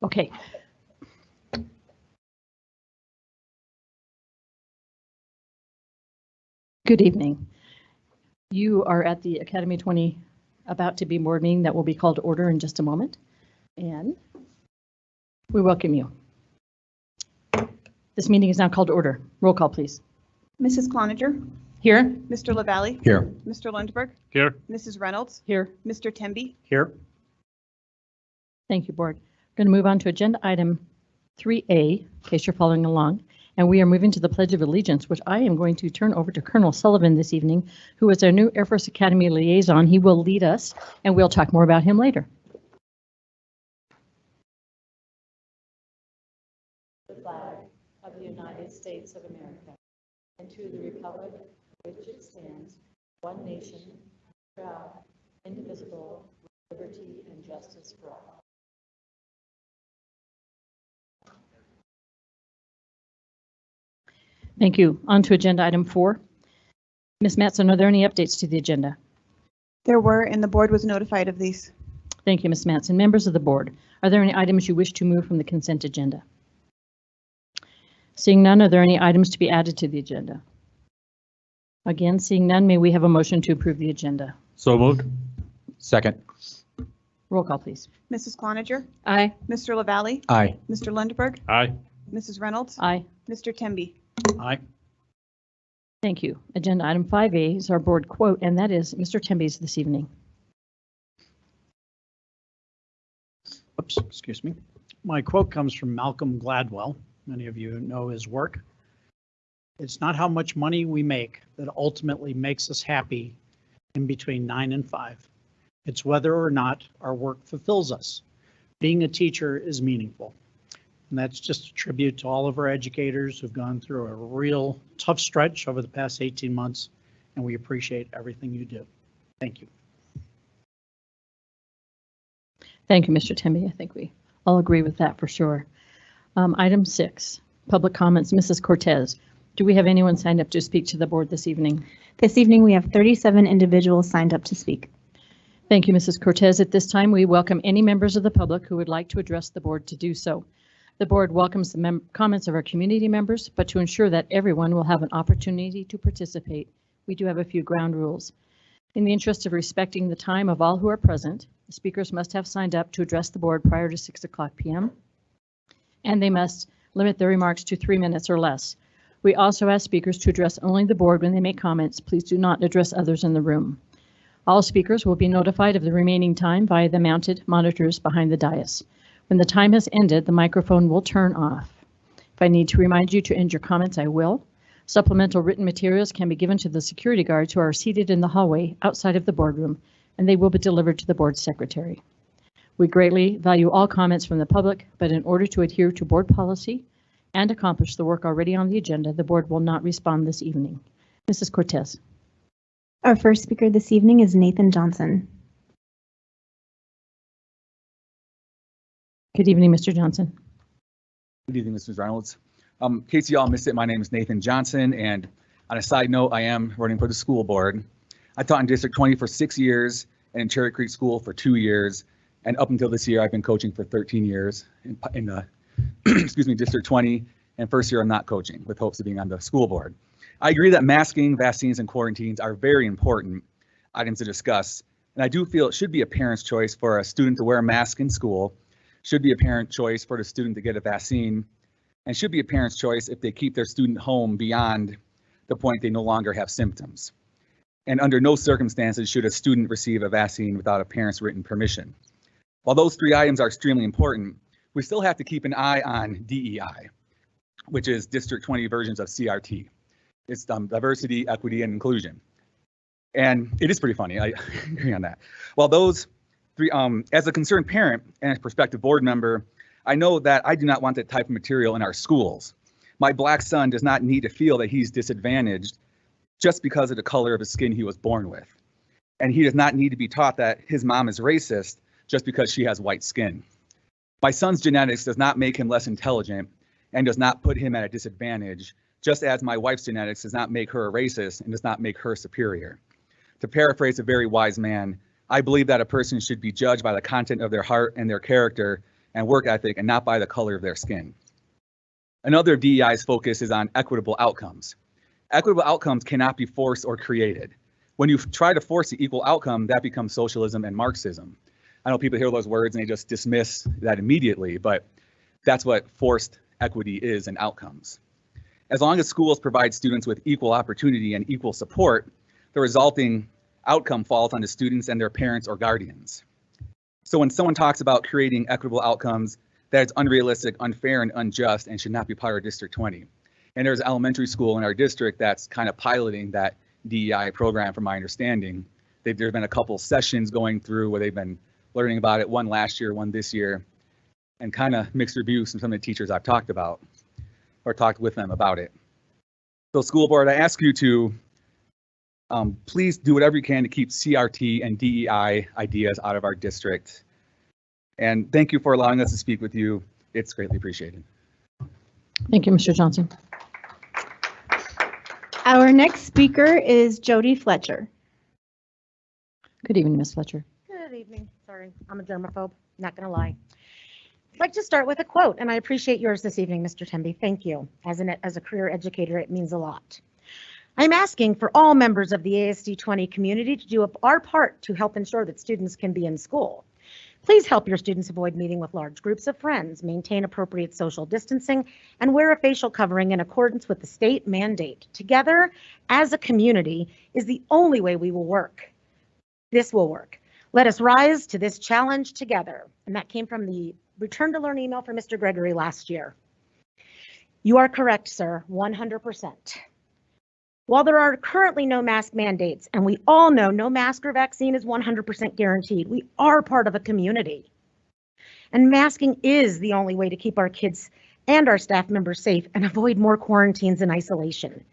Okay. Good evening. You are at the Academy 20 about to be board meeting that will be called to order in just a moment. And we welcome you. This meeting is now called to order. Roll call, please. Mrs. Cloninger. Here. Mr. LaValle. Here. Mr. Lundberg. Here. Mrs. Reynolds. Here. Mr. Temby. Here. Thank you, board. Going to move on to agenda item 3A, in case you're following along. And we are moving to the Pledge of Allegiance, which I am going to turn over to Colonel Sullivan this evening, who is our new Air Force Academy liaison. He will lead us, and we'll talk more about him later. The flag of the United States of America, and to the republic for which it stands, one nation, proud, indivisible, with liberty and justice for all. Thank you. On to agenda item 4. Ms. Matson, are there any updates to the agenda? There were, and the board was notified of these. Thank you, Ms. Matson. Members of the board, are there any items you wish to move from the consent agenda? Seeing none, are there any items to be added to the agenda? Again, seeing none, may we have a motion to approve the agenda? So moved. Second. Roll call, please. Mrs. Cloninger. Aye. Mr. LaValle. Aye. Mr. Lundberg. Aye. Mrs. Reynolds. Aye. Mr. Temby. Aye. Thank you. Agenda item 5A is our board quote, and that is Mr. Temby's this evening. Oops, excuse me. My quote comes from Malcolm Gladwell. Many of you know his work. It's not how much money we make that ultimately makes us happy in between 9 and 5. It's whether or not our work fulfills us. Being a teacher is meaningful. And that's just a tribute to all of our educators who've gone through a real tough stretch over the past 18 months, and we appreciate everything you do. Thank you. Thank you, Mr. Temby. I think we all agree with that for sure. Item 6, public comments. Mrs. Cortez, do we have anyone signed up to speak to the board this evening? This evening, we have 37 individuals signed up to speak. Thank you, Mrs. Cortez. At this time, we welcome any members of the public who would like to address the board to do so. The board welcomes the comments of our community members, but to ensure that everyone will have an opportunity to participate, we do have a few ground rules. In the interest of respecting the time of all who are present, the speakers must have signed up to address the board prior to 6:00 p.m. and they must limit their remarks to 3 minutes or less. We also ask speakers to address only the board when they make comments. Please do not address others in the room. All speakers will be notified of the remaining time via the mounted monitors behind the dais. When the time has ended, the microphone will turn off. If I need to remind you to end your comments, I will. Supplemental written materials can be given to the security guards who are seated in the hallway outside of the boardroom, and they will be delivered to the board secretary. We greatly value all comments from the public, but in order to adhere to board policy and accomplish the work already on the agenda, the board will not respond this evening. Mrs. Cortez. Our first speaker this evening is Nathan Johnson. Good evening, Mr. Johnson. Good evening, Mrs. Reynolds. In case you all missed it, my name is Nathan Johnson, and on a side note, I am running for the school board. I taught in District 20 for 6 years and in Cherry Creek School for 2 years, and up until this year, I've been coaching for 13 years in excuse me, District 20, and first year I'm not coaching with hopes of being on the school board. I agree that masking, vaccines, and quarantines are very important items to discuss, and I do feel it should be a parent's choice for a student to wear a mask in school, should be a parent choice for the student to get a vaccine, and should be a parent's choice if they keep their student home beyond the point they no longer have symptoms. And under no circumstances should a student receive a vaccine without a parent's written permission. While those 3 items are extremely important, we still have to keep an eye on DEI, which is District 20 versions of CRT. It's diversity, equity, and inclusion. And it is pretty funny, I agree on that. While those 3, as a concerned parent and a prospective board member, I know that I do not want that type of material in our schools. My Black son does not need to feel that he's disadvantaged just because of the color of his skin he was born with. And he does not need to be taught that his mom is racist just because she has white skin. My son's genetics does not make him less intelligent and does not put him at a disadvantage, just as my wife's genetics does not make her a racist and does not make her superior. To paraphrase a very wise man, I believe that a person should be judged by the content of their heart and their character and work ethic and not by the color of their skin. Another of DEI's focus is on equitable outcomes. Equitable outcomes cannot be forced or created. When you try to force the equal outcome, that becomes socialism and Marxism. I know people hear those words and they just dismiss that immediately, but that's what forced equity is in outcomes. As long as schools provide students with equal opportunity and equal support, the resulting outcome falls on the students and their parents or guardians. So when someone talks about creating equitable outcomes, that is unrealistic, unfair, and unjust and should not be part of District 20. And there's an elementary school in our district that's kind of piloting that DEI program from my understanding. There's been a couple sessions going through where they've been learning about it, one last year, one this year, and kind of mixed reviews from some of the teachers I've talked about or talked with them about it. So school board, I ask you to please do whatever you can to keep CRT and DEI ideas out of our district. And thank you for allowing us to speak with you. It's greatly appreciated. Thank you, Mr. Johnson. Our next speaker is Jody Fletcher. Good evening, Ms. Fletcher. Good evening. Sorry, I'm a germaphobe, not gonna lie. I'd like to start with a quote, and I appreciate yours this evening, Mr. Temby. Thank you. As a career educator, it means a lot. I'm asking for all members of the ASD 20 community to do our part to help ensure that students can be in school. Please help your students avoid meeting with large groups of friends, maintain appropriate social distancing, and wear a facial covering in accordance with the state mandate. Together, as a community, is the only way we will work. This will work. Let us rise to this challenge together. And that came from the Return to Learn email from Mr. Gregory last year. You are correct, sir, 100%. While there are currently no mask mandates, and we all know no mask or vaccine is 100% guaranteed, we are part of a community. And masking is the only way to keep our kids and our staff members safe and avoid more quarantines and isolation.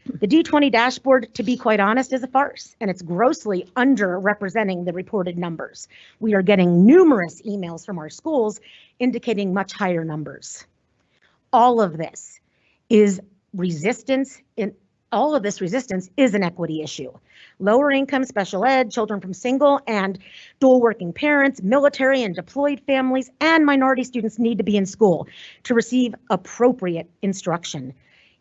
The D20 dashboard, to be quite honest, is a farce, and it's grossly underrepresenting the reported numbers. We are getting numerous emails from our schools indicating much higher numbers. All of this is resistance All of this resistance is an equity issue. Lower income special ed, children from single and dual working parents, military and deployed families, and minority students need to be in school to receive appropriate instruction.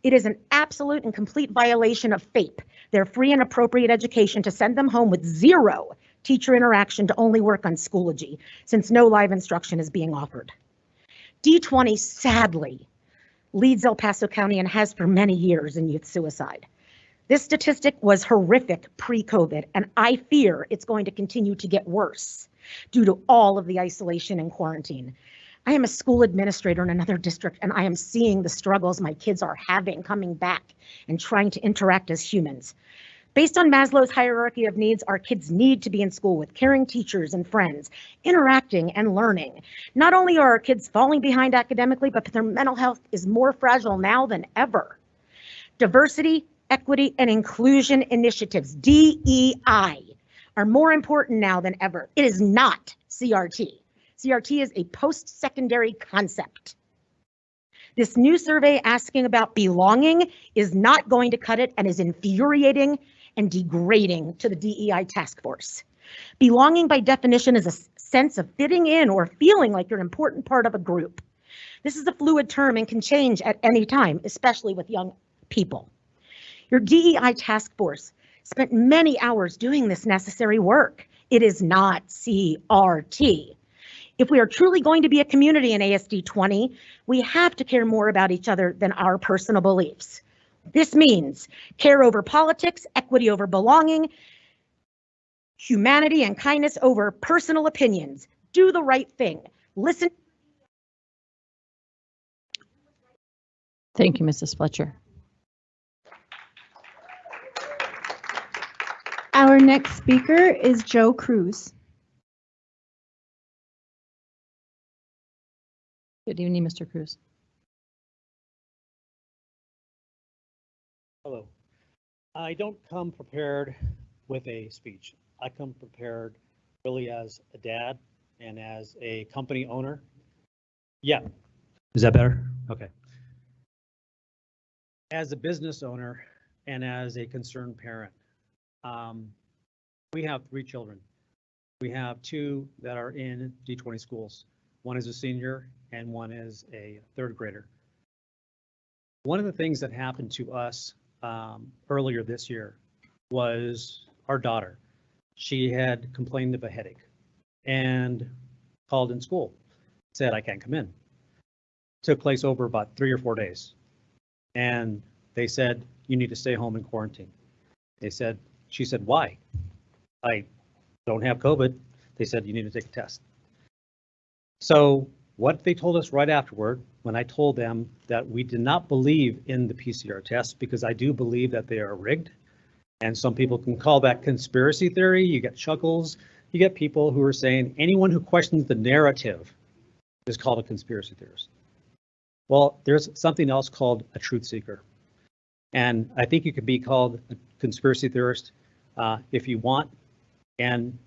It is an absolute and complete violation of FAPE, their free and appropriate education, to send them home with zero teacher interaction to only work on Schoology, since no live instruction is being offered. D20 sadly leads El Paso County and has for many years in youth suicide. This statistic was horrific pre-COVID, and I fear it's going to continue to get worse due to all of the isolation and quarantine. I am a school administrator in another district, and I am seeing the struggles my kids are having coming back and trying to interact as humans. Based on Maslow's hierarchy of needs, our kids need to be in school with caring teachers and friends, interacting and learning. Not only are our kids falling behind academically, but their mental health is more fragile now than ever. Diversity, equity, and inclusion initiatives, DEI, are more important now than ever. It is not CRT. CRT is a post-secondary concept. This new survey asking about belonging is not going to cut it and is infuriating and degrading to the DEI task force. Belonging by definition is a sense of fitting in or feeling like you're an important part of a group. This is a fluid term and can change at any time, especially with young people. Your DEI task force spent many hours doing this necessary work. It is not CRT. If we are truly going to be a community in ASD 20, we have to care more about each other than our personal beliefs. This means care over politics, equity over belonging, humanity and kindness over personal opinions. Do the right thing. Listen. Thank you, Mrs. Fletcher. Our next speaker is Joe Cruz. Good evening, Mr. Cruz. Hello. I don't come prepared with a speech. I come prepared really as a dad and as a company owner. Yeah. Is that better? Okay. As a business owner and as a concerned parent. We have 3 children. We have 2 that are in D20 schools. One is a senior and one is a third grader. One of the things that happened to us earlier this year was our daughter. She had complained of a headache and called in school, said, I can't come in. Took place over about 3 or 4 days. And they said, you need to stay home and quarantine. She said, why? I don't have COVID. They said, you need to take a test. So what they told us right afterward, when I told them that we did not believe in the PCR test, because I do believe that they are rigged, and some people can call that conspiracy theory. You get chuckles. You get people who are saying anyone who questions the narrative is called a conspiracy theorist. Well, there's something else called a truth seeker. And I think you could be called a conspiracy theorist if you want, and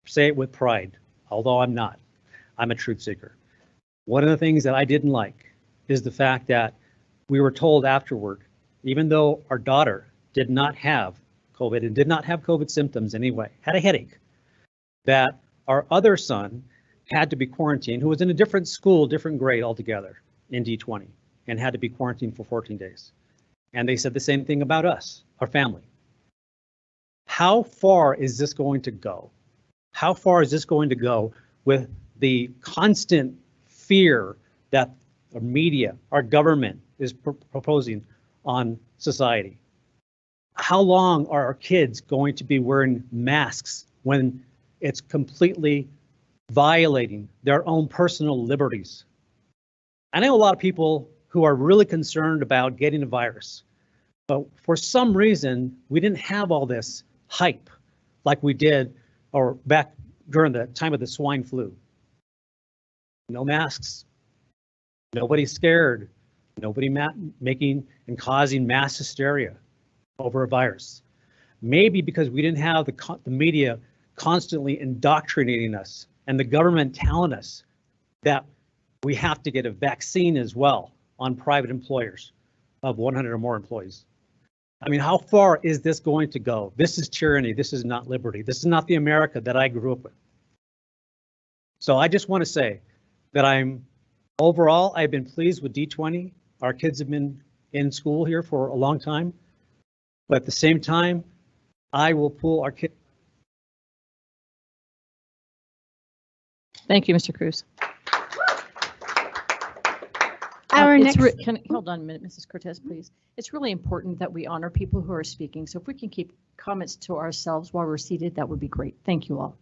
say it with pride, although I'm not. I'm a truth seeker. One of the things that I didn't like is the fact that we were told afterward, even though our daughter did not have COVID and did not have COVID symptoms anyway, had a headache, that our other son had to be quarantined, who was in a different school, different grade altogether in D20, and had to be quarantined for 14 days. And they said the same thing about us, our family. How far is this going to go? How far is this going to go with the constant fear that the media, our government is proposing on society? How long are our kids going to be wearing masks when it's completely violating their own personal liberties? I know a lot of people who are really concerned about getting a virus, but for some reason, we didn't have all this hype like we did or back during the time of the swine flu. No masks, nobody scared, nobody making and causing mass hysteria over a virus. Maybe because we didn't have the media constantly indoctrinating us and the government telling us that we have to get a vaccine as well on private employers of 100 or more employees. I mean, how far is this going to go? This is tyranny. This is not liberty. This is not the America that I grew up with. So I just want to say that overall, I've been pleased with D20. Our kids have been in school here for a long time, but at the same time, I will pull our kids. Thank you, Mr. Cruz. Our next, Hold on a minute, Mrs. Cortez, please. It's really important that we honor people who are speaking. So if we can keep comments to ourselves while we're seated, that would be great. Thank you all.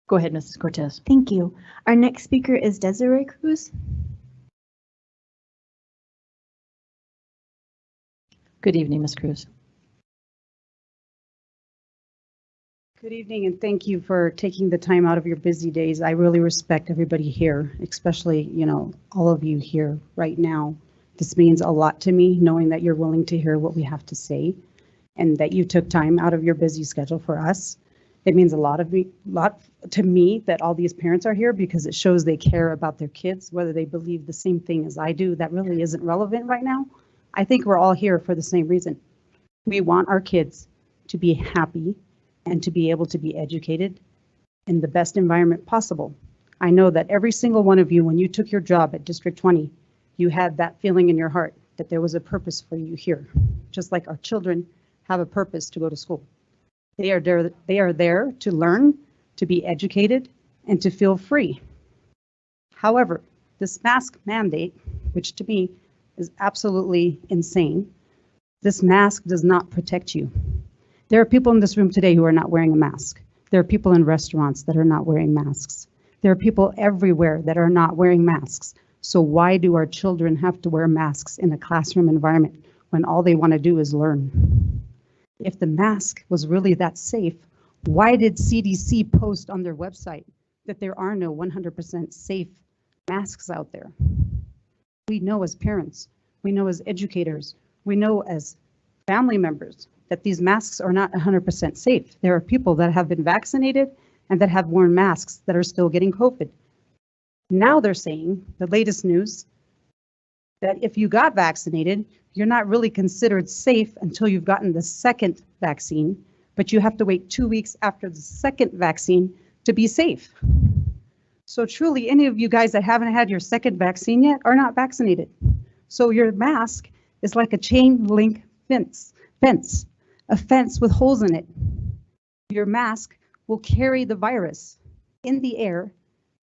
Go ahead, Mrs. Cortez. thank you. Our next speaker is Desiree Cruz. Good evening, Ms. Cruz. Good evening, and thank you for taking the time out of your busy days. I really respect everybody here, especially, all of you here right now. This means a lot to me, knowing that you're willing to hear what we have to say and that you took time out of your busy schedule for us. It means a lot to me that all these parents are here because it shows they care about their kids, whether they believe the same thing as I do. That really isn't relevant right now. I think we're all here for the same reason. We want our kids to be happy and to be able to be educated in the best environment possible. I know that every single one of you, when you took your job at District 20, you had that feeling in your heart that there was a purpose for you here, just like our children have a purpose to go to school. They are there to learn, to be educated, and to feel free. However, this mask mandate, which to me is absolutely insane, this mask does not protect you. There are people in this room today who are not wearing a mask. There are people in restaurants that are not wearing masks. There are people everywhere that are not wearing masks. So why do our children have to wear masks in a classroom environment when all they want to do is learn? If the mask was really that safe, why did CDC post on their website that there are no 100% safe masks out there? We know as parents, we know as educators, we know as family members that these masks are not 100% safe. There are people that have been vaccinated and that have worn masks that are still getting COVID. Now they're saying, the latest news, that if you got vaccinated, you're not really considered safe until you've gotten the second vaccine, but you have to wait 2 weeks after the second vaccine to be safe. So truly, any of you guys that haven't had your second vaccine yet are not vaccinated. So your mask is like a chain link fence, a fence with holes in it. Your mask will carry the virus in the air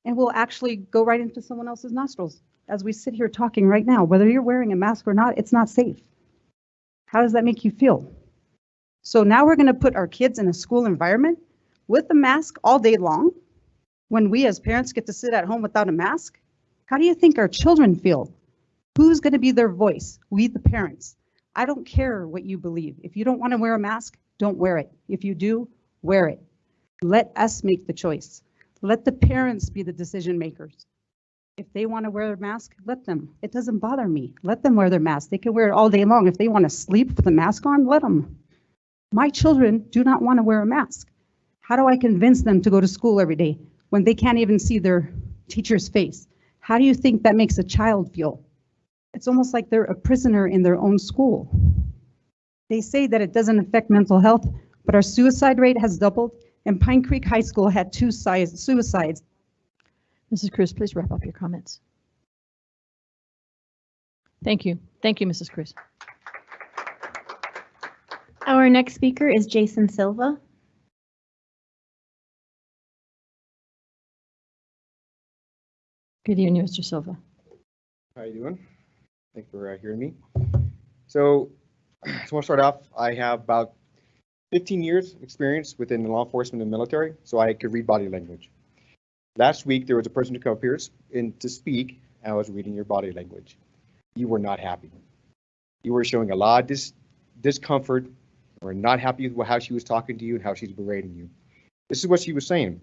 and will actually go right into someone else's nostrils. As we sit here talking right now, whether you're wearing a mask or not, it's not safe. How does that make you feel? So now we're going to put our kids in a school environment with a mask all day long, when we as parents get to sit at home without a mask. How do you think our children feel? Who's going to be their voice? We, the parents. I don't care what you believe. If you don't want to wear a mask, don't wear it. If you do, wear it. Let us make the choice. Let the parents be the decision makers. If they want to wear a mask, let them. It doesn't bother me. Let them wear their mask. They can wear it all day long. If they want to sleep with a mask on, let them. My children do not want to wear a mask. How do I convince them to go to school every day when they can't even see their teacher's face? How do you think that makes a child feel? It's almost like they're a prisoner in their own school. They say that it doesn't affect mental health, but our suicide rate has doubled, and Pine Creek High School had 2 suicides. Mrs. Cruz, please wrap up your comments. Thank you. Thank you, Mrs. Cruz. Our next speaker is Jason Silva. Good evening, Mr. Silva. How you doing? Thanks for hearing me. So I want to start off. I have about 15 years experience within law enforcement and military, so I could read body language. Last week, there was a person who came up here to speak, and I was reading your body language. You were not happy. You were showing a lot of discomfort, or not happy with how she was talking to you and how she's berating you. This is what she was saying.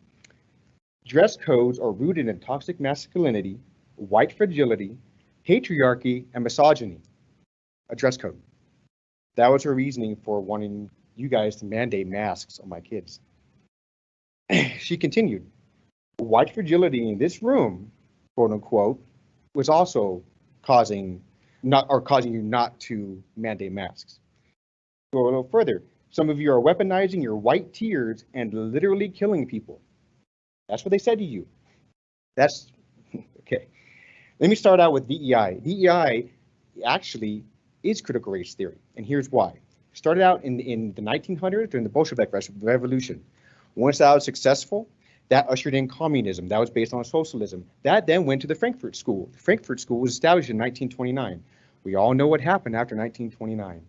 Dress codes are rooted in toxic masculinity, white fragility, patriarchy, and misogyny. A dress code. That was her reasoning for wanting you guys to mandate masks on my kids. She continued, white fragility in this room, quote unquote, was also causing you not to mandate masks. Go a little further. Some of you are weaponizing your white tears and literally killing people. That's what they said to you. That's okay. Let me start out with DEI. DEI actually is critical race theory, and here's why. Started out in the 1900s during the Bolshevik Revolution. Once that was successful, that ushered in communism. That was based on socialism. That then went to the Frankfurt School. The Frankfurt School was established in 1929. We all know what happened after 1929.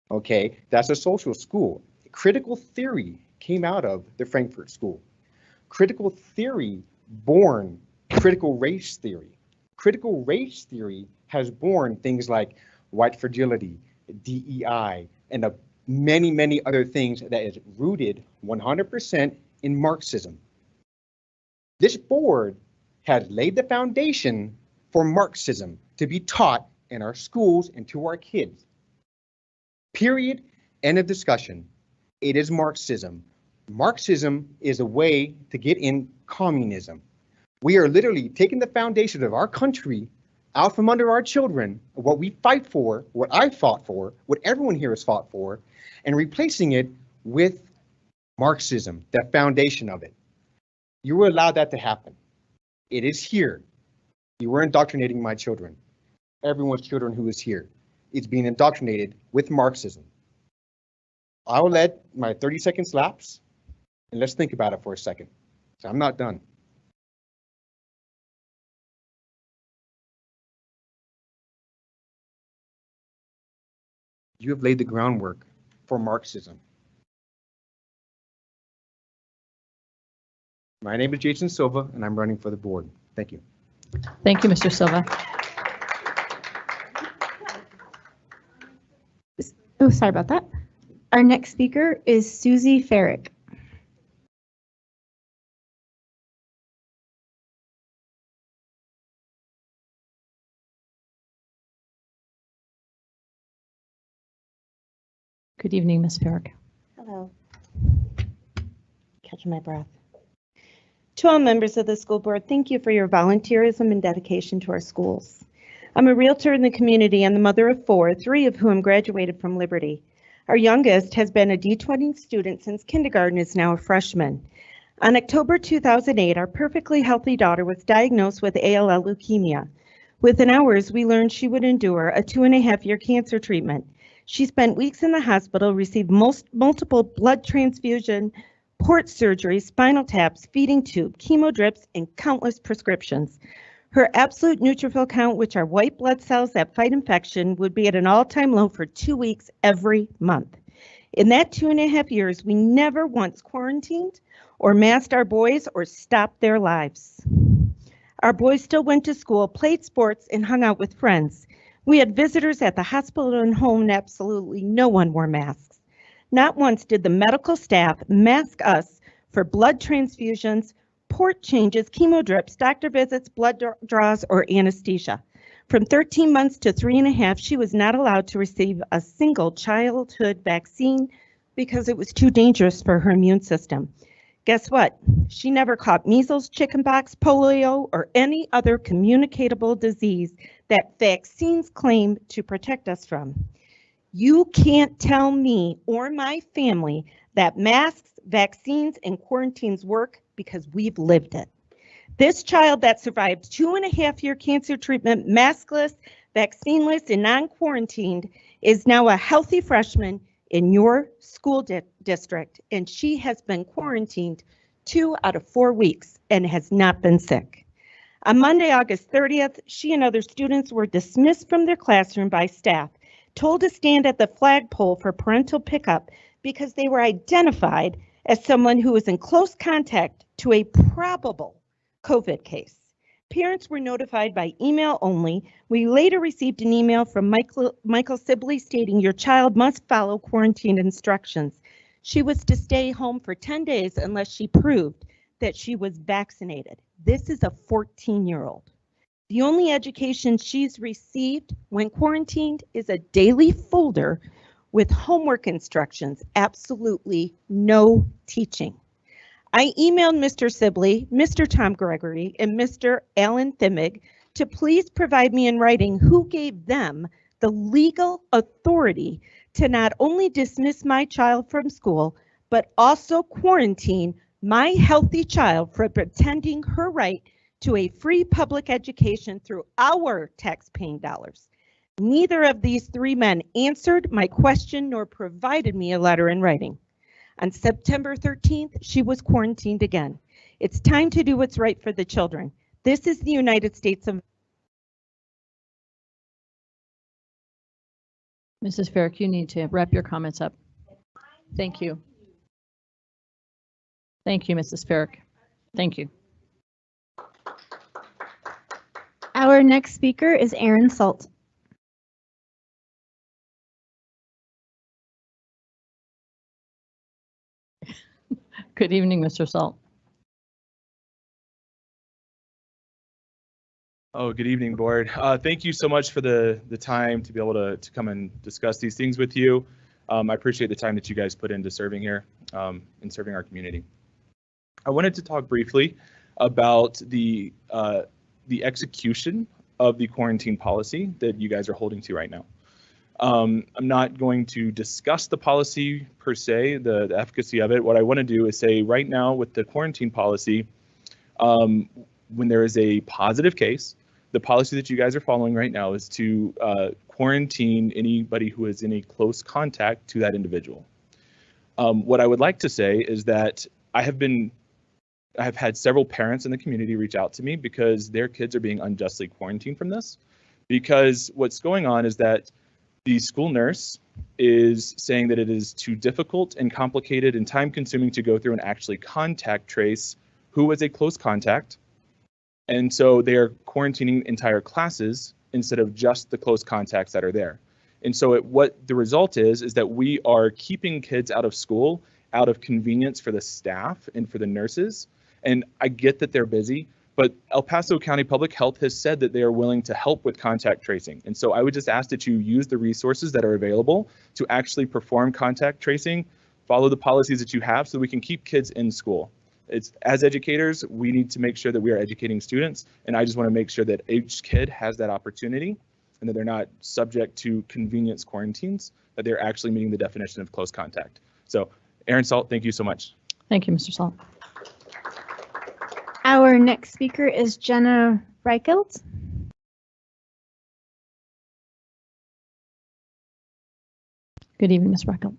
Okay, that's a social school. Critical theory came out of the Frankfurt School. Critical theory born critical race theory. Critical race theory has born things like white fragility, DEI, and many, many other things that is rooted 100% in Marxism. This board has laid the foundation for Marxism to be taught in our schools and to our kids. Period. End of discussion. It is Marxism. Marxism is a way to get in communism. We are literally taking the foundation of our country out from under our children, what we fight for, what I fought for, what everyone here has fought for, and replacing it with Marxism, the foundation of it. You were allowed that to happen. It is here. You were indoctrinating my children. Everyone's children who is here is being indoctrinated with Marxism. I will let my 30 seconds lapse, and let's think about it for a second. So I'm not done. You have laid the groundwork for Marxism. My name is Jason Silva, and I'm running for the board. Thank you. Thank you, Mr. Silva. Oh, sorry about that. Our next speaker is Susie Farrick. Good evening, Ms. Farrick. Hello. Catching my breath. To all members of the school board, thank you for your volunteerism and dedication to our schools. I'm a realtor in the community and the mother of 4, 3 of whom graduated from Liberty. Our youngest has been a D20 student since kindergarten, is now a freshman. On October 2008, our perfectly healthy daughter was diagnosed with ALL leukemia. Within hours, we learned she would endure a 2.5-year cancer treatment. She spent weeks in the hospital, received multiple blood transfusion, port surgery, spinal taps, feeding tube, chemo drips, and countless prescriptions. Her absolute neutrophil count, which are white blood cells that fight infection, would be at an all-time low for 2 weeks every month. In that 2.5 years, we never once quarantined or masked our boys or stopped their lives. Our boys still went to school, played sports, and hung out with friends. We had visitors at the hospital and home, and absolutely no one wore masks. Not once did the medical staff mask us for blood transfusions, port changes, chemo drips, doctor visits, blood draws, or anesthesia. From 13 months to 3.5, she was not allowed to receive a single childhood vaccine because it was too dangerous for her immune system. Guess what? She never caught measles, chickenpox, polio, or any other communicable disease that vaccines claim to protect us from. You can't tell me or my family that masks, vaccines, and quarantines work because we've lived it. This child that survived 2.5-year cancer treatment, maskless, vaccineless, and non-quarantined is now a healthy freshman in your school district, and she has been quarantined 2 out of 4 weeks and has not been sick. On Monday, August 30th, she and other students were dismissed from their classroom by staff, told to stand at the flagpole for parental pickup because they were identified as someone who was in close contact to a probable COVID case. Parents were notified by email only. We later received an email from Michael Sibley stating your child must follow quarantine instructions. She was to stay home for 10 days unless she proved that she was vaccinated. This is a 14-year-old. The only education she's received when quarantined is a daily folder with homework instructions, absolutely no teaching. I emailed Mr. Sibley, Mr. Tom Gregory, and Mr. Alan Thimmig to please provide me in writing who gave them the legal authority to not only dismiss my child from school, but also quarantine my healthy child for pretending her right to a free public education through our tax-paying dollars. Neither of these 3 men answered my question nor provided me a letter in writing. On September 13th, she was quarantined again. It's time to do what's right for the children. This is the United States of Mrs. Farrick, you need to wrap your comments up. Thank you. Thank you, Mrs. Farrick. Thank you. Our next speaker is Aaron Salt. Good evening, Mr. Salt. Oh, good evening, board. Thank you so much for the time to be able to come and discuss these things with you. I appreciate the time that you guys put into serving here and serving our community. I wanted to talk briefly about the execution of the quarantine policy that you guys are holding to right now. I'm not going to discuss the policy per se, the efficacy of it. What I want to do is say right now with the quarantine policy, when there is a positive case, the policy that you guys are following right now is to quarantine anybody who is in a close contact to that individual. What I would like to say is that I have had several parents in the community reach out to me because their kids are being unjustly quarantined from this. Because what's going on is that the school nurse is saying that it is too difficult and complicated and time consuming to go through and actually contact trace who was a close contact. And so they are quarantining entire classes instead of just the close contacts that are there. And so what the result is that we are keeping kids out of school out of convenience for the staff and for the nurses. And I get that they're busy, but El Paso County Public Health has said that they are willing to help with contact tracing. And so I would just ask that you use the resources that are available to actually perform contact tracing, follow the policies that you have so we can keep kids in school. As educators, we need to make sure that we are educating students. And I just want to make sure that each kid has that opportunity and that they're not subject to convenience quarantines, that they're actually meeting the definition of close contact. So Aaron Salt, thank you so much. Thank you, Mr. Salt. Our next speaker is Jenna Reichelt. Good evening, Ms. Reichelt.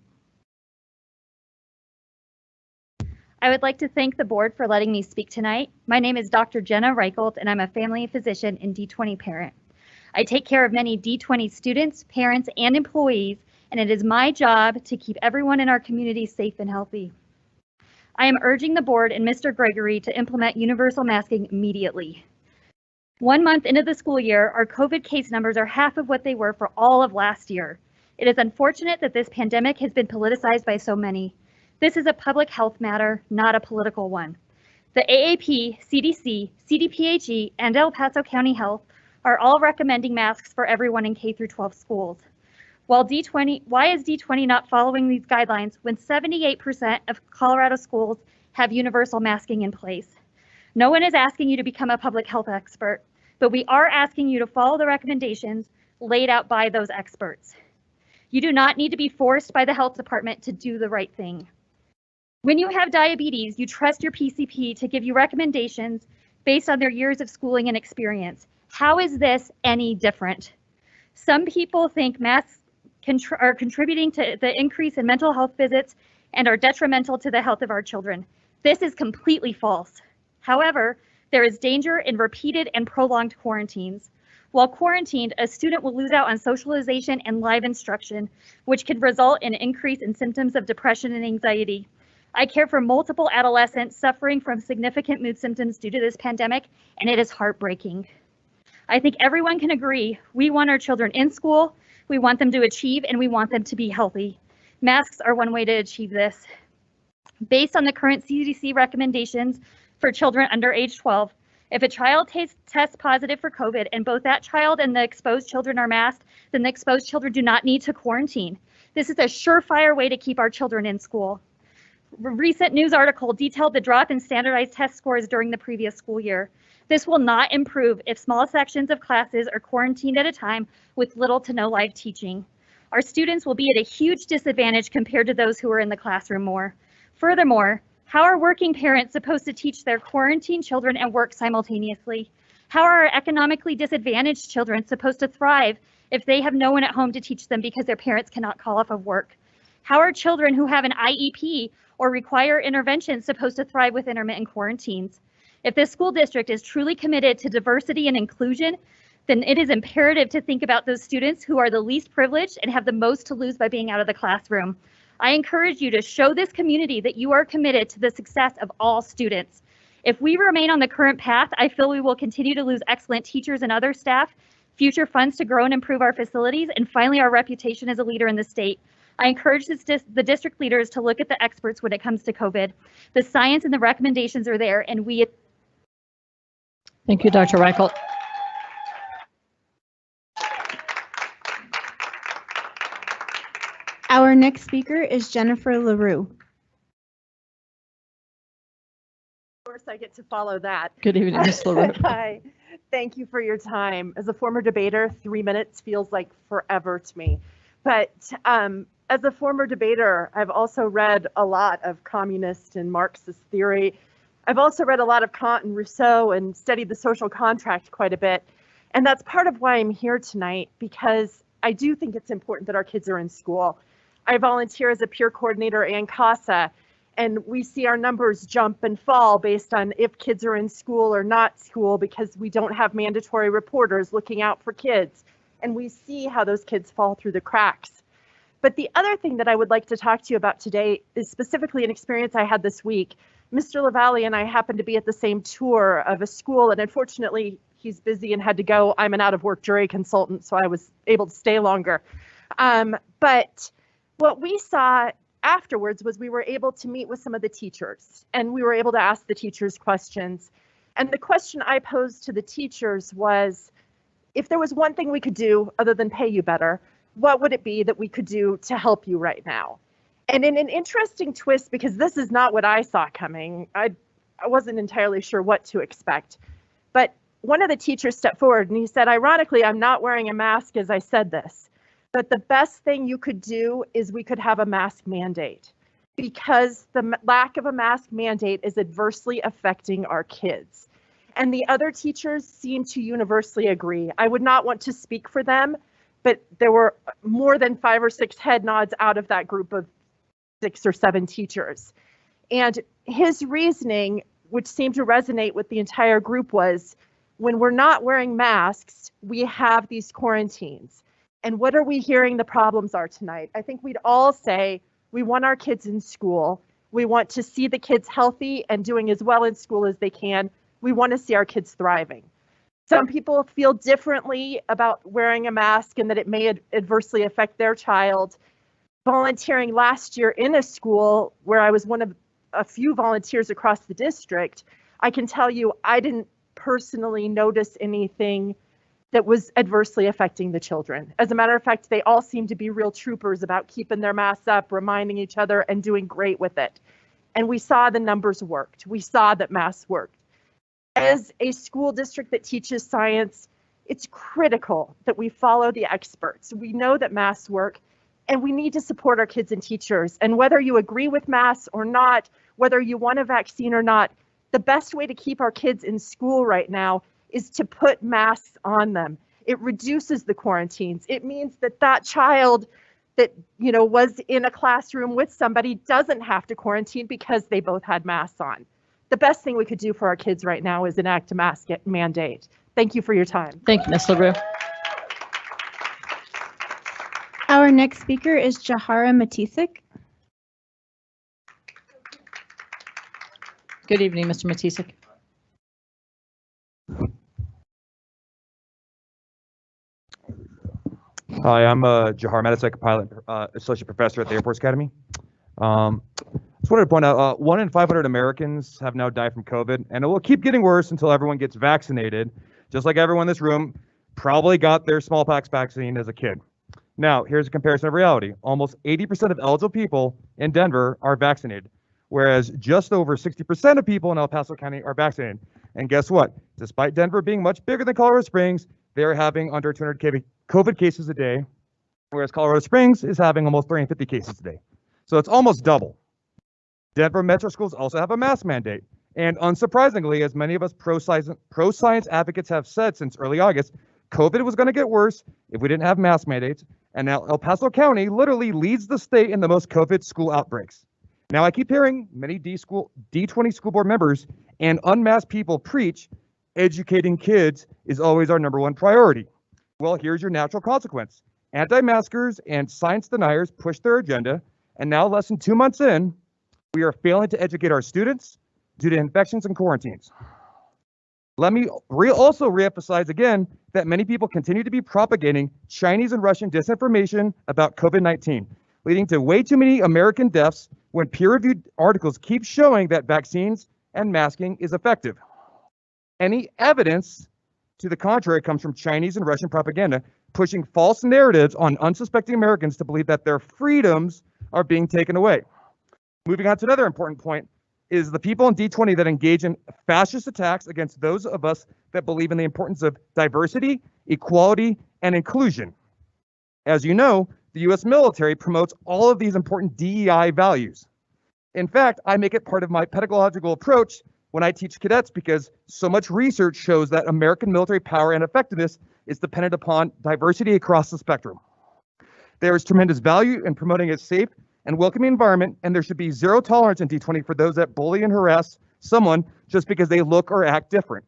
I would like to thank the board for letting me speak tonight. My name is Dr. Jenna Reichelt, and I'm a family physician and D20 parent. I take care of many D20 students, parents, and employees, and it is my job to keep everyone in our community safe and healthy. I am urging the board and Mr. Gregory to implement universal masking immediately. 1 month into the school year, our COVID case numbers are half of what they were for all of last year. It is unfortunate that this pandemic has been politicized by so many. This is a public health matter, not a political one. The AAP, CDC, CDPHE, and El Paso County Health are all recommending masks for everyone in K through 12 schools. Why is D20 not following these guidelines when 78% of Colorado schools have universal masking in place? No one is asking you to become a public health expert, but we are asking you to follow the recommendations laid out by those experts. You do not need to be forced by the health department to do the right thing. When you have diabetes, you trust your PCP to give you recommendations based on their years of schooling and experience. How is this any different? Some people think masks are contributing to the increase in mental health visits and are detrimental to the health of our children. This is completely false. However, there is danger in repeated and prolonged quarantines. While quarantined, a student will lose out on socialization and live instruction, which could result in an increase in symptoms of depression and anxiety. I care for multiple adolescents suffering from significant mood symptoms due to this pandemic, and it is heartbreaking. I think everyone can agree we want our children in school, we want them to achieve, and we want them to be healthy. Masks are one way to achieve this. Based on the current CDC recommendations for children under age 12, if a child tests positive for COVID and both that child and the exposed children are masked, then the exposed children do not need to quarantine. This is a surefire way to keep our children in school. A recent news article detailed the drop in standardized test scores during the previous school year. This will not improve if small sections of classes are quarantined at a time with little to no live teaching. Our students will be at a huge disadvantage compared to those who are in the classroom more. Furthermore, how are working parents supposed to teach their quarantined children and work simultaneously? How are our economically disadvantaged children supposed to thrive if they have no one at home to teach them because their parents cannot call off of work? How are children who have an IEP or require intervention supposed to thrive with intermittent quarantines? If this school district is truly committed to diversity and inclusion, then it is imperative to think about those students who are the least privileged and have the most to lose by being out of the classroom. I encourage you to show this community that you are committed to the success of all students. If we remain on the current path, I feel we will continue to lose excellent teachers and other staff, future funds to grow and improve our facilities, and finally our reputation as a leader in the state. I encourage the district leaders to look at the experts when it comes to COVID. The science and the recommendations are there, and we. Thank you, Dr. Reichelt. Our next speaker is Jennifer LaRue. Of course, I get to follow that. Good evening, Ms. LaRue. Hi, thank you for your time. As a former debater, 3 minutes feels like forever to me. But as a former debater, I've also read a lot of communist and Marxist theory. I've also read a lot of Kant and Rousseau and studied the social contract quite a bit. And that's part of why I'm here tonight, because I do think it's important that our kids are in school. I volunteer as a peer coordinator and CASA, and we see our numbers jump and fall based on if kids are in school or not school because we don't have mandatory reporters looking out for kids. And we see how those kids fall through the cracks. But the other thing that I would like to talk to you about today is specifically an experience I had this week. Mr. LaValle and I happened to be at the same tour of a school, and unfortunately, he's busy and had to go. I'm an out-of-work jury consultant, so I was able to stay longer. But what we saw afterwards was we were able to meet with some of the teachers, and we were able to ask the teachers questions. And the question I posed to the teachers was, if there was one thing we could do other than pay you better, what would it be that we could do to help you right now? And in an interesting twist, because this is not what I saw coming, I wasn't entirely sure what to expect. But one of the teachers stepped forward and he said, ironically, I'm not wearing a mask as I said this, but the best thing you could do is we could have a mask mandate. because the lack of a mask mandate is adversely affecting our kids. And the other teachers seem to universally agree. I would not want to speak for them, but there were more than 5 or 6 head nods out of that group of 6 or 7 teachers. And his reasoning, which seemed to resonate with the entire group, was when we're not wearing masks, we have these quarantines. And what are we hearing the problems are tonight? I think we'd all say we want our kids in school. We want to see the kids healthy and doing as well in school as they can. We want to see our kids thriving. Some people feel differently about wearing a mask and that it may adversely affect their child. Volunteering last year in a school where I was one of a few volunteers across the district, I can tell you I didn't personally notice anything that was adversely affecting the children. As a matter of fact, they all seem to be real troopers about keeping their masks up, reminding each other, and doing great with it. And we saw the numbers worked. We saw that masks worked. As a school district that teaches science, it's critical that we follow the experts. We know that masks work, and we need to support our kids and teachers. And whether you agree with masks or not, whether you want a vaccine or not, the best way to keep our kids in school right now is to put masks on them. It reduces the quarantines. It means that that child that, you know, was in a classroom with somebody doesn't have to quarantine because they both had masks on. The best thing we could do for our kids right now is enact a mask mandate. Thank you for your time. Thank you, Ms. LaRue. Our next speaker is Jahara Matisik. Good evening, Mr. Matisik. Hi, I'm Jahar Matisik, pilot associate professor at the Air Force Academy. Just wanted to point out, 1 in 500 Americans have now died from COVID, and it will keep getting worse until everyone gets vaccinated, just like everyone in this room probably got their smallpox vaccine as a kid. Now, here's a comparison of reality. Almost 80% of eligible people in Denver are vaccinated, whereas just over 60% of people in El Paso County are vaccinated. And guess what? Despite Denver being much bigger than Colorado Springs, they're having under 200 COVID cases a day, whereas Colorado Springs is having almost 350 cases a day. So it's almost double. Denver Metro schools also have a mask mandate. And unsurprisingly, as many of us pro-science advocates have said since early August, COVID was going to get worse if we didn't have mask mandates. And now El Paso County literally leads the state in the most COVID school outbreaks. Now, I keep hearing many D20 school board members and unmasked people preach educating kids is always our #1 priority. Well, here's your natural consequence. Anti-maskers and science deniers push their agenda, and now less than 2 months in, we are failing to educate our students due to infections and quarantines. Let me also reemphasize again that many people continue to be propagating Chinese and Russian disinformation about COVID-19, leading to way too many American deaths when peer-reviewed articles keep showing that vaccines and masking is effective. Any evidence to the contrary comes from Chinese and Russian propaganda, pushing false narratives on unsuspecting Americans to believe that their freedoms are being taken away. Moving on to another important point is the people in D20 that engage in fascist attacks against those of us that believe in the importance of diversity, equality, and inclusion. As you know, the U.S. military promotes all of these important DEI values. In fact, I make it part of my pedagogical approach when I teach cadets because so much research shows that American military power and effectiveness is dependent upon diversity across the spectrum. There is tremendous value in promoting a safe and welcoming environment, and there should be zero tolerance in D20 for those that bully and harass someone just because they look or act different.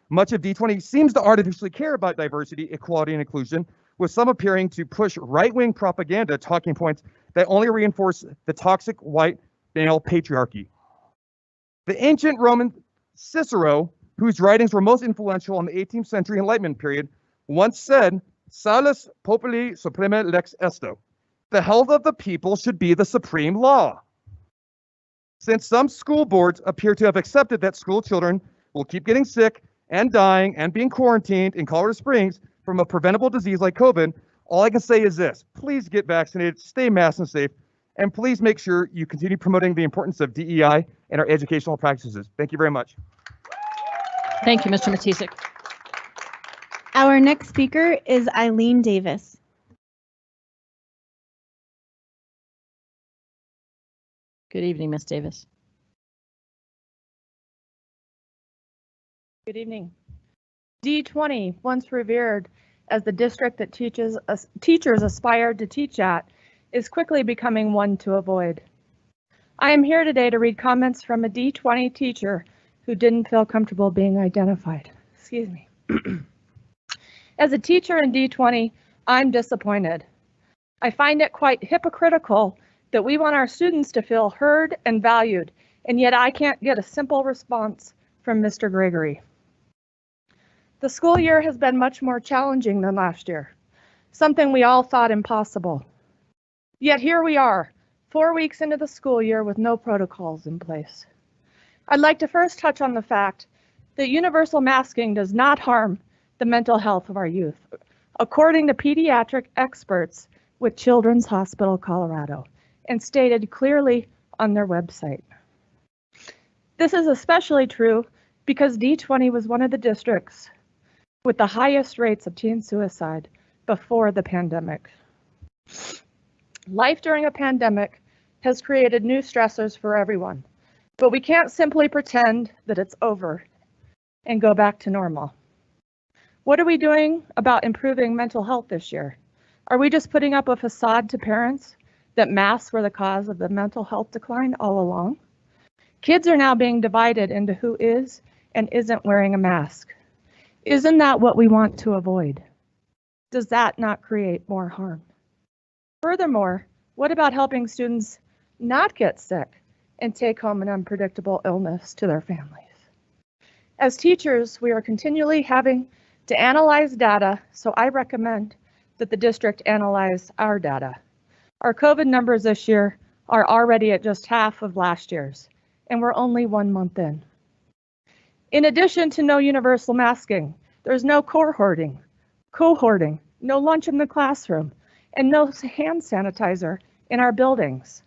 Much of D20 seems to artificially care about diversity, equality, and inclusion, with some appearing to push right-wing propaganda talking points that only reinforce the toxic white male patriarchy. The ancient Roman Cicero, whose writings were most influential in the 18th century Enlightenment period, once said, "Salus populi suprema lex esto." The health of the people should be the supreme law. Since some school boards appear to have accepted that school children will keep getting sick and dying and being quarantined in Colorado Springs from a preventable disease like COVID, all I can say is this: please get vaccinated, stay masked and safe, and please make sure you continue promoting the importance of DEI in our educational practices. Thank you very much. Thank you, Mr. Matisik. Our next speaker is Eileen Davis. Good evening, Ms. Davis. Good evening. D20, once revered as the district that teachers aspired to teach at, is quickly becoming one to avoid. I am here today to read comments from a D20 teacher who didn't feel comfortable being identified. Excuse me. As a teacher in D20, I'm disappointed. I find it quite hypocritical that we want our students to feel heard and valued, and yet I can't get a simple response from Mr. Gregory. The school year has been much more challenging than last year, something we all thought impossible. Yet here we are, 4 weeks into the school year with no protocols in place. I'd like to first touch on the fact that universal masking does not harm the mental health of our youth, according to pediatric experts with Children's Hospital Colorado, and stated clearly on their website. This is especially true because D20 was one of the districts with the highest rates of teen suicide before the pandemic. Life during a pandemic has created new stressors for everyone, but we can't simply pretend that it's over and go back to normal. What are we doing about improving mental health this year? Are we just putting up a facade to parents that masks were the cause of the mental health decline all along? Kids are now being divided into who is and isn't wearing a mask. Isn't that what we want to avoid? Does that not create more harm? Furthermore, what about helping students not get sick and take home an unpredictable illness to their families? As teachers, we are continually having to analyze data, so I recommend that the district analyze our data. Our COVID numbers this year are already at just half of last year's, and we're only 1 month in. In addition to no universal masking, there's no cohorting, no lunch in the classroom, and no hand sanitizer in our buildings.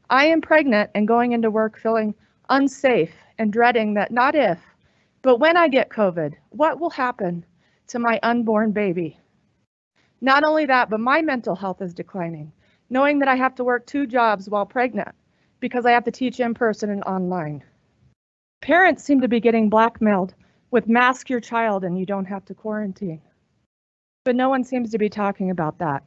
I am pregnant and going into work feeling unsafe and dreading that not if, but when I get COVID, what will happen to my unborn baby? Not only that, but my mental health is declining, knowing that I have to work 2 jobs while pregnant because I have to teach in person and online. Parents seem to be getting blackmailed with mask your child and you don't have to quarantine. But no one seems to be talking about that.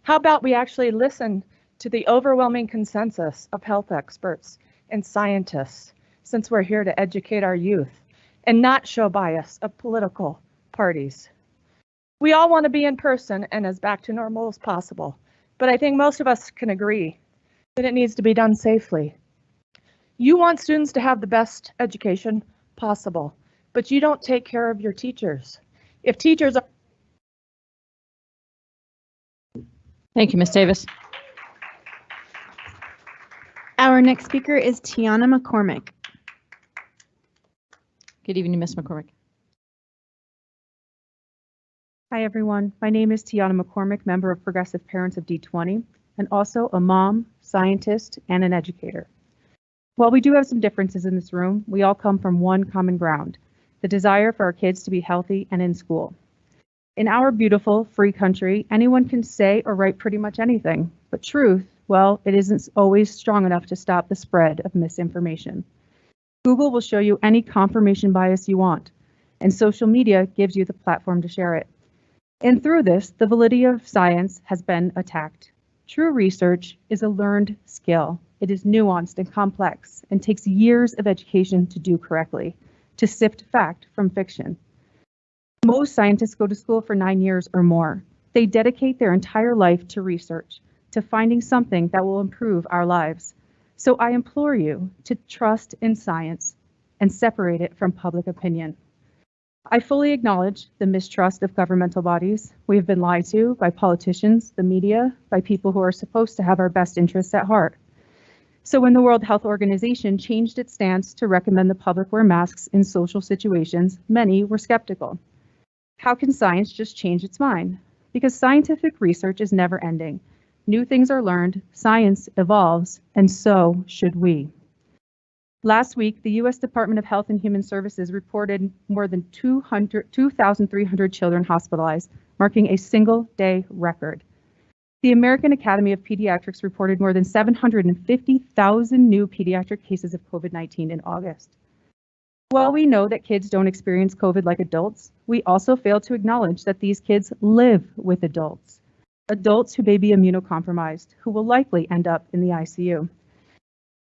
How about we actually listen to the overwhelming consensus of health experts and scientists, since we're here to educate our youth and not show bias of political parties. We all want to be in person and as back to normal as possible, but I think most of us can agree that it needs to be done safely. You want students to have the best education possible, but you don't take care of your teachers. If teachers are... Thank you, Ms. Davis. Our next speaker is Tiana McCormick. Good evening, Ms. McCormick. Hi, everyone. My name is Tiana McCormick, member of Progressive Parents of D20, and also a mom, scientist, and an educator. While we do have some differences in this room, we all come from one common ground, the desire for our kids to be healthy and in school. In our beautiful, free country, anyone can say or write pretty much anything, but truth, well, it isn't always strong enough to stop the spread of misinformation. Google will show you any confirmation bias you want, and social media gives you the platform to share it. And through this, the validity of science has been attacked. True research is a learned skill. It is nuanced and complex and takes years of education to do correctly, to sift fact from fiction. Most scientists go to school for 9 years or more. They dedicate their entire life to research, to finding something that will improve our lives. So I implore you to trust in science and separate it from public opinion. I fully acknowledge the mistrust of governmental bodies. We have been lied to by politicians, the media, by people who are supposed to have our best interests at heart. So when the World Health Organization changed its stance to recommend the public wear masks in social situations, many were skeptical. How can science just change its mind? Because scientific research is never ending. New things are learned, science evolves, and so should we. Last week, the U.S. Department of Health and Human Services reported more than 2,300 children hospitalized, marking a single-day record. The American Academy of Pediatrics reported more than 750,000 new pediatric cases of COVID-19 in August. While we know that kids don't experience COVID like adults, we also fail to acknowledge that these kids live with adults who may be immunocompromised, who will likely end up in the ICU.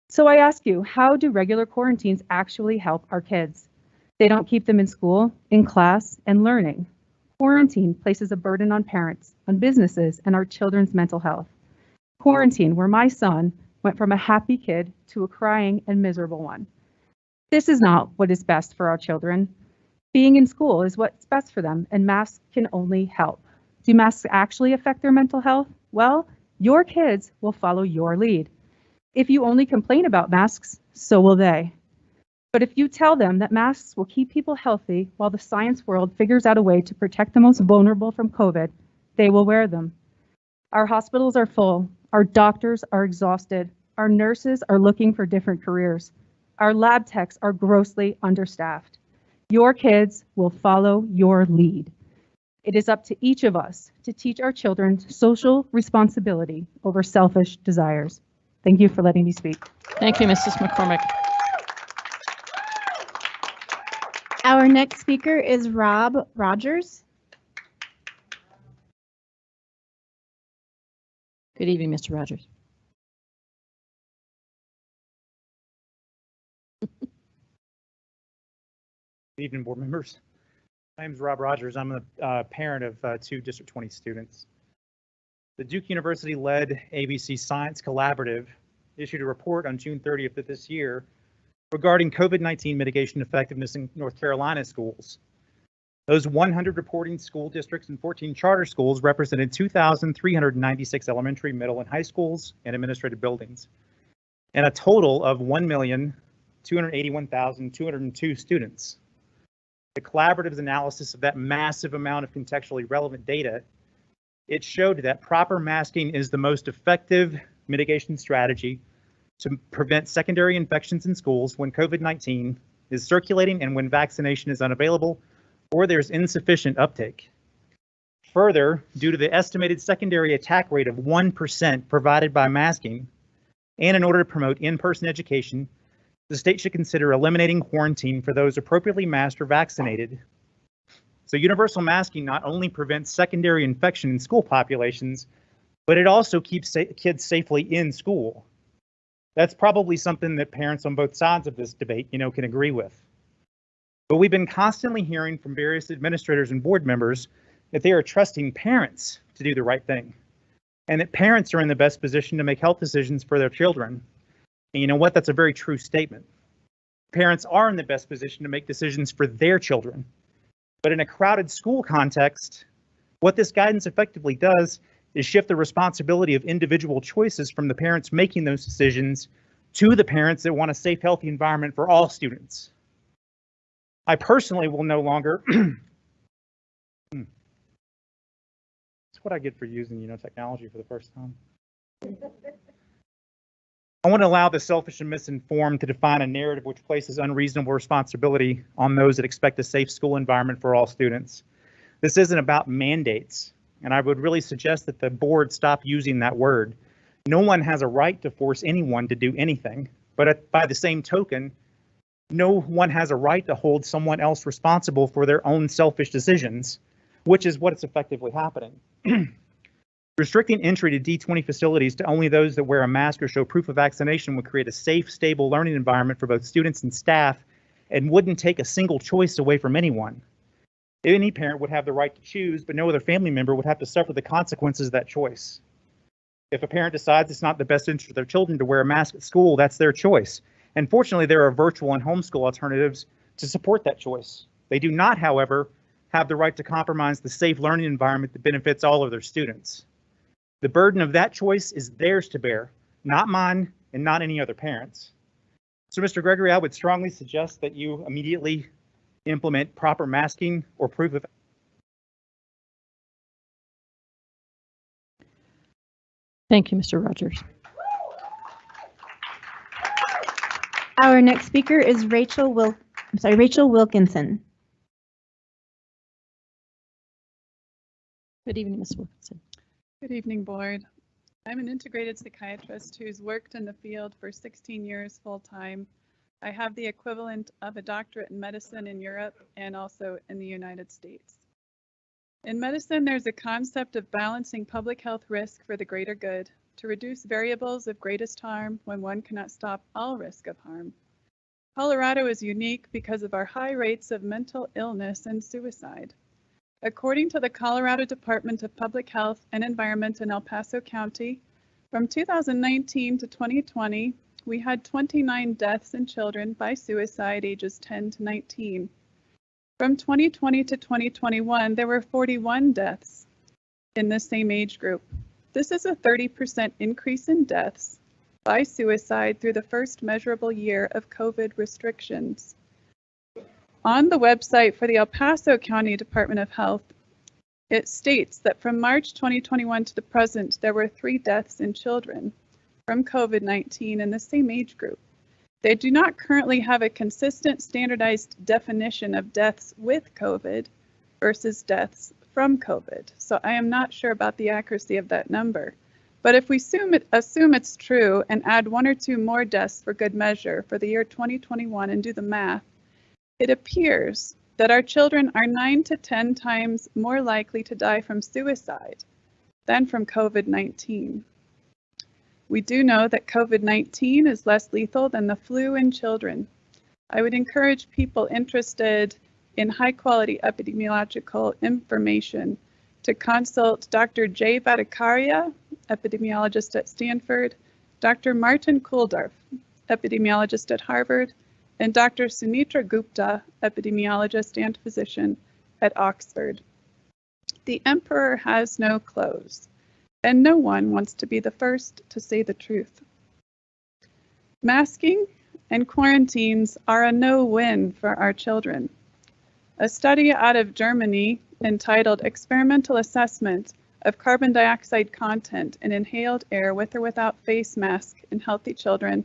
So I ask you, how do regular quarantines actually help our kids? They don't keep them in school, in class, and learning. Quarantine places a burden on parents, on businesses, and our children's mental health. Quarantine, where my son went from a happy kid to a crying and miserable one. This is not what is best for our children. Being in school is what's best for them, and masks can only help. Do masks actually affect their mental health? Well, your kids will follow your lead. If you only complain about masks, so will they. But if you tell them that masks will keep people healthy while the science world figures out a way to protect the most vulnerable from COVID, they will wear them. Our hospitals are full. Our doctors are exhausted. Our nurses are looking for different careers. Our lab techs are grossly understaffed. Your kids will follow your lead. It is up to each of us to teach our children social responsibility over selfish desires. Thank you for letting me speak. Thank you, Mrs. McCormick. Our next speaker is Rob Rogers. Good evening, Mr. Rogers. Good evening, board members. My name is Rob Rogers. I'm a parent of 2 District 20 students. The Duke University-led ABC Science Collaborative issued a report on June 30th of this year regarding COVID-19 mitigation effectiveness in North Carolina schools. Those 100 reporting school districts and 14 charter schools represented 2,396 elementary, middle, and high schools and administrative buildings, and a total of 1,281,202 students. The collaborative's analysis of that massive amount of contextually relevant data, it showed that proper masking is the most effective mitigation strategy to prevent secondary infections in schools when COVID-19 is circulating and when vaccination is unavailable or there's insufficient uptake. Further, due to the estimated secondary attack rate of 1% provided by masking, and in order to promote in-person education, the state should consider eliminating quarantine for those appropriately masked or vaccinated. So universal masking not only prevents secondary infection in school populations, but it also keeps kids safely in school. That's probably something that parents on both sides of this debate, can agree with. But we've been constantly hearing from various administrators and board members that they are trusting parents to do the right thing, and that parents are in the best position to make health decisions for their children. And you know what? That's a very true statement. Parents are in the best position to make decisions for their children. But in a crowded school context, what this guidance effectively does is shift the responsibility of individual choices from the parents making those decisions to the parents that want a safe, healthy environment for all students. I personally will no longer, that's what I get for using, technology for the first time. I want to allow the selfish and misinformed to define a narrative which places unreasonable responsibility on those that expect a safe school environment for all students. This isn't about mandates, and I would really suggest that the board stop using that word. No one has a right to force anyone to do anything, but by the same token, no one has a right to hold someone else responsible for their own selfish decisions, which is what is effectively happening. Restricting entry to D20 facilities to only those that wear a mask or show proof of vaccination would create a safe, stable learning environment for both students and staff and wouldn't take a single choice away from anyone. Any parent would have the right to choose, but no other family member would have to suffer the consequences of that choice. If a parent decides it's not the best interest of their children to wear a mask at school, that's their choice. And fortunately, there are virtual and homeschool alternatives to support that choice. They do not, however, have the right to compromise the safe learning environment that benefits all of their students. The burden of that choice is theirs to bear, not mine and not any other parents. So, Mr. Gregory, I would strongly suggest that you immediately implement proper masking or proof of. Thank you, Mr. Rogers. Our next speaker is Rachel Wilkinson. Good evening, Ms. Wilkinson. Good evening, Board. I'm an integrated psychiatrist who's worked in the field for 16 years full-time. I have the equivalent of a doctorate in medicine in Europe and also in the United States. In medicine, there's a concept of balancing public health risk for the greater good to reduce variables of greatest harm when one cannot stop all risk of harm. Colorado is unique because of our high rates of mental illness and suicide. According to the Colorado Department of Public Health and Environment in El Paso County, from 2019 to 2020, we had 29 deaths in children by suicide ages 10 to 19. From 2020 to 2021, there were 41 deaths in the same age group. This is a 30% increase in deaths by suicide through the first measurable year of COVID restrictions. On the website for the El Paso County Department of Health, it states that from March 2021 to the present, there were 3 deaths in children from COVID-19 in the same age group. They do not currently have a consistent standardized definition of deaths with COVID versus deaths from COVID. So I am not sure about the accuracy of that number. But if we assume it's true and add 1 or 2 more deaths for good measure for the year 2021 and do the math, it appears that our children are 9 to 10 times more likely to die from suicide than from COVID-19. We do know that COVID-19 is less lethal than the flu in children. I would encourage people interested in high-quality epidemiological information to consult Dr. Jay Bhattacharya, epidemiologist at Stanford, Dr. Martin Kulldorff, epidemiologist at Harvard, and Dr. Sunitra Gupta, epidemiologist and physician at Oxford. The emperor has no clothes, and no one wants to be the first to say the truth. Masking and quarantines are a no-win for our children. A study out of Germany entitled Experimental Assessment of Carbon Dioxide Content in Inhaled Air with or Without Face Mask in Healthy Children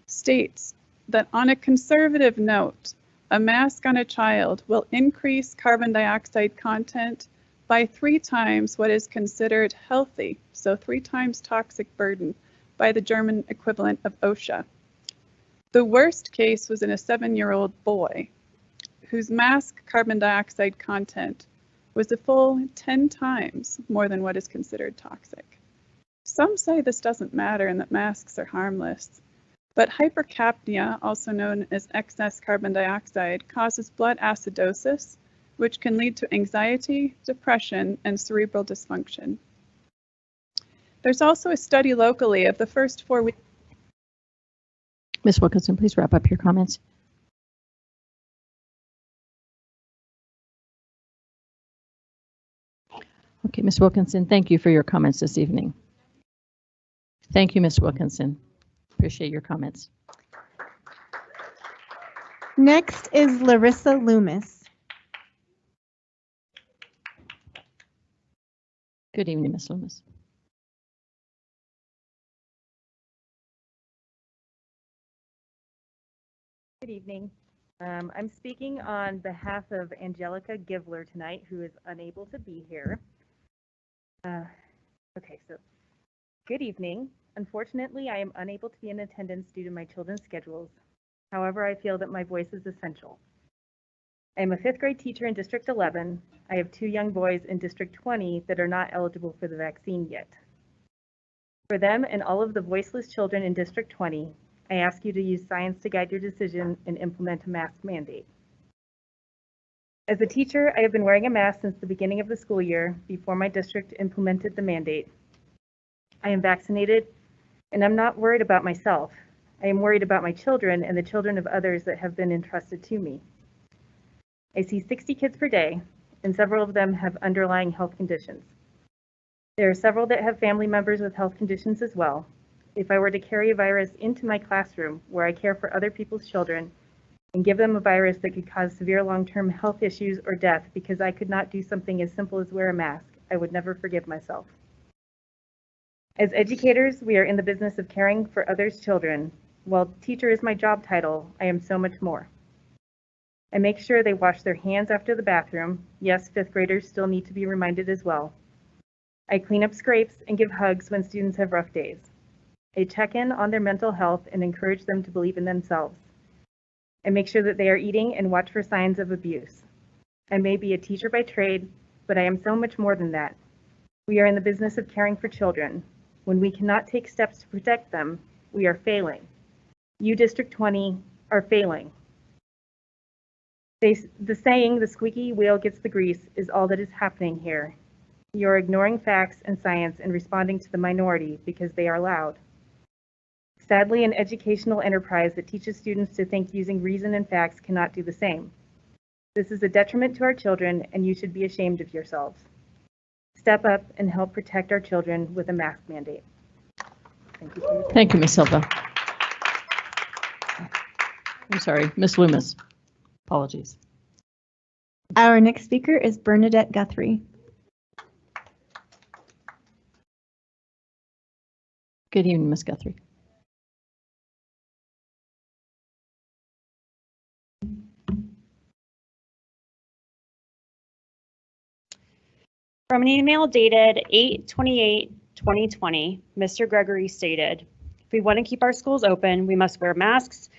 states that on a conservative note, a mask on a child will increase carbon dioxide content by 3 times what is considered healthy, so 3 times toxic burden by the German equivalent of OSHA. The worst case was in a 7-year-old boy whose mask carbon dioxide content was a full 10 times more than what is considered toxic. Some say this doesn't matter and that masks are harmless. But hypercapnia, also known as excess carbon dioxide, causes blood acidosis, which can lead to anxiety, depression, and cerebral dysfunction. There's also a study locally of the first 4 weeks. Ms. Wilkinson, please wrap up your comments. Okay, Ms. Wilkinson, thank you for your comments this evening. Thank you, Ms. Wilkinson. Appreciate your comments. Next is Larissa Loomis. Good evening, Ms. Loomis. Good evening. I'm speaking on behalf of Angelica Givler tonight, who is unable to be here. Okay, so good evening. Unfortunately, I am unable to be in attendance due to my children's schedules. However, I feel that my voice is essential. I am a 5th grade teacher in District 11. I have 2 young boys in District 20 that are not eligible for the vaccine yet. For them and all of the voiceless children in District 20, I ask you to use science to guide your decision and implement a mask mandate. As a teacher, I have been wearing a mask since the beginning of the school year before my district implemented the mandate. I am vaccinated, and I'm not worried about myself. I am worried about my children and the children of others that have been entrusted to me. I see 60 kids per day, and several of them have underlying health conditions. There are several that have family members with health conditions as well. If I were to carry a virus into my classroom where I care for other people's children and give them a virus that could cause severe long-term health issues or death because I could not do something as simple as wear a mask, I would never forgive myself. As educators, we are in the business of caring for others' children. While teacher is my job title, I am so much more. I make sure they wash their hands after the bathroom. Yes, 5th graders still need to be reminded as well. I clean up scrapes and give hugs when students have rough days. I check in on their mental health and encourage them to believe in themselves. I make sure that they are eating and watch for signs of abuse. I may be a teacher by trade, but I am so much more than that. We are in the business of caring for children. When we cannot take steps to protect them, we are failing. You, District 20, are failing. The saying, the squeaky wheel gets the grease, is all that is happening here. You're ignoring facts and science and responding to the minority because they are loud. Sadly, an educational enterprise that teaches students to think using reason and facts cannot do the same. This is a detriment to our children, and you should be ashamed of yourselves. Step up and help protect our children with a mask mandate. Thank you for your time. Thank you, Ms. Silva. I'm sorry, Ms. Loomis. Apologies. Our next speaker is Bernadette Guthrie. Good evening, Ms. Guthrie. From an email dated 8/28/2020, Mr. Gregory stated, "If we want to keep our schools open, we must wear masks,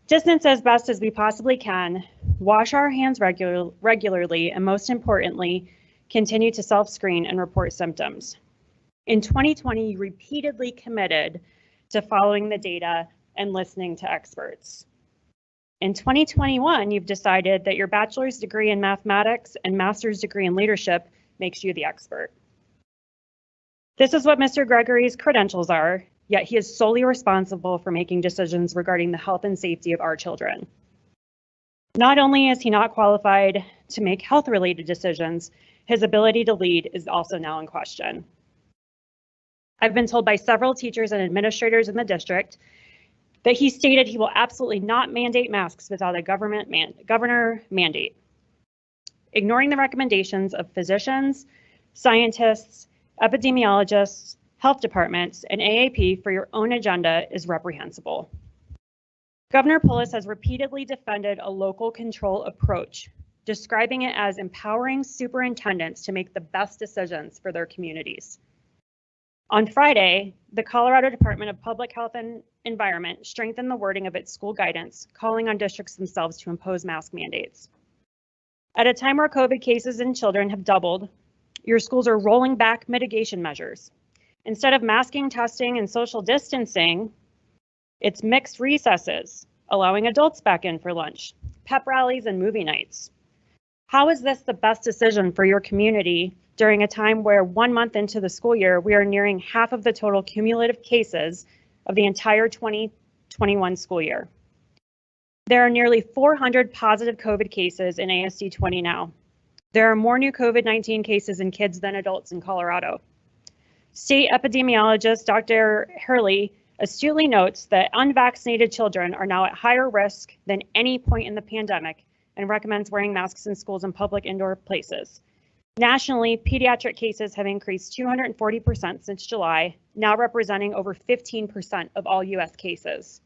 distance as best as we possibly can, wash our hands regularly, and most importantly, continue to self-screen and report symptoms." In 2020, you repeatedly committed to following the data and listening to experts. In 2021, you've decided that your bachelor's degree in mathematics and master's degree in leadership makes you the expert. This is what Mr. Gregory's credentials are, yet he is solely responsible for making decisions regarding the health and safety of our children. Not only is he not qualified to make health-related decisions, his ability to lead is also now in question. I've been told by several teachers and administrators in the district that he stated he will absolutely not mandate masks without a governor mandate. Ignoring the recommendations of physicians, scientists, epidemiologists, health departments, and AAP for your own agenda is reprehensible. Governor Polis has repeatedly defended a local control approach, describing it as empowering superintendents to make the best decisions for their communities. On Friday, the Colorado Department of Public Health and Environment strengthened the wording of its school guidance, calling on districts themselves to impose mask mandates. At a time where COVID cases in children have doubled, your schools are rolling back mitigation measures. Instead of masking, testing, and social distancing, it's mixed recesses, allowing adults back in for lunch, pep rallies, and movie nights. How is this the best decision for your community during a time where 1 month into the school year, we are nearing half of the total cumulative cases of the entire 2021 school year? There are nearly 400 positive COVID cases in ASD 20 now. There are more new COVID-19 cases in kids than adults in Colorado. State epidemiologist Dr. Hurley astutely notes that unvaccinated children are now at higher risk than any point in the pandemic and recommends wearing masks in schools and public indoor places. Nationally, pediatric cases have increased 240% since July, now representing over 15% of all US cases.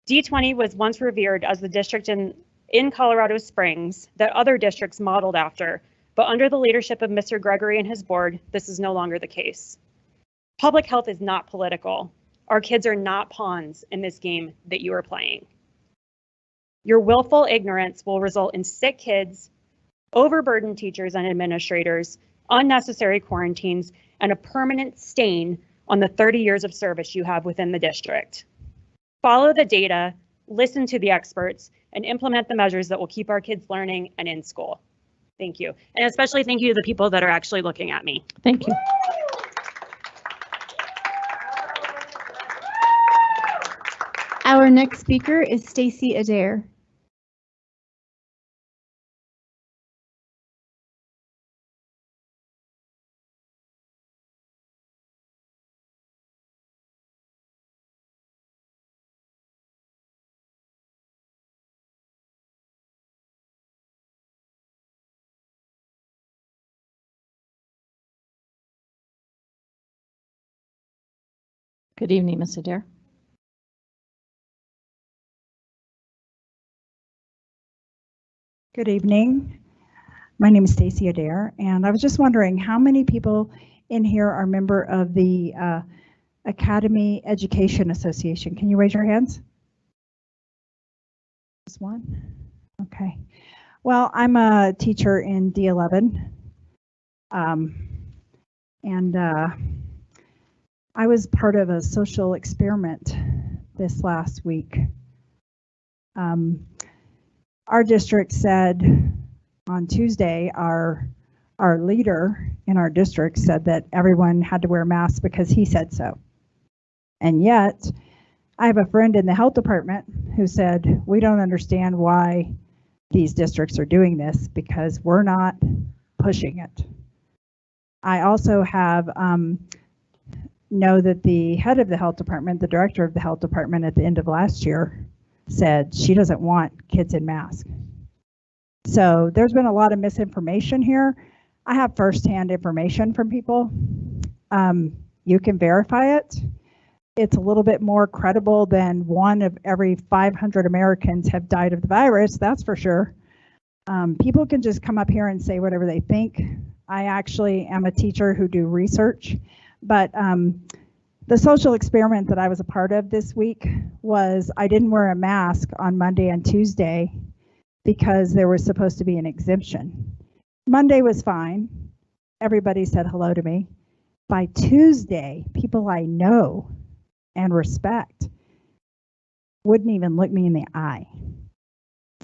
D20 was once revered as the district in Colorado Springs that other districts modeled after, but under the leadership of Mr. Gregory and his board, this is no longer the case. Public health is not political. Our kids are not pawns in this game that you are playing. Your willful ignorance will result in sick kids, overburdened teachers and administrators, unnecessary quarantines, and a permanent stain on the 30 years of service you have within the district. Follow the data, listen to the experts, and implement the measures that will keep our kids learning and in school. Thank you. And especially thank you to the people that are actually looking at me. Thank you. Our next speaker is Stacy Adair. Good evening, Ms. Adair. Good evening. My name is Stacy Adair, and I was just wondering how many people in here are a member of the Academy Education Association. Can you raise your hands? Just one? Okay. Well, I'm a teacher in D11. I was part of a social experiment this last week. Our district said on Tuesday, our leader in our district said that everyone had to wear masks because he said so. And yet, I have a friend in the health department who said, we don't understand why these districts are doing this because we're not pushing it. I also have know that the head of the health department, the director of the health department at the end of last year said she doesn't want kids in masks. So there's been a lot of misinformation here. I have firsthand information from people. You can verify it. It's a little bit more credible than 1 of every 500 Americans have died of the virus, that's for sure. People can just come up here and say whatever they think. I actually am a teacher who do research, but the social experiment that I was a part of this week was I didn't wear a mask on Monday and Tuesday because there was supposed to be an exemption. Monday was fine. Everybody said hello to me. By Tuesday, people I know and respect wouldn't even look me in the eye.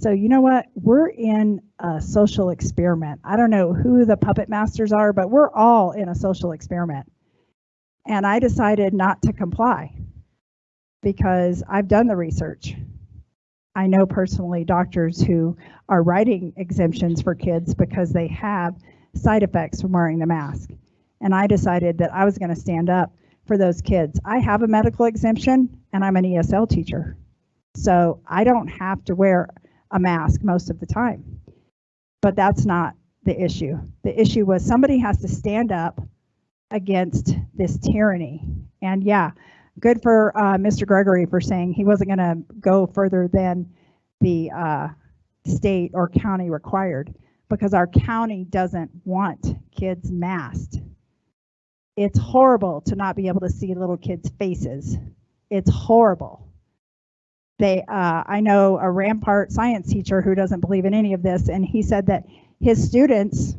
So you know what? We're in a social experiment. I don't know who the puppet masters are, but we're all in a social experiment. And I decided not to comply because I've done the research. I know personally doctors who are writing exemptions for kids because they have side effects from wearing the mask. And I decided that I was going to stand up for those kids. I have a medical exemption and I'm an ESL teacher. So I don't have to wear a mask most of the time. But that's not the issue. The issue was somebody has to stand up against this tyranny. And yeah, good for Mr. Gregory for saying he wasn't going to go further than the state or county required because our county doesn't want kids masked. It's horrible to not be able to see little kids' faces. It's horrible. I know a Rampart science teacher who doesn't believe in any of this, and he said that his students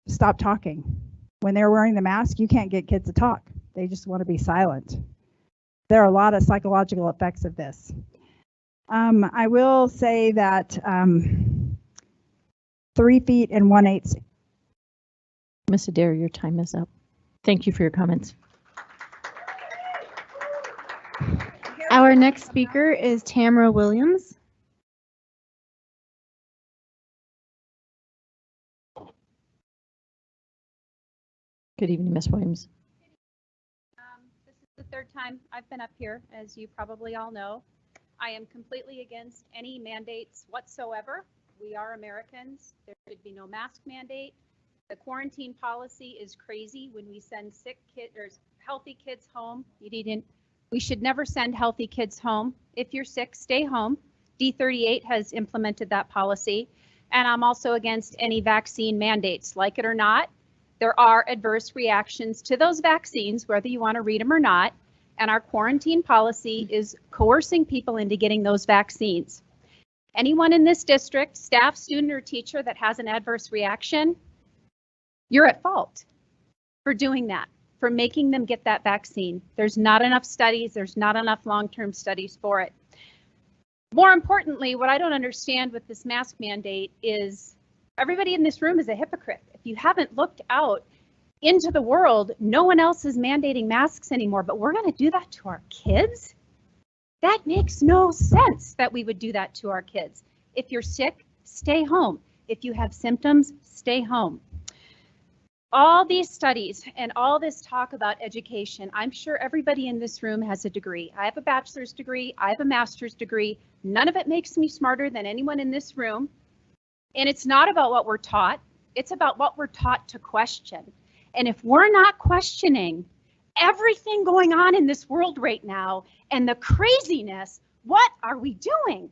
stopped talking. When they're wearing the mask, you can't get kids to talk. They just want to be silent. There are a lot of psychological effects of this. I will say that 3 feet and 1/8. Ms. Adair, your time is up. Thank you for your comments. Our next speaker is Tamara Williams. Good evening, Ms. Williams. This is the 3rd time I've been up here, as you probably all know. I am completely against any mandates whatsoever. We are Americans. There should be no mask mandate. The quarantine policy is crazy when we send sick kids or healthy kids home. We should never send healthy kids home. If you're sick, stay home. D38 has implemented that policy. And I'm also against any vaccine mandates. Like it or not, there are adverse reactions to those vaccines, whether you want to read them or not. And our quarantine policy is coercing people into getting those vaccines. Anyone in this district, staff, student, or teacher that has an adverse reaction, you're at fault for doing that, for making them get that vaccine. There's not enough studies. There's not enough long-term studies for it. More importantly, what I don't understand with this mask mandate is everybody in this room is a hypocrite. If you haven't looked out into the world, no one else is mandating masks anymore, but we're going to do that to our kids? That makes no sense that we would do that to our kids. If you're sick, stay home. If you have symptoms, stay home. All these studies and all this talk about education, I'm sure everybody in this room has a degree. I have a bachelor's degree, I have a master's degree. None of it makes me smarter than anyone in this room. And it's not about what we're taught, it's about what we're taught to question. And if we're not questioning everything going on in this world right now and the craziness, what are we doing?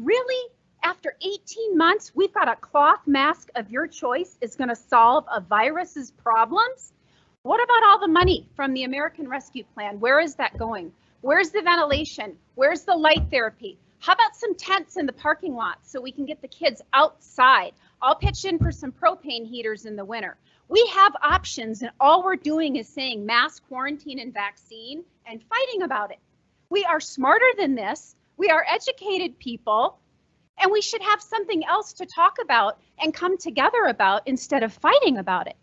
Really? after 18 months, we've got a cloth mask of your choice is going to solve a virus's problems. What about all the money from the American Rescue Plan? Where is that going? Where's the ventilation? Where's the light therapy? How about some tents in the parking lot so we can get the kids outside? I'll pitch in for some propane heaters in the winter. We have options, and all we're doing is saying mask, quarantine, and vaccine and fighting about it. We are smarter than this. We are educated people, and we should have something else to talk about and come together about instead of fighting about it.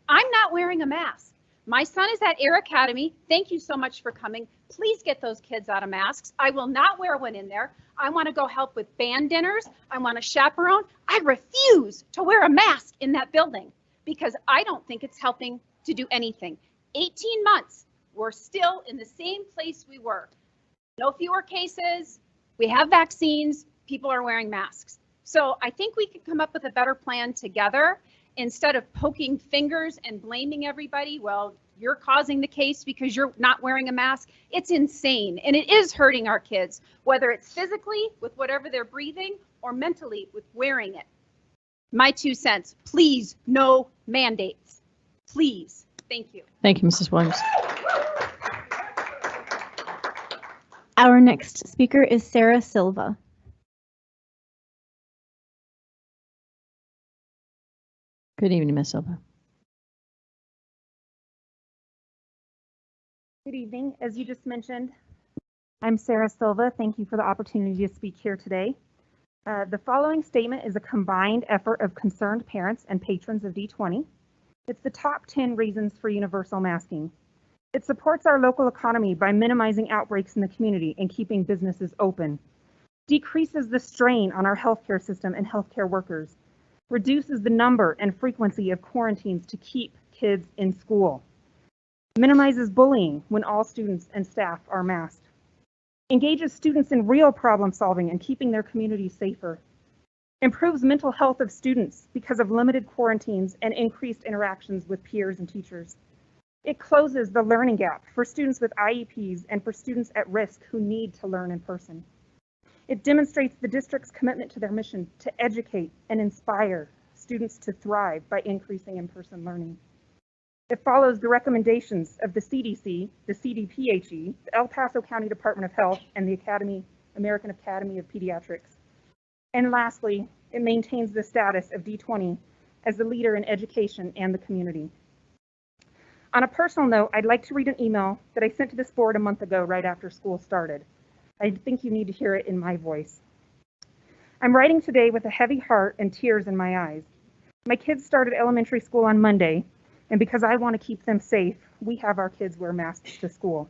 I'm not wearing a mask. My son is at Air Academy. Thank you so much for coming. Please get those kids out of masks. I will not wear one in there. I want to go help with band dinners. I want to chaperone. I refuse to wear a mask in that building because I don't think it's helping to do anything. 18 months, we're still in the same place we were. No fewer cases. We have vaccines. People are wearing masks. So I think we could come up with a better plan together instead of poking fingers and blaming everybody. Well, you're causing the case because you're not wearing a mask. It's insane. And it is hurting our kids, whether it's physically with whatever they're breathing or mentally with wearing it. My 2 cents, please, no mandates. Please. Thank you. Thank you, Mrs. Williams. Our next speaker is Sarah Silva. Good evening, Ms. Silva. Good evening. As you just mentioned, I'm Sarah Silva. Thank you for the opportunity to speak here today. The following statement is a combined effort of concerned parents and patrons of D20. It's the top 10 reasons for universal masking. It supports our local economy by minimizing outbreaks in the community and keeping businesses open, decreases the strain on our healthcare system and healthcare workers, reduces the number and frequency of quarantines to keep kids in school, minimizes bullying when all students and staff are masked, engages students in real problem solving and keeping their communities safer, improves mental health of students because of limited quarantines and increased interactions with peers and teachers. It closes the learning gap for students with IEPs and for students at risk who need to learn in person. It demonstrates the district's commitment to their mission to educate and inspire students to thrive by increasing in-person learning. It follows the recommendations of the CDC, the CDPHE, the El Paso County Department of Health, and the American Academy of Pediatrics. And lastly, it maintains the status of D20 as the leader in education and the community. On a personal note, I'd like to read an email that I sent to this board a month ago right after school started. I think you need to hear it in my voice. I'm writing today with a heavy heart and tears in my eyes. My kids started elementary school on Monday, and because I want to keep them safe, we have our kids wear masks to school.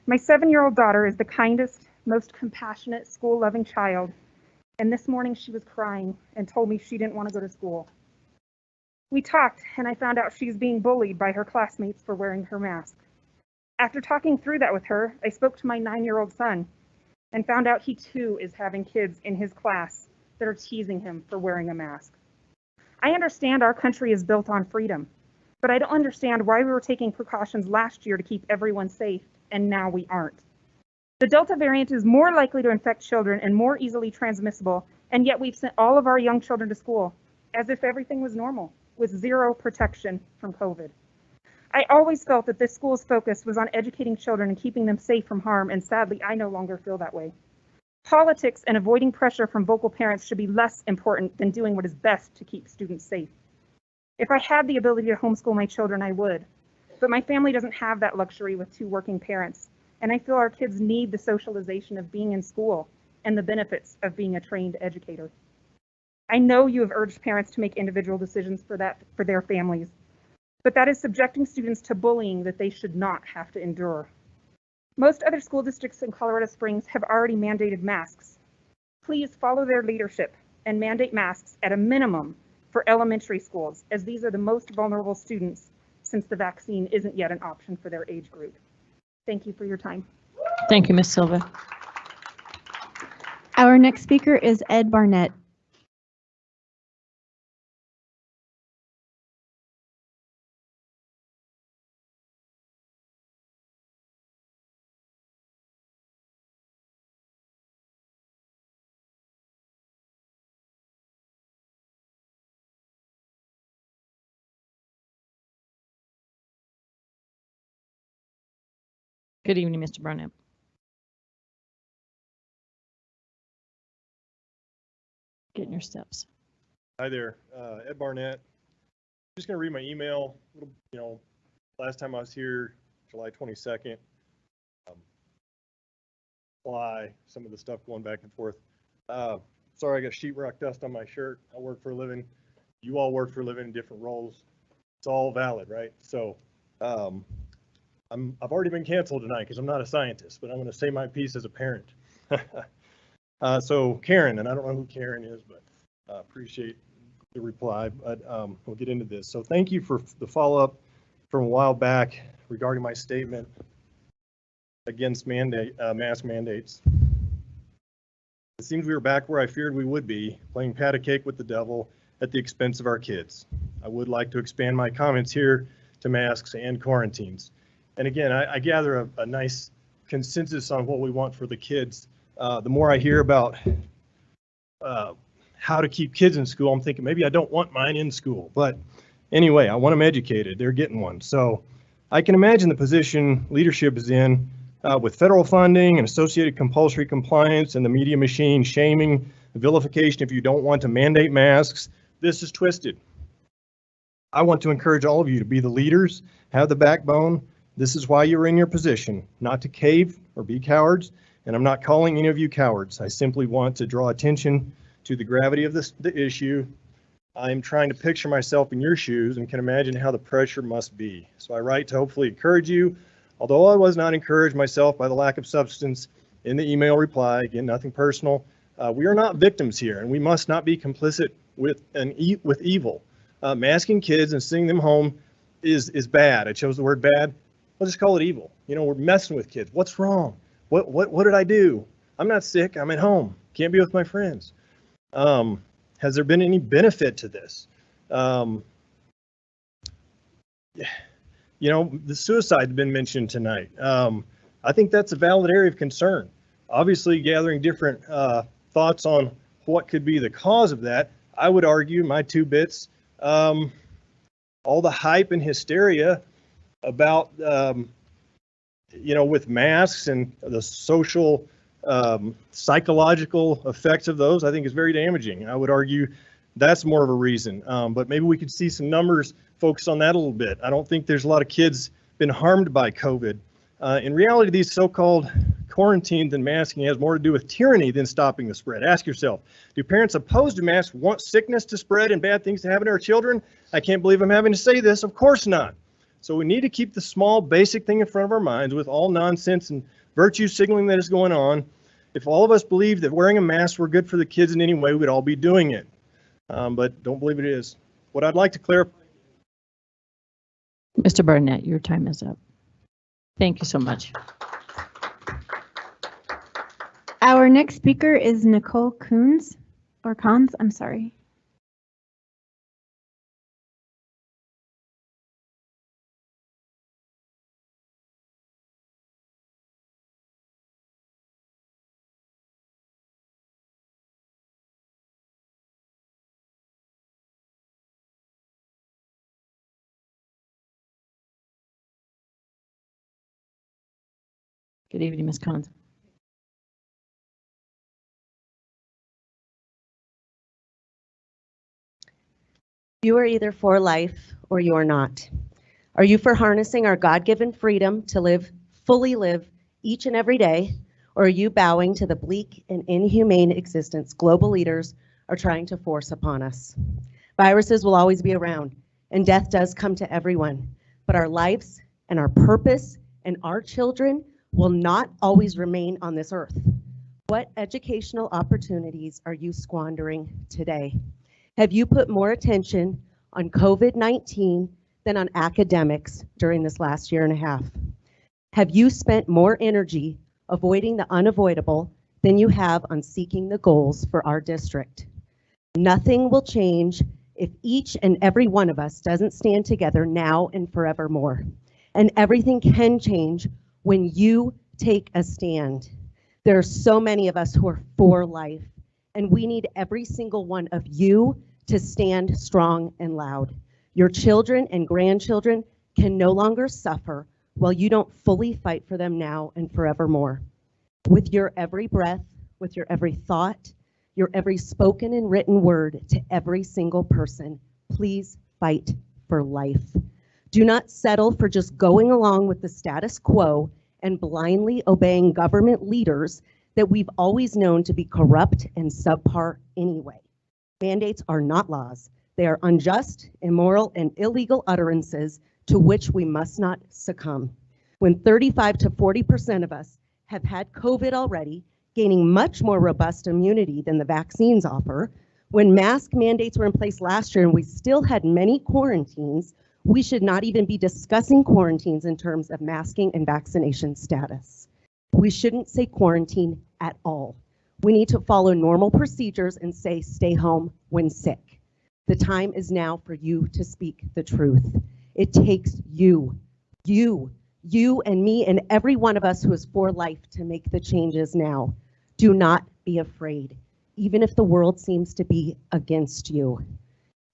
My 7-year-old daughter is the kindest, most compassionate, school-loving child, and this morning she was crying and told me she didn't want to go to school. We talked, and I found out she's being bullied by her classmates for wearing her mask. After talking through that with her, I spoke to my 9-year-old son and found out he too is having kids in his class that are teasing him for wearing a mask. I understand our country is built on freedom, but I don't understand why we were taking precautions last year to keep everyone safe and now we aren't. The Delta variant is more likely to infect children and more easily transmissible, and yet we've sent all of our young children to school as if everything was normal, with zero protection from COVID. I always felt that this school's focus was on educating children and keeping them safe from harm, and sadly, I no longer feel that way. Politics and avoiding pressure from vocal parents should be less important than doing what is best to keep students safe. If I had the ability to homeschool my children, I would, but my family doesn't have that luxury with 2 working parents, and I feel our kids need the socialization of being in school and the benefits of being a trained educator. I know you have urged parents to make individual decisions for their families, but that is subjecting students to bullying that they should not have to endure. Most other school districts in Colorado Springs have already mandated masks. Please follow their leadership and mandate masks at a minimum for elementary schools, as these are the most vulnerable students since the vaccine isn't yet an option for their age group. Thank you for your time. Thank you, Ms. Silva. Our next speaker is Ed Barnett. Good evening, Mr. Barnett. Getting your steps. Hi there, Ed Barnett. Just gonna read my email. Last time I was here, July 22nd. Apply some of the stuff going back and forth. Sorry, I got sheetrock dust on my shirt. I work for a living. You all work for a living in different roles. It's all valid, right? So I've already been canceled tonight because I'm not a scientist, but I'm going to say my piece as a parent. So Karen, and I don't know who Karen is, but appreciate the reply. But we'll get into this. So thank you for the follow-up from a while back regarding my statement against mask mandates. It seems we were back where I feared we would be, playing pat a cake with the devil at the expense of our kids. I would like to expand my comments here to masks and quarantines. And again, I gather a nice consensus on what we want for the kids. The more I hear about how to keep kids in school, I'm thinking maybe I don't want mine in school. But anyway, I want them educated. They're getting one. So I can imagine the position leadership is in with federal funding and associated compulsory compliance and the media machine shaming, vilification if you don't want to mandate masks. This is twisted. I want to encourage all of you to be the leaders, have the backbone. This is why you're in your position, not to cave or be cowards. And I'm not calling any of you cowards. I simply want to draw attention to the gravity of the issue. I'm trying to picture myself in your shoes and can imagine how the pressure must be. So I write to hopefully encourage you. Although I was not encouraged myself by the lack of substance in the email reply, again, nothing personal, we are not victims here, and we must not be complicit with evil. Masking kids and sending them home is bad. I chose the word bad. I'll just call it evil. We're messing with kids. What's wrong? What did I do? I'm not sick. I'm at home. Can't be with my friends. Has there been any benefit to this? The suicide has been mentioned tonight. I think that's a valid area of concern. Obviously, gathering different thoughts on what could be the cause of that, I would argue, my 2 bits, all the hype and hysteria about, with masks and the social, psychological effects of those, I think is very damaging. I would argue that's more of a reason, but maybe we could see some numbers focus on that a little bit. I don't think there's a lot of kids been harmed by COVID. In reality, these so-called quarantines and masking has more to do with tyranny than stopping the spread. Ask yourself, do parents opposed to masks want sickness to spread and bad things to happen to our children? I can't believe I'm having to say this. Of course not. So we need to keep the small, basic thing in front of our minds with all nonsense and virtue signaling that is going on. If all of us believed that wearing a mask were good for the kids in any way, we'd all be doing it. But don't believe it is. What I'd like to clarify. Mr. Barnett, your time is up. Thank you so much. Our next speaker is Nicole Coons, or Cons, I'm sorry. Good evening, Ms. Collins. You are either for life or you are not. Are you for harnessing our God-given freedom to fully live each and every day, or are you bowing to the bleak and inhumane existence global leaders are trying to force upon us? Viruses will always be around, and death does come to everyone, but our lives and our purpose and our children will not always remain on this earth. What educational opportunities are you squandering today? Have you put more attention on COVID-19 than on academics during this last year and a half? Have you spent more energy avoiding the unavoidable than you have on seeking the goals for our district? Nothing will change if each and every one of us doesn't stand together now and forevermore. And everything can change when you take a stand. There are so many of us who are for life, and we need every single one of you to stand strong and loud. Your children and grandchildren can no longer suffer while you don't fully fight for them now and forevermore. With your every breath, with your every thought, your every spoken and written word to every single person, please fight for life. Do not settle for just going along with the status quo and blindly obeying government leaders that we've always known to be corrupt and subpar anyway. Mandates are not laws. They are unjust, immoral, and illegal utterances to which we must not succumb. When 35 to 40% of us have had COVID already, gaining much more robust immunity than the vaccines offer, when mask mandates were in place last year and we still had many quarantines, we should not even be discussing quarantines in terms of masking and vaccination status. We shouldn't say quarantine at all. We need to follow normal procedures and say stay home when sick. The time is now for you to speak the truth. It takes you and me and every one of us who is for life to make the changes now. Do not be afraid, even if the world seems to be against you.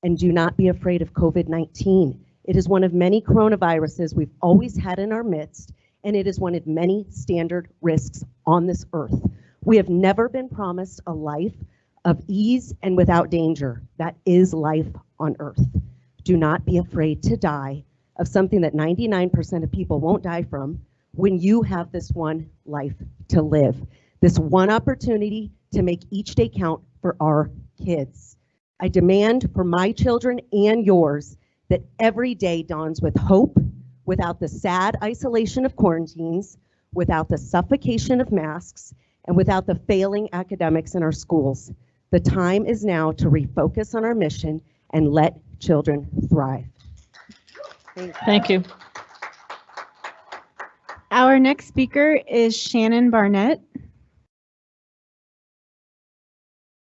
And do not be afraid of COVID-19. It is one of many coronaviruses we've always had in our midst, and it is one of many standard risks on this earth. We have never been promised a life of ease and without danger. That is life on earth. Do not be afraid to die of something that 99% of people won't die from when you have this one life to live, this one opportunity to make each day count for our kids. I demand for my children and yours that every day dawns with hope, without the sad isolation of quarantines, without the suffocation of masks, and without the failing academics in our schools. The time is now to refocus on our mission and let children thrive. Thank you. Our next speaker is Shannon Barnett.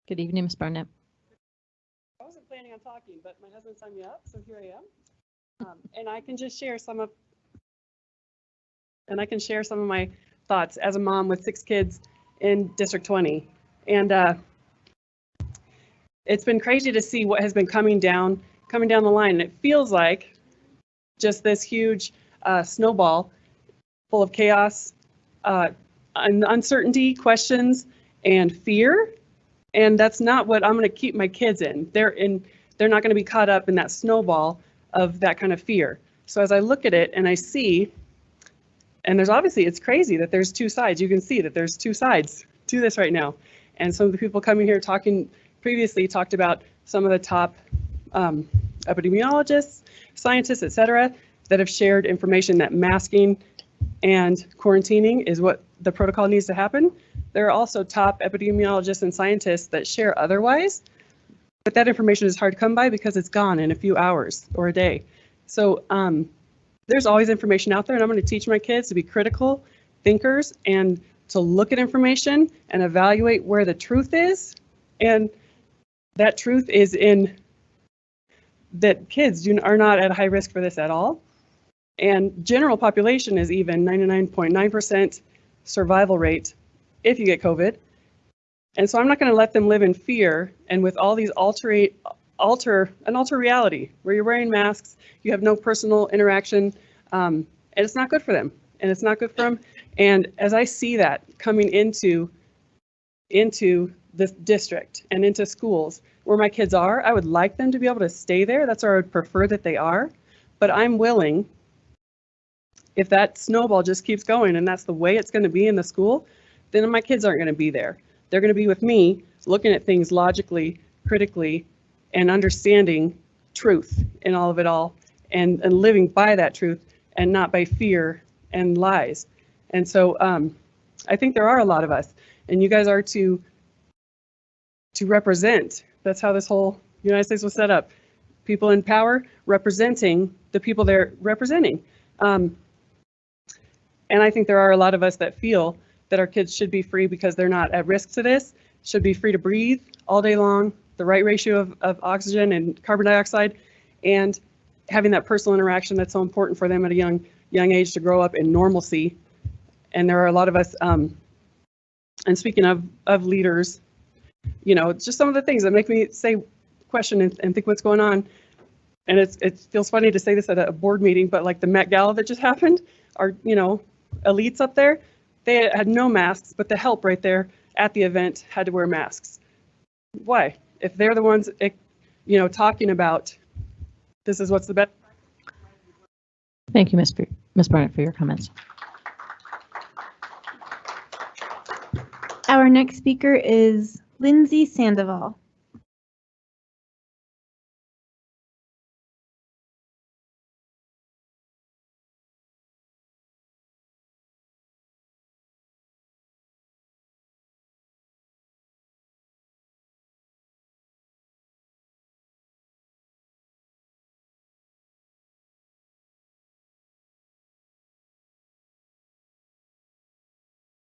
Good evening, Ms. Barnett. I wasn't planning on talking, but my husband signed me up, so here I am. And I can just share some of my thoughts as a mom with 6 kids in District 20. And it's been crazy to see what has been coming down the line. And it feels like just this huge snowball full of chaos, uncertainty, questions, and fear. And that's not what I'm going to keep my kids in. They're not going to be caught up in that snowball of that kind of fear. So as I look at it and I see, and there's obviously, it's crazy that there's 2 sides. You can see that there's 2 sides to this right now. And some of the people coming here talking previously talked about some of the top epidemiologists, scientists, et cetera, that have shared information that masking and quarantining is what the protocol needs to happen. There are also top epidemiologists and scientists that share otherwise, but that information is hard to come by because it's gone in a few hours or a day. So there's always information out there, and I'm going to teach my kids to be critical thinkers and to look at information and evaluate where the truth is. And that truth is in that kids are not at high risk for this at all. And general population is even 99.9% survival rate if you get COVID. And so I'm not going to let them live in fear and with all these alter reality where you're wearing masks, you have no personal interaction, and it's not good for them. And it's not good for them. And as I see that coming into this district and into schools where my kids are, I would like them to be able to stay there. That's where I would prefer that they are. But I'm willing, if that snowball just keeps going and that's the way it's going to be in the school, then my kids aren't going to be there. They're going to be with me looking at things logically, critically, and understanding truth in all of it all and living by that truth and not by fear and lies. And so I think there are a lot of us, and you guys are to represent. That's how this whole United States was set up. People in power representing the people they're representing. And I think there are a lot of us that feel that our kids should be free because they're not at risk to this, should be free to breathe all day long, the right ratio of oxygen and carbon dioxide, and having that personal interaction that's so important for them at a young age to grow up in normalcy. And there are a lot of us, and speaking of leaders, you know, just some of the things that make me question and think what's going on. And it feels funny to say this at a board meeting, but like the Met Gala that just happened, our, elites up there, they had no masks, but the help right there at the event had to wear masks. Why? If they're the ones, talking about this is what's the best. Thank you, Ms. Barnett, for your comments. Our next speaker is Lindsay Sandoval.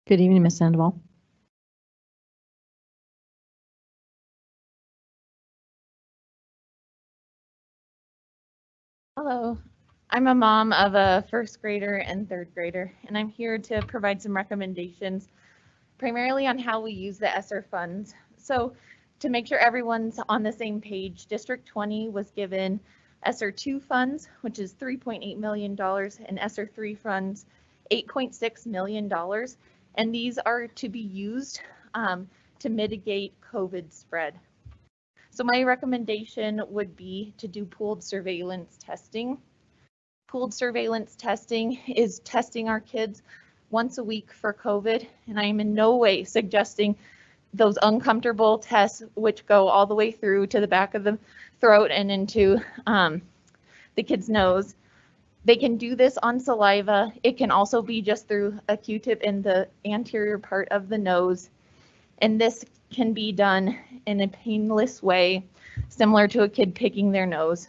Good evening, Ms. Sandoval. Hello, I'm a mom of a first grader and third grader, and I'm here to provide some recommendations primarily on how we use the ESSER funds. So to make sure everyone's on the same page, District 20 was given ESSER 2 funds, which is $3.8 million, and ESSER 3 funds, $8.6 million. And these are to be used to mitigate COVID spread. So my recommendation would be to do pooled surveillance testing. Pooled surveillance testing is testing our kids once a week for COVID, and I am in no way suggesting those uncomfortable tests which go all the way through to the back of the throat and into the kid's nose. They can do this on saliva. It can also be just through a Q-tip in the anterior part of the nose. And this can be done in a painless way, similar to a kid picking their nose.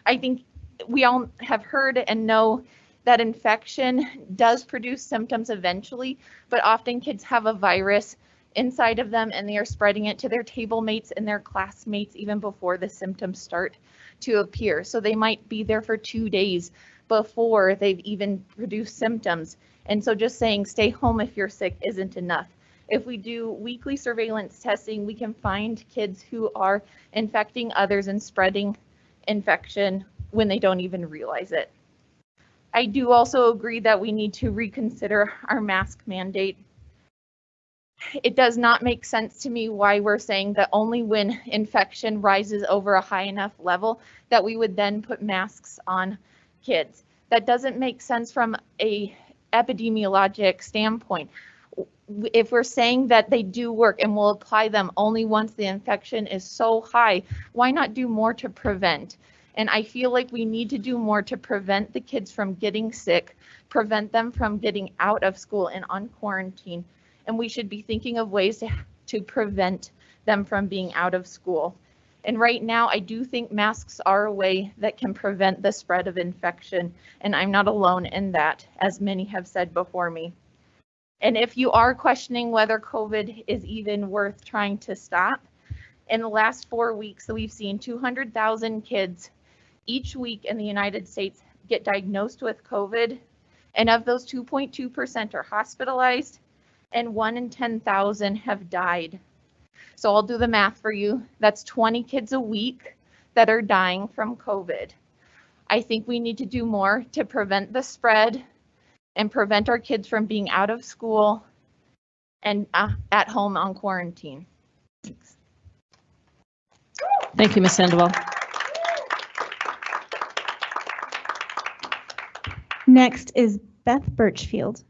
I think we all have heard and know that infection does produce symptoms eventually, but often kids have a virus inside of them and they are spreading it to their table mates and their classmates even before the symptoms start to appear. So they might be there for 2 days before they've even produced symptoms. And so just saying stay home if you're sick isn't enough. If we do weekly surveillance testing, we can find kids who are infecting others and spreading infection when they don't even realize it. I do also agree that we need to reconsider our mask mandate. It does not make sense to me why we're saying that only when infection rises over a high enough level that we would then put masks on kids. That doesn't make sense from a epidemiologic standpoint. If we're saying that they do work and we'll apply them only once the infection is so high, why not do more to prevent? And I feel like we need to do more to prevent the kids from getting sick, prevent them from getting out of school and on quarantine. And we should be thinking of ways to prevent them from being out of school. And right now, I do think masks are a way that can prevent the spread of infection. And I'm not alone in that, as many have said before me. And if you are questioning whether COVID is even worth trying to stop, in the last 4 weeks, so we've seen 200,000 kids each week in the United States get diagnosed with COVID. And of those, 2.2% are hospitalized and 1 in 10,000 have died. So I'll do the math for you. That's 20 kids a week that are dying from COVID. I think we need to do more to prevent the spread and prevent our kids from being out of school and at home on quarantine. Thanks. Thank you, Ms. Sandoval. Next is Beth Birchfield.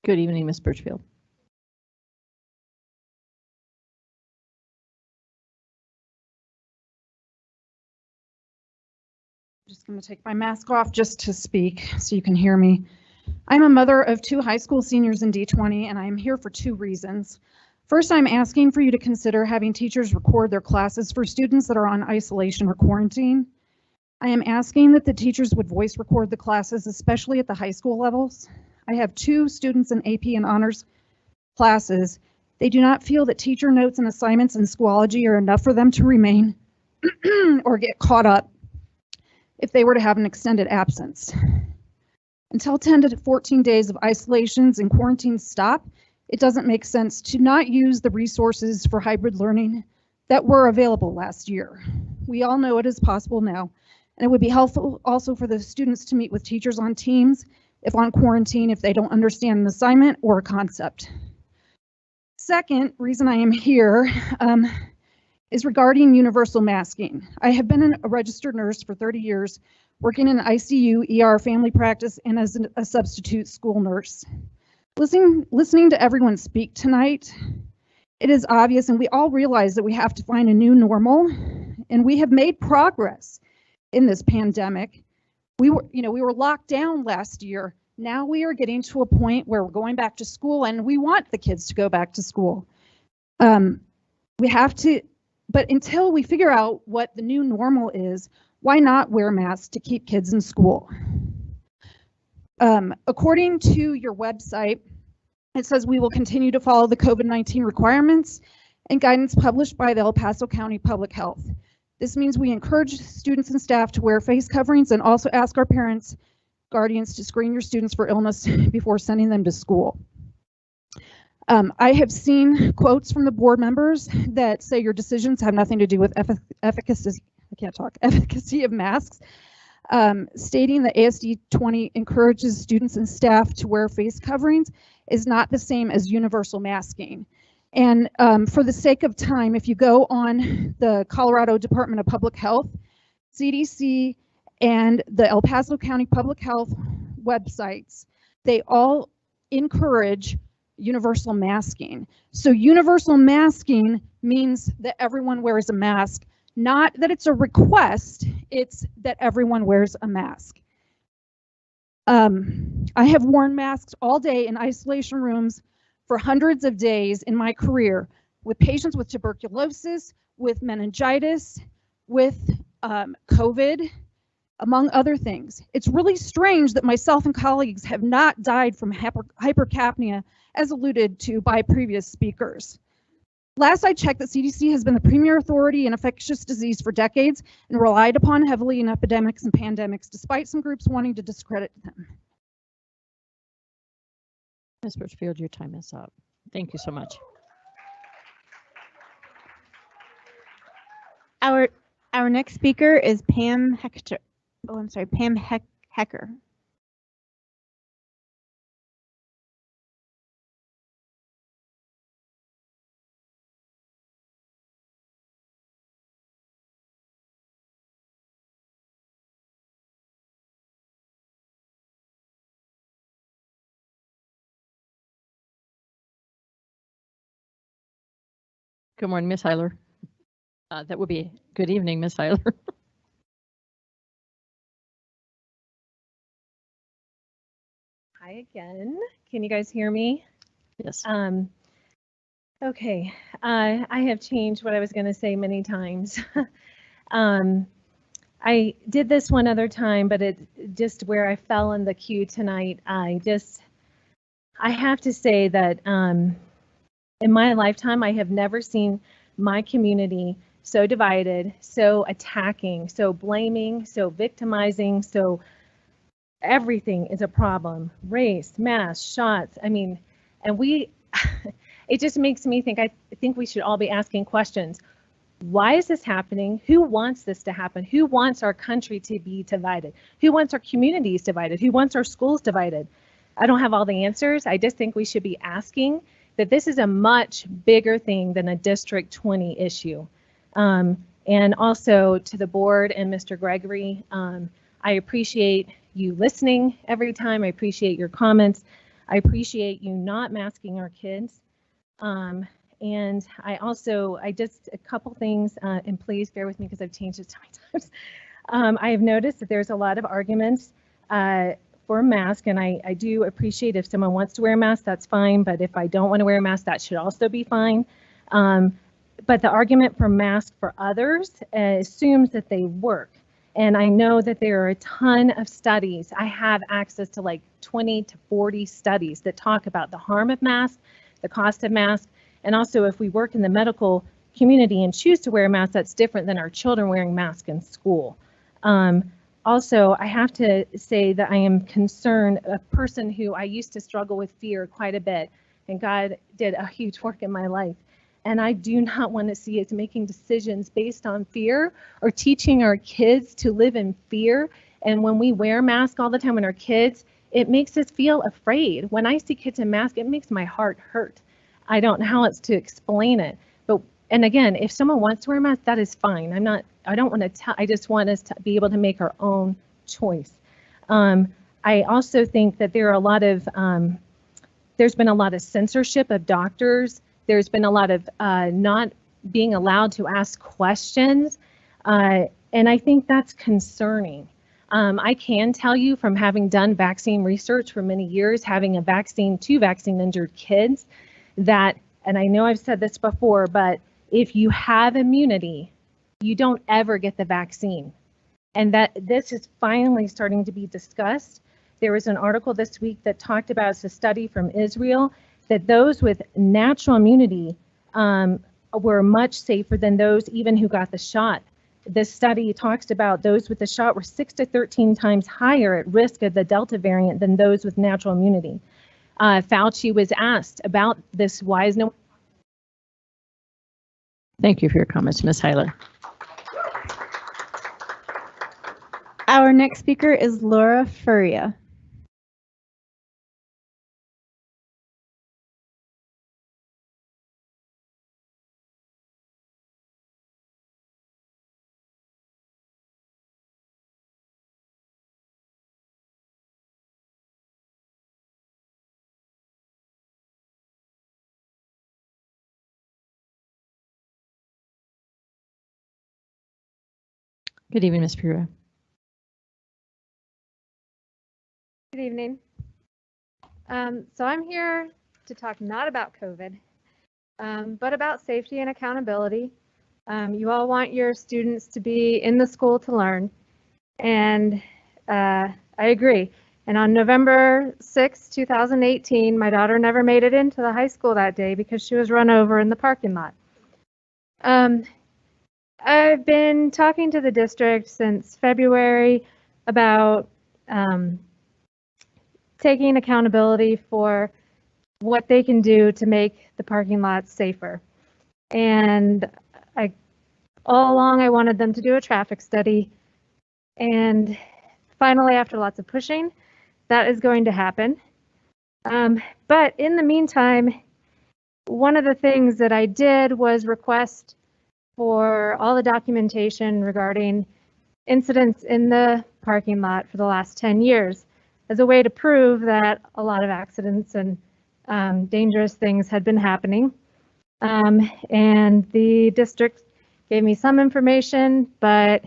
Good evening, Ms. Birchfield. I'm just going to take my mask off just to speak so you can hear me. I'm a mother of 2 high school seniors in D20, and I'm here for 2 reasons. First, I'm asking for you to consider having teachers record their classes for students that are on isolation or quarantine. I am asking that the teachers would voice record the classes, especially at the high school levels. I have 2 students in AP and honors classes. They do not feel that teacher notes and assignments in Schoology are enough for them to remain or get caught up if they were to have an extended absence. Until 10 to 14 days of isolations and quarantines stop, it doesn't make sense to not use the resources for hybrid learning that were available last year. We all know it is possible now, and it would be helpful also for the students to meet with teachers on Teams if on quarantine, if they don't understand an assignment or a concept. Second reason I am here is regarding universal masking. I have been a registered nurse for 30 years, working in ICU, ER, family practice, and as a substitute school nurse. Listening to everyone speak tonight, it is obvious, and we all realize that we have to find a new normal, and we have made progress in this pandemic. We were locked down last year. Now we are getting to a point where we're going back to school, and we want the kids to go back to school. We have to, but until we figure out what the new normal is, why not wear masks to keep kids in school? According to your website, it says we will continue to follow the COVID-19 requirements and guidance published by the El Paso County Public Health. This means we encourage students and staff to wear face coverings and also ask our parents, guardians to screen your students for illness before sending them to school. I have seen quotes from the board members that say your decisions have nothing to do with efficacy of masks. Stating that ASD 20 encourages students and staff to wear face coverings is not the same as universal masking. And for the sake of time, if you go on the Colorado Department of Public Health, CDC, and the El Paso County Public Health websites, they all encourage universal masking. So universal masking means that everyone wears a mask. Not that it's a request, it's that everyone wears a mask. I have worn masks all day in isolation rooms for hundreds of days in my career with patients with tuberculosis, with meningitis, with COVID, among other things. It's really strange that myself and colleagues have not died from hypercapnia as alluded to by previous speakers. Last I checked, the CDC has been the premier authority in infectious disease for decades and relied upon heavily in epidemics and pandemics, despite some groups wanting to discredit them. Ms. Birchfield, your time is up. Thank you so much. Our next speaker is Pam Hecker. Oh, I'm sorry, Pam Hecker. Good morning, Ms. Heiler. That would be good evening, Ms. Heiler. Hi again. Can you guys hear me? Yes. Okay. I have changed what I was going to say many times. I did this one other time, but it just where I fell in the queue tonight. I have to say that in my lifetime, I have never seen my community so divided, so attacking, so blaming, so victimizing, so everything is a problem. Race, mass, shots. I mean, and it just makes me think, I think we should all be asking questions. Why is this happening? Who wants this to happen? Who wants our country to be divided? Who wants our communities divided? Who wants our schools divided? I don't have all the answers. I just think we should be asking that this is a much bigger thing than a District 20 issue. And also to the board and Mr. Gregory, I appreciate you listening every time. I appreciate your comments. I appreciate you not masking our kids. And I just a couple things, and please bear with me because I've changed it so many times. I have noticed that there's a lot of arguments for a mask, and I do appreciate if someone wants to wear a mask, that's fine, but if I don't want to wear a mask, that should also be fine. But the argument for masks for others assumes that they work. And I know that there are a ton of studies. I have access to like 20 to 40 studies that talk about the harm of masks, the cost of masks, and also if we work in the medical community and choose to wear a mask, that's different than our children wearing masks in school. Also, I have to say that I am concerned, a person who I used to struggle with fear quite a bit, and God did a huge work in my life. And I do not want to see us making decisions based on fear or teaching our kids to live in fear. And when we wear masks all the time when our kids, it makes us feel afraid. When I see kids in masks, it makes my heart hurt. I don't know how else to explain it. But, and again, if someone wants to wear a mask, that is fine. I don't want to tell, I just want us to be able to make our own choice. I also think that there are a lot of, there's been a lot of censorship of doctors. There's been a lot of not being allowed to ask questions, and I think that's concerning. I can tell you from having done vaccine research for many years, having two vaccine injured kids, that, and I know I've said this before, but if you have immunity, you don't ever get the vaccine. And that this is finally starting to be discussed. There was an article this week that talked about a study from Israel that those with natural immunity were much safer than those even who got the shot. This study talks about those with the shot were 6 to 13 times higher at risk of the Delta variant than those with natural immunity. Fauci was asked about this, why is no... Thank you for your comments, Ms. Heiler. Our next speaker is Laura Furia. Good evening, Ms. Pura. Good evening. So I'm here to talk not about COVID, but about safety and accountability. You all want your students to be in the school to learn, and I agree. And on November 6, 2018, my daughter never made it into the high school that day because she was run over in the parking lot. I've been talking to the district since February about taking accountability for what they can do to make the parking lots safer. And all along I wanted them to do a traffic study. And finally, after lots of pushing, that is going to happen. But in the meantime, one of the things that I did was request for all the documentation regarding incidents in the parking lot for the last 10 years as a way to prove that a lot of accidents and dangerous things had been happening. And the district gave me some information, but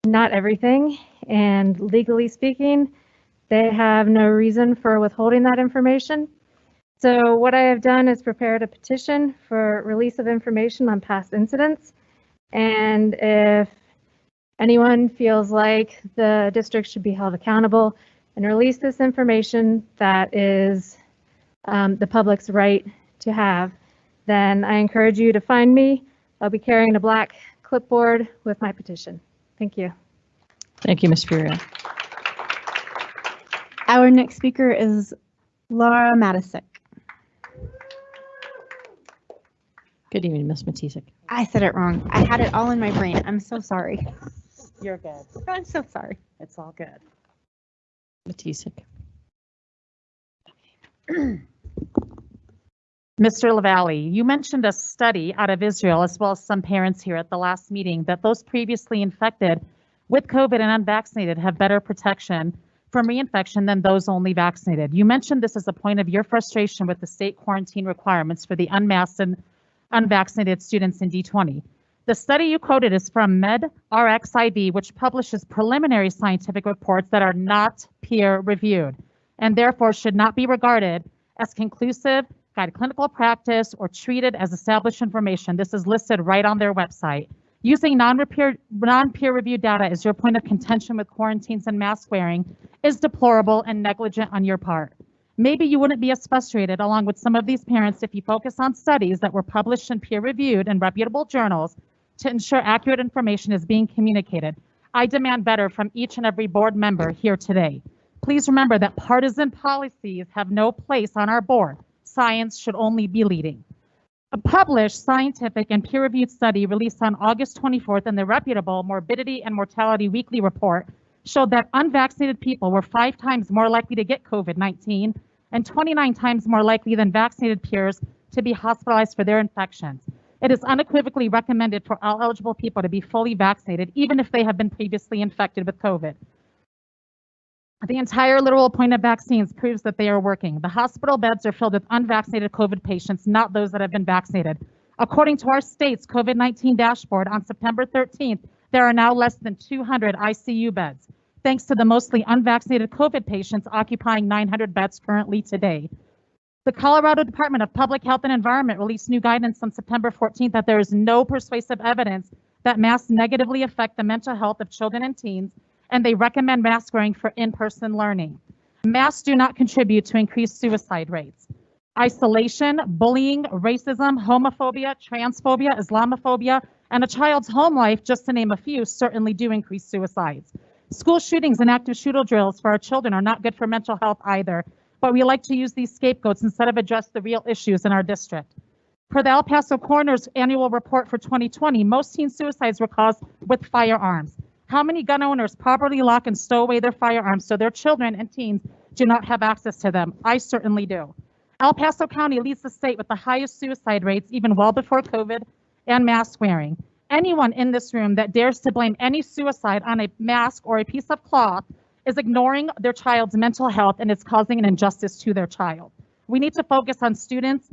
not everything. And legally speaking, they have no reason for withholding that information. So what I have done is prepared a petition for release of information on past incidents. And if anyone feels like the district should be held accountable and release this information that is the public's right to have, then I encourage you to find me. I'll be carrying a black clipboard with my petition. Thank you. Thank you, Ms. Furia. Our next speaker is Laura Matisek. Good evening, Ms. Matisek. I said it wrong. I had it all in my brain. I'm so sorry. You're good. I'm so sorry. It's all good. Matisek. Mr. LaValle, you mentioned a study out of Israel, as well as some parents here at the last meeting, that those previously infected with COVID and unvaccinated have better protection from reinfection than those only vaccinated. You mentioned this as a point of your frustration with the state quarantine requirements for the unmasked and unvaccinated students in D20. The study you quoted is from MedRxiv, which publishes preliminary scientific reports that are not peer-reviewed and therefore should not be regarded as conclusive, guide clinical practice, or treated as established information. This is listed right on their website. Using non-peer-reviewed data as your point of contention with quarantines and mask wearing is deplorable and negligent on your part. Maybe you wouldn't be as frustrated along with some of these parents if you focus on studies that were published and peer-reviewed in reputable journals to ensure accurate information is being communicated. I demand better from each and every board member here today. Please remember that partisan policies have no place on our board. Science should only be leading. A published scientific and peer-reviewed study released on August 24th in the reputable Morbidity and Mortality Weekly Report showed that unvaccinated people were 5 times more likely to get COVID-19 and 29 times more likely than vaccinated peers to be hospitalized for their infections. It is unequivocally recommended for all eligible people to be fully vaccinated, even if they have been previously infected with COVID. The entire literal point of vaccines proves that they are working. The hospital beds are filled with unvaccinated COVID patients, not those that have been vaccinated. According to our state's COVID-19 dashboard on September 13th, there are now less than 200 ICU beds, thanks to the mostly unvaccinated COVID patients occupying 900 beds currently today. The Colorado Department of Public Health and Environment released new guidance on September 14th that there is no persuasive evidence that masks negatively affect the mental health of children and teens, and they recommend mask wearing for in-person learning. Masks do not contribute to increased suicide rates. Isolation, bullying, racism, homophobia, transphobia, Islamophobia, and a child's home life, just to name a few, certainly do increase suicides. School shootings and active shooter drills for our children are not good for mental health either, but we like to use these scapegoats instead of address the real issues in our district. Per the El Paso Coroner's annual report for 2020, most teen suicides were caused with firearms. How many gun owners properly lock and stow away their firearms so their children and teens do not have access to them? I certainly do. El Paso County leads the state with the highest suicide rates, even well before COVID and mask wearing. Anyone in this room that dares to blame any suicide on a mask or a piece of cloth is ignoring their child's mental health and is causing an injustice to their child. We need to focus on students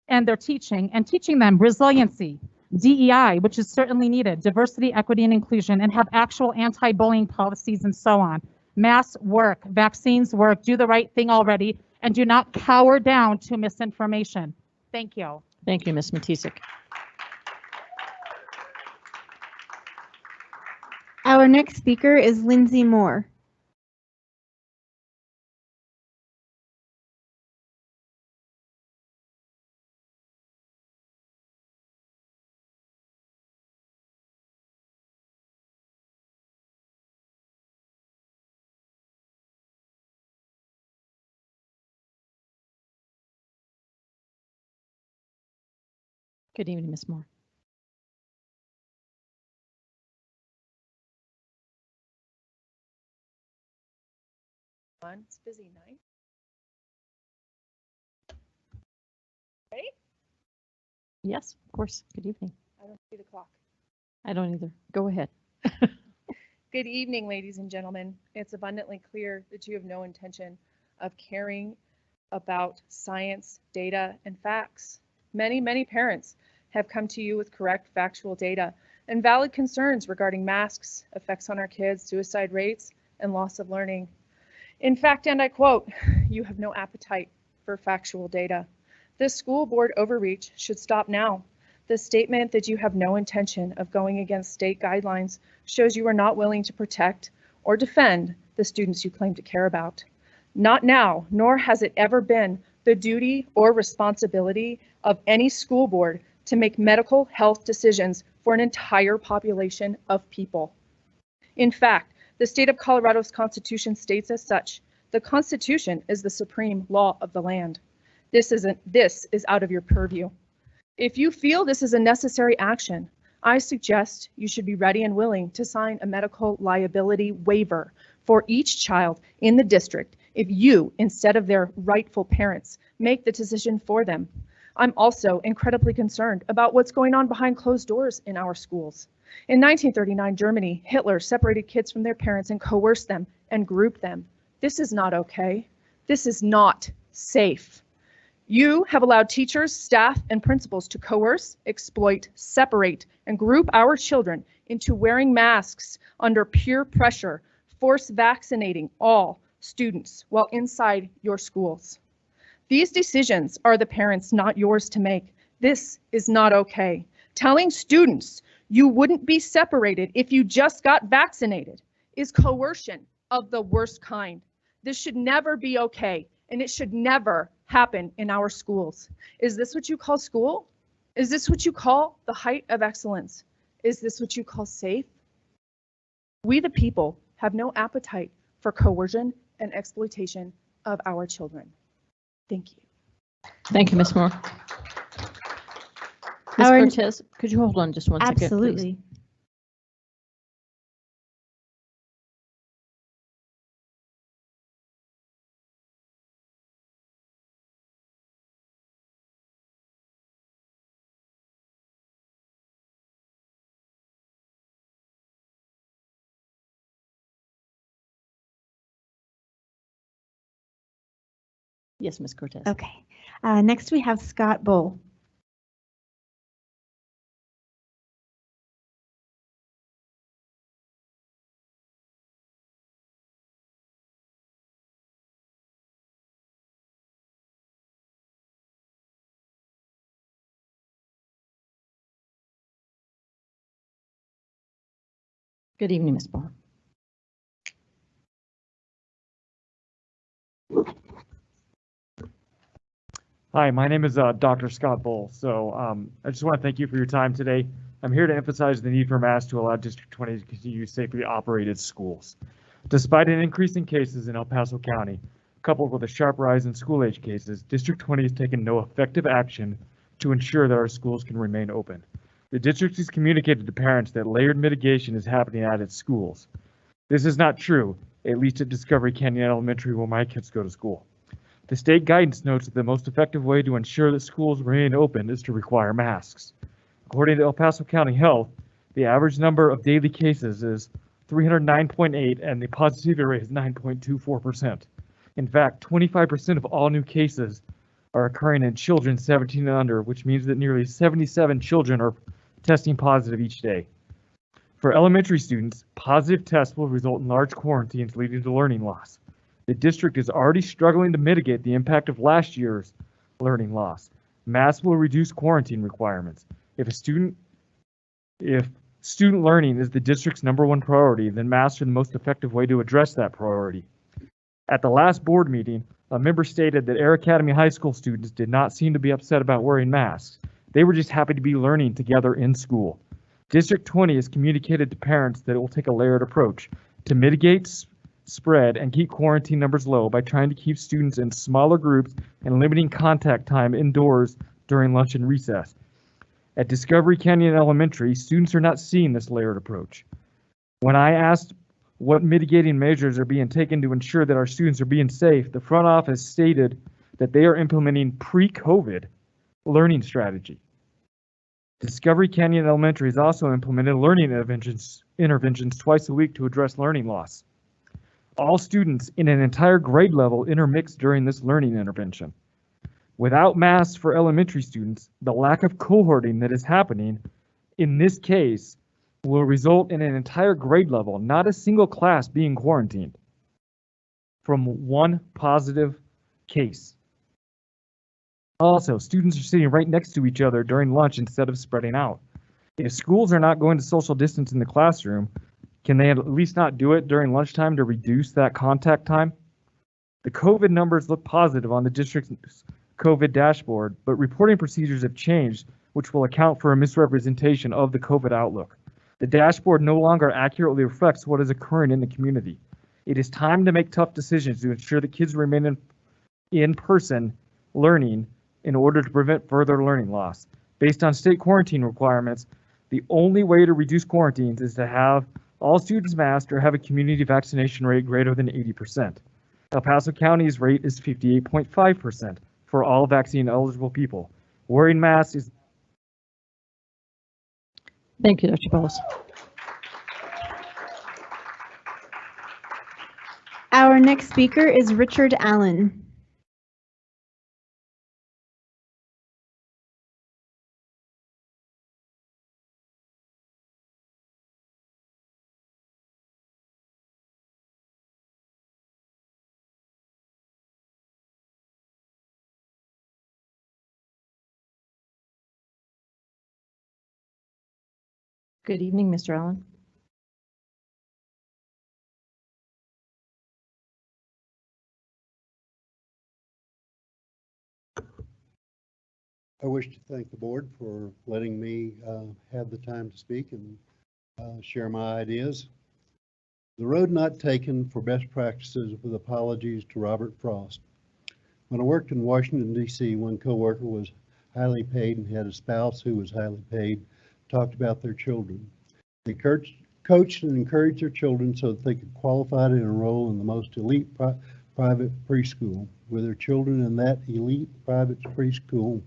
and their teaching and teaching them resiliency, DEI, which is certainly needed, diversity, equity, and inclusion, and have actual anti-bullying policies and so on. Masks work, vaccines work, do the right thing already, and do not cower down to misinformation. Thank you. Thank you, Ms. Matisek. Our next speaker is Lindsay Moore. Good evening, Ms. Moore. It's a busy night. Ready? Yes, of course. Good evening. I don't see the clock. I don't either. Go ahead. Good evening, ladies and gentlemen. It's abundantly clear that you have no intention of caring about science, data, and facts. Many parents have come to you with correct factual data and valid concerns regarding masks, effects on our kids, suicide rates, and loss of learning. In fact, and I quote, you have no appetite for factual data. This school board overreach should stop now. The statement that you have no intention of going against state guidelines shows you are not willing to protect or defend the students you claim to care about. Not now, nor has it ever been the duty or responsibility of any school board to make medical health decisions for an entire population of people. In fact, the state of Colorado's Constitution states as such, the Constitution is the supreme law of the land. This is out of your purview. If you feel this is a necessary action, I suggest you should be ready and willing to sign a medical liability waiver for each child in the district if you, instead of their rightful parents, make the decision for them. I'm also incredibly concerned about what's going on behind closed doors in our schools. In 1939 Germany, Hitler separated kids from their parents and coerced them and grouped them. This is not okay. This is not safe. You have allowed teachers, staff, and principals to coerce, exploit, separate, and group our children into wearing masks under peer pressure, force vaccinating all students while inside your schools. These decisions are the parents, not yours to make. This is not okay. Telling students you wouldn't be separated if you just got vaccinated is coercion of the worst kind. This should never be okay, and it should never happen in our schools. Is this what you call school? Is this what you call the height of excellence? Is this what you call safe? We the people have no appetite for coercion and exploitation of our children. Thank you. Thank you, Ms. Moore. Ms. Cortez, could you hold on just one second, please? Absolutely. Yes, Ms. Cortez. Okay. Next we have Scott Bull. Good evening, Ms. Barr. Hi, my name is Dr. Scott Bull. So I just want to thank you for your time today. I'm here to emphasize the need for masks to allow District 20 to continue to safely operate its schools. Despite an increase in cases in El Paso County, coupled with a sharp rise in school-age cases, District 20 has taken no effective action to ensure that our schools can remain open. The district has communicated to parents that layered mitigation is happening at its schools. This is not true, at least at Discovery Canyon Elementary where my kids go to school. The state guidance notes that the most effective way to ensure that schools remain open is to require masks. According to El Paso County Health, the average number of daily cases is 309.8 and the positivity rate is 9.24%. In fact, 25% of all new cases are occurring in children 17 and under, which means that nearly 77 children are testing positive each day. For elementary students, positive tests will result in large quarantines leading to learning loss. The district is already struggling to mitigate the impact of last year's learning loss. Masks will reduce quarantine requirements. If student learning is the district's #1 priority, then masks are the most effective way to address that priority. At the last board meeting, a member stated that Air Academy High School students did not seem to be upset about wearing masks. They were just happy to be learning together in school. District 20 has communicated to parents that it will take a layered approach to mitigate spread and keep quarantine numbers low by trying to keep students in smaller groups and limiting contact time indoors during lunch and recess. At Discovery Canyon Elementary, students are not seeing this layered approach. When I asked what mitigating measures are being taken to ensure that our students are being safe, the front office stated that they are implementing pre-COVID learning strategy. Discovery Canyon Elementary has also implemented learning interventions twice a week to address learning loss. All students in an entire grade level intermix during this learning intervention. Without masks for elementary students, the lack of cohorting that is happening in this case will result in an entire grade level, not a single class being quarantined from one positive case. Also, students are sitting right next to each other during lunch instead of spreading out. If schools are not going to social distance in the classroom, can they at least not do it during lunchtime to reduce that contact time? The COVID numbers look positive on the district's COVID dashboard, but reporting procedures have changed, which will account for a misrepresentation of the COVID outlook. The dashboard no longer accurately reflects what is occurring in the community. It is time to make tough decisions to ensure that kids remain in-person learning in order to prevent further learning loss. Based on state quarantine requirements, the only way to reduce quarantines is to have all students masked or have a community vaccination rate greater than 80%. El Paso County's rate is 58.5% for all vaccine eligible people. Wearing masks is... Thank you, Dr. Bowles. Our next speaker is Richard Allen. Good evening, Mr. Allen. I wish to thank the board for letting me have the time to speak and share my ideas. The road not taken for best practices, with apologies to Robert Frost. When I worked in Washington, D.C., one coworker was highly paid and had a spouse who was highly paid, talked about their children. They coached and encouraged their children so that they could qualify to enroll in the most elite private preschool. With their children in that elite private preschool,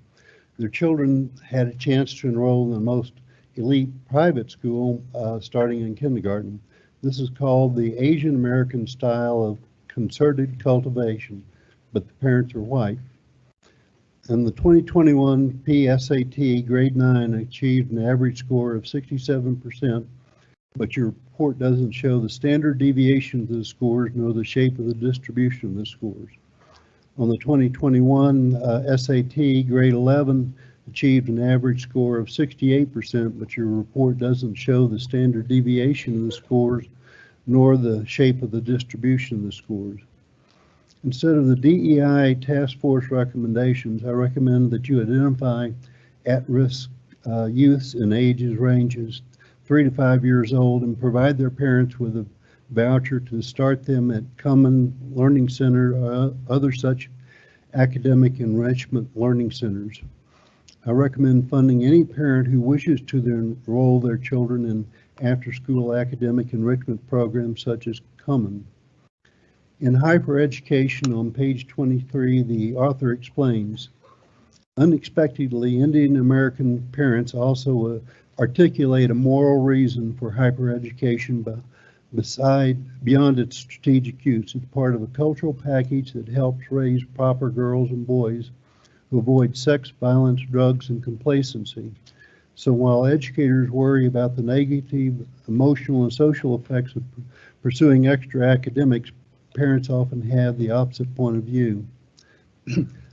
their children had a chance to enroll in the most elite private school starting in kindergarten. This is called the Asian American style of concerted cultivation, but the parents are white. In the 2021 PSAT, grade 9 achieved an average score of 67%, but your report doesn't show the standard deviation of the scores nor the shape of the distribution of the scores. On the 2021 SAT, grade 11 achieved an average score of 68%, but your report doesn't show the standard deviation of the scores nor the shape of the distribution of the scores. Instead of the DEI task force recommendations, I recommend that you identify at-risk youths in ages ranges 3 to 5 years old and provide their parents with a voucher to start them at Common Learning Center or other such academic enrichment learning centers. I recommend funding any parent who wishes to enroll their children in after-school academic enrichment programs such as Common. In Hyper-Education on page 23, the author explains, unexpectedly, Indian American parents also articulate a moral reason for hyper-education beyond its strategic use. It's part of a cultural package that helps raise proper girls and boys who avoid sex, violence, drugs, and complacency. So while educators worry about the negative emotional and social effects of pursuing extra academics, parents often have the opposite point of view.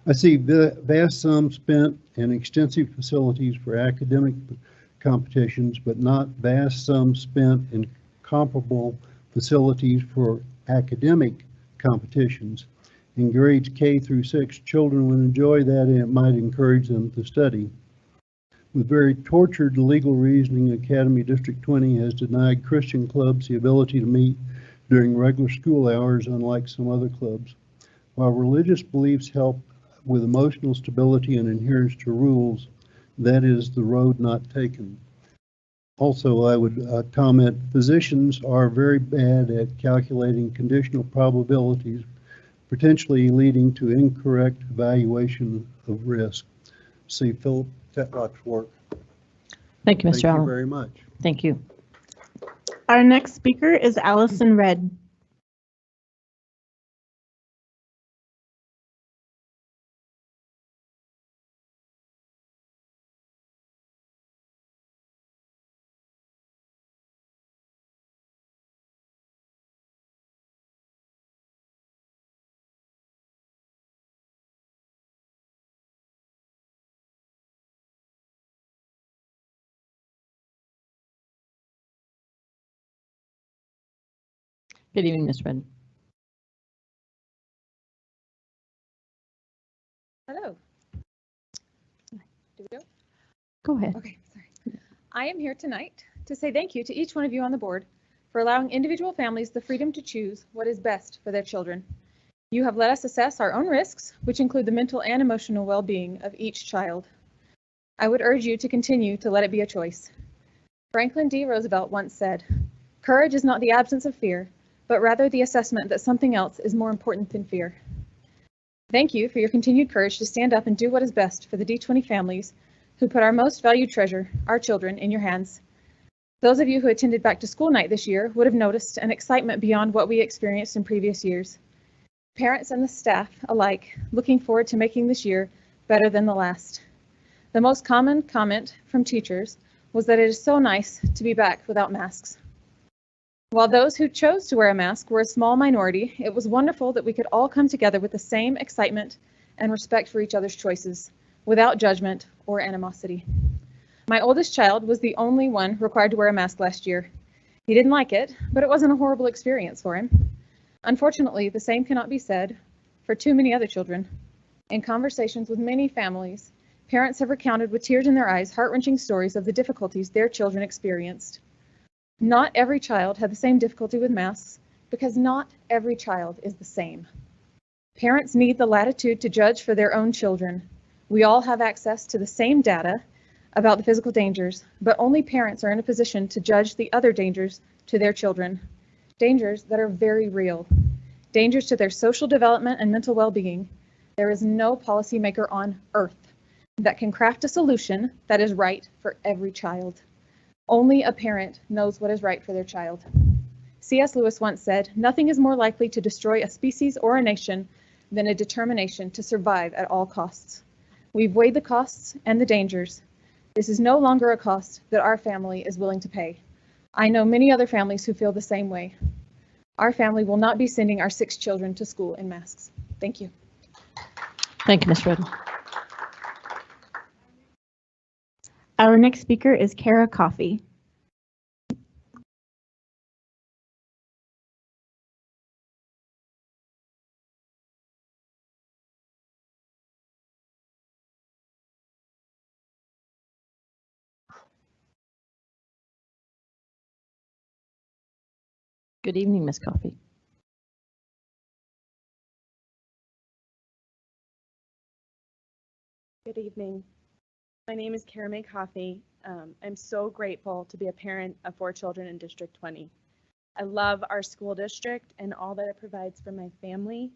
I see vast sums spent in extensive facilities for academic competitions, but not vast sums spent in comparable facilities for academic competitions. In grades K through 6, children would enjoy that and it might encourage them to study. With very tortured legal reasoning, Academy District 20 has denied Christian clubs the ability to meet during regular school hours, unlike some other clubs. While religious beliefs help with emotional stability and adherence to rules, that is the road not taken. Also, I would comment, physicians are very bad at calculating conditional probabilities, potentially leading to incorrect evaluation of risk. See Philip Tetlock's work. Thank you, Mr. Allen. Thank you very much. Thank you. Our next speaker is Allison Red. Good evening, Ms. Redden. Hello. Do we go? Go ahead. Okay, sorry. I am here tonight to say thank you to each one of you on the board for allowing individual families the freedom to choose what is best for their children. You have let us assess our own risks, which include the mental and emotional well-being of each child. I would urge you to continue to let it be a choice. Franklin D. Roosevelt once said, "Courage is not the absence of fear, but rather the assessment that something else is more important than fear." Thank you for your continued courage to stand up and do what is best for the D20 families who put our most valued treasure, our children, in your hands. Those of you who attended back to school night this year would have noticed an excitement beyond what we experienced in previous years. Parents and the staff alike looking forward to making this year better than the last. The most common comment from teachers was that it is so nice to be back without masks. While those who chose to wear a mask were a small minority, it was wonderful that we could all come together with the same excitement and respect for each other's choices, without judgment or animosity. My oldest child was the only one required to wear a mask last year. He didn't like it, but it wasn't a horrible experience for him. Unfortunately, the same cannot be said for too many other children. In conversations with many families, parents have recounted with tears in their eyes heart-wrenching stories of the difficulties their children experienced. Not every child had the same difficulty with masks because not every child is the same. Parents need the latitude to judge for their own children. We all have access to the same data about the physical dangers, but only parents are in a position to judge the other dangers to their children. Dangers that are very real. Dangers to their social development and mental well-being. There is no policymaker on earth that can craft a solution that is right for every child. Only a parent knows what is right for their child. C.S. Lewis once said, "Nothing is more likely to destroy a species or a nation than a determination to survive at all costs." We've weighed the costs and the dangers. This is no longer a cost that our family is willing to pay. I know many other families who feel the same way. Our family will not be sending our 6 children to school in masks. Thank you. Thank you, Ms. Redden. Our next speaker is Kara Coffey. Good evening, Ms. Coffey. Good evening. My name is Kara May Coffey. I'm so grateful to be a parent of 4 children in District 20. I love our school district and all that it provides for my family,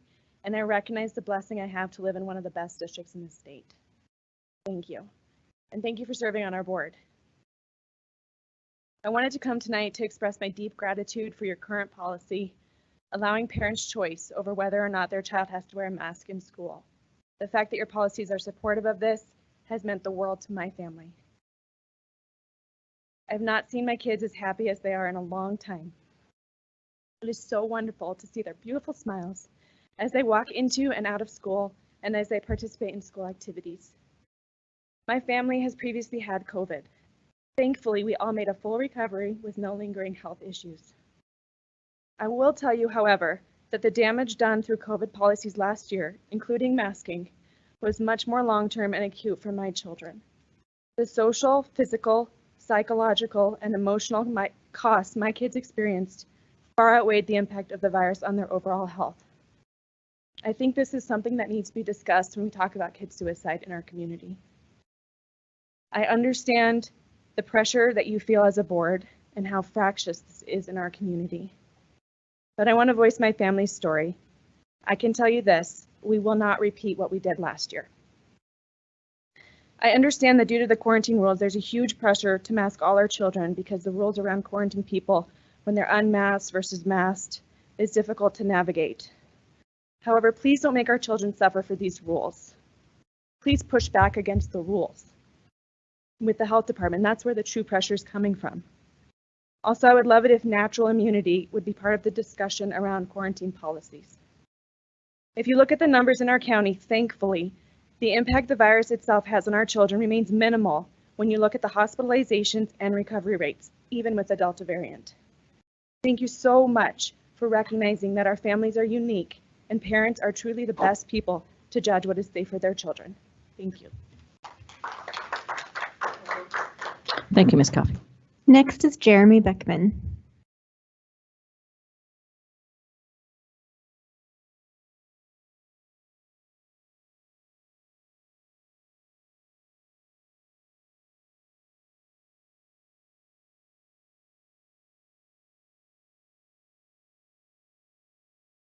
and I recognize the blessing I have to live in one of the best districts in the state. Thank you. And thank you for serving on our board. I wanted to come tonight to express my deep gratitude for your current policy, allowing parents choice over whether or not their child has to wear a mask in school. The fact that your policies are supportive of this has meant the world to my family. I've not seen my kids as happy as they are in a long time. It is so wonderful to see their beautiful smiles as they walk into and out of school and as they participate in school activities. My family has previously had COVID. Thankfully, we all made a full recovery with no lingering health issues. I will tell you, however, that the damage done through COVID policies last year, including masking, was much more long-term and acute for my children. The social, physical, psychological, and emotional costs my kids experienced far outweighed the impact of the virus on their overall health. I think this is something that needs to be discussed when we talk about kid suicide in our community. I understand the pressure that you feel as a board and how fractious this is in our community. But I want to voice my family's story. I can tell you this, we will not repeat what we did last year. I understand that due to the quarantine rules, there's a huge pressure to mask all our children because the rules around quarantine people when they're unmasked versus masked is difficult to navigate. However, please don't make our children suffer for these rules. Please push back against the rules with the health department. That's where the true pressure is coming from. Also, I would love it if natural immunity would be part of the discussion around quarantine policies. If you look at the numbers in our county, thankfully, the impact the virus itself has on our children remains minimal when you look at the hospitalizations and recovery rates, even with the Delta variant. Thank you so much for recognizing that our families are unique and parents are truly the best people to judge what is safe for their children. Thank you. Thank you, Ms. Coffey. Next is Jeremy Beckman.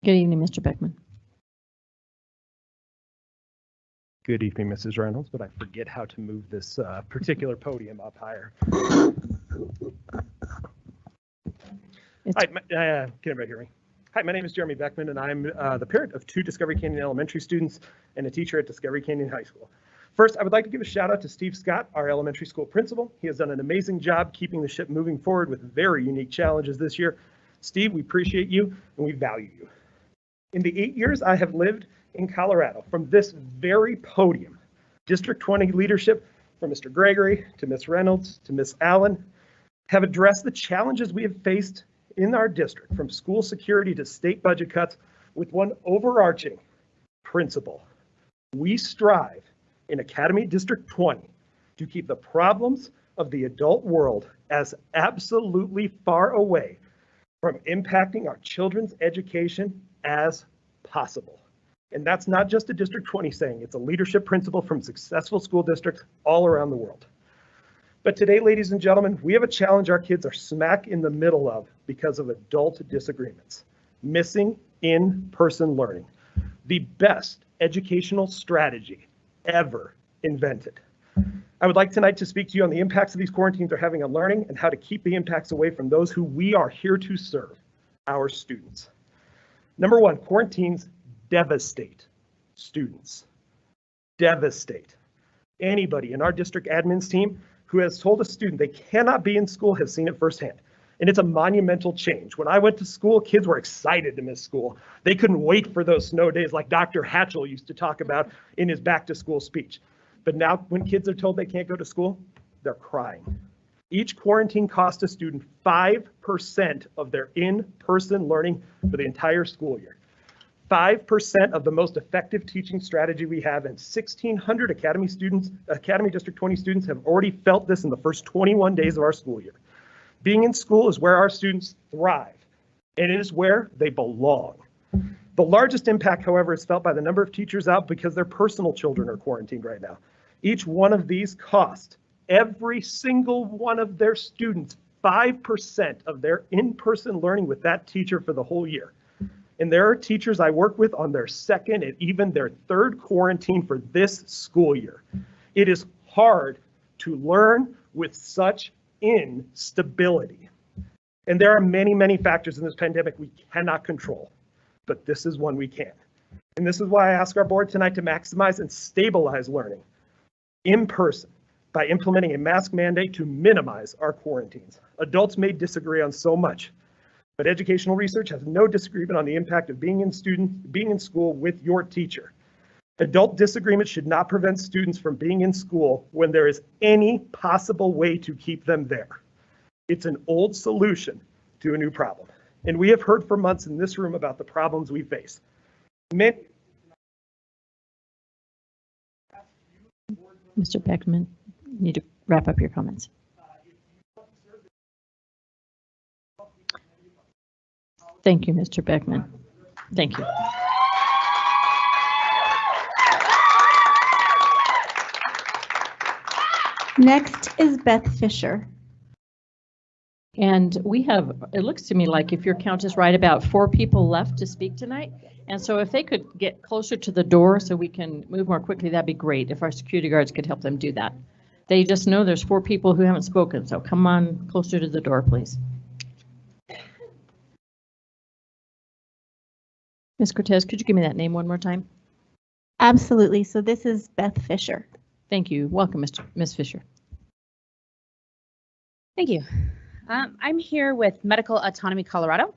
Good evening, Mr. Beckman. Good evening, Mrs. Reynolds, but I forget how to move this particular podium up higher. Hi, can everybody hear me? Hi, my name is Jeremy Beckman, and I'm the parent of 2 Discovery Canyon Elementary students and a teacher at Discovery Canyon High School. First, I would like to give a shout out to Steve Scott, our elementary school principal. He has done an amazing job keeping the ship moving forward with very unique challenges this year. Steve, we appreciate you and we value you. In the 8 years I have lived in Colorado, from this very podium, District 20 leadership from Mr. Gregory to Ms. Reynolds to Ms. Allen, have addressed the challenges we have faced in our district, from school security to state budget cuts, with one overarching principle. We strive in Academy District 20 to keep the problems of the adult world as absolutely far away from impacting our children's education as possible. And that's not just a District 20 saying, it's a leadership principle from successful school districts all around the world. But today, ladies and gentlemen, we have a challenge our kids are smack in the middle of because of adult disagreements: missing in-person learning, the best educational strategy ever invented. I would like tonight to speak to you on the impacts of these quarantines are having on learning and how to keep the impacts away from those who we are here to serve, our students. Number one, quarantines devastate students. Devastate. Anybody in our district admins team who has told a student they cannot be in school has seen it firsthand. And it's a monumental change. When I went to school, kids were excited to miss school. They couldn't wait for those snow days like Dr. Hatchell used to talk about in his back to school speech. But now when kids are told they can't go to school, they're crying. Each quarantine cost a student 5% of their in-person learning for the entire school year. 5% of the most effective teaching strategy we have, and 1,600 Academy District 20 students have already felt this in the first 21 days of our school year. Being in school is where our students thrive, and it is where they belong. The largest impact, however, is felt by the number of teachers out because their personal children are quarantined right now. Each one of these cost every single one of their students 5% of their in-person learning with that teacher for the whole year. And there are teachers I work with on their second and even their third quarantine for this school year. It is hard to learn with such instability. And there are many, many factors in this pandemic we cannot control, but this is one we can. And this is why I ask our board tonight to maximize and stabilize learning in person by implementing a mask mandate to minimize our quarantines. Adults may disagree on so much, but educational research has no disagreement on the impact of being in school with your teacher. Adult disagreement should not prevent students from being in school when there is any possible way to keep them there. It's an old solution to a new problem. And we have heard for months in this room about the problems we face. Mr. Beckman, you need to wrap up your comments. Thank you, Mr. Beckman. Thank you. Next is Beth Fisher. And we have, it looks to me like if your count is right, about 4 people left to speak tonight. And so if they could get closer to the door so we can move more quickly, that'd be great if our security guards could help them do that. They just know there's 4 people who haven't spoken, so come on closer to the door, please. Ms. Cortez, could you give me that name one more time? Absolutely. So this is Beth Fisher. Thank you. Welcome, Ms. Fisher. Thank you. I'm here with Medical Autonomy Colorado.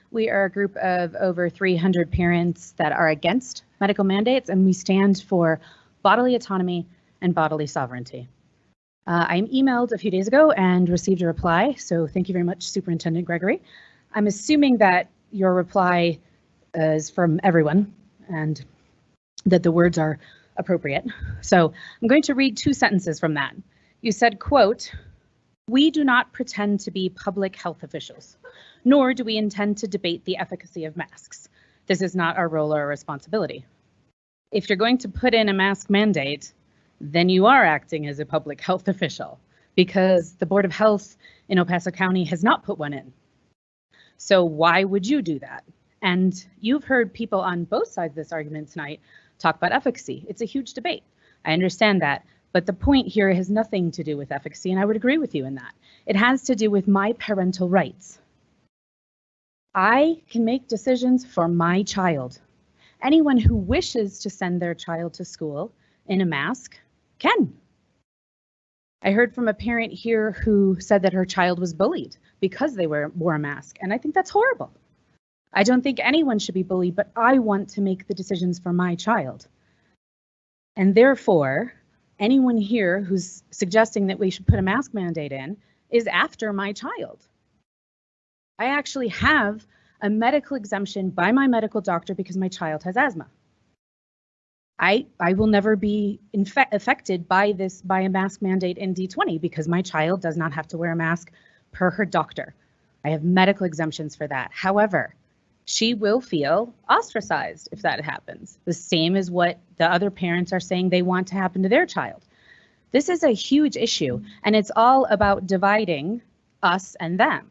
We are a group of over 300 parents that are against medical mandates, and we stand for bodily autonomy and bodily sovereignty. I emailed a few days ago and received a reply, so thank you very much, Superintendent Gregory. I'm assuming that your reply is from everyone and that the words are appropriate. So I'm going to read 2 sentences from that. You said, quote, "We do not pretend to be public health officials, nor do we intend to debate the efficacy of masks. This is not our role or responsibility. If you're going to put in a mask mandate, then you are acting as a public health official because the Board of Health in El Paso County has not put one in. So why would you do that? And you've heard people on both sides of this argument tonight talk about efficacy. It's a huge debate. I understand that. But the point here has nothing to do with efficacy, and I would agree with you in that. It has to do with my parental rights. I can make decisions for my child. Anyone who wishes to send their child to school in a mask can. I heard from a parent here who said that her child was bullied because they wore a mask, and I think that's horrible. I don't think anyone should be bullied, but I want to make the decisions for my child. And therefore, anyone here who's suggesting that we should put a mask mandate in is after my child. I actually have a medical exemption by my medical doctor because my child has asthma. I will never be affected by a mask mandate in D20 because my child does not have to wear a mask per her doctor. I have medical exemptions for that. However, she will feel ostracized if that happens, the same as what the other parents are saying they want to happen to their child. This is a huge issue, and it's all about dividing us and them.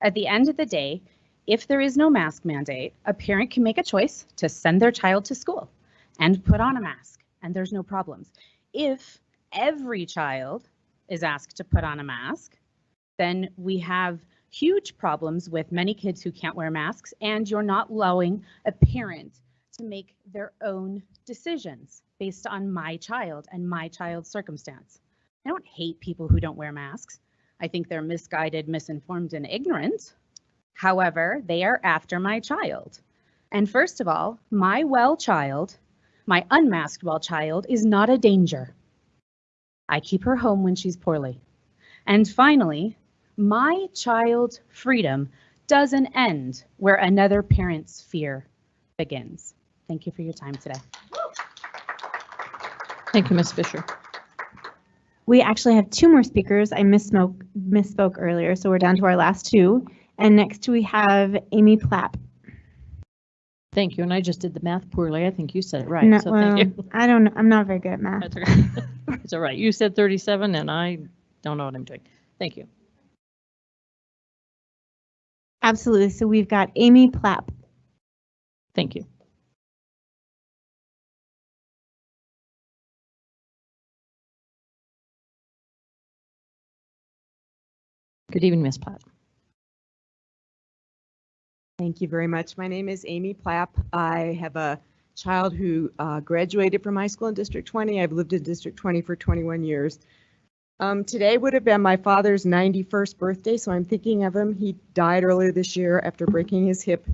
At the end of the day, if there is no mask mandate, a parent can make a choice to send their child to school and put on a mask, and there's no problems. If every child is asked to put on a mask, then we have huge problems with many kids who can't wear masks, and you're not allowing a parent to make their own decisions based on my child and my child's circumstance. I don't hate people who don't wear masks. I think they're misguided, misinformed, and ignorant. However, they are after my child. And first of all, my well child, my unmasked well child, is not a danger. I keep her home when she's poorly. And finally, my child's freedom doesn't end where another parent's fear begins. Thank you for your time today. Thank you, Ms. Fisher. We actually have two more speakers. I misspoke earlier, so we're down to our last two. And next we have Amy Plapp. Thank you. And I just did the math poorly. I think you said it right. No, So thank you. I don't know. I'm not very good at math. That's okay. It's all right. You said 37 and I don't know what I'm doing. Thank you. Absolutely. So we've got Amy Plapp. Thank you. Good evening, Ms. Platt. Thank you very much. My name is Amy Plapp. I have a child who graduated from high school in District 20. I've lived in District 20 for 21 years. Today would have been my father's 91st birthday, so I'm thinking of him. He died earlier this year after breaking his hip.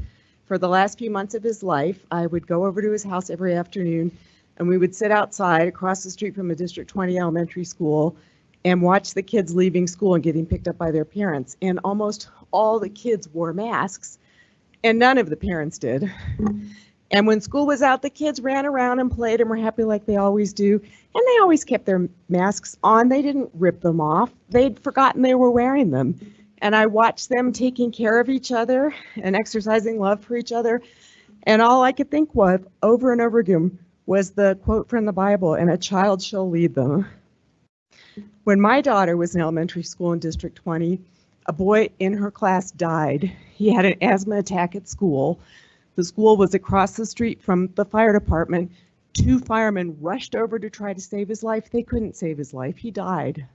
For the last few months of his life, I would go over to his house every afternoon, and we would sit outside across the street from a District 20 elementary school and watch the kids leaving school and getting picked up by their parents. And almost all the kids wore masks, and none of the parents did. And when school was out, the kids ran around and played and were happy like they always do. And they always kept their masks on. They didn't rip them off. They'd forgotten they were wearing them. And I watched them taking care of each other and exercising love for each other. And all I could think of over and over again was the quote from the Bible, "And a child shall lead them." When my daughter was in elementary school in District 20, a boy in her class died. He had an asthma attack at school. The school was across the street from the fire department. 2 firemen rushed over to try to save his life. They couldn't save his life. He died.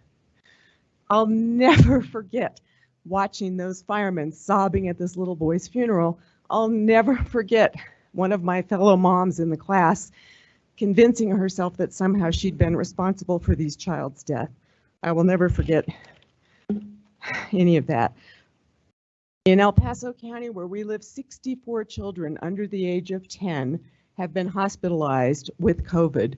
I'll never forget watching those firemen sobbing at this little boy's funeral. I'll never forget one of my fellow moms in the class convincing herself that somehow she'd been responsible for these child's death. I will never forget any of that. In El Paso County, where we live, 64 children under the age of 10 have been hospitalized with COVID.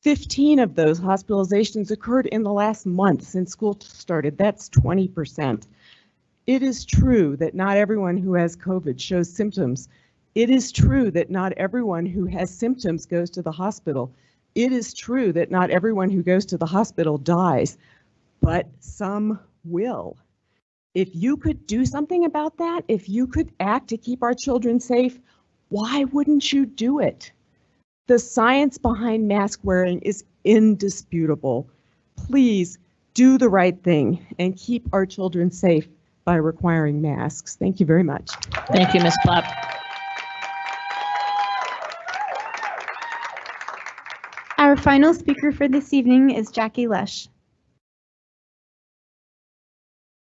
15 of those hospitalizations occurred in the last month since school started. That's 20%. It is true that not everyone who has COVID shows symptoms. It is true that not everyone who has symptoms goes to the hospital. It is true that not everyone who goes to the hospital dies, but some will. If you could do something about that, if you could act to keep our children safe, why wouldn't you do it? The science behind mask wearing is indisputable. Please do the right thing and keep our children safe by requiring masks. Thank you very much. Thank you, Ms. Plapp. Our final speaker for this evening is Jackie Lesh.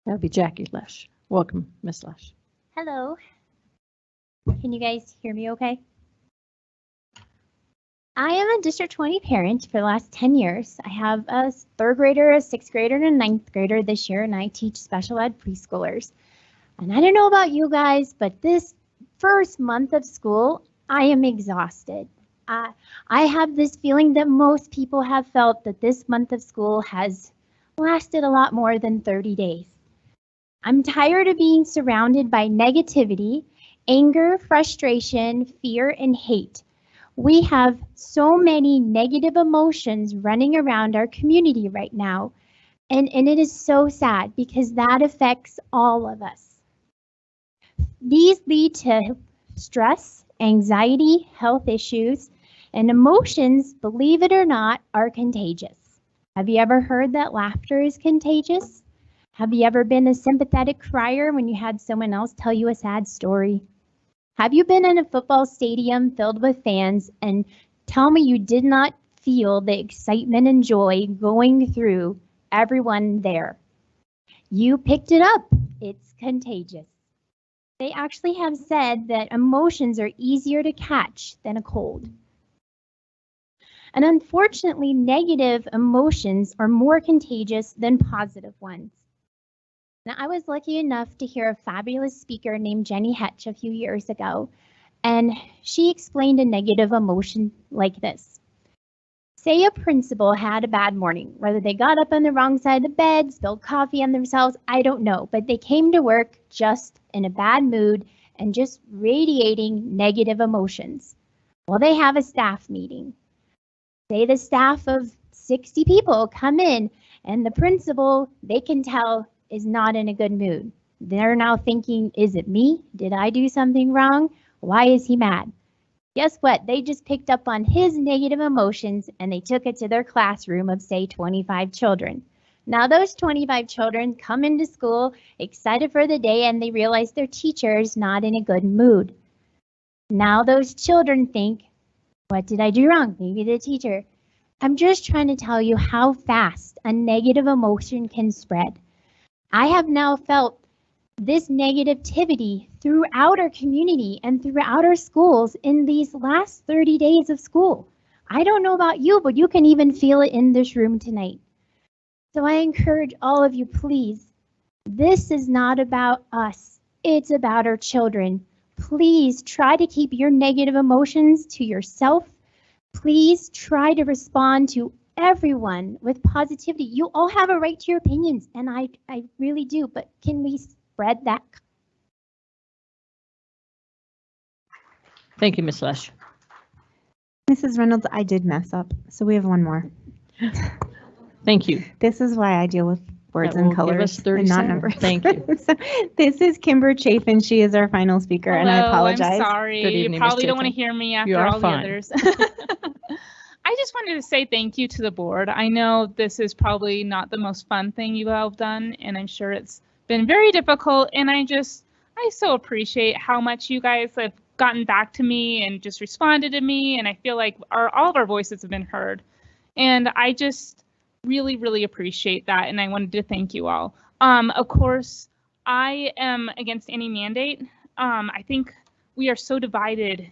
That'll be Jackie Lesh. Welcome, Ms. Lesh. Hello. Can you guys hear me okay? I am a District 20 parent for the last 10 years. I have a 3rd grader, a 6th grader, and a 9th grader this year, and I teach special ed preschoolers. And I don't know about you guys, but this first month of school, I am exhausted. I have this feeling that most people have felt that this month of school has lasted a lot more than 30 days. I'm tired of being surrounded by negativity, anger, frustration, fear, and hate. We have so many negative emotions running around our community right now, and it is so sad because that affects all of us. These lead to stress, anxiety, health issues, and emotions, believe it or not, are contagious. Have you ever heard that laughter is contagious? Have you ever been a sympathetic crier when you had someone else tell you a sad story? Have you been in a football stadium filled with fans and tell me you did not feel the excitement and joy going through everyone there? You picked it up. It's contagious. They actually have said that emotions are easier to catch than a cold. And unfortunately, negative emotions are more contagious than positive ones. Now, I was lucky enough to hear a fabulous speaker named Jenny Hetch a few years ago, and she explained a negative emotion like this. Say a principal had a bad morning, whether they got up on the wrong side of the bed, spilled coffee on themselves, I don't know, but they came to work just in a bad mood and just radiating negative emotions. Well, they have a staff meeting. Say the staff of 60 people come in and the principal, they can tell, is not in a good mood. They're now thinking, is it me? Did I do something wrong? Why is he mad? Guess what? They just picked up on his negative emotions and they took it to their classroom of, say, 25 children. Now those 25 children come into school excited for the day and they realize their teacher is not in a good mood. Now those children think, what did I do wrong? Maybe the teacher. I'm just trying to tell you how fast a negative emotion can spread. I have now felt this negativity throughout our community and throughout our schools in these last 30 days of school. I don't know about you, but you can even feel it in this room tonight. So I encourage all of you, please, this is not about us. It's about our children. Please try to keep your negative emotions to yourself. Please try to respond to everyone with positivity. You all have a right to your opinions, and I really do, but can we spread that? Thank you, Ms. Lesh. Mrs. Reynolds, I did mess up, so we have one more. Thank you. This is why I deal with words That and will give colors us 30 and not seconds. numbers. Thank you. So, this is Kimber Chafin. She is our final speaker, and I Hello, apologize. I'm sorry. Good evening, You Ms. probably don't want to Chafin. hear me You after are all fine. the others. I just wanted to say thank you to the board. I know this is probably not the most fun thing you all have done, and I'm sure it's been very difficult. And I so appreciate how much you guys have gotten back to me and just responded to me. And I feel like all of our voices have been heard. And I just really, really appreciate that. And I wanted to thank you all. Of course, I am against any mandate. I think we are so divided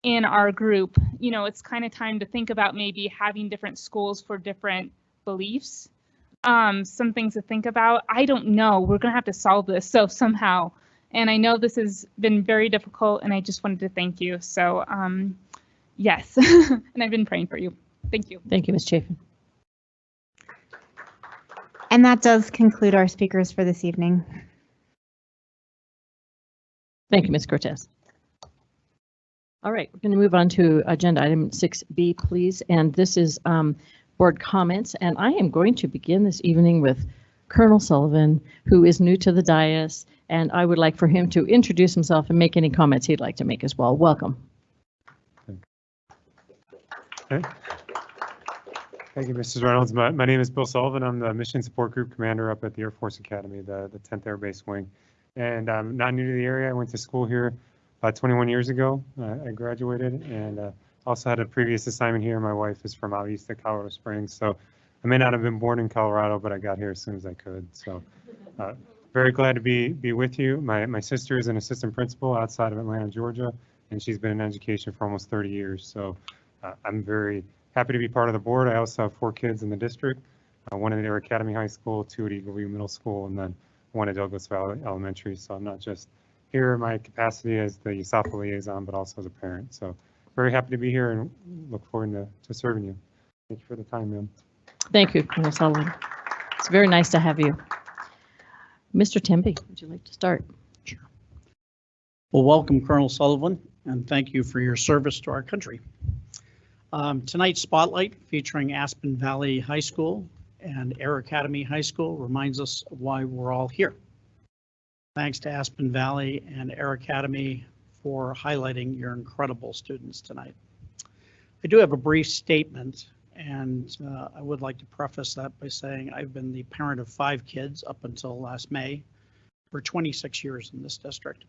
in our group. You know, it's kind of time to think about maybe having different schools for different beliefs. Some things to think about. I don't know. We're going to have to solve this somehow. And I know this has been very difficult, and I just wanted to thank you. So, yes, and I've been praying for you. Thank you. Thank you, Ms. Chafin. And that does conclude our speakers for this evening. Thank you, Ms. Cortez. All right, we're going to move on to agenda item 6B, please. And this is board comments. And I am going to begin this evening with Colonel Sullivan, who is new to the dais. And I would like for him to introduce himself and make any comments he'd like to make as well. Welcome. Okay. Thank you, Mrs. Reynolds. My name is Bill Sullivan. I'm the Mission Support Group Commander up at the Air Force Academy, the 10th Air Base Wing. And I'm not new to the area. I went to school here about 21 years ago. I graduated and also had a previous assignment here. My wife is from out east of Colorado Springs. So I may not have been born in Colorado, but I got here as soon as I could. So very glad to be with you. My sister is an assistant principal outside of Atlanta, Georgia, and she's been in education for almost 30 years. So I'm very happy to be part of the board. I also have 4 kids in the district, one at Air Academy High School, 2 at Eagle View Middle School, and then 1 at Douglas Valley Elementary. So I'm not just here in my capacity as the USAPA liaison, but also as a parent. So very happy to be here and look forward to serving you. Thank you for the time, ma'am. Thank you, Colonel Sullivan. It's very nice to have you. Mr. Tempe, would you like to start? Well, welcome, Colonel Sullivan, and thank you for your service to our country. Tonight's spotlight featuring Aspen Valley High School and Air Academy High School reminds us of why we're all here. Thanks to Aspen Valley and Air Academy for highlighting your incredible students tonight. I do have a brief statement, and I would like to preface that by saying I've been the parent of 5 kids up until last May for 26 years in this district.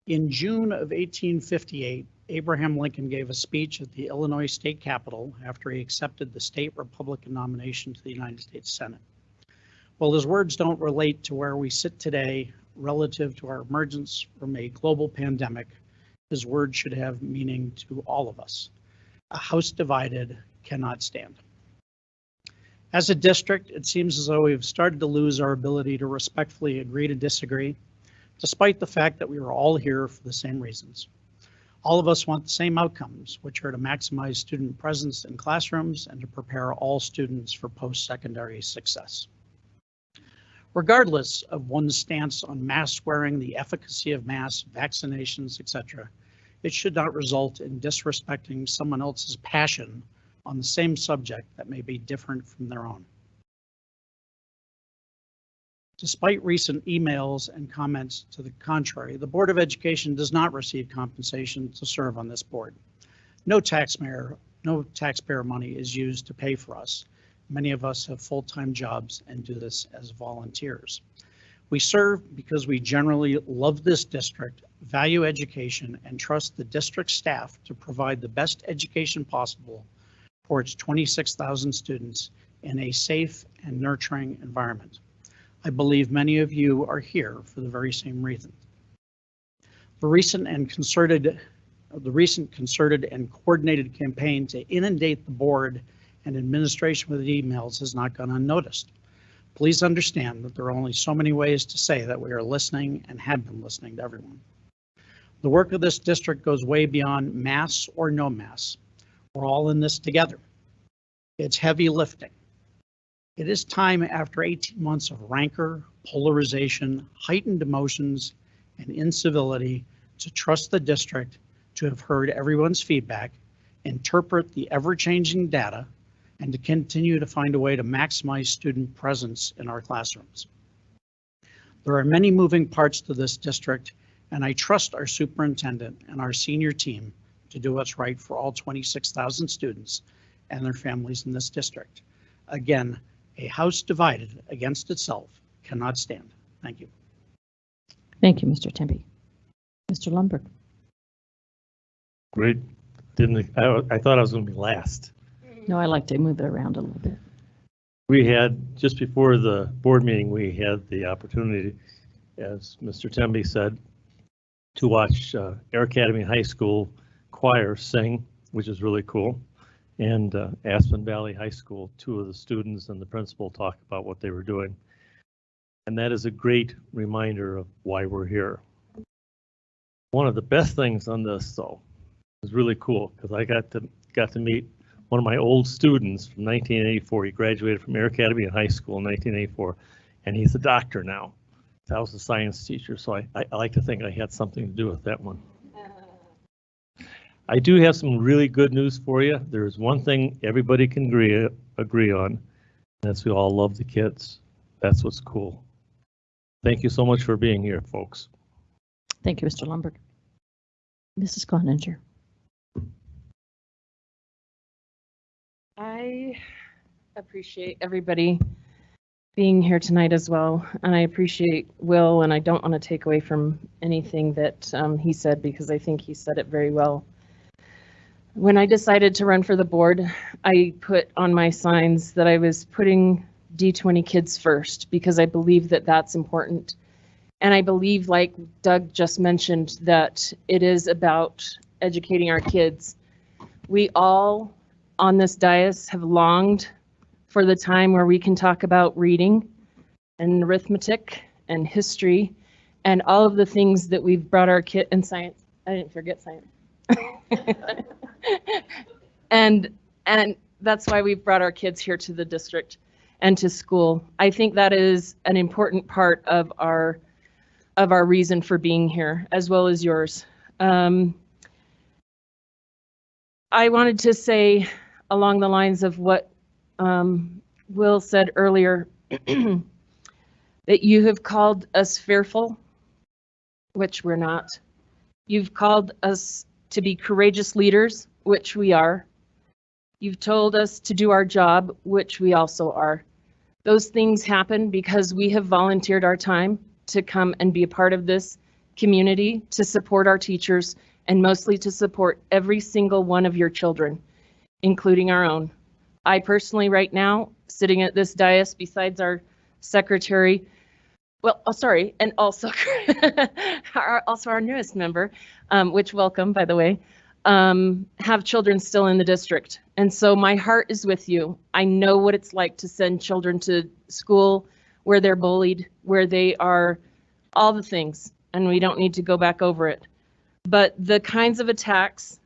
In June of 1858, Abraham Lincoln gave a speech at the Illinois State Capitol after he accepted the state Republican nomination to the United States Senate. While his words don't relate to where we sit today relative to our emergence from a global pandemic, his words should have meaning to all of us. A house divided cannot stand. As a district, it seems as though we've started to lose our ability to respectfully agree to disagree, despite the fact that we are all here for the same reasons. All of us want the same outcomes, which are to maximize student presence in classrooms and to prepare all students for post-secondary success. Regardless of one's stance on mask wearing, the efficacy of masks, vaccinations, etc., it should not result in disrespecting someone else's passion on the same subject that may be different from their own. Despite recent emails and comments to the contrary, the Board of Education does not receive compensation to serve on this board. No taxpayer money is used to pay for us. Many of us have full-time jobs and do this as volunteers. We serve because we generally love this district, value education, and trust the district staff to provide the best education possible for its 26,000 students in a safe and nurturing environment. I believe many of you are here for the very same reason. The recent concerted and coordinated campaign to inundate the board and administration with emails has not gone unnoticed. Please understand that there are only so many ways to say that we are listening and have been listening to everyone. The work of this district goes way beyond masks or no masks. We're all in this together. It's heavy lifting. It is time, after 18 months of rancor, polarization, heightened emotions, and incivility, to trust the district to have heard everyone's feedback, interpret the ever-changing data, and to continue to find a way to maximize student presence in our classrooms. There are many moving parts to this district, and I trust our superintendent and our senior team to do what's right for all 26,000 students and their families in this district. Again, a house divided against itself cannot stand. Thank you. Thank you, Mr. Tempe. Mr. Lundberg. Great. I thought I was going to be last. No, I like to move it around a little bit. We had, just before the board meeting, we had the opportunity, as Mr. Tempe said, to watch Air Academy High School choir sing, which is really cool. And Aspen Valley High School, 2 of the students and the principal talk about what they were doing. And that is a great reminder of why we're here. One of the best things on this, though, is really cool because I got to meet one of my old students from 1984. He graduated from Air Academy High School in 1984, and he's a doctor now. I was a science teacher, so I like to think I had something to do with that one. I do have some really good news for you. There's one thing everybody can agree on, and that's we all love the kids. That's what's cool. Thank you so much for being here, folks. Thank you, Mr. Lundberg. Mrs. Cloninger. I appreciate everybody being here tonight as well, and I appreciate Will, and I don't want to take away from anything that he said because I think he said it very well. When I decided to run for the board, I put on my signs that I was putting D20 kids first because I believe that that's important. And I believe, like Doug just mentioned, that it is about educating our kids. We all on this dais have longed for the time where we can talk about reading and arithmetic and history and all of the things that we've brought our kid and science. I didn't forget science. And that's why we've brought our kids here to the district and to school. I think that is an important part of our reason for being here, as well as yours. I wanted to say along the lines of what Will said earlier, that you have called us fearful, which we're not. You've called us to be courageous leaders, which we are. You've told us to do our job, which we also are. Those things happen because we have volunteered our time to come and be a part of this community, to support our teachers, and mostly to support every single one of your children, including our own. I personally, right now, sitting at this dais besides our secretary, well, oh, sorry, and also our newest member, which welcome, by the way, have children still in the district. And so my heart is with you. I know what it's like to send children to school where they're bullied, where they are all the things, and we don't need to go back over it. But the kinds of attacks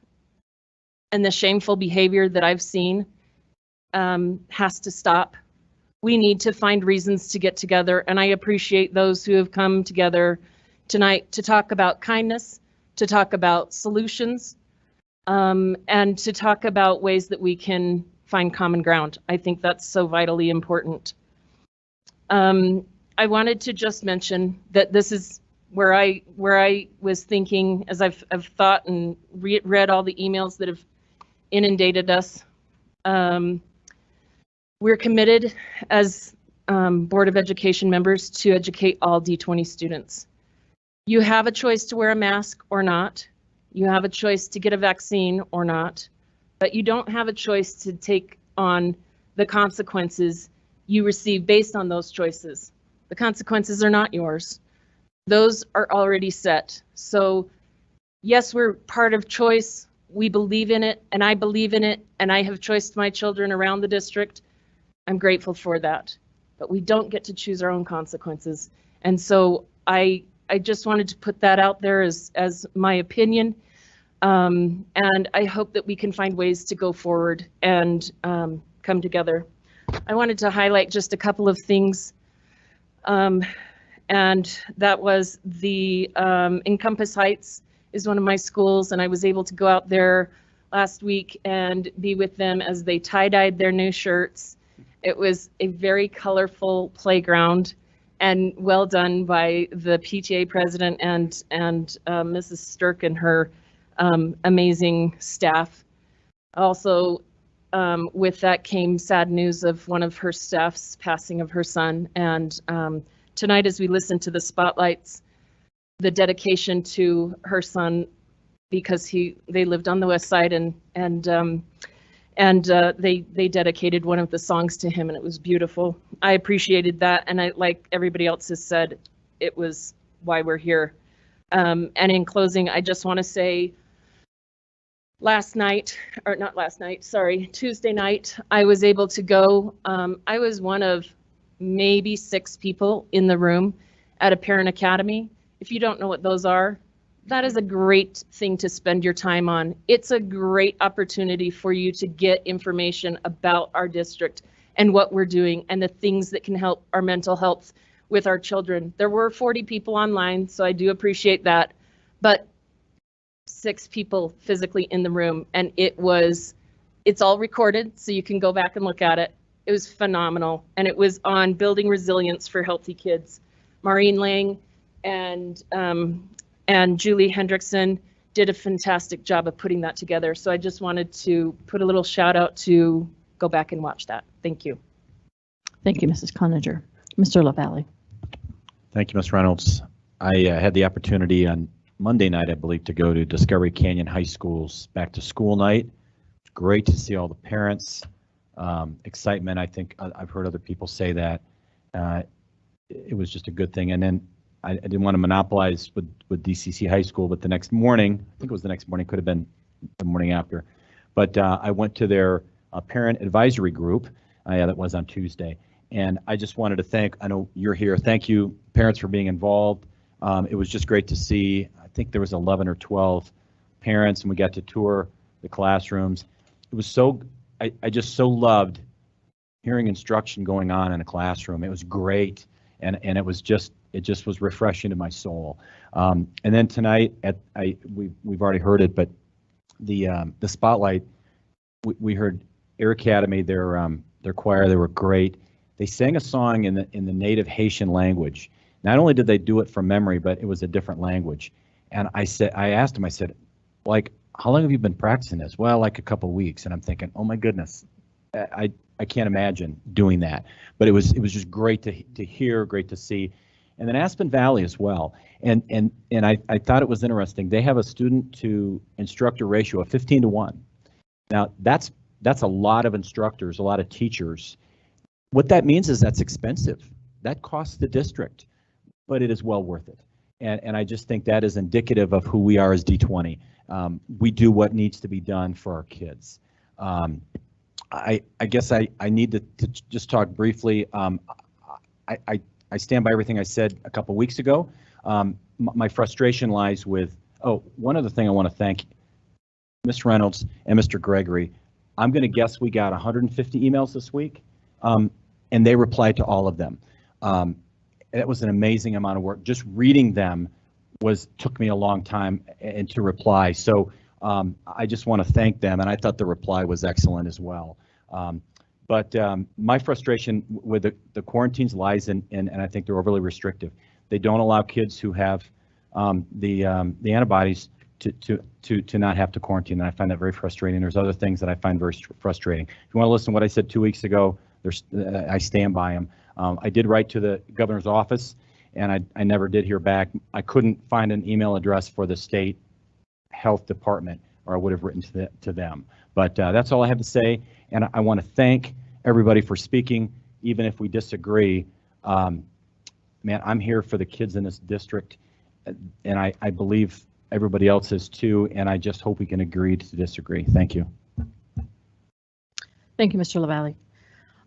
and the shameful behavior that I've seen has to stop. We need to find reasons to get together, and I appreciate those who have come together tonight to talk about kindness, to talk about solutions, and to talk about ways that we can find common ground. I think that's so vitally important. I wanted to just mention that this is where I was thinking, as I've thought and read all the emails that have inundated us. We're committed as Board of Education members to educate all D20 students. You have a choice to wear a mask or not. You have a choice to get a vaccine or not, but you don't have a choice to take on the consequences you receive based on those choices. The consequences are not yours. Those are already set. So yes, we're part of choice. We believe in it, and I believe in it, and I have choiced my children around the district. I'm grateful for that, but we don't get to choose our own consequences. And so I just wanted to put that out there as my opinion. And I hope that we can find ways to go forward and come together. I wanted to highlight just a couple of things. And that was the Encompass Heights is one of my schools, and I was able to go out there last week and be with them as they tie-dyed their new shirts. It was a very colorful playground, and well done by the PTA president and Mrs. Stirk and her amazing staff. Also, with that came sad news of one of her staff's passing of her son. And tonight, as we listen to the spotlights, the dedication to her son, because they lived on the west side, and they dedicated one of the songs to him, and it was beautiful. I appreciated that, and I, like everybody else has said, it was why we're here. And in closing, I just want to say, Tuesday night, I was able to go. I was one of maybe 6 people in the room at a parent academy. If you don't know what those are, that is a great thing to spend your time on. It's a great opportunity for you to get information about our district and what we're doing and the things that can help our mental health with our children. There were 40 people online, so I do appreciate that, but 6 people physically in the room, and it's all recorded, so you can go back and look at it. It was phenomenal, and it was on building resilience for healthy kids. Maureen Lang and Julie Hendrickson did a fantastic job of putting that together. So I just wanted to put a little shout out to go back and watch that. Thank you. Thank you, Mrs. Cloninger. Mr. LaValle. Thank you, Ms. Reynolds. I had the opportunity on Monday night, I believe, to go to Discovery Canyon High School's back to school night. It's great to see all the parents. Excitement, I think I've heard other people say that. It was just a good thing. And then I didn't want to monopolize with DCC High School, but the next morning, I think it was the next morning, could have been the morning after, but I went to their parent advisory group. That was on Tuesday. And I just wanted to thank, I know you're here, thank you parents for being involved. It was just great to see. I think there was 11 or 12 parents and we got to tour the classrooms. It was so, I just so loved hearing instruction going on in a classroom. It was great. And it just was refreshing to my soul. And then tonight we've already heard it, but the spotlight, we heard Air Academy, their choir, they were great. They sang a song in the native Haitian language. Not only did they do it from memory, but it was a different language. And I asked him, I said, like, how long have you been practicing this? Well, like a couple weeks. And I'm thinking, oh my goodness, I can't imagine doing that. But it was just great to hear, great to see. And then Aspen Valley as well. And I thought it was interesting. They have a student to instructor ratio of 15-1. Now that's a lot of instructors, a lot of teachers. What that means is that's expensive. That costs the district, but it is well worth it. And I just think that is indicative of who we are as D20. We do what needs to be done for our kids. I guess I need to just talk briefly. I stand by everything I said a couple weeks ago. My frustration lies with, one other thing I want to thank Ms. Reynolds and Mr. Gregory. I'm going to guess we got 150 emails this week, and they replied to all of them. It was an amazing amount of work. Just reading them took me a long time and to reply. So I just want to thank them, and I thought the reply was excellent as well. But my frustration with the quarantines lies in, and I think they're overly restrictive. They don't allow kids who have the antibodies to not have to quarantine, and I find that very frustrating. There's other things that I find very frustrating. If you want to listen to what I said 2 weeks ago, I stand by them. I did write to the governor's office, and I never did hear back. I couldn't find an email address for the state health department, or I would have written to them. But that's all I have to say, and I want to thank everybody for speaking, even if we disagree. Man, I'm here for the kids in this district, and I believe everybody else is too, and I just hope we can agree to disagree. Thank you. Thank you, Mr. LaValle.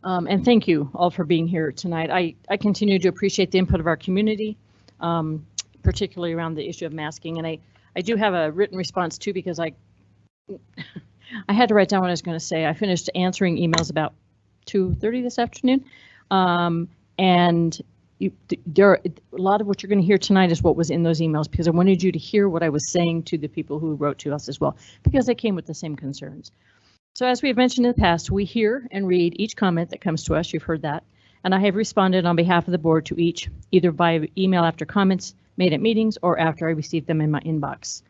And thank you all for being here tonight. I continue to appreciate the input of our community, particularly around the issue of masking. And I do have a written response too, because I had to write down what I was going to say. I finished answering emails about 2:30 this afternoon. And there are, a lot of what you're going to hear tonight is what was in those emails, because I wanted you to hear what I was saying to the people who wrote to us as well, because they came with the same concerns. So as we have mentioned in the past, we hear and read each comment that comes to us. You've heard that. And I have responded on behalf of the board to each, either by email after comments made at meetings or after I received them in my inbox.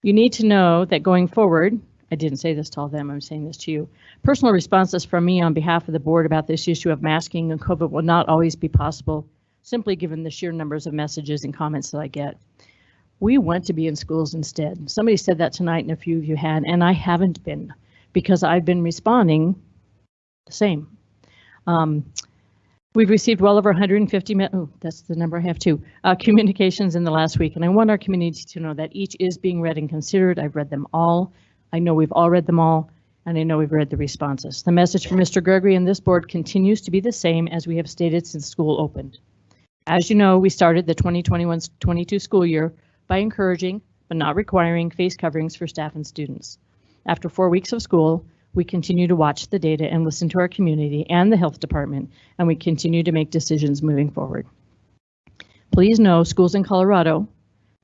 You need to know that going forward, I didn't say this to all of them, I'm saying this to you. Personal responses from me on behalf of the board about this issue of masking and COVID will not always be possible, simply given the sheer numbers of messages and comments that I get. We want to be in schools instead. Somebody said that tonight and a few of you had, and I haven't been, because I've been responding the same. We've received well over 150, that's the number I have too, communications in the last week, and I want our community to know that each is being read and considered. I've read them all. I know we've all read them all, and I know we've read the responses. The message from Mr. Gregory and this board continues to be the same as we have stated since school opened. As you know, we started the 2021-22 school year by encouraging, but not requiring, face coverings for staff and students. After 4 weeks of school, we continue to watch the data and listen to our community and the health department, and we continue to make decisions moving forward. Please know schools in Colorado,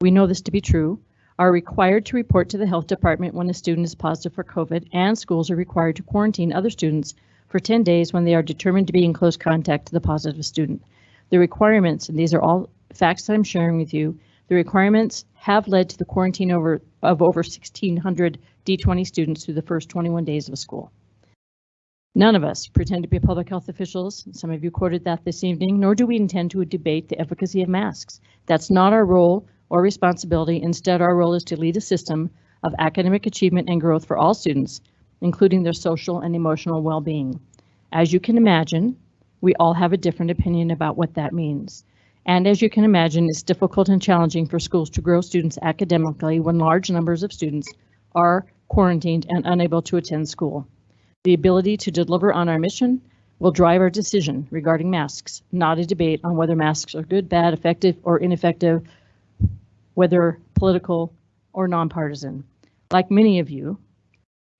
we know this to be true, are required to report to the health department when a student is positive for COVID, and schools are required to quarantine other students for 10 days when they are determined to be in close contact to the positive student. The requirements, and these are all facts that I'm sharing with you, the requirements have led to the quarantine of over 1,600 D20 students through the first 21 days of school. None of us pretend to be public health officials. Some of you quoted that this evening, nor do we intend to debate the efficacy of masks. That's not our role or responsibility. Instead, our role is to lead a system of academic achievement and growth for all students, including their social and emotional well-being. As you can imagine, we all have a different opinion about what that means. And as you can imagine, it's difficult and challenging for schools to grow students academically when large numbers of students are quarantined and unable to attend school. The ability to deliver on our mission will drive our decision regarding masks, not a debate on whether masks are good, bad, effective, or ineffective, whether political or nonpartisan. Like many of you,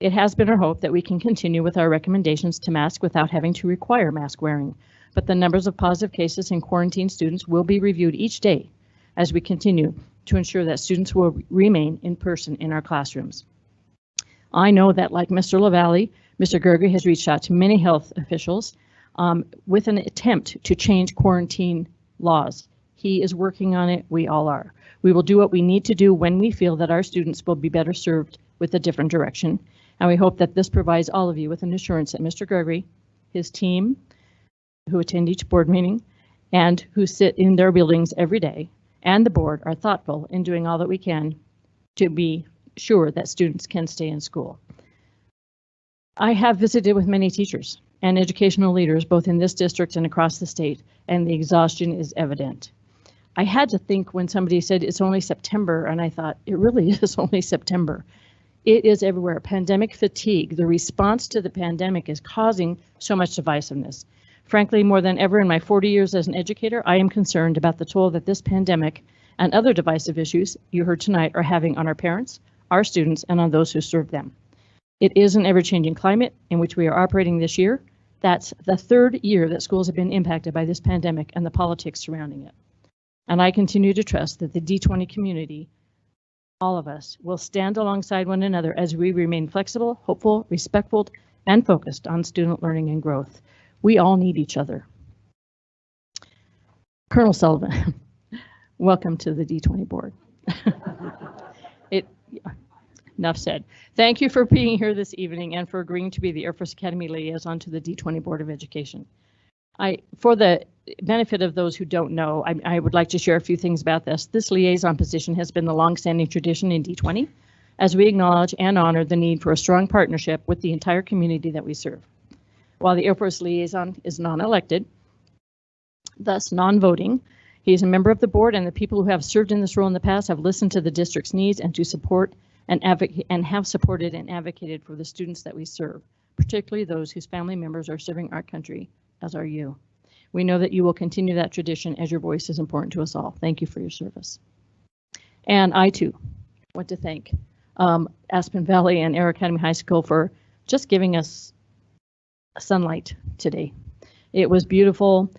it has been our hope that we can continue with our recommendations to mask without having to require mask wearing, but the numbers of positive cases in quarantine students will be reviewed each day as we continue to ensure that students will remain in person in our classrooms. I know that, like Mr. LaValle, Mr. Gregory has reached out to many health officials with an attempt to change quarantine laws. He is working on it. We all are. We will do what we need to do when we feel that our students will be better served with a different direction. And we hope that this provides all of you with an assurance that Mr. Gregory, his team, who attend each board meeting and who sit in their buildings every day, and the board are thoughtful in doing all that we can to be sure that students can stay in school. I have visited with many teachers and educational leaders, both in this district and across the state, and the exhaustion is evident. I had to think when somebody said it's only September, and I thought it really is only September. It is everywhere. Pandemic fatigue, the response to the pandemic is causing so much divisiveness. Frankly, more than ever in my 40 years as an educator, I am concerned about the toll that this pandemic and other divisive issues you heard tonight are having on our parents, our students, and on those who serve them. It is an ever-changing climate in which we are operating this year. That's the third year that schools have been impacted by this pandemic and the politics surrounding it. And I continue to trust that the D20 community, all of us, will stand alongside one another as we remain flexible, hopeful, respectful, and focused on student learning and growth. We all need each other. Colonel Sullivan, welcome to the D20 board. Enough said. Thank you for being here this evening and for agreeing to be the Air Force Academy liaison to the D20 Board of Education. For the benefit of those who don't know, I would like to share a few things about this. This liaison position has been the longstanding tradition in D20, as we acknowledge and honor the need for a strong partnership with the entire community that we serve. While the Air Force liaison is non-elected, thus non-voting, he is a member of the board, and the people who have served in this role in the past have listened to the district's needs and to support and have supported and advocated for the students that we serve, particularly those whose family members are serving our country, as are you. We know that you will continue that tradition as your voice is important to us all. Thank you for your service. And I too want to thank Aspen Valley and Air Academy High School for just giving us sunlight today. It was beautiful.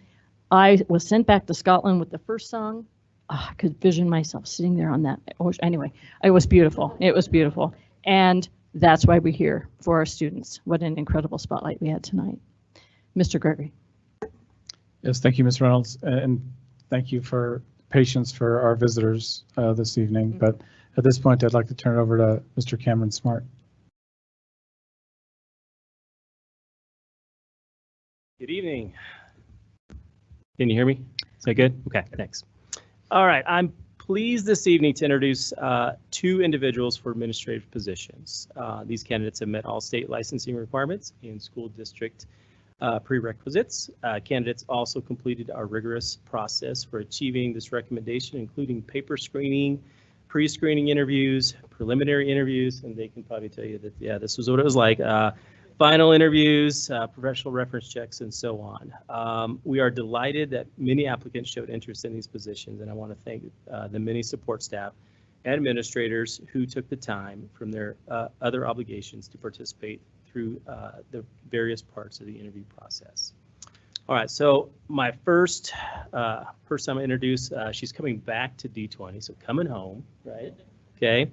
I was sent back to Scotland with the first song. I could vision myself sitting there on that. Anyway, it was beautiful. It was beautiful. And that's why we're here for our students. What an incredible spotlight we had tonight. Mr. Gregory. Yes, thank you, Ms. Reynolds. And thank you for patience for our visitors this evening. But at this point, I'd like to turn it over to Mr. Cameron Smart. Good evening. Can you hear me? Is that good? Okay, thanks. All right, I'm pleased this evening to introduce two individuals for administrative positions. These candidates have met all state licensing requirements and school district prerequisites. Candidates also completed our rigorous process for achieving this recommendation, including paper screening, pre-screening interviews, preliminary interviews, and they can probably tell you that, yeah, this was what it was like. Final interviews, professional reference checks, and so on. We are delighted that many applicants showed interest in these positions, and I want to thank the many support staff and administrators who took the time from their other obligations to participate through the various parts of the interview process. All right, so my first person I'm going to introduce, she's coming back to D20, so coming home, right? Okay.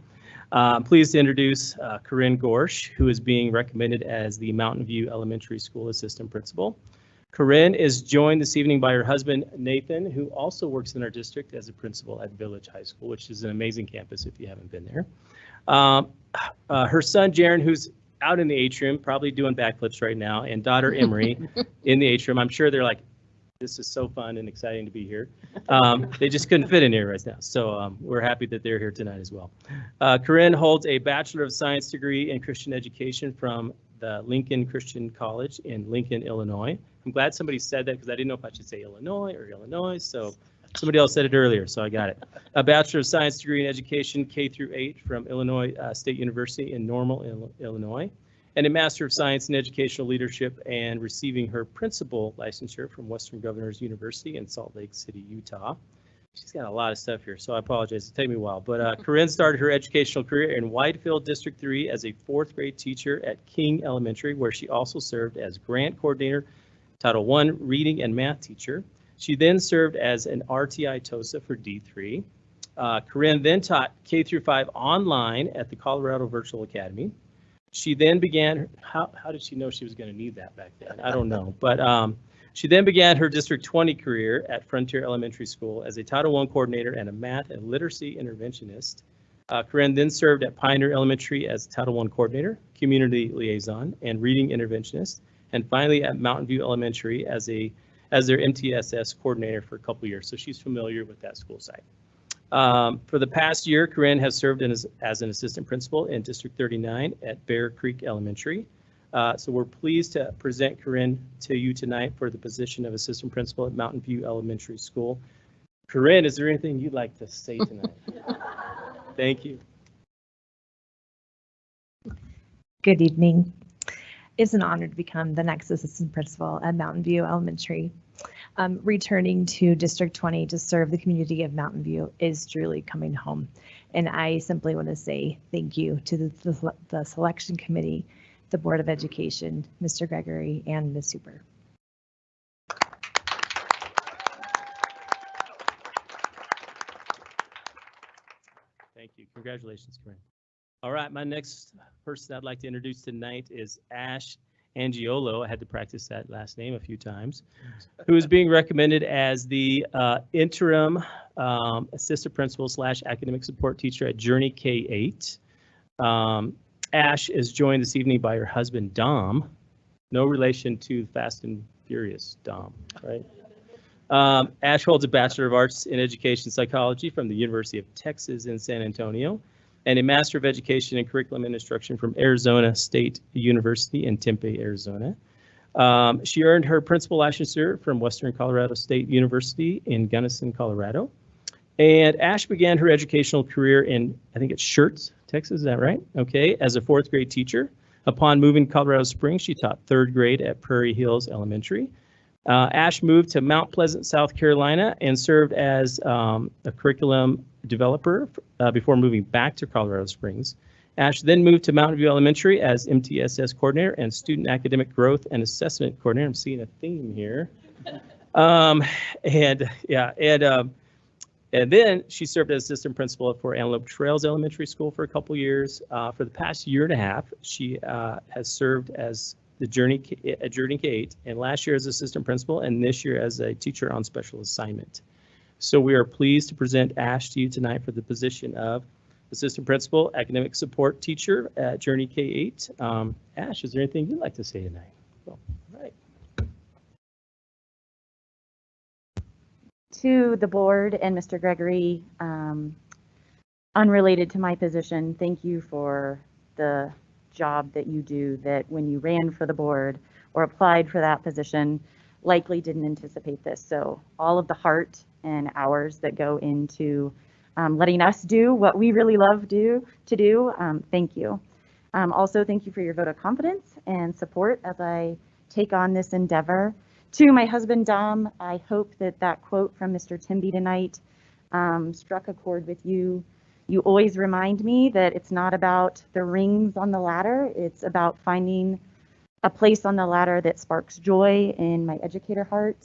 I'm pleased to introduce Corinne Gorsh, who is being recommended as the Mountain View Elementary School Assistant Principal. Corinne is joined this evening by her husband, Nathan, who also works in our district as a principal at Village High School, which is an amazing campus if you haven't been there. Her son, Jaron, who's out in the atrium, probably doing backflips right now, and daughter, Emery, in the atrium. I'm sure they're like, this is so fun and exciting to be here. They just couldn't fit in here right now, so we're happy that they're here tonight as well. Corinne holds a Bachelor of Science degree in Christian Education from the Lincoln Christian College in Lincoln, Illinois. I'm glad somebody said that because I didn't know if I should say Illinois or Illinois, so somebody else said it earlier, so I got it. A Bachelor of Science degree in Education K-8 from Illinois State University in Normal, Illinois. And a Master of Science in Educational Leadership, and receiving her principal licensure from Western Governors University in Salt Lake City, Utah. She's got a lot of stuff here, so I apologize. It'll take me a while. But Corinne started her educational career in Whitefield District 3 as a 4th grade teacher at King Elementary, where she also served as grant coordinator, Title I reading and math teacher. She then served as an RTI TOSA for D3. Corinne then taught K through 5 online at the Colorado Virtual Academy. She then began, how did she know she was going to need that back then? I don't know. But she then began her District 20 career at Frontier Elementary School as a Title I coordinator and a math and literacy interventionist. Corinne then served at Pioneer Elementary as Title I coordinator, community liaison, and reading interventionist, and finally at Mountain View Elementary as their MTSS coordinator for a couple years. So she's familiar with that school site. For the past year, Corinne has served as an assistant principal in District 39 at Bear Creek Elementary. So we're pleased to present Corinne to you tonight for the position of assistant principal at Mountain View Elementary School. Corinne, is there anything you'd like to say tonight? Thank you. Good evening. It's an honor to become the next assistant principal at Mountain View Elementary. Returning to District 20 to serve the community of Mountain View is truly coming home. And I simply want to say thank you to the selection committee, the Board of Education, Mr. Gregory, and Ms. Super. Thank you. Congratulations, Corinne. All right, my next person I'd like to introduce tonight is Ash Angiolo. I had to practice that last name a few times. Who is being recommended as the interim assistant principal / academic support teacher at Journey K-8. Ash is joined this evening by her husband, Dom. No relation to Fast and Furious, Dom, right? Ash holds a Bachelor of Arts in Education Psychology from the University of Texas in San Antonio and a Master of Education in Curriculum and Instruction from Arizona State University in Tempe, Arizona. She earned her principal licensure from Western Colorado State University in Gunnison, Colorado. And Ash began her educational career in, I think it's Schertz, Texas, is that right? Okay, as a 4th grade teacher. Upon moving to Colorado Springs, she taught 3rd grade at Prairie Hills Elementary. Ash moved to Mount Pleasant, South Carolina, and served as a curriculum developer before moving back to Colorado Springs. Ash then moved to Mountain View Elementary as MTSS coordinator and student academic growth and assessment coordinator. I'm seeing a theme here. And then she served as assistant principal for Antelope Trails Elementary School for a couple years. For the past year and a half, she has served as the Journey K-8, and last year as assistant principal, and this year as a teacher on special assignment. So we are pleased to present Ash to you tonight for the position of assistant principal, academic support teacher at Journey K-8. Ash, is there anything you'd like to say tonight? Well, all right. To the board and Mr. Gregory, unrelated to my position, thank you for the job that you do, that when you ran for the board or applied for that position, likely didn't anticipate this. So all of the heart and hours that go into letting us do what we really love to do, thank you. Also, thank you for your vote of confidence and support as I take on this endeavor. To my husband, Dom, I hope that that quote from Mr. Timby tonight struck a chord with you. You always remind me that it's not about the rings on the ladder, it's about finding a place on the ladder that sparks joy in my educator heart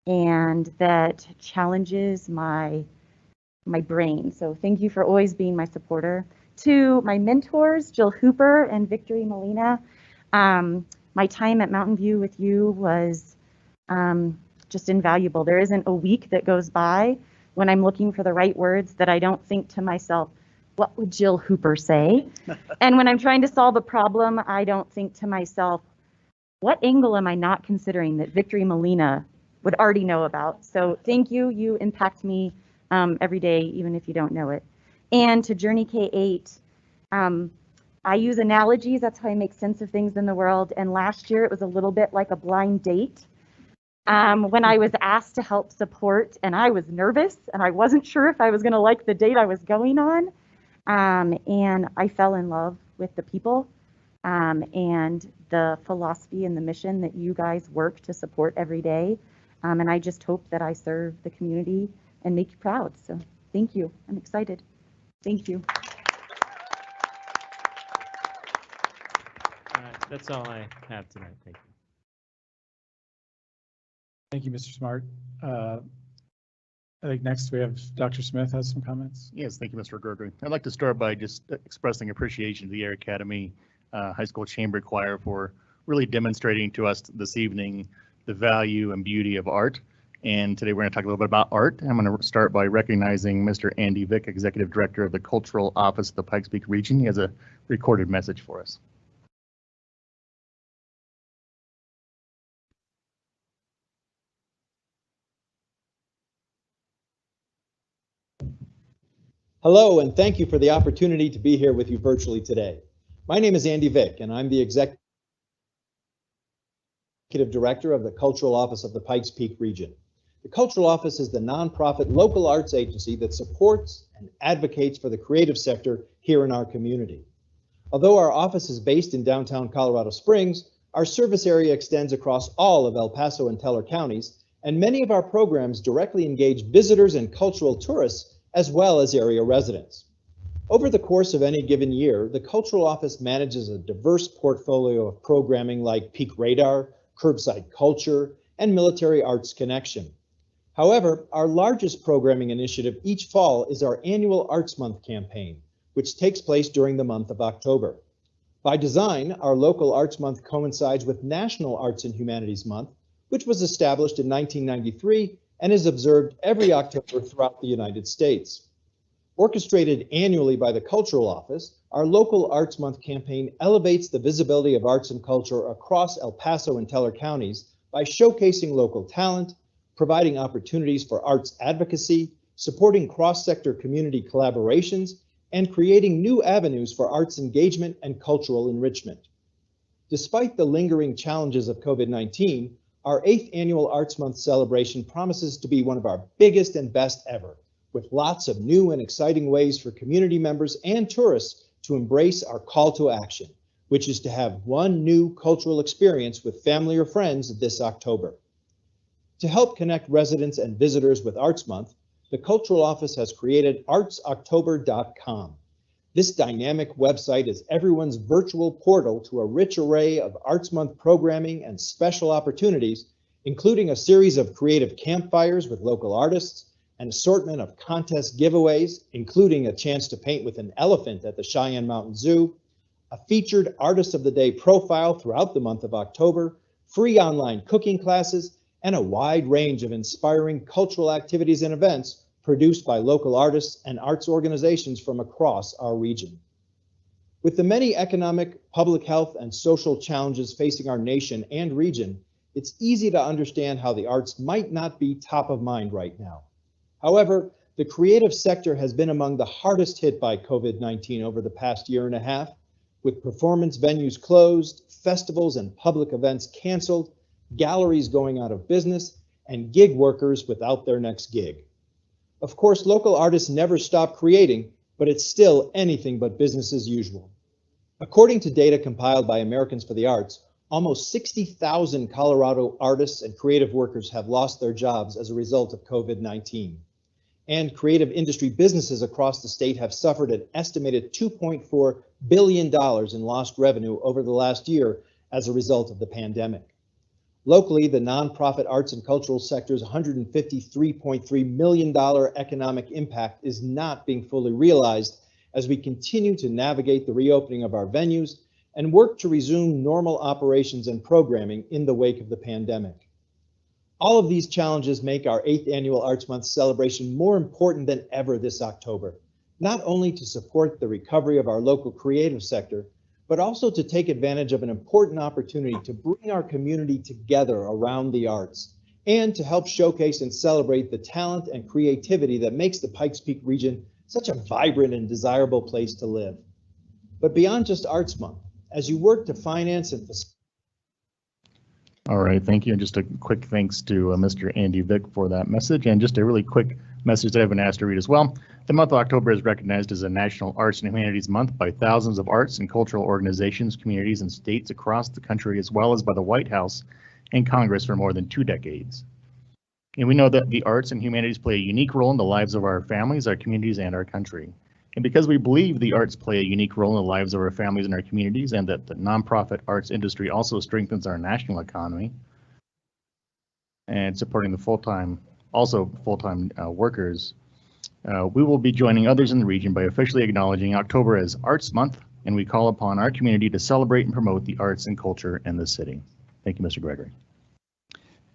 and that challenges my brain. So thank you for always being my supporter. To my mentors, Jill Hooper and Victory Molina, my time at Mountain View with you was just invaluable. There isn't a week that goes by when I'm looking for the right words that I don't think to myself, what would Jill Hooper say? And when I'm trying to solve a problem, I don't think to myself, what angle am I not considering that Victory Molina would already know about? So thank you. You impact me every day, even if you don't know it. And to Journey K-8, I use analogies. That's how I make sense of things in the world. And last year, it was a little bit like a blind date. When I was asked to help support, and I was nervous and I wasn't sure if I was going to like the date I was going on. And I fell in love with the people and the philosophy and the mission that you guys work to support every day. And I just hope that I serve the community and make you proud. So thank you. I'm excited. Thank you. That's all I have tonight. Thank you. Thank you, Mr. Smart. I think next we have Dr. Smith has some comments. Yes, thank you, Mr. Gregory. I'd like to start by just expressing appreciation to the Air Academy High School Chamber Choir for really demonstrating to us this evening the value and beauty of art. And today we're going to talk a little bit about art. I'm going to start by recognizing Mr. Andy Vick, Executive Director of the Cultural Office of the Pikes Peak Region. He has a recorded message for us. Hello, and thank you for the opportunity to be here with you virtually today. My name is Andy Vick, and I'm the Executive Director of the Cultural Office of the Pikes Peak Region. The Cultural Office is the nonprofit local arts agency that supports and advocates for the creative sector here in our community. Although our office is based in downtown Colorado Springs, our service area extends across all of El Paso and Teller counties, and many of our programs directly engage visitors and cultural tourists as well as area residents. Over the course of any given year, the Cultural Office manages a diverse portfolio of programming like Peak Radar, Curbside Culture, and Military Arts Connection. However, our largest programming initiative each fall is our annual Arts Month campaign, which takes place during the month of October. By design, our local Arts Month coincides with National Arts and Humanities Month, which was established in 1993 and is observed every October throughout the United States. Orchestrated annually by the Cultural Office, our local Arts Month campaign elevates the visibility of arts and culture across El Paso and Teller counties by showcasing local talent, providing opportunities for arts advocacy, supporting cross-sector community collaborations, and creating new avenues for arts engagement and cultural enrichment. Despite the lingering challenges of COVID-19, our 8th annual Arts Month celebration promises to be one of our biggest and best ever, with lots of new and exciting ways for community members and tourists to embrace our call to action, which is to have one new cultural experience with family or friends this October. To help connect residents and visitors with Arts Month, the Cultural Office has created artsoctober.com. This dynamic website is everyone's virtual portal to a rich array of Arts Month programming and special opportunities, including a series of creative campfires with local artists, an assortment of contest giveaways, including a chance to paint with an elephant at the Cheyenne Mountain Zoo, a featured Artist of the Day profile throughout the month of October, free online cooking classes, and a wide range of inspiring cultural activities and events produced by local artists and arts organizations from across our region. With the many economic, public health, and social challenges facing our nation and region, it's easy to understand how the arts might not be top of mind right now. However, the creative sector has been among the hardest hit by COVID-19 over the past year and a half, with performance venues closed, festivals and public events canceled, galleries going out of business, and gig workers without their next gig. Of course, local artists never stop creating, but it's still anything but business as usual. According to data compiled by Americans for the Arts, almost 60,000 Colorado artists and creative workers have lost their jobs as a result of COVID-19. And creative industry businesses across the state have suffered an estimated $2.4 billion in lost revenue over the last year as a result of the pandemic. Locally, the nonprofit arts and cultural sector's $153.3 million economic impact is not being fully realized as we continue to navigate the reopening of our venues and work to resume normal operations and programming in the wake of the pandemic. All of these challenges make our 8th annual Arts Month celebration more important than ever this October, not only to support the recovery of our local creative sector, but also to take advantage of an important opportunity to bring our community together around the arts and to help showcase and celebrate the talent and creativity that makes the Pikes Peak region such a vibrant and desirable place to live. But beyond just Arts Month, as you work to finance and facilitate. All right, thank you. And just a quick thanks to Mr. Andy Vick for that message, and just a really quick message that I've been asked to read as well. The month of October is recognized as a National Arts and Humanities Month by thousands of arts and cultural organizations, communities, and states across the country, as well as by the White House and Congress for more than 2 decades. And we know that the arts and humanities play a unique role in the lives of our families, our communities, and our country. And because we believe the arts play a unique role in the lives of our families and our communities, and that the nonprofit arts industry also strengthens our national economy and supporting the full-time workers, we will be joining others in the region by officially acknowledging October as Arts Month, and we call upon our community to celebrate and promote the arts and culture in the city. Thank you, Mr. Gregory.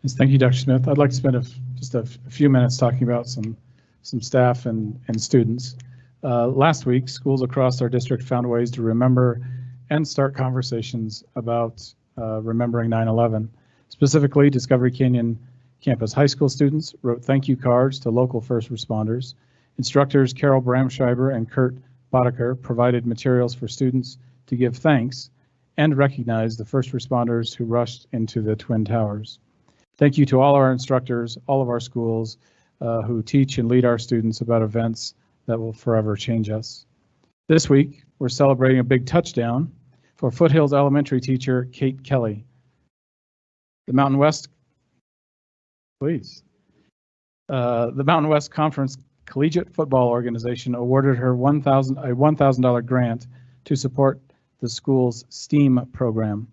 Yes, thank you, Dr. Smith. I'd like to spend just a few minutes talking about some staff and students. Last week, schools across our district found ways to remember and start conversations about remembering 9/11. Specifically, Discovery Canyon Campus High School students wrote thank you cards to local first responders. Instructors Carol Bramschreiber and Kurt Boddicker provided materials for students to give thanks and recognize the first responders who rushed into the Twin Towers. Thank you to all our instructors, all of our schools who teach and lead our students about events that will forever change us. This week, we're celebrating a big touchdown for Foothills Elementary teacher Kate Kelly. The Mountain West, please. The Mountain West Conference Collegiate Football Organization awarded her a $1,000 grant to support the school's STEAM program.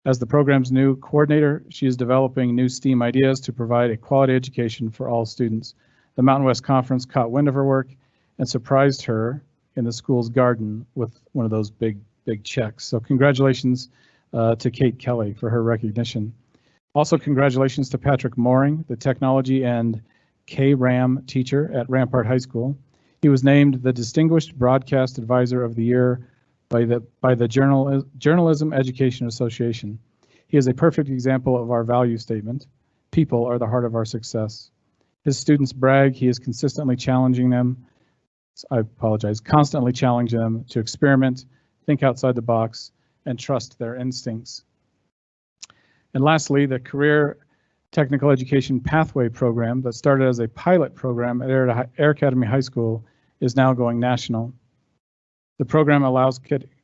As the program's new coordinator, she is developing new STEAM ideas to provide a quality education for all students. The Mountain West Conference caught wind of her work and surprised her in the school's garden with one of those big checks. So congratulations to Kate Kelly for her recognition. Also, congratulations to Patrick Mooring, the technology and K-RAM teacher at Rampart High School. He was named the Distinguished Broadcast Advisor of the Year by the Journalism Education Association. He is a perfect example of our value statement. People are the heart of our success. His students brag he is constantly challenging them to experiment, think outside the box, and trust their instincts. And lastly, the Career Technical Education Pathway Program that started as a pilot program at Air Academy High School is now going national. The program allows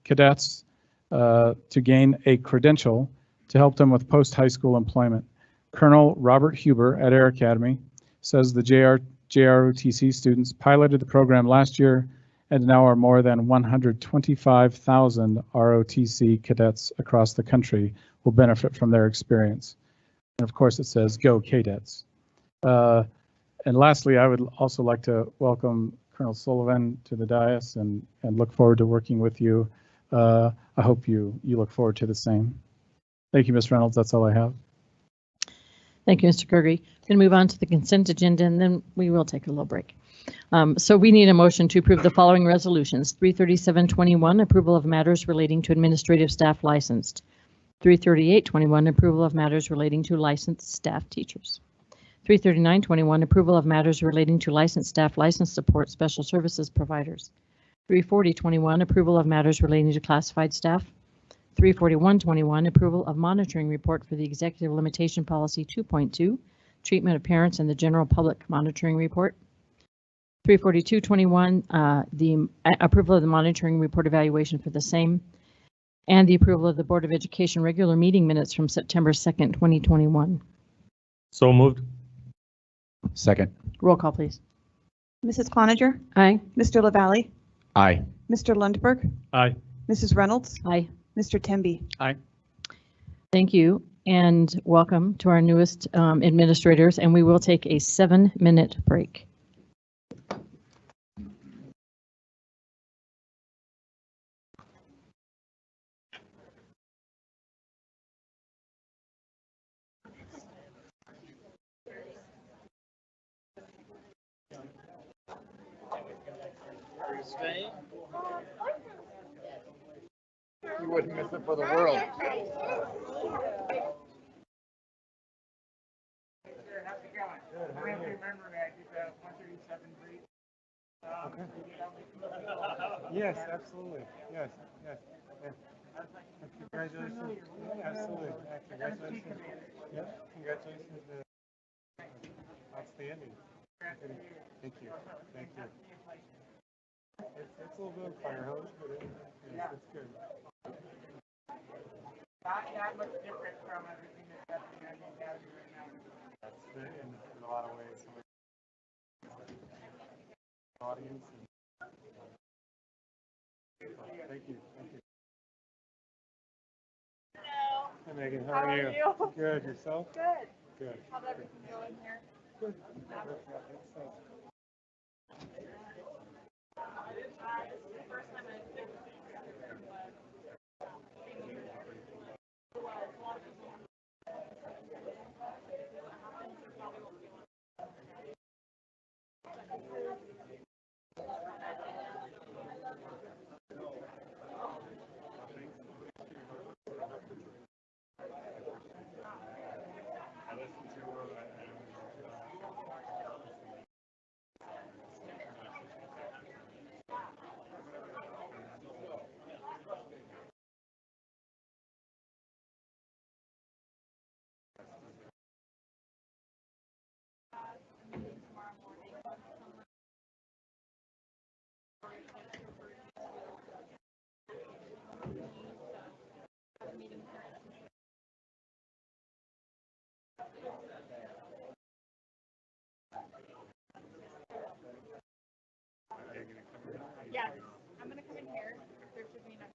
cadets to gain a credential to help them with post-high school employment. Colonel Robert Huber at Air Academy says the JROTC students piloted the program last year and now are more than 125,000 ROTC cadets across the country will benefit from their experience. And of course it says go cadets. And lastly, I would also like to welcome Colonel Sullivan to the dais and look forward to working with you. I hope you look forward to the same. Thank you, Ms. Reynolds. That's all I have. Thank you, Mr. Gregory. Going to move on to the consent agenda, and then we will take a little break. So we need a motion to approve the following resolutions. 33721, approval of matters relating to administrative staff licensed. 33821, approval of matters relating to licensed staff teachers. 33921, approval of matters relating to licensed staff license support special services providers. 34021, approval of matters relating to classified staff. 34121, approval of monitoring report for the Executive Limitation Policy 2.2, treatment of parents and the general public monitoring report. 34221, the approval of the monitoring report evaluation for the same, and the approval of the Board of Education regular meeting minutes from September 2nd, 2021. So moved. Second. Roll call, please. Mrs. Cloninger? Aye. Mr. LaValle? Aye. Mr. Lundberg? Aye. Mrs. Reynolds? Aye. Mr. Temby? Aye. Thank you, and welcome to our newest administrators, and we will take a 7-minute break. You wouldn't miss it for the world. Yes, absolutely. Yes, yes. Yes. Congratulations. Yeah, absolutely. Yeah, congratulations. Yep, congratulations. Outstanding. Thank you. Thank you. It's a little bit of a fire hose, but yes, it's good. Not that much different from everything that's happening right now. And lot of ways. Audience. Thank you. Thank you. Hello. Hi Megan, how are you? Good. Yourself? Good. Good. How's everything going here? Good. This is the first time I've been Yes, I'm gonna come in here. There should be enough.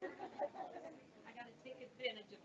I gotta take advantage of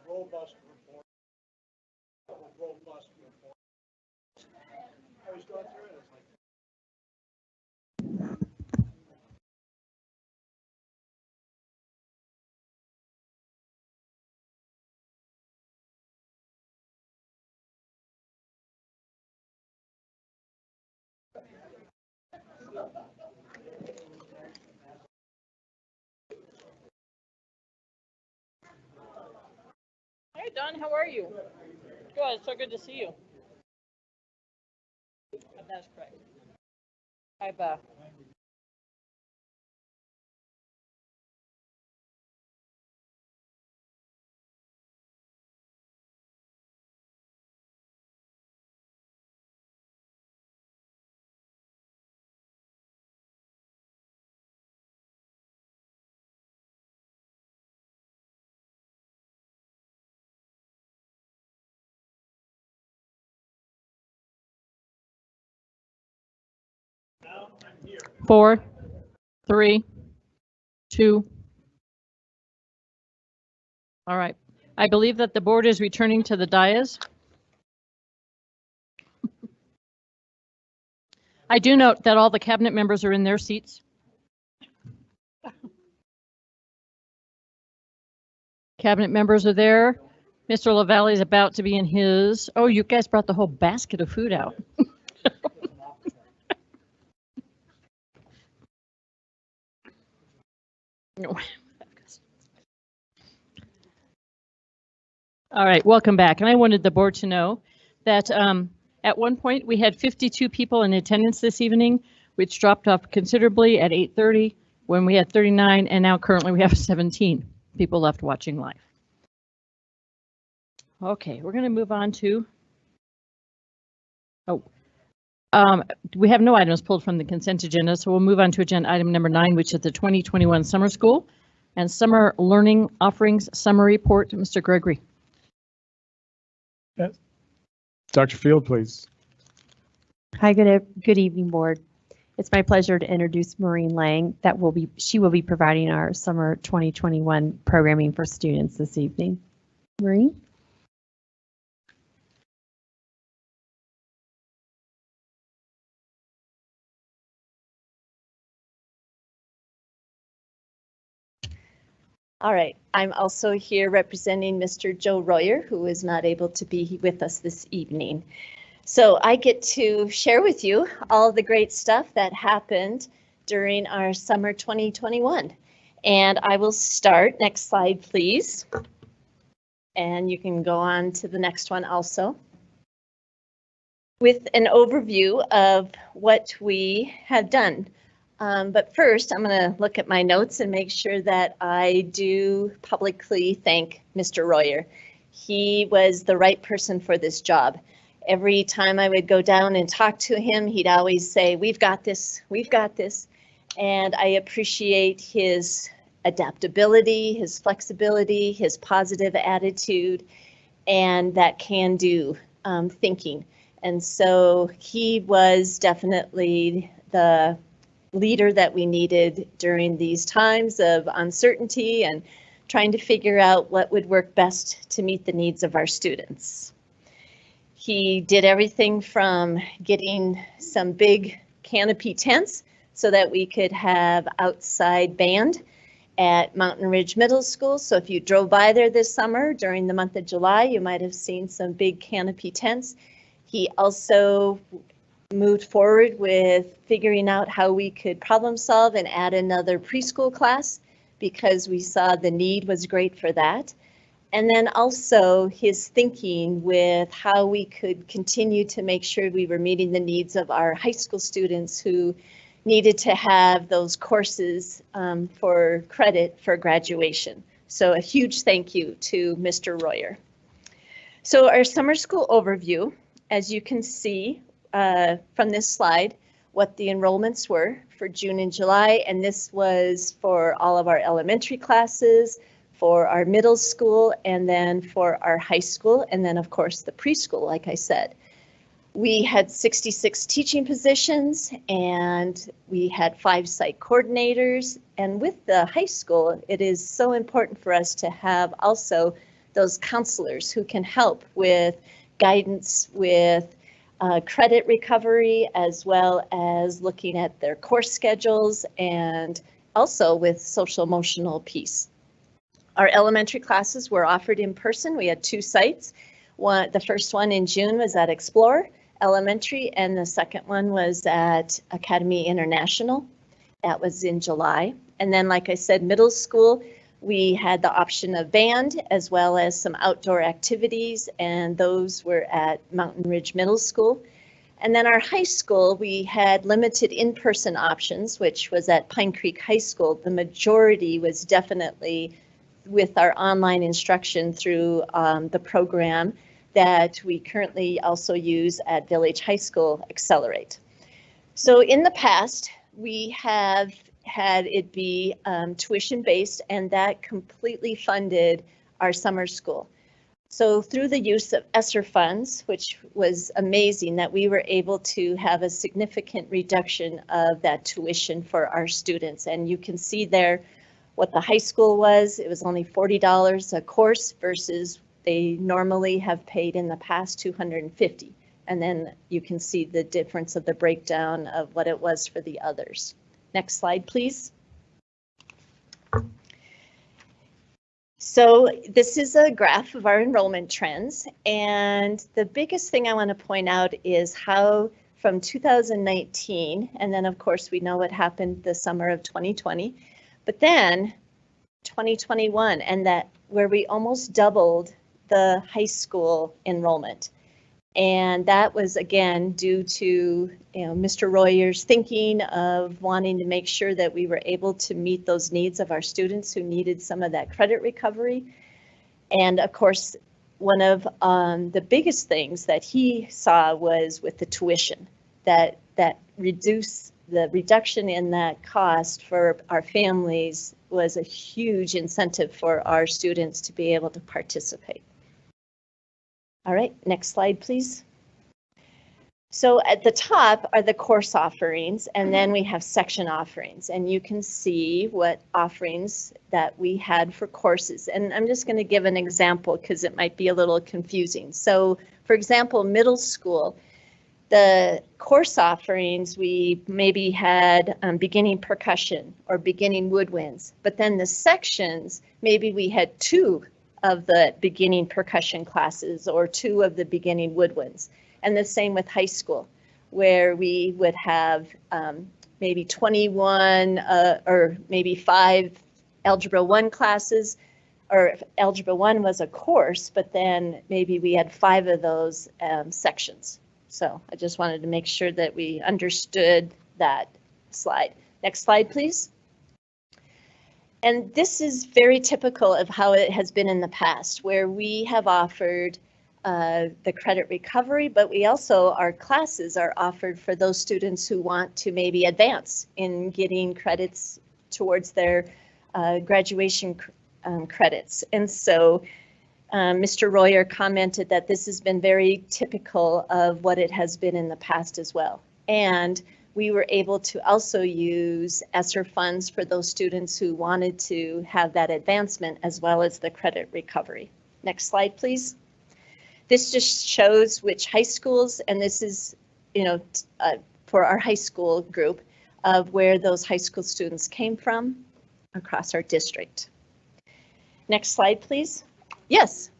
Robust report. Robust report. I was going through it. It's like. Hey, Don, how are you? Good, so good to see you. That's correct. I've, Four, three, two. All right. I believe that the board is returning to the dais. I do note that all the cabinet members are in their seats. Cabinet members are there. Mr. LaValle is about to be in his. Oh, you guys brought the whole basket of food out. No. All right, welcome back. And I wanted the board to know that at one point we had 52 people in attendance this evening, which dropped off considerably at 8:30 when we had 39, and now currently we have 17 people left watching live. Okay, we're going to move on to. We have no items pulled from the consent agenda, so we'll move on to agenda item number 9, which is the 2021 summer school and summer learning offerings summary report. Mr. Gregory. Yes. Dr. Field, please. Hi, good evening, board. It's my pleasure to introduce Maureen Lang. She will be providing our summer 2021 programming for students this evening. Maureen? All right, I'm also here representing Mr. Joe Royer, who is not able to be with us this evening. So I get to share with you all the great stuff that happened during our summer 2021. And I will start, next slide, please. And you can go on to the next one also. With an overview of what we have done. But first, I'm going to look at my notes and make sure that I do publicly thank Mr. Royer. He was the right person for this job. Every time I would go down and talk to him, he'd always say, "We've got this, we've got this." And I appreciate his adaptability, his flexibility, his positive attitude, and that can-do thinking. And so he was definitely the leader that we needed during these times of uncertainty and trying to figure out what would work best to meet the needs of our students. He did everything from getting some big canopy tents so that we could have outside band at Mountain Ridge Middle School. So if you drove by there this summer during the month of July, you might have seen some big canopy tents. He also moved forward with figuring out how we could problem solve and add another preschool class because we saw the need was great for that. And then also his thinking with how we could continue to make sure we were meeting the needs of our high school students who needed to have those courses for credit for graduation. So a huge thank you to Mr. Royer. So our summer school overview, as you can see, from this slide what the enrollments were for June and July, and this was for all of our elementary classes, for our middle school, and then for our high school, and then of course the preschool, like I said. We had 66 teaching positions and we had 5 site coordinators. And with the high school, it is so important for us to have also those counselors who can help with guidance, with credit recovery, as well as looking at their course schedules and also with social emotional piece. Our elementary classes were offered in person. We had 2 sites. The first one in June was at Explore Elementary, and the second one was at Academy International. That was in July. And then, like I said, middle school, we had the option of band as well as some outdoor activities, and those were at Mountain Ridge Middle School. And then our high school, we had limited in-person options, which was at Pine Creek High School. The majority was definitely with our online instruction through the program that we currently also use at Village High School, Accelerate. So in the past, we have had it be tuition-based, and that completely funded our summer school. So through the use of ESSER funds, which was amazing that we were able to have a significant reduction of that tuition for our students. And you can see there what the high school was. It was only $40 a course versus they normally have paid in the past $250. And then you can see the difference of the breakdown of what it was for the others. Next slide, please. So this is a graph of our enrollment trends. And the biggest thing I want to point out is how from 2019, and then of course we know what happened the summer of 2020, but then 2021, and that where we almost doubled the high school enrollment. And that was again due to Mr. Royer's thinking of wanting to make sure that we were able to meet those needs of our students who needed some of that credit recovery. And of course, one of the biggest things that he saw was with the tuition, that reduction in that cost for our families was a huge incentive for our students to be able to participate. All right, next slide, please. So at the top are the course offerings, and then we have section offerings, and you can see what offerings that we had for courses. And I'm just going to give an example because it might be a little confusing. So for example, middle school, the course offerings, we maybe had beginning percussion or beginning woodwinds, but then the sections, maybe we had 2 of the beginning percussion classes or 2 of the beginning woodwinds. And the same with high school, where we would have maybe 21 or maybe 5 Algebra 1 classes, or Algebra 1 was a course, but then maybe we had 5 of those sections. So I just wanted to make sure that we understood that slide. Next slide, please. And this is very typical of how it has been in the past, where we have offered the credit recovery, but we also, our classes are offered for those students who want to maybe advance in getting credits towards their graduation credits. And so Mr. Royer commented that this has been very typical of what it has been in the past as well. And we were able to also use ESSER funds for those students who wanted to have that advancement as well as the credit recovery. Next slide, please. This just shows which high schools, and this is, for our high school group of where those high school students came from across our district. Next slide, please. Yes.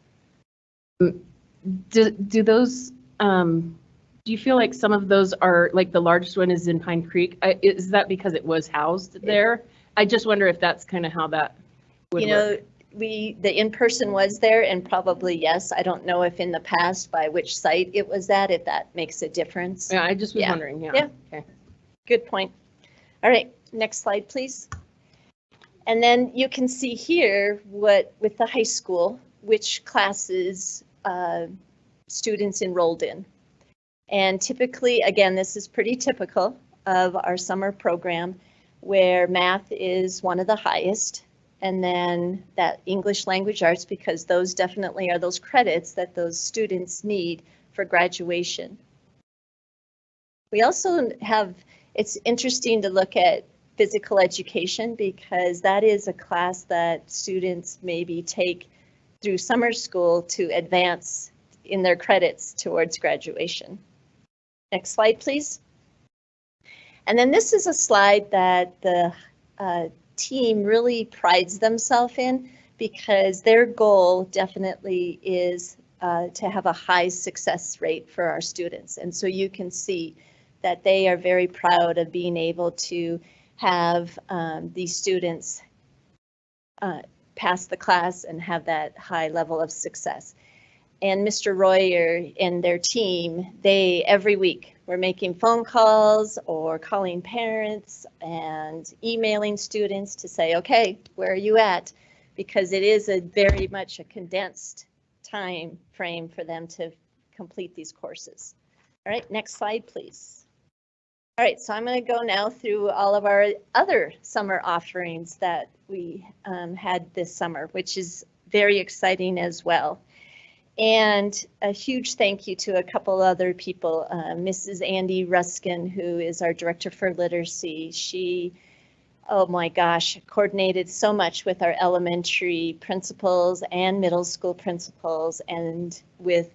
Do those, do you feel like some of those are, like the largest one is in Pine Creek? Is that because it was housed there? I just wonder if that's kind of how that would work. The in-person was there, and probably yes. I don't know if in the past by which site it was at, if that makes a difference. Yeah, I just was wondering. Yeah. Okay. Good point. All right, next slide, please. And then you can see here what with the high school, which classes students enrolled in. And typically, again, this is pretty typical of our summer program, where math is one of the highest, and then that English language arts, because those definitely are those credits that those students need for graduation. We also have, it's interesting to look at physical education because that is a class that students maybe take through summer school to advance in their credits towards graduation. Next slide, please. And then this is a slide that the team really prides themselves in because their goal definitely is to have a high success rate for our students. And so you can see that they are very proud of being able to have these students pass the class and have that high level of success. And Mr. Royer and their team, they every week were making phone calls or calling parents and emailing students to say, okay, where are you at? Because it is a very much a condensed time frame for them to complete these courses. All right, next slide, please. All right, so I'm going to go now through all of our other summer offerings that we had this summer, which is very exciting as well. And a huge thank you to a couple other people, Mrs. Andy Ruskin, who is our Director for Literacy. She, oh my gosh, coordinated so much with our elementary principals and middle school principals and with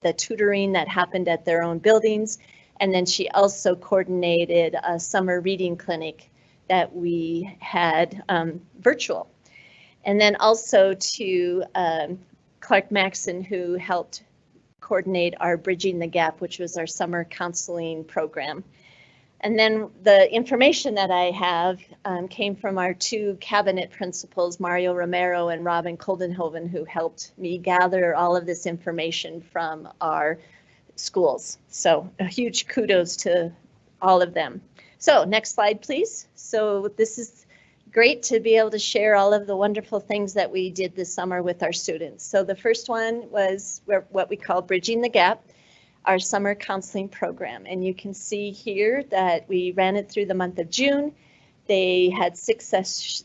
the tutoring that happened at their own buildings. And then she also coordinated a summer reading clinic that we had virtual. And then also to Clark Maxson, who helped coordinate our Bridging the Gap, which was our summer counseling program. And then the information that I have came from our two cabinet principals, Mario Romero and Robin Koldenhoven, who helped me gather all of this information from our schools. So a huge kudos to all of them. So next slide, please. So this is great to be able to share all of the wonderful things that we did this summer with our students. So the first one was what we call Bridging the Gap, our summer counseling program. And you can see here that we ran it through the month of June. They had 6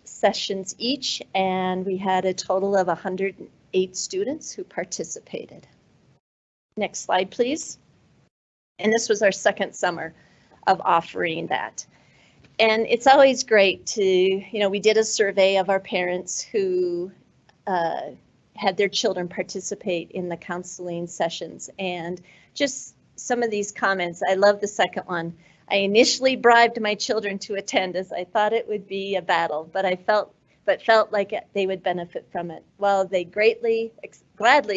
sessions each, and we had a total of 108 students who participated. Next slide, please. And this was our second summer of offering that. And it's always great to, we did a survey of our parents who had their children participate in the counseling sessions, and just some of these comments. I love the second one. I initially bribed my children to attend as I thought it would be a battle, but felt like they would benefit from it. Well, they gladly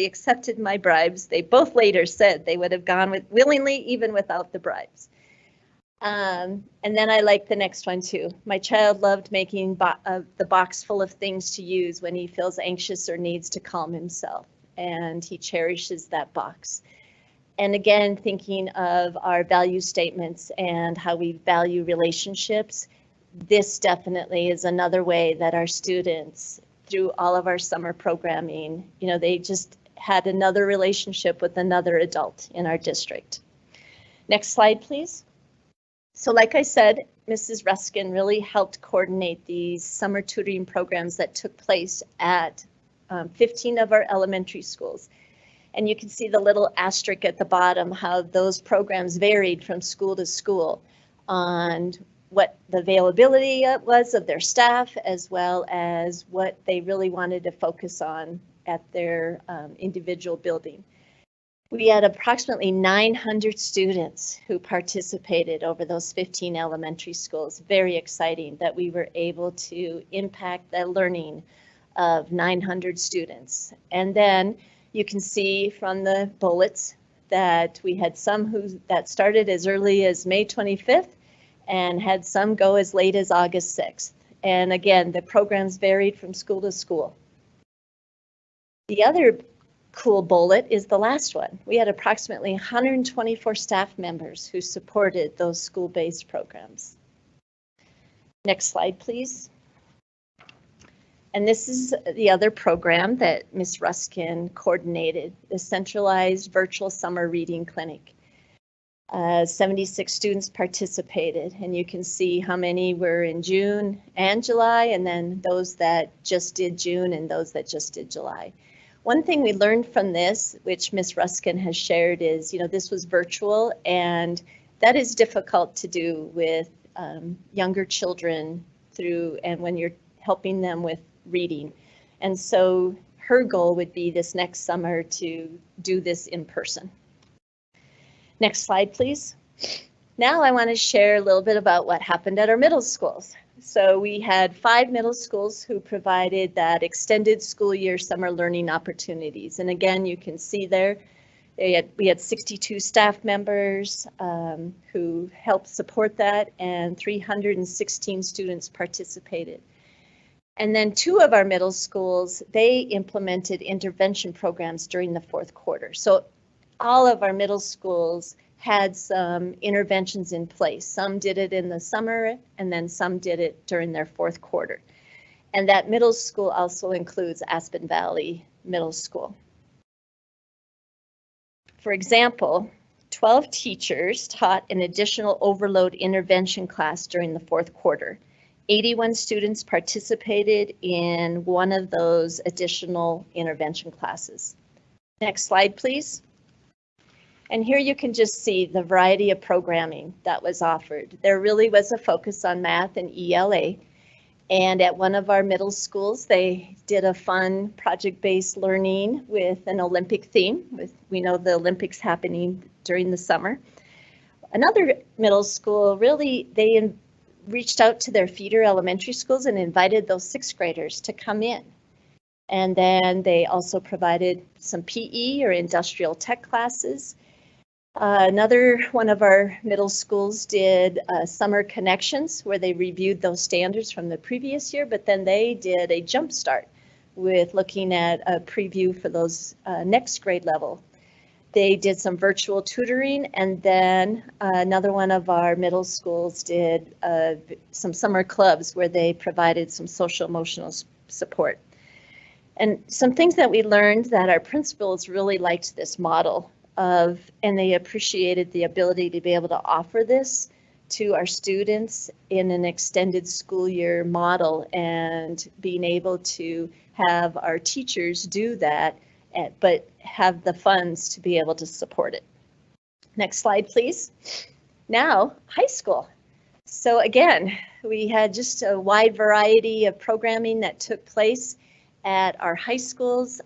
accepted my bribes. They both later said they would have gone willingly even without the bribes. And then I like the next one too. My child loved making the box full of things to use when he feels anxious or needs to calm himself, and he cherishes that box. And again, thinking of our value statements and how we value relationships, this definitely is another way that our students, through all of our summer programming, they just had another relationship with another adult in our district. Next slide, please. So like I said, Mrs. Ruskin really helped coordinate these summer tutoring programs that took place at 15 of our elementary schools. And you can see the little asterisk at the bottom, how those programs varied from school to school on what the availability was of their staff, as well as what they really wanted to focus on at their individual building. We had approximately 900 students who participated over those 15 elementary schools. Very exciting that we were able to impact the learning of 900 students. And then you can see from the bullets that we had some that started as early as May 25th and had some go as late as August 6th. And again, the programs varied from school to school. The other cool bullet is the last one. We had approximately 124 staff members who supported those school-based programs. Next slide, please. And this is the other program that Ms. Ruskin coordinated, the centralized virtual summer reading clinic. 76 students participated, and you can see how many were in June and July, and then those that just did June and those that just did July. One thing we learned from this, which Ms. Ruskin has shared, is, this was virtual, and that is difficult to do with younger children and when you're helping them with reading. And so her goal would be this next summer to do this in person. Next slide, please. Now I want to share a little bit about what happened at our middle schools. So we had 5 middle schools who provided that extended school year summer learning opportunities. And again, you can see there, we had 62 staff members who helped support that, and 316 students participated. And then 2 of our middle schools, they implemented intervention programs during the 4th quarter. So all of our middle schools had some interventions in place. Some did it in the summer, and then some did it during their 4th quarter. And that middle school also includes Aspen Valley Middle School. For example, 12 teachers taught an additional overload intervention class during the 4th quarter. 81 students participated in one of those additional intervention classes. Next slide, please. And here you can just see the variety of programming that was offered. There really was a focus on math and ELA. And at one of our middle schools, they did a fun project-based learning with an Olympic theme. We know the Olympics happening during the summer. Another middle school, really, they reached out to their feeder elementary schools and invited those 6th graders to come in. And then they also provided some PE or industrial tech classes. Another one of our middle schools did Summer Connections, where they reviewed those standards from the previous year, but then they did a jump start with looking at a preview for those next grade level. They did some virtual tutoring, and then another one of our middle schools did some summer clubs where they provided some social emotional support. And some things that we learned that our principals really liked this model of, and they appreciated the ability to be able to offer this to our students in an extended school year model, and being able to have our teachers do that, but have the funds to be able to support it. Next slide, please. Now, high school. So again, we had just a wide variety of programming that took place at our high schools.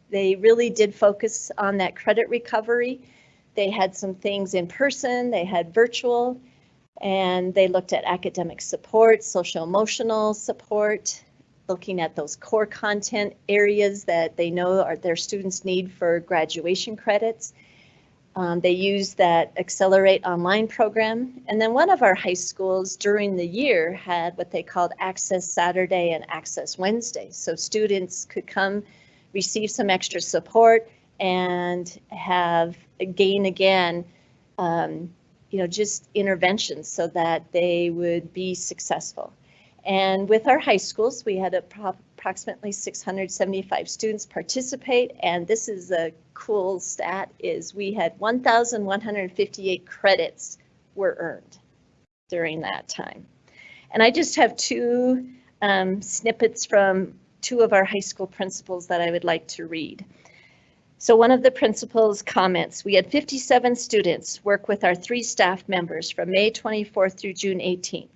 They really did focus on that credit recovery. They had some things in person, they had virtual, and they looked at academic support, social emotional support, looking at those core content areas that they know their students need for graduation credits. They used that Accelerate Online program. And then one of our high schools during the year had what they called Access Saturday and Access Wednesday. So students could come receive some extra support and gain again, just interventions so that they would be successful. And with our high schools, we had approximately 675 students participate, and this is a cool stat, is we had 1,158 credits were earned during that time. And I just have 2 snippets from 2 of our high school principals that I would like to read. So one of the principals comments, we had 57 students work with our 3 staff members from May 24th through June 18th.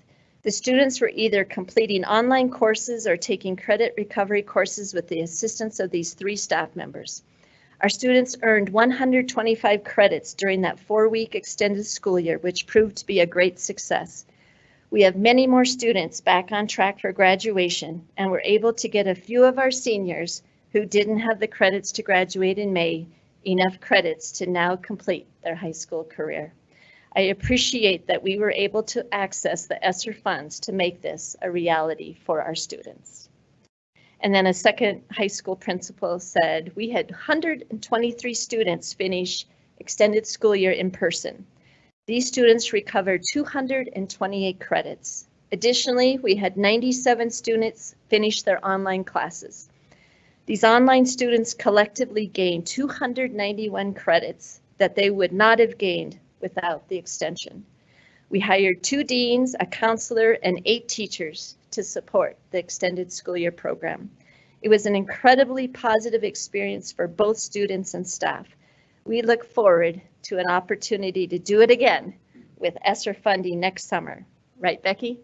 The students were either completing online courses or taking credit recovery courses with the assistance of these 3 staff members. Our students earned 125 credits during that 4-week extended school year, which proved to be a great success. We have many more students back on track for graduation, and we're able to get a few of our seniors who didn't have the credits to graduate in May, enough credits to now complete their high school career. I appreciate that we were able to access the ESSER funds to make this a reality for our students. And then a second high school principal said, we had 123 students finish extended school year in person. These students recovered 228 credits. Additionally, we had 97 students finish their online classes. These online students collectively gained 291 credits that they would not have gained without the extension. We hired 2 deans, a counselor, and 8 teachers to support the extended school year program. It was an incredibly positive experience for both students and staff. We look forward to an opportunity to do it again with ESSER funding next summer. Right, Becky?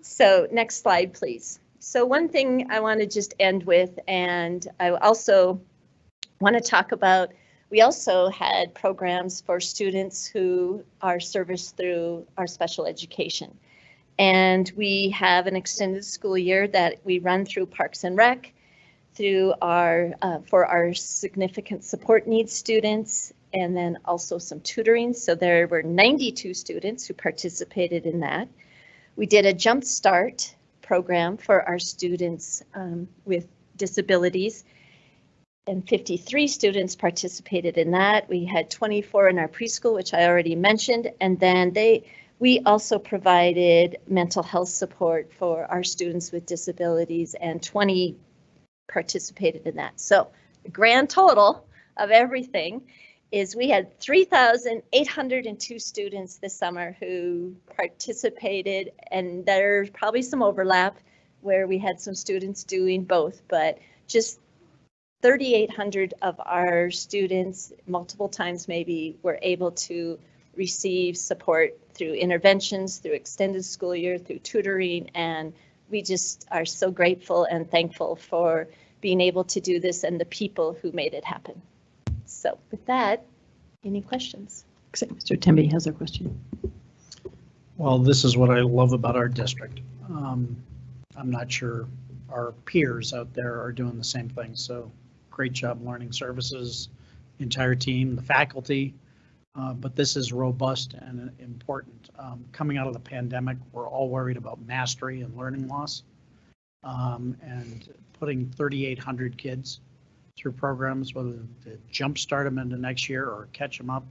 So next slide, please. So one thing I want to just end with, and I also want to talk about, we also had programs for students who are serviced through our special education. And we have an extended school year that we run through Parks and Rec, through our, for our significant support needs students, and then also some tutoring. So there were 92 students who participated in that. We did a Jump Start program for our students with disabilities, and 53 students participated in that. We had 24 in our preschool, which I already mentioned, and then we also provided mental health support for our students with disabilities, and 20 participated in that. So the grand total of everything is we had 3,802 students this summer who participated, and there's probably some overlap where we had some students doing both, but just 3,800 of our students multiple times maybe were able to receive support through interventions, through extended school year, through tutoring, and we just are so grateful and thankful for being able to do this and the people who made it happen. So with that, any questions? Mr. Temby has a question. Well, this is what I love about our district. I'm not sure our peers out there are doing the same thing. So great job, Learning Services, entire team, the faculty. But this is robust and important. Coming out of the pandemic, we're all worried about mastery and learning loss. And putting 3,800 kids through programs, whether to jumpstart them into next year or catch them up,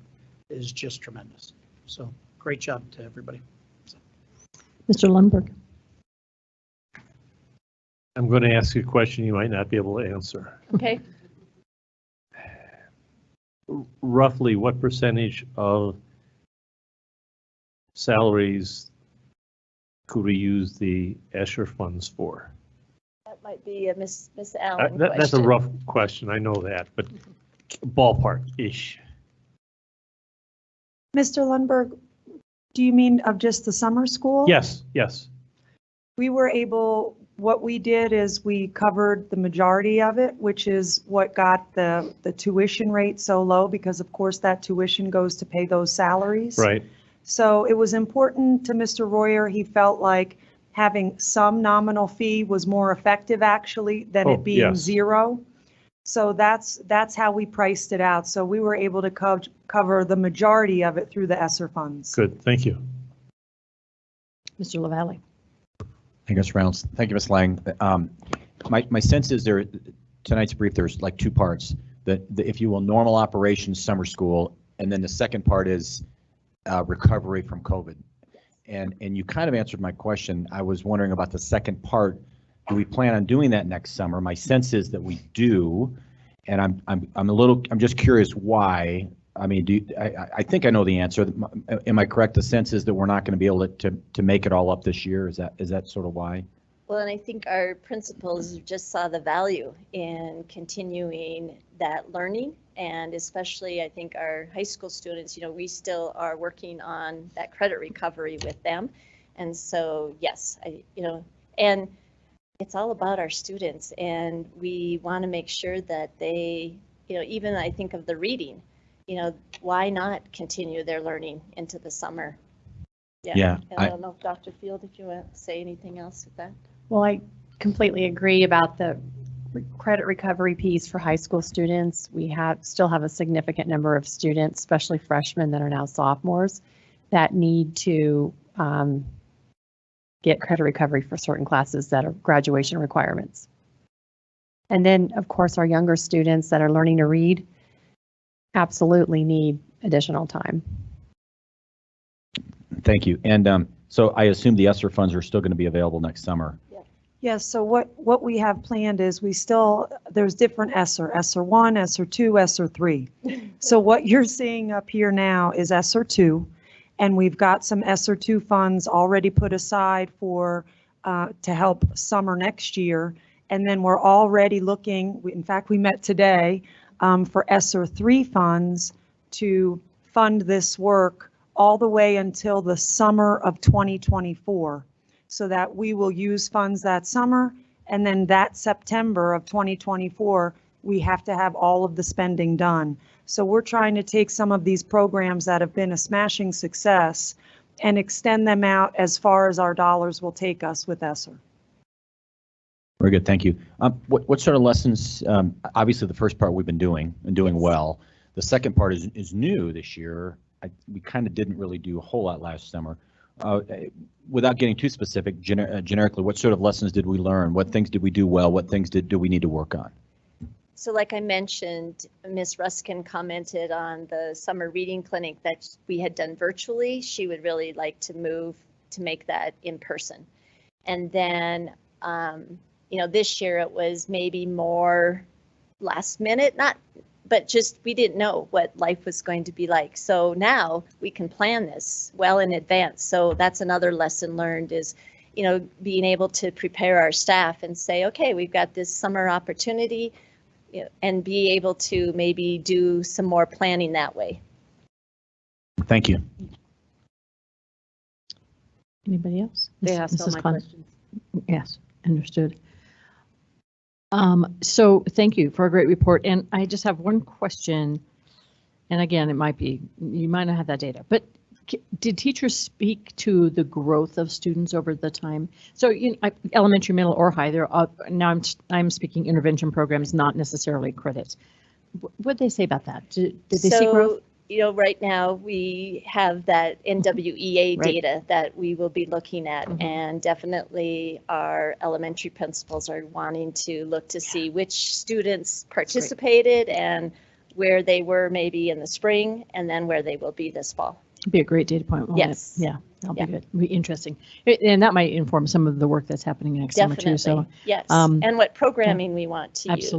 is just tremendous. So great job to everybody. Mr. Lundberg. I'm going to ask you a question you might not be able to answer. Okay. Roughly what percentage of salaries could we use the ESSER funds for? That might be a Miss Allen That's a question. rough question, I know that, but ballpark-ish. Mr. Lundberg, do you mean of just the summer school? Yes, yes. We were able, what we did is we covered the majority of it, which is what got the tuition rate so low, because of course that tuition goes to pay those salaries. Right. So it was important to Mr. Royer. He felt like having some nominal fee was more effective actually than it being yes. zero. So that's how we priced it out. So we were able to cover the majority of it through the ESSER funds. Good, thank you. Mr. LaValle. Thank you, Ms. Reynolds. Thank you, Ms. Lang. My sense is tonight's brief, there's like two parts. The if you will, normal operations summer school, and then the second part is recovery from COVID. And you kind of answered my question. I was wondering about the second part. Do we plan on doing that next summer? My sense is that we do, and I'm just curious why. I mean, I think I know the answer. Am I correct? The sense is that we're not going to be able to make it all up this year. Is that sort of why? Well, and I think our principals just saw the value in continuing that learning, and especially I think our high school students, we still are working on that credit recovery with them. And so, yes, and it's all about our students, and we want to make sure that they, even I think of the reading, why not continue their learning into the summer? Yeah. I don't know if Dr. Field, if you want to say anything else with that. Well, I completely agree about the credit recovery piece for high school students. We still have a significant number of students, especially freshmen that are now sophomores, that need to get credit recovery for certain classes that are graduation requirements. And then, of course, our younger students that are learning to read absolutely need additional time. Thank you. And so I assume the ESSER funds are still going to be available next summer. Yes, so what we have planned is there's different ESSER, ESSER 1, ESSER 2, ESSER 3. So what you're seeing up here now is ESSER 2, and we've got some ESSER 2 funds already put aside for to help summer next year. And then we're already looking, in fact, we met today for ESSER 3 funds to fund this work all the way until the summer of 2024, so that we will use funds that summer, and then that September of 2024, we have to have all of the spending done. So we're trying to take some of these programs that have been a smashing success and extend them out as far as our dollars will take us with ESSER. Very good, thank you. What sort of lessons, obviously the first part we've been doing and doing well. The second part is new this year. We kind of didn't really do a whole lot last summer. Without getting too specific, generically, what sort of lessons did we learn? What things did we do well? What things do we need to work on? So like I mentioned, Ms. Ruskin commented on the summer reading clinic that we had done virtually. She would really like to move to make that in person. And then, you know, this year it was maybe more last minute, but just we didn't know what life was going to be like. So now we can plan this well in advance. So that's another lesson learned is, you know, being able to prepare our staff and say, okay, we've got this summer opportunity, you know, and be able to maybe do some more planning that way. Thank you. Anybody else? They asked all Mrs. my Klein? questions. Yes, understood. So thank you for a great report. And I just have one question. And again, it might be, you might not have that data, but did teachers speak to the growth of students over the time? So elementary, middle, or high, now I'm speaking intervention programs, not necessarily credits. What did they say about that? Did they see growth? You know, right now we have that NWEA data that we will be looking at, and definitely our elementary principals are wanting to look to see which students participated and where they were maybe in the spring, and then where they will be this fall. It'd be a great data point. Yes. Yeah, that'll be good. It'll be interesting. And that might inform some of the work that's happening next summer too. So yes, and what programming we want to use.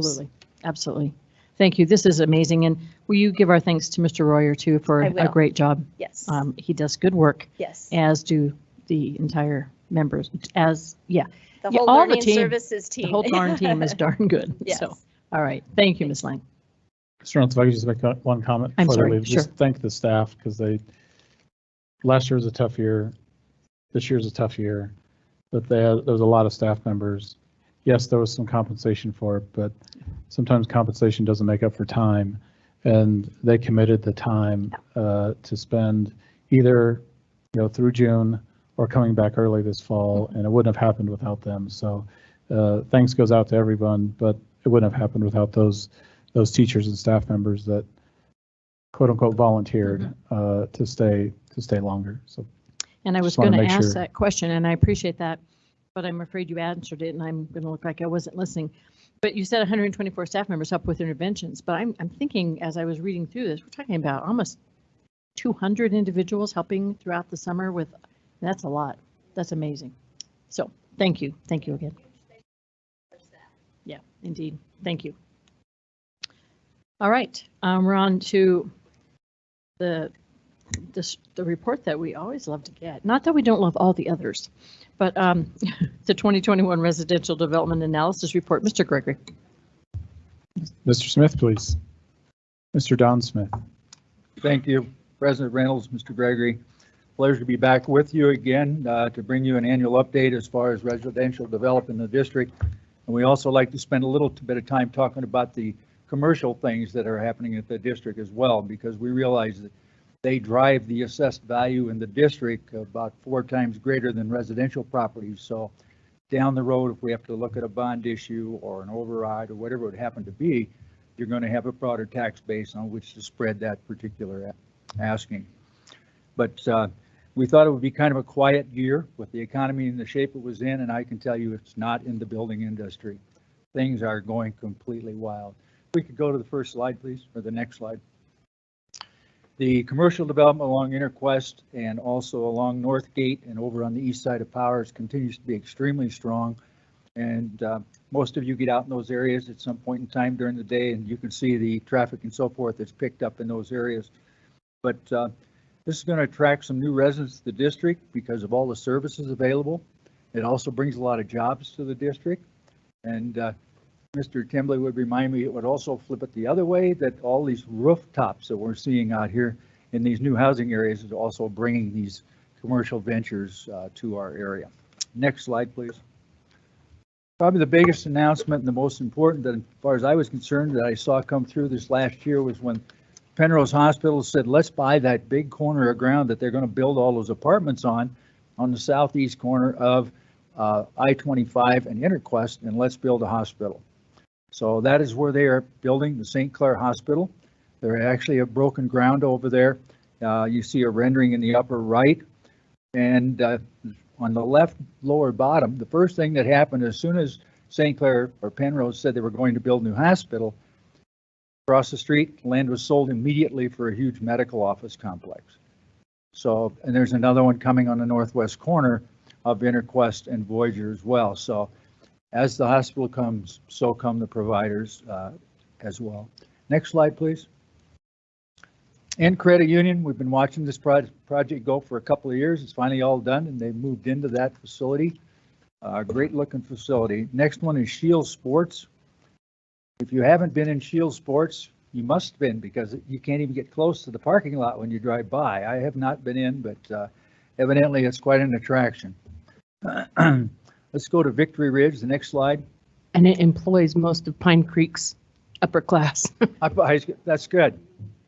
Absolutely. Thank you. This is amazing. And will you give our thanks to Mr. Royer too for a great job? Yes. He does good work. Yes. As do the entire members. The whole all learning the team, services team. The whole darn team is darn good. Yes. So, all right. Thank you, Ms. Lang. Mr. Reynolds, if I could just make one comment I'm before sorry, I leave. sure. Just thank the staff because last year was a tough year. This year's a tough year, but there was a lot of staff members. Yes, there was some compensation for it, but sometimes compensation doesn't make up for time. And they committed the time to spend either through June or coming back early this fall, and it wouldn't have happened without them. So thanks goes out to everyone, but it wouldn't have happened without those teachers and staff members that quote unquote volunteered to stay longer. So, and I was going to ask that question, and I appreciate that, but I'm afraid you answered it, and I'm going to look like I wasn't listening. But you said 124 staff members help with interventions, but I'm thinking as I was reading through this, we're talking about almost 200 individuals helping throughout the summer with, that's a lot. That's amazing. So thank you again. Yeah, indeed. Thank you. All right, we're on to the report that we always love to get. Not that we don't love all the others, but the 2021 Residential Development Analysis Report. Mr. Gregory. Mr. Smith, please. Mr. Don Smith. Thank you, President Reynolds, Mr. Gregory. Pleasure to be back with you again to bring you an annual update as far as residential development in the district. And we also like to spend a little bit of time talking about the commercial things that are happening at the district as well, because we realize that they drive the assessed value in the district about 4 times greater than residential properties. So down the road, if we have to look at a bond issue or an override or whatever it would happen to be, you're going to have a broader tax base on which to spread that particular asking. But we thought it would be kind of a quiet year with the economy in the shape it was in, and I can tell you it's not in the building industry. Things are going completely wild. We could go to the first slide, please, or the next slide. The commercial development along Interquest and also along Northgate and over on the east side of Powers continues to be extremely strong. And most of you get out in those areas at some point in time during the day, and you can see the traffic and so forth that's picked up in those areas. But this is going to attract some new residents to the district because of all the services available. It also brings a lot of jobs to the district. And Mr. Tembley would remind me, it would also flip it the other way, that all these rooftops that we're seeing out here in these new housing areas is also bringing these commercial ventures to our area. Next slide, please. Probably the biggest announcement and the most important, that as far as I was concerned, that I saw come through this last year was when Penrose Hospital said, let's buy that big corner of ground that they're going to build all those apartments on the southeast corner of I-25 and Interquest, and let's build a hospital. So that is where they are building the St. Clair Hospital. There actually have broken ground over there. You see a rendering in the upper right. And on the left lower bottom, the first thing that happened as soon as St. Clair or Penrose said they were going to build a new hospital, across the street, land was sold immediately for a huge medical office complex. So, and there's another one coming on the northwest corner of Interquest and Voyager as well. So as the hospital comes, so come the providers as well. Next slide, please. And Credit Union, we've been watching this project go for a couple of years. It's finally all done, and they've moved into that facility. Great looking facility. Next one is Shield Sports. If you haven't been in Shield Sports, you must have been, because you can't even get close to the parking lot when you drive by. I have not been in, but evidently it's quite an attraction. Let's go to Victory Ridge, the next slide. And it employs most of Pine Creek's upper class. That's good.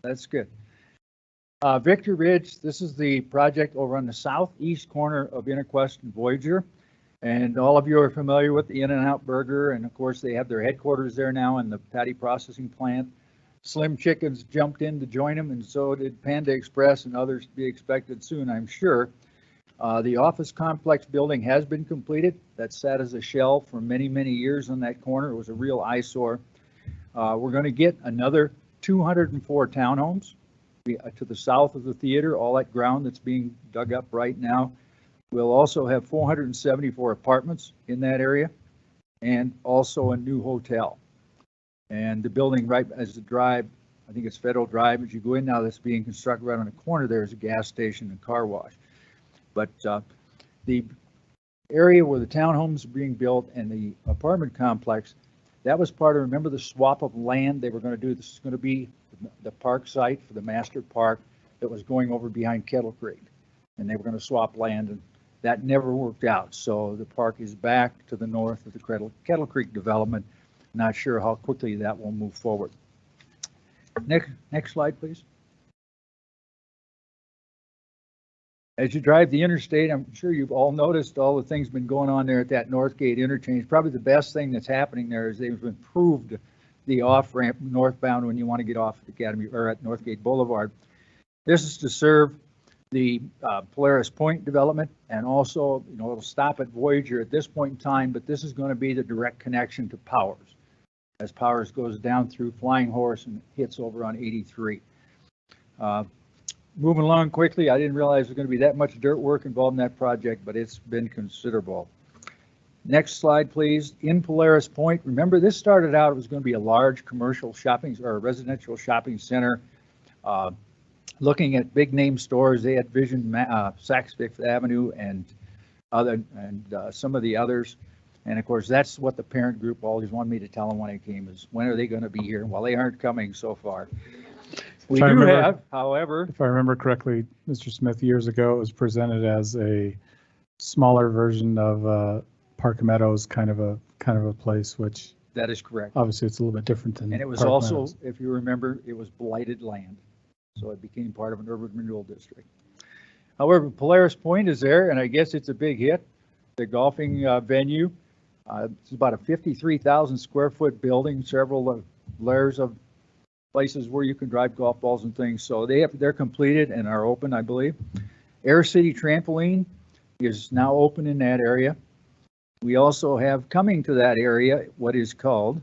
That's good. Victory Ridge, this is the project over on the southeast corner of Interquest and Voyager. And all of you are familiar with the In-N-Out Burger. And of course, they have their headquarters there now in the patty processing plant. Slim Chickens jumped in to join them, and so did Panda Express and others to be expected soon, I'm sure. The office complex building has been completed. That sat as a shell for many, many years on that corner. It was a real eyesore. We're going to get another 204 townhomes to the south of the theater, all that ground that's being dug up right now. We'll also have 474 apartments in that area, and also a new hotel. And the building right as the drive, I think it's Federal Drive, as you go in now, that's being constructed right on the corner. There's a gas station and car wash. But the area where the townhomes are being built and the apartment complex, that was part of, remember the swap of land they were going to do? This is going to be the park site for the master park that was going over behind Kettle Creek. And they were going to swap land, and that never worked out. So the park is back to the north of the Kettle Creek development. Not sure how quickly that will move forward. Next slide, please. As you drive the interstate, I'm sure you've all noticed all the things been going on there at that Northgate interchange. Probably the best thing that's happening there is they've improved the off-ramp northbound when you want to get off at Academy or at Northgate Boulevard. This is to serve the Polaris Point development, and also, you know, it'll stop at Voyager at this point in time, but this is going to be the direct connection to Powers, as Powers goes down through Flying Horse and hits over on 83. Moving along quickly, I didn't realize there's going to be that much dirt work involved in that project, but it's been considerable. Next slide, please. In Polaris Point, remember this started out, it was going to be a large commercial shopping or a residential shopping center. Looking at big name stores, they had Vision, Saks Fifth Avenue, and some of the others. And of course, that's what the parent group always wanted me to tell them when I came, is when are they going to be here? Well, they aren't coming so far. We do have, however. If I remember correctly, Mr. Smith, years ago, it was presented as a smaller version of Park Meadows, kind of a place, which. That is correct. Obviously, it's a little bit different than. And it was Park also, Meadows. if you remember, it was blighted land. So it became part of an urban renewal district. However, Polaris Point is there, and I guess it's a big hit. The golfing venue. It's about a 53,000 square foot building, several layers of places where you can drive golf balls and things. So they're completed and are open, I believe. Air City Trampoline is now open in that area. We also have coming to that area what is called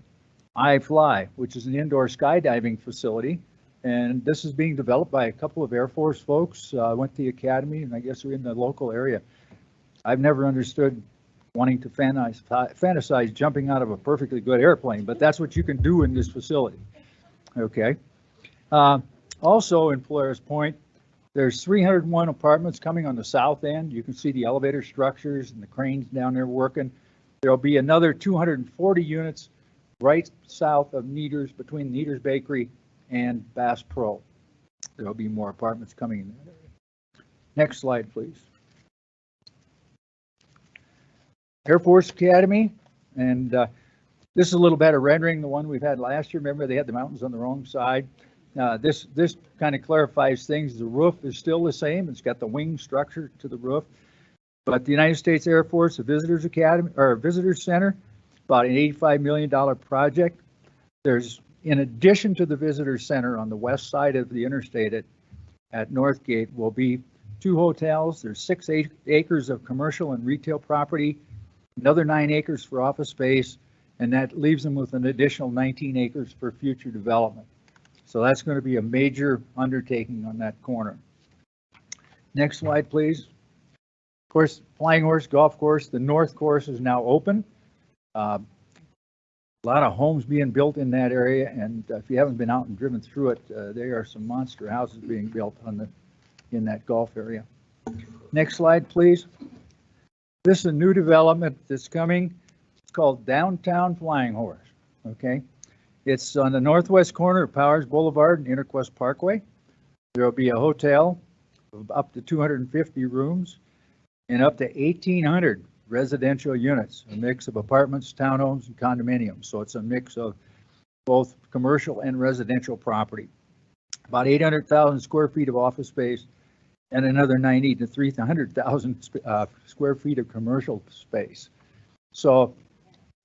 iFly, which is an indoor skydiving facility. And this is being developed by a couple of Air Force folks. Went to the academy, and I guess they're in the local area. I've never understood wanting to fantasize jumping out of a perfectly good airplane, but that's what you can do in this facility. Okay. Also in Polaris Point, there's 301 apartments coming on the south end. You can see the elevator structures and the cranes down there working. There'll be another 240 units right south of Neaters, between Neaters Bakery and Bass Pro. There'll be more apartments coming in that area. Next slide, please. Air Force Academy, and this is a little better rendering the one we've had last year. Remember, they had the mountains on the wrong side. This kind of clarifies things. The roof is still the same. It's got the wing structure to the roof. But the United States Air Force, the Visitors Academy or Visitors Center, about an $85 million project. There's, in addition to the Visitors Center on the west side of the interstate at Northgate, will be 2 hotels. There's 6 acres of commercial and retail property, another 9 acres for office space, and that leaves them with an additional 19 acres for future development. So that's going to be a major undertaking on that corner. Next slide, please. Of course, Flying Horse Golf Course, the north course is now open. A lot of homes being built in that area, and if you haven't been out and driven through it, there are some monster houses being built in that golf area. Next slide, please. This is a new development that's coming. It's called Downtown Flying Horse. Okay, it's on the northwest corner of Powers Boulevard and Interquest Parkway. There will be a hotel of up to 250 rooms and up to 1,800 residential units, a mix of apartments, townhomes, and condominiums. So it's a mix of both commercial and residential property. About 800,000 square feet of office space and another 90 to 300,000 square feet of commercial space. So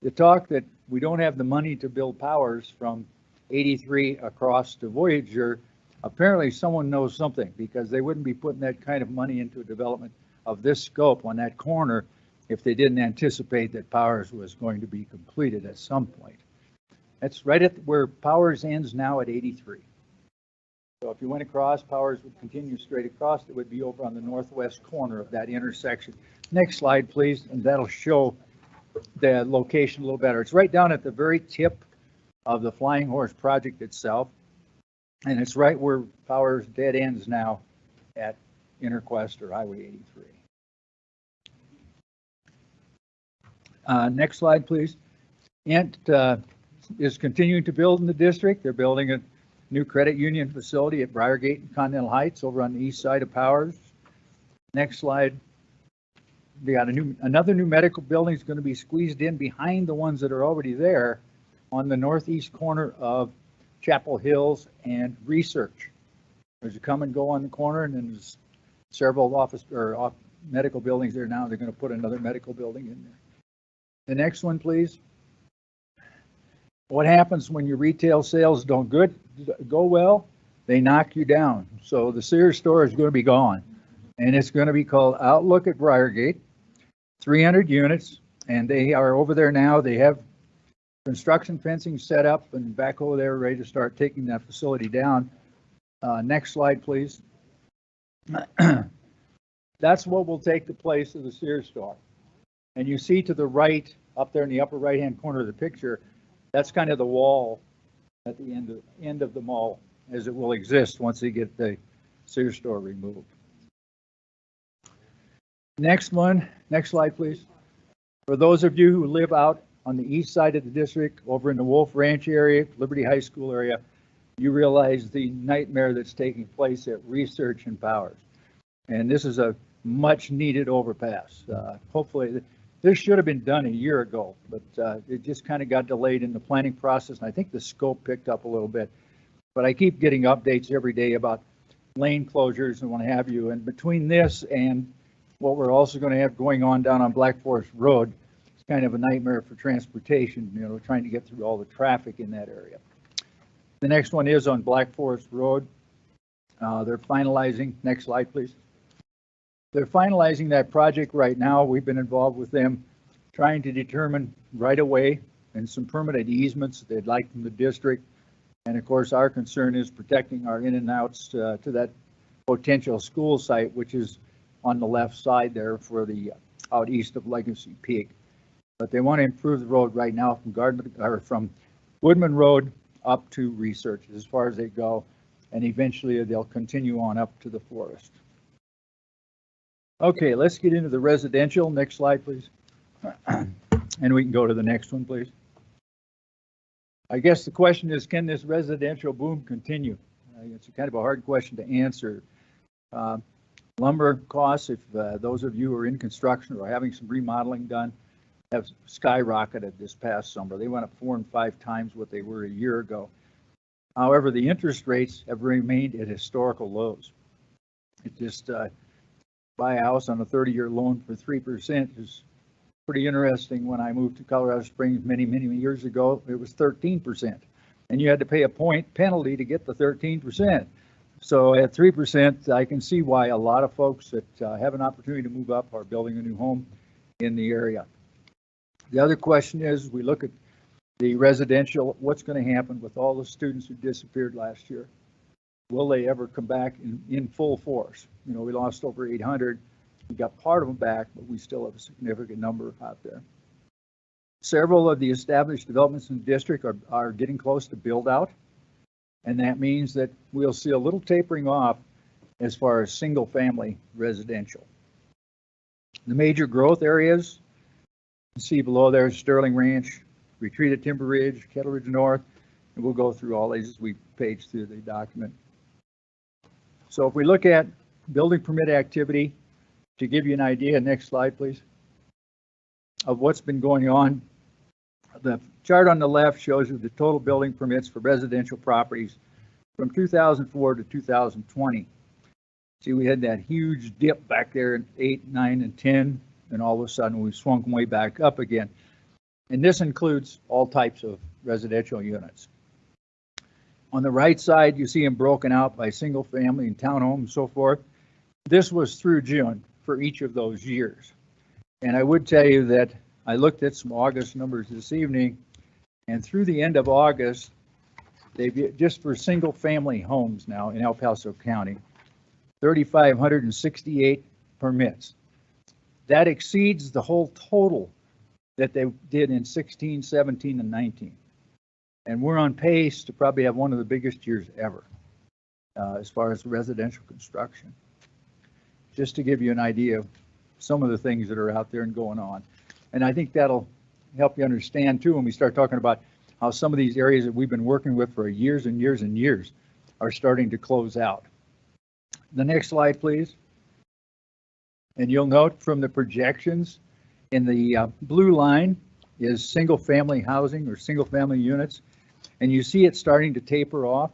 the talk that we don't have the money to build Powers from 83 across to Voyager, apparently someone knows something, because they wouldn't be putting that kind of money into a development of this scope on that corner if they didn't anticipate that Powers was going to be completed at some point. That's right at where Powers ends now at 83. So if you went across, Powers would continue straight across. It would be over on the northwest corner of that intersection. Next slide, please, and that'll show the location a little better. It's right down at the very tip of the Flying Horse project itself, and it's right where Powers dead ends now at Interquest or Highway 83. Next slide, please. Ant is continuing to build in the district. They're building a new credit union facility at Briargate and Continental Heights over on the east side of Powers. Next slide. They got another new medical building is going to be squeezed in behind the ones that are already there on the northeast corner of Chapel Hills and Research. There's a come and go on the corner, and then there's several office or medical buildings there now. They're going to put another medical building in there. The next one, please. What happens when your retail sales don't go well? They knock you down. So the Sears store is going to be gone, and it's going to be called Outlook at Briargate, 300 units, and they are over there now. They have construction fencing set up and back over there ready to start taking that facility down. Next slide, please. That's what will take the place of the Sears store. And you see to the right, up there in the upper right-hand corner of the picture, that's kind of the wall at the end of the mall as it will exist once they get the Sears store removed. Next one, next slide, please. For those of you who live out on the east side of the district, over in the Wolf Ranch area, Liberty High School area, you realize the nightmare that's taking place at Research and Powers. And this is a much needed overpass. Hopefully, this should have been done a year ago, but it just kind of got delayed in the planning process. And I think the scope picked up a little bit, but I keep getting updates every day about lane closures and what have you. And between this and what we're also going to have going on down on Black Forest Road, it's kind of a nightmare for transportation, you know, trying to get through all the traffic in that area. The next one is on Black Forest Road. They're finalizing, next slide, please. They're finalizing that project right now. We've been involved with them trying to determine right away and some permitted easements that they'd like from the district. And of course, our concern is protecting our in and outs to that potential school site, which is on the left side there for the out east of Legacy Peak. But they want to improve the road right now from Woodman Road up to Research as far as they go. And eventually they'll continue on up to the forest. Okay, let's get into the residential. Next slide, please. And we can go to the next one, please. I guess the question is, can this residential boom continue? It's kind of a hard question to answer. Lumber costs, if those of you who are in construction or having some remodeling done, have skyrocketed this past summer. They went up 4 and 5 times what they were a year ago. However, the interest rates have remained at historical lows. It just buy a house on a 30-year loan for 3% is pretty interesting. When I moved to Colorado Springs many years ago, it was 13%. And you had to pay a point penalty to get the 13%. So at 3%, I can see why a lot of folks that have an opportunity to move up are building a new home in the area. The other question is, we look at the residential, what's going to happen with all the students who disappeared last year? Will they ever come back in full force? You know, we lost over 800. We got part of them back, but we still have a significant number out there. Several of the established developments in the district are getting close to build out. And that means that we'll see a little tapering off as far as single family residential. The major growth areas, you see below there, Sterling Ranch, Retreat at Timber Ridge, Kettle Ridge North, and we'll go through all these as we page through the document. So if we look at building permit activity, to give you an idea, next slide please, of what's been going on. The chart on the left shows you the total building permits for residential properties from 2004 to 2020. See, we had that huge dip back there in 8, 9, and 10, and all of a sudden we swung way back up again. And this includes all types of residential units. On the right side, you see them broken out by single family and townhome and so forth. This was through June for each of those years. And I would tell you that I looked at some August numbers this evening, and through the end of August, they've just for single family homes now in El Paso County, 3,568 permits. That exceeds the whole total that they did in 16, 17, and 19. And we're on pace to probably have one of the biggest years ever as far as residential construction. Just to give you an idea of some of the things that are out there and going on. And I think that'll help you understand too when we start talking about how some of these areas that we've been working with for years and years and years are starting to close out. The next slide, please. And you'll note from the projections in the blue line is single family housing or single family units. And you see it starting to taper off.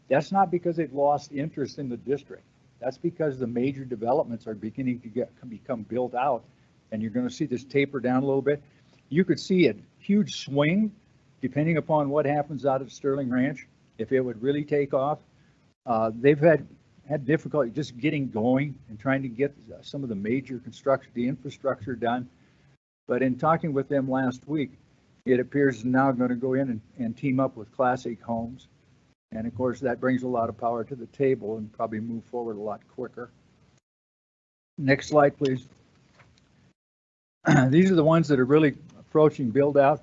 That's not because they've lost interest in the district. That's because the major developments are beginning to become built out, and you're going to see this taper down a little bit. You could see a huge swing depending upon what happens out at Sterling Ranch. If it would really take off, they've had difficulty just getting going and trying to get some of the major construction, the infrastructure done. But in talking with them last week, it appears now going to go in and team up with Classic Homes. And of course, that brings a lot of power to the table and probably move forward a lot quicker. Next slide, please. These are the ones that are really approaching build out.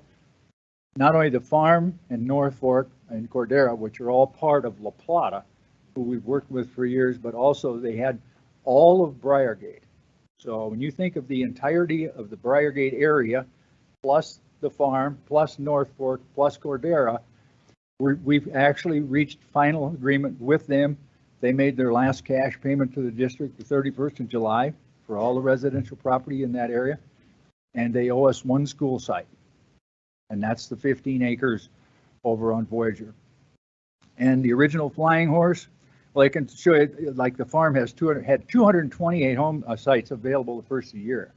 Not only the farm and North Fork and Cordera, which are all part of La Plata, who we've worked with for years, but also they had all of Briargate. So when you think of the entirety of the Briargate area, plus the farm, plus North Fork, plus Cordera, we've actually reached final agreement with them. They made their last cash payment to the district the 31st of July for all the residential property in that area. And they owe us one school site. And that's the 15 acres over on Voyager. And the original Flying Horse, well, I can show you, like the farm had 228 home sites available the first of the year.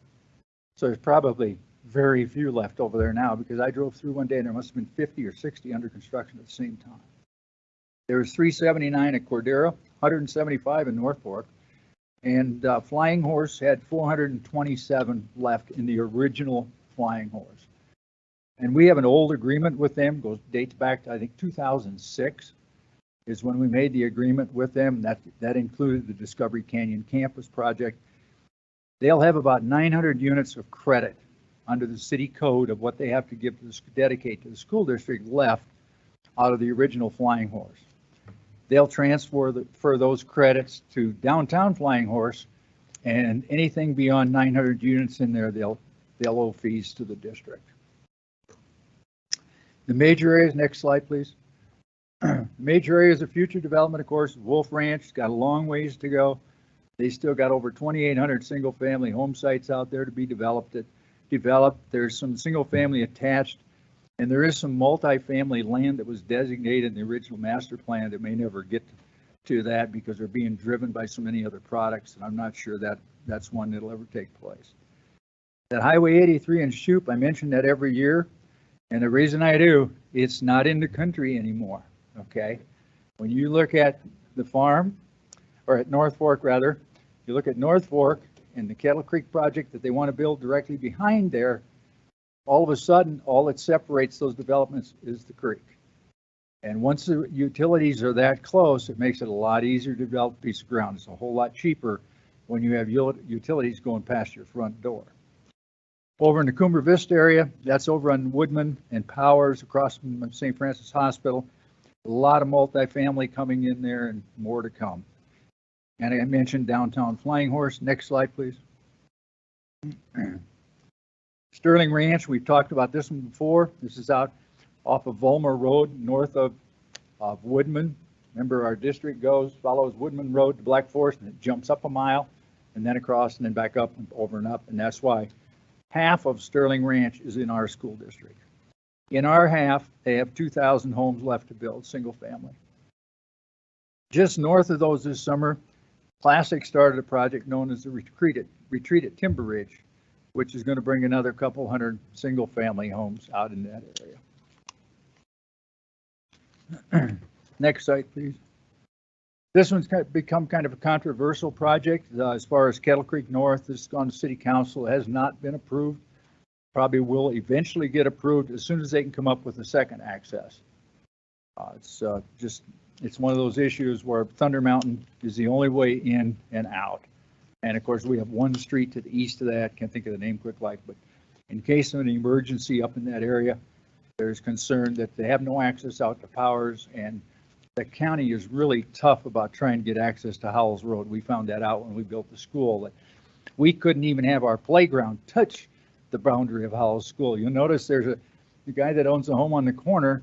So there's probably very few left over there now, because I drove through one day and there must have been 50 or 60 under construction at the same time. There was 379 at Cordera, 175 in North Fork, and Flying Horse had 427 left in the original Flying Horse. And we have an old agreement with them, dates back to I think 2006 is when we made the agreement with them. That included the Discovery Canyon campus project. They'll have about 900 units of credit under the city code of what they have to give to dedicate to the school district left out of the original Flying Horse. They'll transfer for those credits to downtown Flying Horse, and anything beyond 900 units in there, they'll owe fees to the district. The major areas, next slide, please. Major areas of future development, of course, Wolf Ranch got a long ways to go. They still got over 2,800 single-family home sites out there to be developed. There's some single-family attached, and there is some multi-family land that was designated in the original master plan that may never get to that because they're being driven by so many other products, and I'm not sure that that's one that'll ever take place. That Highway 83 in Shoup, I mention that every year, and the reason I do, it's not in the country anymore, okay? When you look at the farm, or at North Fork rather, you look at North Fork and the Kettle Creek project that they want to build directly behind there, all of a sudden, all that separates those developments is the creek. And once the utilities are that close, it makes it a lot easier to develop a piece of ground. It's a whole lot cheaper when you have utilities going past your front door. Over in the Coomer Vista area, that's over on Woodman and Powers across from St. Francis Hospital. A lot of multifamily coming in there and more to come. And I mentioned downtown Flying Horse. Next slide, please. Sterling Ranch, we've talked about this one before. This is out off of Volmer Road, north of Woodman. Remember, our district follows Woodman Road to Black Forest, and it jumps up a mile, and then across, and then back up and over and up. And that's why half of Sterling Ranch is in our school district. In our half, they have 2,000 homes left to build, single family. Just north of those this summer, Classic started a project known as the Retreat at Timber Ridge, which is going to bring another couple hundred single family homes out in that area. Next slide, please. This one's become kind of a controversial project as far as Kettle Creek North. This has gone to City Council. It has not been approved. Probably will eventually get approved as soon as they can come up with a second access. It's one of those issues where Thunder Mountain is the only way in and out. And of course, we have one street to the east of that. Can't think of the name quick like, but in case of an emergency up in that area, there's concern that they have no access out to Powers, and the county is really tough about trying to get access to Howells Road. We found that out when we built the school, that we couldn't even have our playground touch the boundary of Howells School. You'll notice there's the guy that owns the home on the corner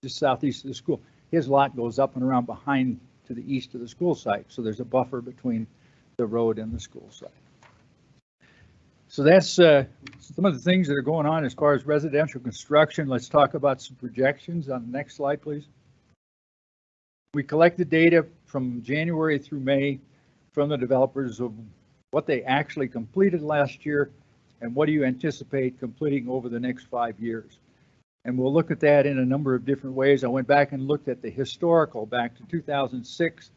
just southeast of the school. His lot goes up and around behind to the east of the school site. So there's a buffer between the road and the school site. So that's some of the things that are going on as far as residential construction. Let's talk about some projections on the next slide, please. We collected data from January through May from the developers of what they actually completed last year and what do you anticipate completing over the next 5 years. And we'll look at that in a number of different ways. I went back and looked at the historical back to 2006.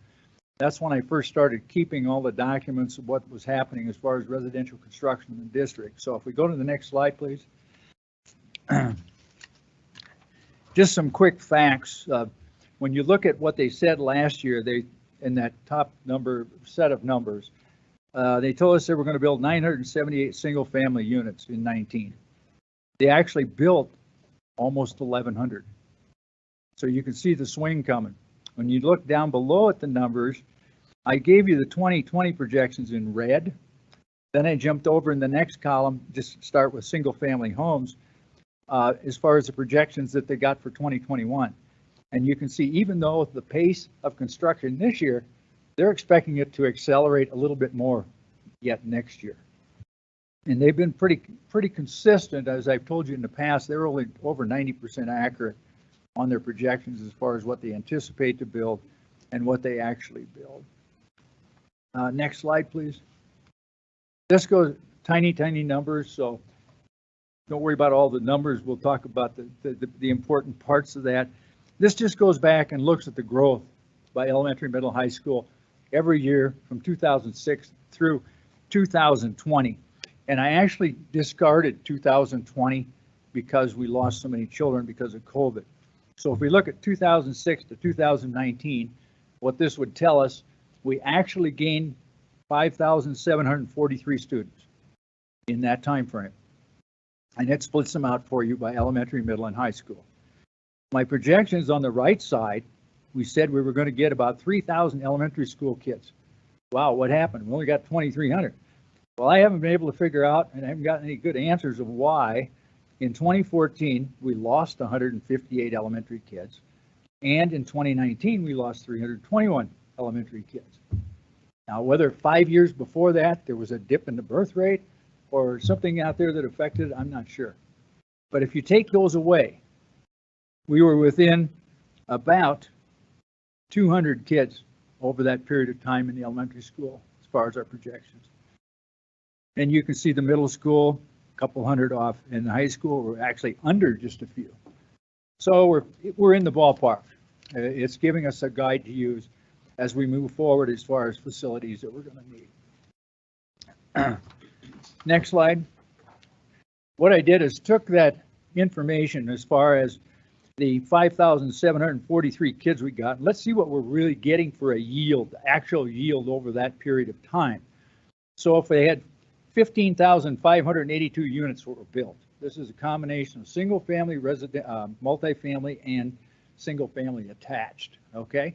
That's when I first started keeping all the documents of what was happening as far as residential construction in the district. So if we go to the next slide, please. Just some quick facts. When you look at what they said last year, in that top set of numbers, they told us they were going to build 978 single family units in 19. They actually built almost 1,100. So you can see the swing coming. When you look down below at the numbers, I gave you the 2020 projections in red. Then I jumped over in the next column, just start with single family homes, as far as the projections that they got for 2021. And you can see, even though the pace of construction this year, they're expecting it to accelerate a little bit more yet next year. And they've been pretty consistent. As I've told you in the past, they're only over 90% accurate on their projections as far as what they anticipate to build and what they actually build. Next slide, please. This goes tiny numbers, so don't worry about all the numbers. We'll talk about the important parts of that. This just goes back and looks at the growth by elementary, middle, high school every year from 2006 through 2020. And I actually discarded 2020 because we lost so many children because of COVID. So if we look at 2006 to 2019, what this would tell us, we actually gained 5,743 students in that time frame. And it splits them out for you by elementary, middle, and high school. My projections on the right side, we said we were going to get about 3,000 elementary school kids. Wow, what happened? We only got 2,300. Well, I haven't been able to figure out, and I haven't gotten any good answers of why In 2014, we lost 158 elementary kids. And in 2019, we lost 321 elementary kids. Now, whether 5 years before that, there was a dip in the birth rate or something out there that affected it, I'm not sure. But if you take those away, we were within about 200 kids over that period of time in the elementary school, as far as our projections. And you can see the middle school, a couple hundred off, and the high school, we're actually under just a few. So we're in the ballpark. It's giving us a guide to use as we move forward as far as facilities that we're going to need. Next slide. What I did is took that information as far as the 5,743 kids we got. Let's see what we're really getting for a yield, actual yield over that period of time. So if they had 15,582 units were built. This is a combination of single family, multifamily, and single family attached, okay?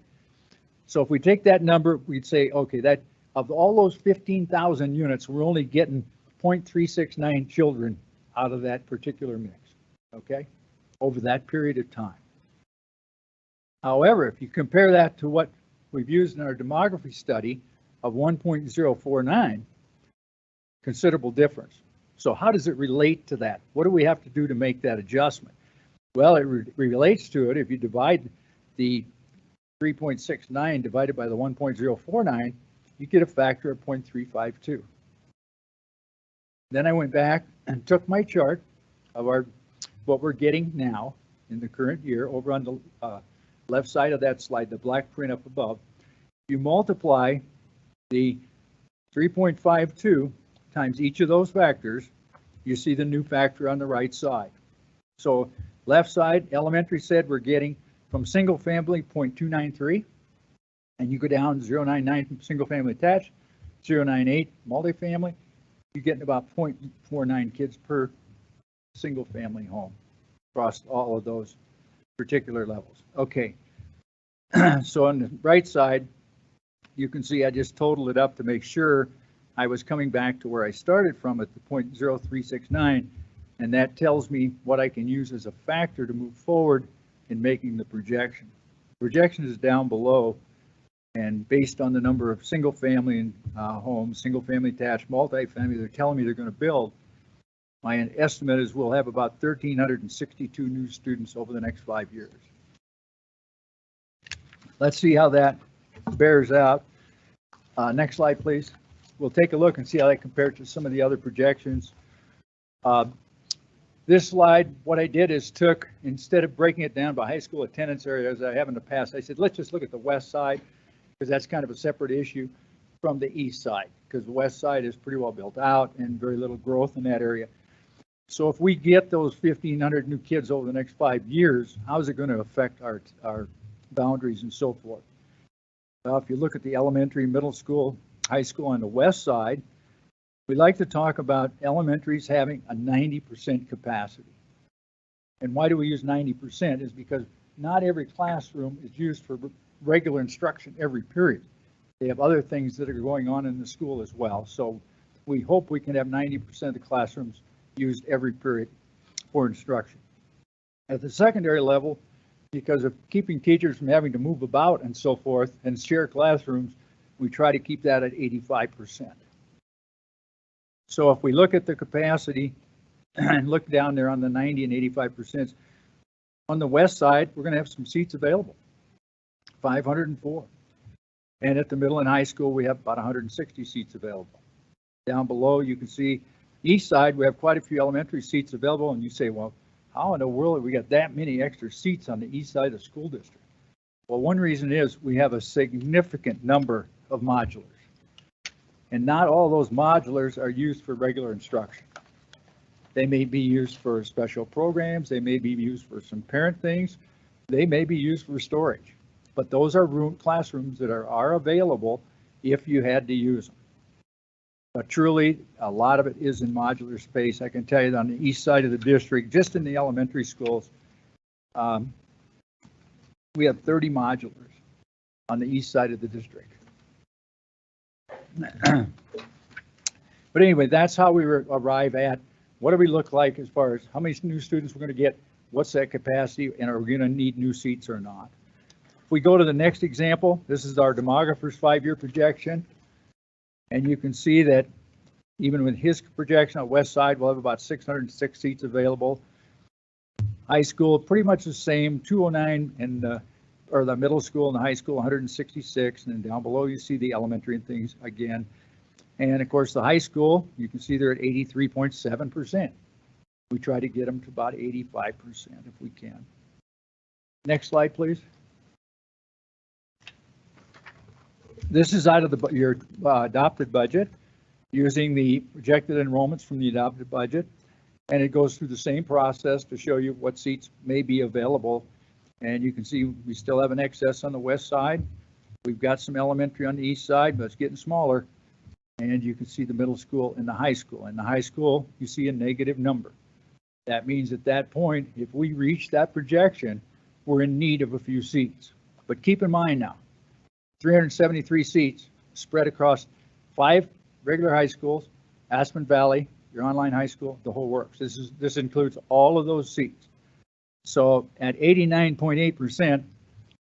So if we take that number, we'd say, okay, that of all those 15,000 units, we're only getting 0.369 children out of that particular mix, okay? Over that period of time. However, if you compare that to what we've used in our demography study of 1.049, considerable difference. So how does it relate to that? What do we have to do to make that adjustment? Well, it relates to it. If you divide the 3.69 divided by the 1.049, you get a factor of 0.352. Then I went back and took my chart of what we're getting now in the current year over on the left side of that slide, the black print up above. You multiply the 3.52 times each of those factors, you see the new factor on the right side. So left side, elementary said we're getting from single family 0.293, and you go down 0.99 single family attached, 0.98 multifamily, you're getting about 0.49 kids per single family home across all of those particular levels. Okay, so on the right side, you can see I just totaled it up to make sure I was coming back to where I started from at the 0.0369, and that tells me what I can use as a factor to move forward in making the projection. Projection is down below, and based on the number of single family homes, single family attached, multifamily, they're telling me they're going to build. My estimate is we'll have about 1,362 new students over the next 5 years. Let's see how that bears out. Next slide, please. We'll take a look and see how that compares to some of the other projections. This slide, what I did is took, instead of breaking it down by high school attendance area as I have in the past, I said, let's just look at the west side, because that's kind of a separate issue from the east side, because the west side is pretty well built out and very little growth in that area. So if we get those 1,500 new kids over the next 5 years, how is it going to affect our boundaries and so forth? Well, if you look at the elementary, middle school, high school on the west side, we like to talk about elementaries having a 90% capacity. And why do we use 90%? Is because not every classroom is used for regular instruction every period. They have other things that are going on in the school as well. So we hope we can have 90% of the classrooms used every period for instruction. At the secondary level, because of keeping teachers from having to move about and so forth and share classrooms, we try to keep that at 85%. So if we look at the capacity and look down there on the 90 and 85%, on the west side, we're going to have some seats available, 504. And at the middle and high school, we have about 160 seats available. Down below, you can see east side, we have quite a few elementary seats available. And you say, well, how in the world have we got that many extra seats on the east side of the school district? Well, one reason is we have a significant number of modulars. And not all those modulars are used for regular instruction. They may be used for special programs. They may be used for some parent things. They may be used for storage. But those are classrooms that are available if you had to use them. But truly, a lot of it is in modular space. I can tell you that on the east side of the district, just in the elementary schools, we have 30 modulars on the east side of the district. But anyway, that's how we arrive at what do we look like as far as how many new students we're going to get? What's that capacity? And are we going to need new seats or not? If we go to the next example, this is our demographer's 5-year projection. And you can see that even with his projection on West Side, we'll have about 606 seats available. High school, pretty much the same, 209, and or the middle school and the high school, 166. And then down below, you see the elementary and things again. And of course, the high school, you can see they're at 83.7%. We try to get them to about 85% if we can. Next slide, please. This is out of your adopted budget using the projected enrollments from the adopted budget. And it goes through the same process to show you what seats may be available. And you can see we still have an excess on the west side. We've got some elementary on the east side, but it's getting smaller. And you can see the middle school and the high school. In the high school, you see a negative number. That means at that point, if we reach that projection, we're in need of a few seats. But keep in mind now, 373 seats spread across 5 regular high schools, Aspen Valley, your online high school, the whole works. This includes all of those seats. So at 89.8%,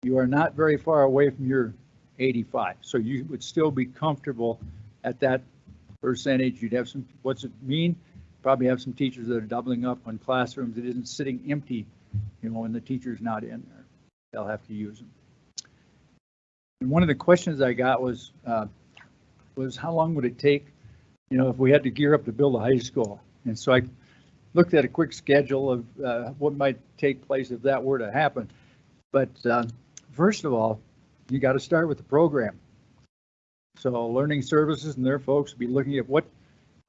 you are not very far away from your 85. So you would still be comfortable at that percentage. You'd have some, what's it mean? Probably have some teachers that are doubling up on classrooms. It isn't sitting empty, you know, when the teacher's not in there. They'll have to use them. And one of the questions I got was how long would it take, you know, if we had to gear up to build a high school? And so I looked at a quick schedule of what might take place if that were to happen. But first of all, you got to start with the program. So learning services and their folks will be looking at what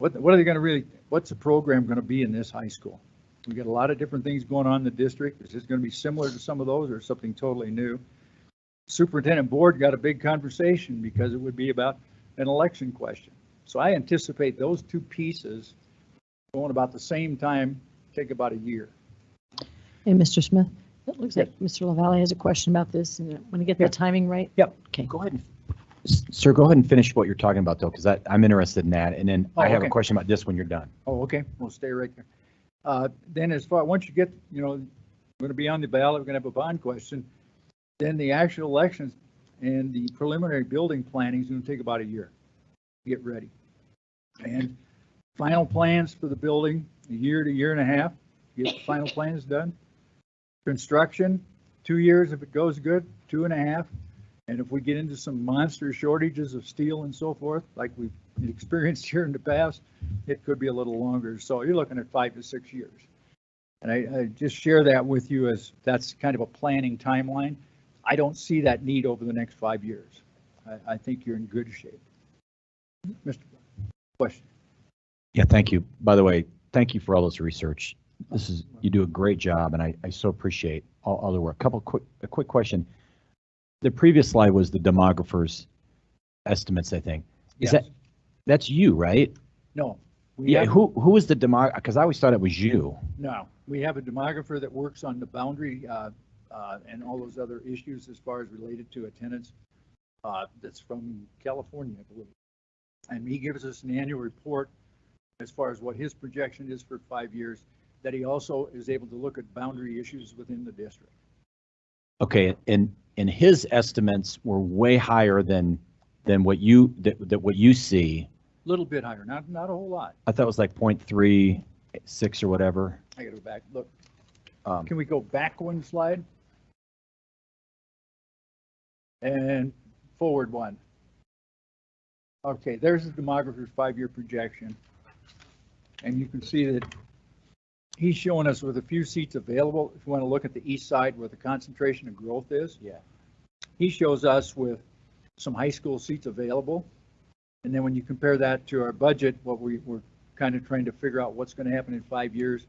are they going to really, what's the program going to be in this high school? We got a lot of different things going on in the district. Is this going to be similar to some of those or something totally new? Superintendent board got a big conversation because it would be about an election question. So I anticipate those two pieces going about the same time, take about a year. Hey, Mr. Smith, it looks like Mr. LaValle has a question about this, and I want to get the timing right. Yep. Okay. Go ahead. Sir, go ahead and finish what you're talking about, though, because I'm interested in that. And then I have a question about this when you're done. Oh, okay. We'll stay right there. Then as far, once you get, you know, we're going to be on the ballot, we're going to have a bond question. Then the actual elections and the preliminary building planning is going to take about a year to get ready. And final plans for the building, a year to year and a half, get the final plans done. Construction, 2 years if it goes good, 2.5. And if we get into some monster shortages of steel and so forth, like we've experienced here in the past, it could be a little longer. So you're looking at 5 to 6 years. And I just share that with you as that's kind of a planning timeline. I don't see that need over the next 5 years. I think you're in good shape. Mr. Question. Yeah, thank you. By the way, thank you for all this research. You do a great job, and I so appreciate all the work. A quick question. The previous slide was the demographer's estimates, I think. That's you, right? No. Yeah, who is the demographer? Because I always thought it was you. No, we have a demographer that works on the boundary and all those other issues as far as related to attendance. That's from California, I believe. And he gives us an annual report as far as what his projection is for 5 years, that he also is able to look at boundary issues within the district. Okay, and his estimates were way higher than what you what you see. A little bit higher, not a whole lot. I thought it was like 0.36 or whatever. I gotta go back. Look, can we go back one slide? And forward one. Okay, there's the demographer's 5-year projection. And you can see that he's showing us with a few seats available. If you want to look at the east side where the concentration of growth is. Yeah. He shows us with some high school seats available. And then when you compare that to our budget, what we're kind of trying to figure out what's going to happen in 5 years,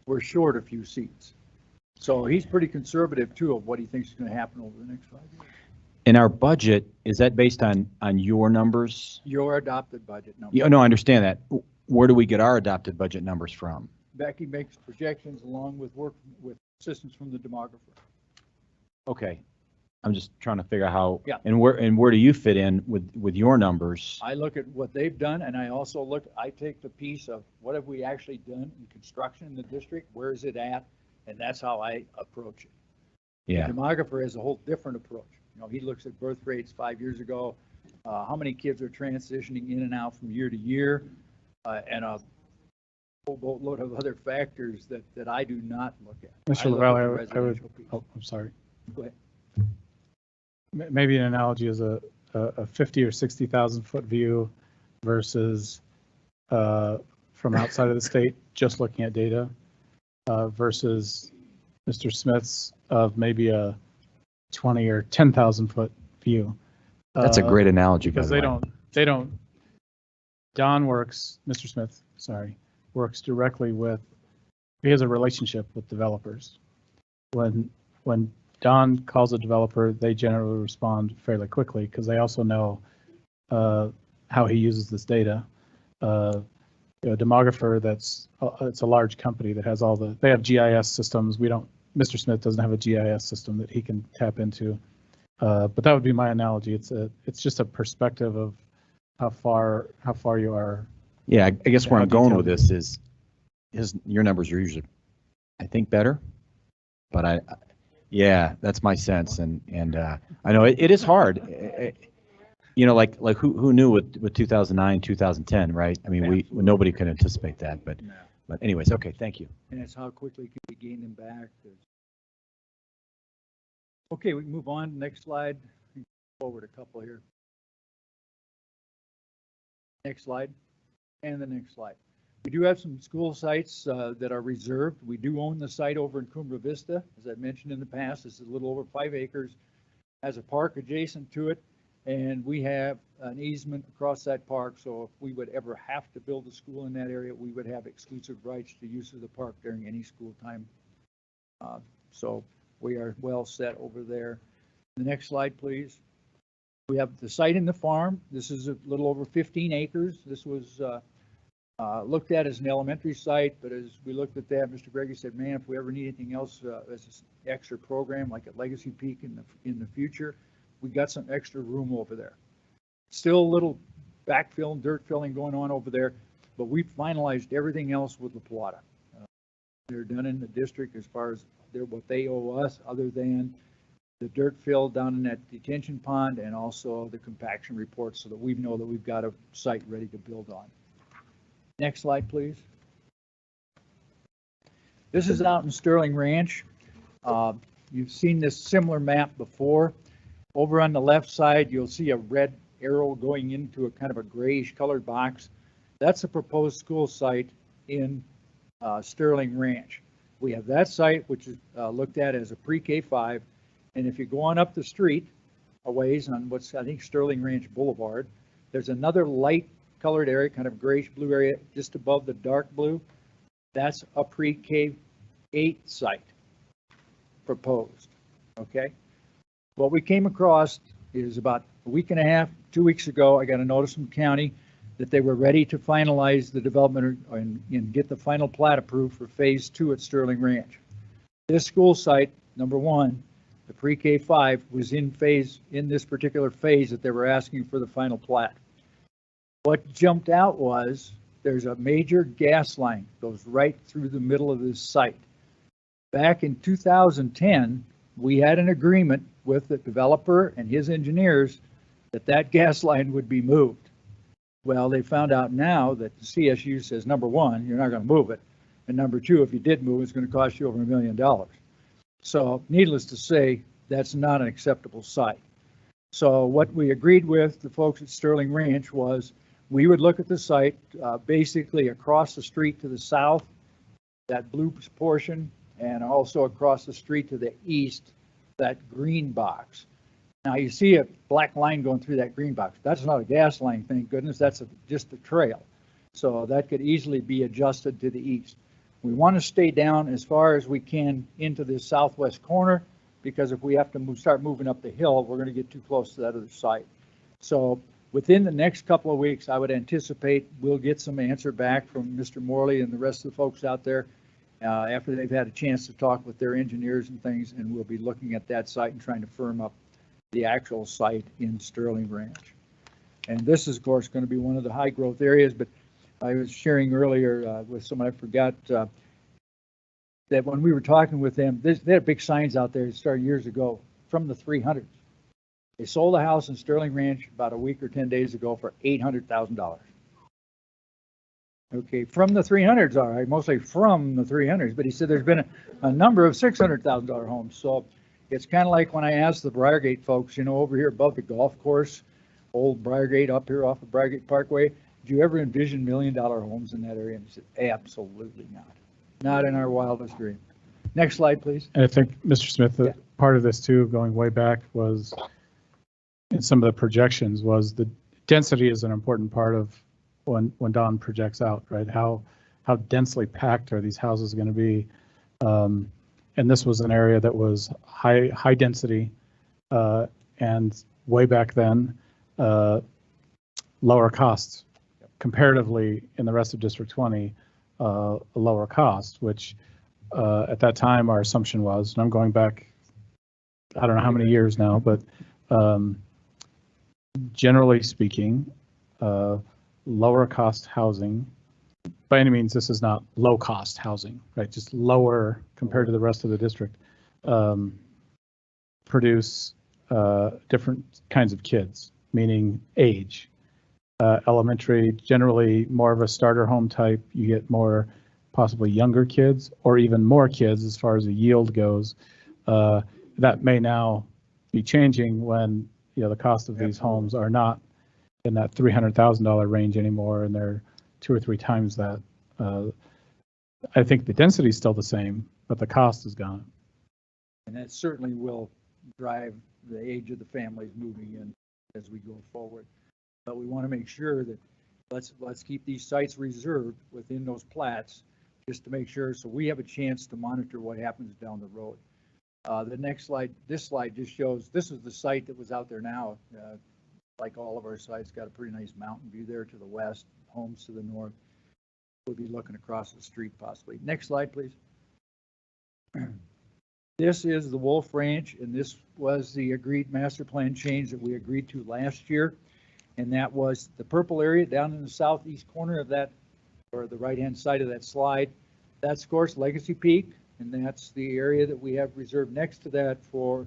we're short a few seats. So he's pretty conservative too of what he thinks is going to happen over the next 5 years. And our budget, is that based on your numbers? Your adopted budget number. Yeah, no, I understand that. Where do we get our adopted budget numbers from? Becky makes projections along with work with assistance from the demographer. Okay. I'm just trying to figure out how, Yeah. and where do you fit in with your numbers? I look at what they've done, and I also I take the piece of what have we actually done in construction in the district, where is it at, and that's how I approach it. Yeah. The demographer has a whole different approach. He looks at birth rates 5 years ago, how many kids are transitioning in and out from year to year, and a whole boatload of other factors that I do not look at. Mr. I look LaValle, at the I would, residential piece. oh, I'm sorry. Go ahead. Maybe an analogy is a 50 or 60,000 foot view versus from outside of the state, just looking at data versus Mr. Smith's of maybe a 20 or 10,000 foot view. That's a great analogy, by because the way. they don't, Don works, Mr. Smith, sorry, works directly with, he has a relationship with developers. When Don calls a developer, they generally respond fairly quickly because they also know how he uses this data. A demographer it's a large company that has they have GIS systems. Mr. Smith doesn't have a GIS system that he can tap into. But that would be my analogy. It's just a perspective of how far you are. Yeah, I guess where how I'm going detailed with this is your numbers are usually, I think, better, but yeah, that's my sense, and I know it is hard. Like who knew with 2009, 2010, right? I mean, nobody could anticipate that, but anyways, okay, thank you. And it's how quickly can we gain them back. Okay, we can move on. Next slide. Forward a couple here. Next slide. And the next slide. We do have some school sites that are reserved. We do own the site over in Cumbre Vista. As I mentioned in the past, this is a little over 5 acres, has a park adjacent to it, and we have an easement across that park. So if we would ever have to build a school in that area, we would have exclusive rights to use of the park during any school time. So we are well set over there. The next slide, please. We have the site in the farm. This is a little over 15 acres. This was looked at as an elementary site, but as we looked at that, Mr. Gregory said, man, if we ever need anything else as an extra program like at Legacy Peak in the future, we got some extra room over there. Still a little backfill and dirt filling going on over there, but we finalized everything else with La Plata. They're done in the district as far as what they owe us, other than the dirt fill down in that detention pond and also the compaction report, so that we know that we've got a site ready to build on. Next slide, please. This is out in Sterling Ranch. You've seen this similar map before. Over on the left side, you'll see a red arrow going into a kind of a grayish colored box. That's a proposed school site in Sterling Ranch. We have that site, which is looked at as a pre-K5. And if you go on up the street a ways on what's, I think, Sterling Ranch Boulevard, there's another light colored area, kind of grayish blue area just above the dark blue. That's a pre-K8 site proposed. Okay. What we came across is about a week and a half, 2 weeks ago, I got a notice from the county that they were ready to finalize the development and get the final plat approved for phase 2 at Sterling Ranch. This school site, number one, the pre-K5 was in this particular phase that they were asking for the final plat. What jumped out was there's a major gas line goes right through the middle of this site. Back in 2010, we had an agreement with the developer and his engineers that gas line would be moved. Well, they found out now that the CSU says, number one, you're not going to move it. And number two, if you did move, it's going to cost you over $1 million. So needless to say, that's not an acceptable site. So what we agreed with the folks at Sterling Ranch was we would look at the site basically across the street to the south, that blue portion, and also across the street to the east, that green box. Now you see a black line going through that green box. That's not a gas line, thank goodness. That's just a trail. So that could easily be adjusted to the east. We want to stay down as far as we can into this southwest corner, because if we have to start moving up the hill, we're going to get too close to that other site. So within the next couple of weeks, I would anticipate we'll get some answer back from Mr. Morley and the rest of the folks out there after they've had a chance to talk with their engineers and things, and we'll be looking at that site and trying to firm up the actual site in Sterling Ranch. And this is, of course, going to be one of the high growth areas, but I was sharing earlier with someone, I forgot, that when we were talking with them, they had big signs out there that started years ago from the 300s. They sold a house in Sterling Ranch about a week or 10 days ago for $800,000. Okay, from the 300s, all right, mostly from the 300s, but he said there's been a number of $600,000 homes. So it's kind of like when I asked the Briargate folks, you know, over here above the golf course, old Briargate up here off of Briargate Parkway, did you ever envision $1 million homes in that area? And he said, absolutely not. Not in our wildest dream. Next slide, please. And I think, Mr. Smith, part of this too, going way back, was in some of the projections was the density is an important part of when Don projects out, right? How densely packed are these houses going to be? And this was an area that was high density, and way back then, lower costs comparatively in the rest of District 20, a lower cost, which at that time our assumption was, and I'm going back, I don't know how many years now, but generally speaking, lower cost housing, by any means, this is not low cost housing, right? Just lower compared to the rest of the district, produce different kinds of kids, meaning age. Elementary, generally more of a starter home type. You get more possibly younger kids or even more kids as far as the yield goes. That may now be changing when, you know, the cost of these homes are not in that $300,000 range anymore, and they're 2 or 3 times that. I think the density is still the same, but the cost has gone. And that certainly will drive the age of the families moving in as we go forward. But we want to make sure that let's keep these sites reserved within those plats just to make sure, so we have a chance to monitor what happens down the road. The next slide, this slide just shows, this is the site that was out there now. Like all of our sites, got a pretty nice mountain view there to the west, homes to the north. We'll be looking across the street possibly. Next slide, please. This is the Wolf Ranch, and this was the agreed master plan change that we agreed to last year. And that was the purple area down in the southeast corner of that, or the right-hand side of that slide. That's, of course, Legacy Peak, and that's the area that we have reserved next to that for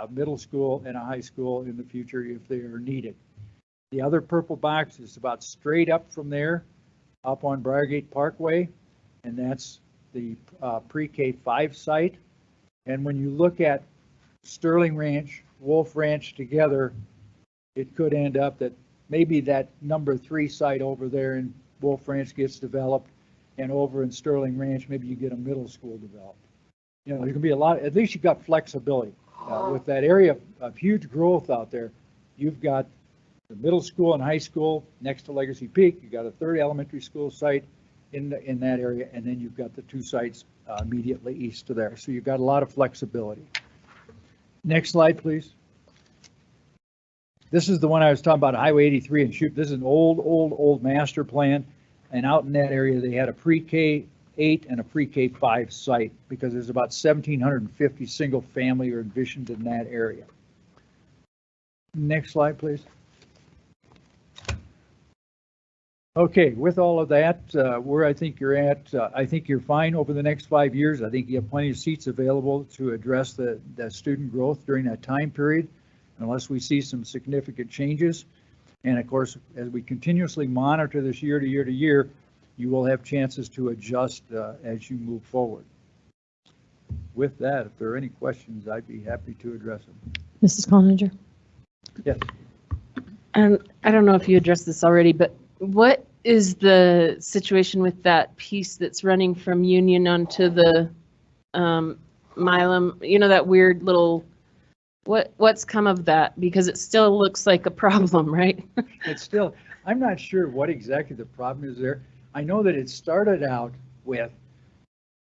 middle school and a high school in the future if they are needed. The other purple box is about straight up from there, up on Briargate Parkway, and that's the pre-K 5 site. And when you look at Sterling Ranch, Wolf Ranch together, it could end up that maybe that number 3 site over there in Wolf Ranch gets developed, and over in Sterling Ranch, maybe you get a middle school developed. You know, there can be a lot, at least you've got flexibility. With that area of huge growth out there, you've got the middle school and high school next to Legacy Peak. You've got a 3rd elementary school site in that area, and then you've got the 2 sites immediately east of there. So you've got a lot of flexibility. Next slide, please. This is the one I was talking about, Highway 83 and Shoot. This is an old master plan, and out in that area they had a pre-K 8 and a pre-K 5 site because there's about 1,750 single family are envisioned in that area. Next slide, please. Okay, with all of that, where I think you're at, I think you're fine over the next 5 years. I think you have plenty of seats available to address the student growth during that time period, unless we see some significant changes. And of course, as we continuously monitor this year to year to year, you will have chances to adjust as you move forward. With that, if there are any questions, I'd be happy to address them. Mrs. Cloninger? Yes. I don't know if you addressed this already, but what is the situation with that piece that's running from Union onto the Milam? You know, that weird little, what's come of that? Because it still looks like a problem, right? It's still, I'm not sure what exactly the problem is there. I know that it started out with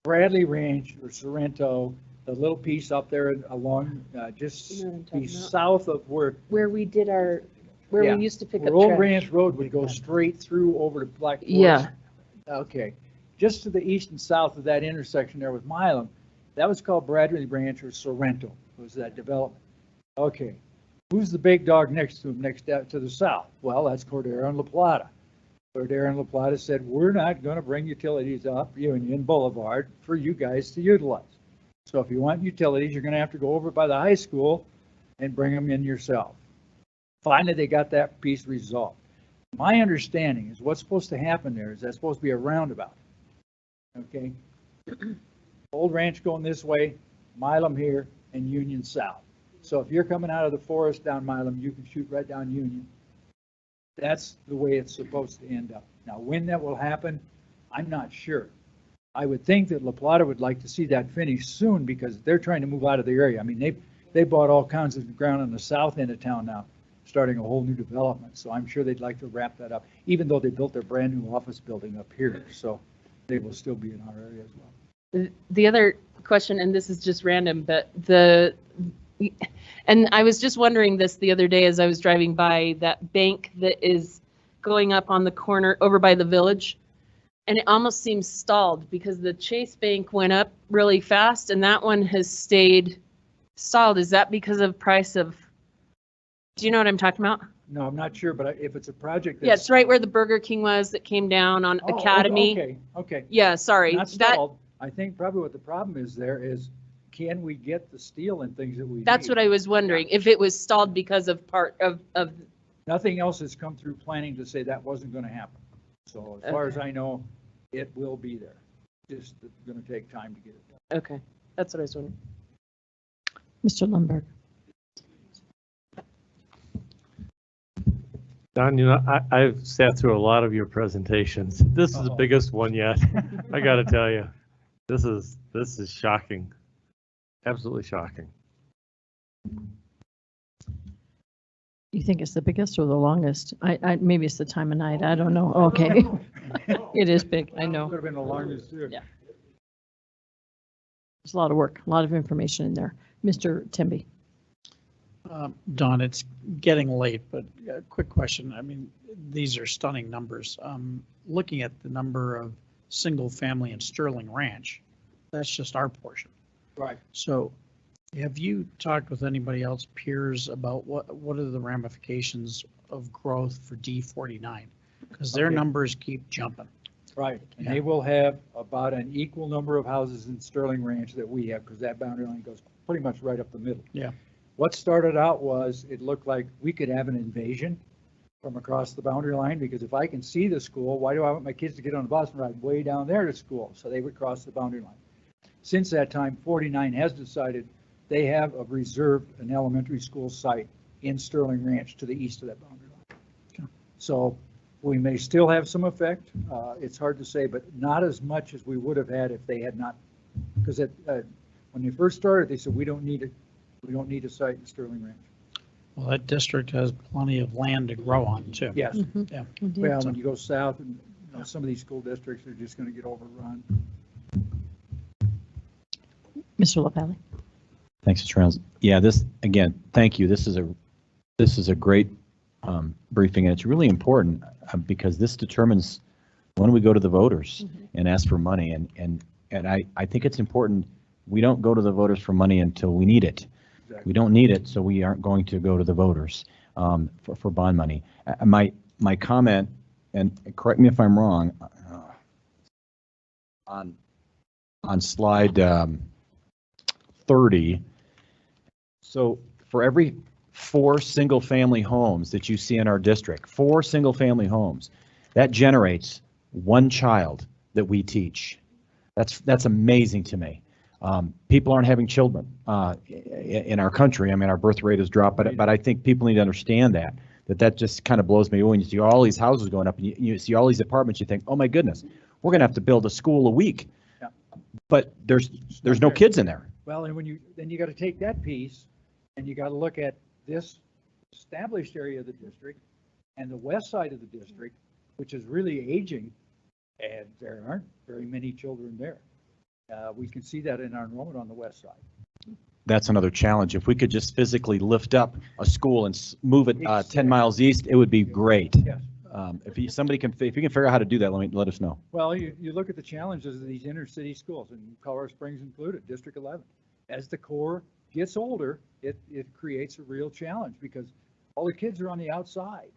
Bradley Ranch or Sorrento, the little piece up there along just be south of where we did our, we used to pick up Old trash. Ranch Road would go straight through over to Black Forest. Yeah. Okay. Just to the east and south of that intersection there with Milam, that was called Bradley Ranch or Sorrento, was that development. Okay. Who's the big dog next to them, to the south? Well, that's Cordero and La Plata. Cordero and La Plata said, we're not going to bring utilities up Union Boulevard for you guys to utilize. So if you want utilities, you're going to have to go over by the high school and bring them in yourself. Finally, they got that piece resolved. My understanding is what's supposed to happen there is that's supposed to be a roundabout. Okay? Old Ranch going this way, Milam here, and Union south. So if you're coming out of the forest down Milam, you can shoot right down Union. That's the way it's supposed to end up. Now, when that will happen, I'm not sure. I would think that La Plata would like to see that finished soon because they're trying to move out of the area. I mean, they bought all kinds of ground on the south end of town now, starting a whole new development. So I'm sure they'd like to wrap that up, even though they built their brand new office building up here. So they will still be in our area as well. The other question, and this is just random, but and I was just wondering this the other day as I was driving by that bank that is going up on the corner over by the village. And it almost seems stalled because the Chase Bank went up really fast and that one has stayed stalled. Is that because of price of, do you know what I'm talking about? No, I'm not sure, but if it's a project that's... Yeah, it's right where the Burger King was that came down on Academy. Okay. Yeah, sorry. Not stalled. I think probably what the problem is there is, can we get the steel and things that we That's need? what I was wondering, if it was stalled because of part of Nothing else has come through planning to say that wasn't going to happen. So as far as I know, it will be there. Just going to take time to get it done. Okay, that's what I was wondering. Mr. Lundberg. Don, you know, I've sat through a lot of your presentations. This is the biggest one yet. I got to tell you, this is shocking. Absolutely shocking. You think it's the biggest or the longest? Maybe it's the time of night. I don't know. Okay. It is big. I know. Could have been the longest too. Yeah. There's a lot of work, a lot of information in there. Mr. Temby. Don, it's getting late, but a quick question. I mean, these are stunning numbers. Looking at the number of single family in Sterling Ranch, that's just our portion. Right. So have you talked with anybody else, peers, about what are the ramifications of growth for D49? Because their numbers keep jumping. Right. And they will have about an equal number of houses in Sterling Ranch that we have, because that boundary line goes pretty much right up the middle. Yeah. What started out was it looked like we could have an invasion from across the boundary line, because if I can see the school, why do I want my kids to get on the bus and ride way down there to school? So they would cross the boundary line. Since that time, 49 has decided they have reserved an elementary school site in Sterling Ranch to the east of that boundary line. Okay. So we may still have some effect. It's hard to say, but not as much as we would have had if they had not, because when they first started, they said, we don't need it. We don't need a site in Sterling Ranch. Well, that district has plenty of land to grow on too. Yes. Yeah. Well, when you go south, and some of these school districts are just going to get overrun. Mr. LaValle. Thanks, Mr. Reynolds. Yeah, again, thank you. This is a great briefing, and it's really important because this determines when we go to the voters and ask for money. And I think it's important we don't go to the voters for money until we need it. Exactly. We don't need it, so we aren't going to go to the voters for bond money. My comment, and correct me if I'm wrong, on slide 30. So for every 4 single-family homes that you see in our district, 4 single-family homes, that generates 1 child that we teach. That's amazing to me. People aren't having children in our country. I mean, our birth rate has dropped, but I think people need to understand that just kind of blows me away when you see all these houses going up and you see all these apartments. You think, oh my goodness, we're going to have to build a school a week. Yeah. But there's no kids in there. Well, and then you got to take that piece and you got to look at this established area of the district and the west side of the district, which is really aging, and there aren't very many children there. We can see that in our enrollment on the west side. That's another challenge. If we could just physically lift up a school and move it 10 miles east, it would be great. Yes. If you can figure out how to do that, let us know. Well, you look at the challenges of these inner city schools, and Colorado Springs included, District 11, as the core gets older, it creates a real challenge because all the kids are on the outside.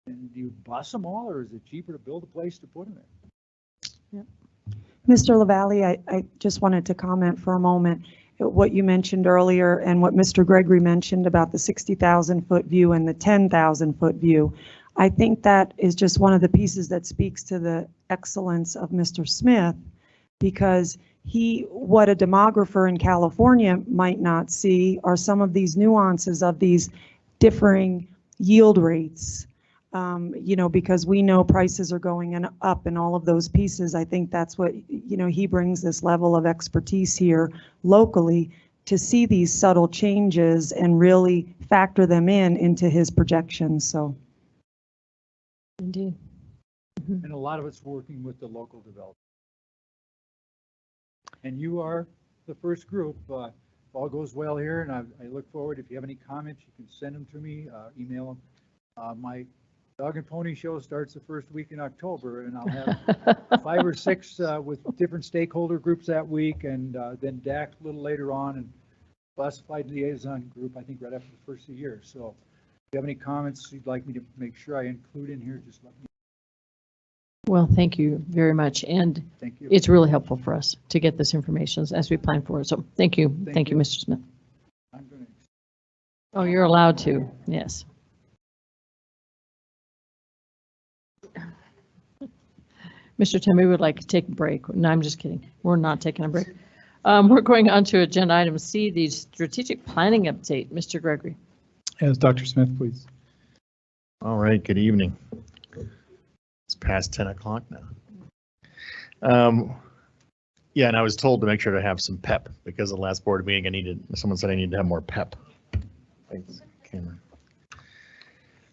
And do you bus them all, or is it cheaper to build a place to put them in? Mr. LaValle, I just wanted to comment for a moment what you mentioned earlier and what Mr. Gregory mentioned about the 60,000-foot view and the 10,000-foot view. I think that is just one of the pieces that speaks to the excellence of Mr. Smith, because what a demographer in California might not see are some of these nuances of these differing yield rates. Because we know prices are going up and all of those pieces. I think that's what, he brings this level of expertise here locally to see these subtle changes and really factor them into his projections. So. Indeed. And a lot of it's working with the local developers. And you are the first group. If all goes well here, and I look forward, if you have any comments, you can send them to me, email them. My Dog and Pony Show starts the first week in October, and I'll have 5 or 6 with different stakeholder groups that week, and then DAC a little later on, and classified liaison group, I think, right after the first of the year. So if you have any comments you'd like me to make sure I include in here, just let me know. Well, thank you very much. And Thank you. It's really helpful for us to get this information as we plan for it. So thank you. Thank you, Mr. Smith. I'm going to. Oh, you're allowed to. Yes. Mr. Temby would like to take a break. No, I'm just kidding. We're not taking a break. We're going on to agenda item C, the strategic planning update. Mr. Gregory. Yes, Dr. Smith, please. All right, good evening. It's past 10 o'clock now. Yeah, and I was told to make sure to have some pep because the last board meeting someone said I needed to have more pep. Thanks, Cameron.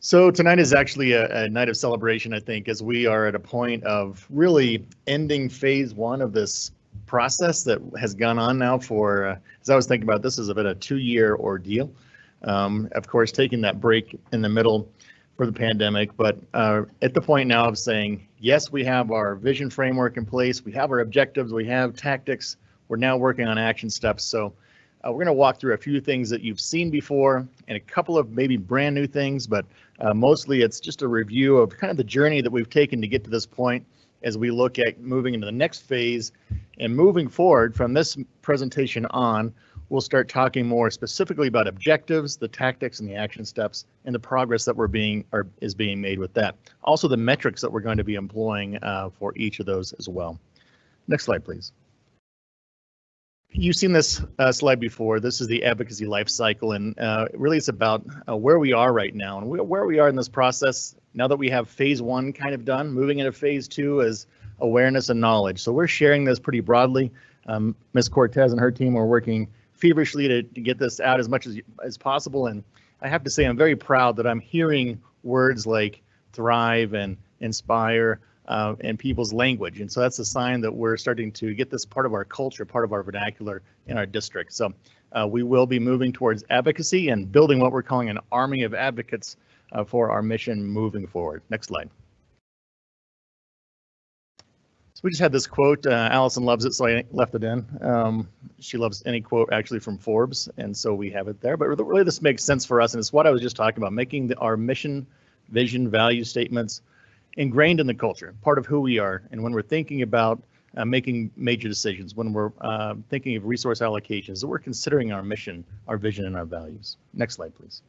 So tonight is actually a night of celebration, I think, as we are at a point of really ending phase 1 of this process that has gone on now for, as I was thinking about this, has been a 2-year ordeal. Of course, taking that break in the middle for the pandemic, but at the point now of saying, yes, we have our vision framework in place, we have our objectives, we have tactics, we're now working on action steps. So we're going to walk through a few things that you've seen before and a couple of maybe brand new things, but mostly it's just a review of kind of the journey that we've taken to get to this point as we look at moving into the next phase. And moving forward from this presentation on, we'll start talking more specifically about objectives, the tactics and the action steps, and the progress that is being made with that. Also the metrics that we're going to be employing for each of those as well. Next slide, please. You've seen this slide before. This is the advocacy life cycle, and really it's about where we are right now and where we are in this process. Now that we have phase 1 kind of done, moving into phase 2 is awareness and knowledge. So we're sharing this pretty broadly. Ms. Cortez and her team are working feverishly to get this out as much as possible. And I have to say, I'm very proud that I'm hearing words like thrive and inspire in people's language. And so that's a sign that we're starting to get this part of our culture, part of our vernacular in our district. So we will be moving towards advocacy and building what we're calling an army of advocates for our mission moving forward. Next slide. So we just had this quote. Allison loves it, so I left it in. She loves any quote actually from Forbes, and so we have it there. But really this makes sense for us, and it's what I was just talking about, making our mission, vision, value statements ingrained in the culture, part of who we are. And when we're thinking about making major decisions, when we're thinking of resource allocations, that we're considering our mission, our vision, and our values. Next slide, please.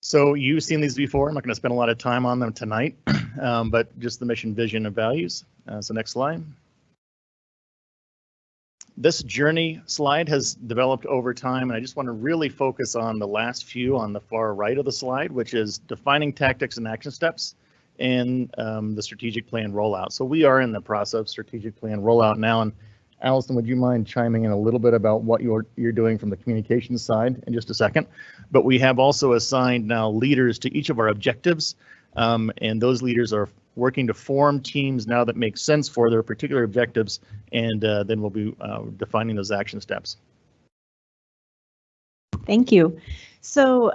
So you've seen these before. I'm not going to spend a lot of time on them tonight, but just the mission, vision, and values. So next slide. This journey slide has developed over time, and I just want to really focus on the last few on the far right of the slide, which is defining tactics and action steps and the strategic plan rollout. So we are in the process of strategic plan rollout now. And Allison, would you mind chiming in a little bit about what you're doing from the communications side in just a second? But we have also assigned now leaders to each of our objectives, and those leaders are working to form teams now that make sense for their particular objectives, and then we'll be defining those action steps. Thank you. So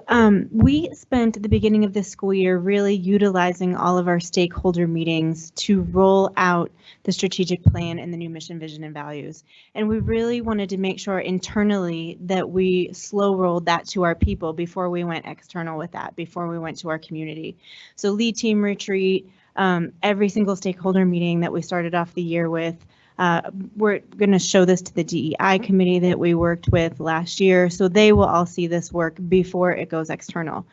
we spent the beginning of this school year really utilizing all of our stakeholder meetings to roll out the strategic plan and the new mission, vision, and values. And we really wanted to make sure internally that we slow rolled that to our people before we went external with that, before we went to our community. So lead team retreat, every single stakeholder meeting that we started off the year with, we're going to show this to the DEI committee that we worked with last year, so they will all see this work before it goes external.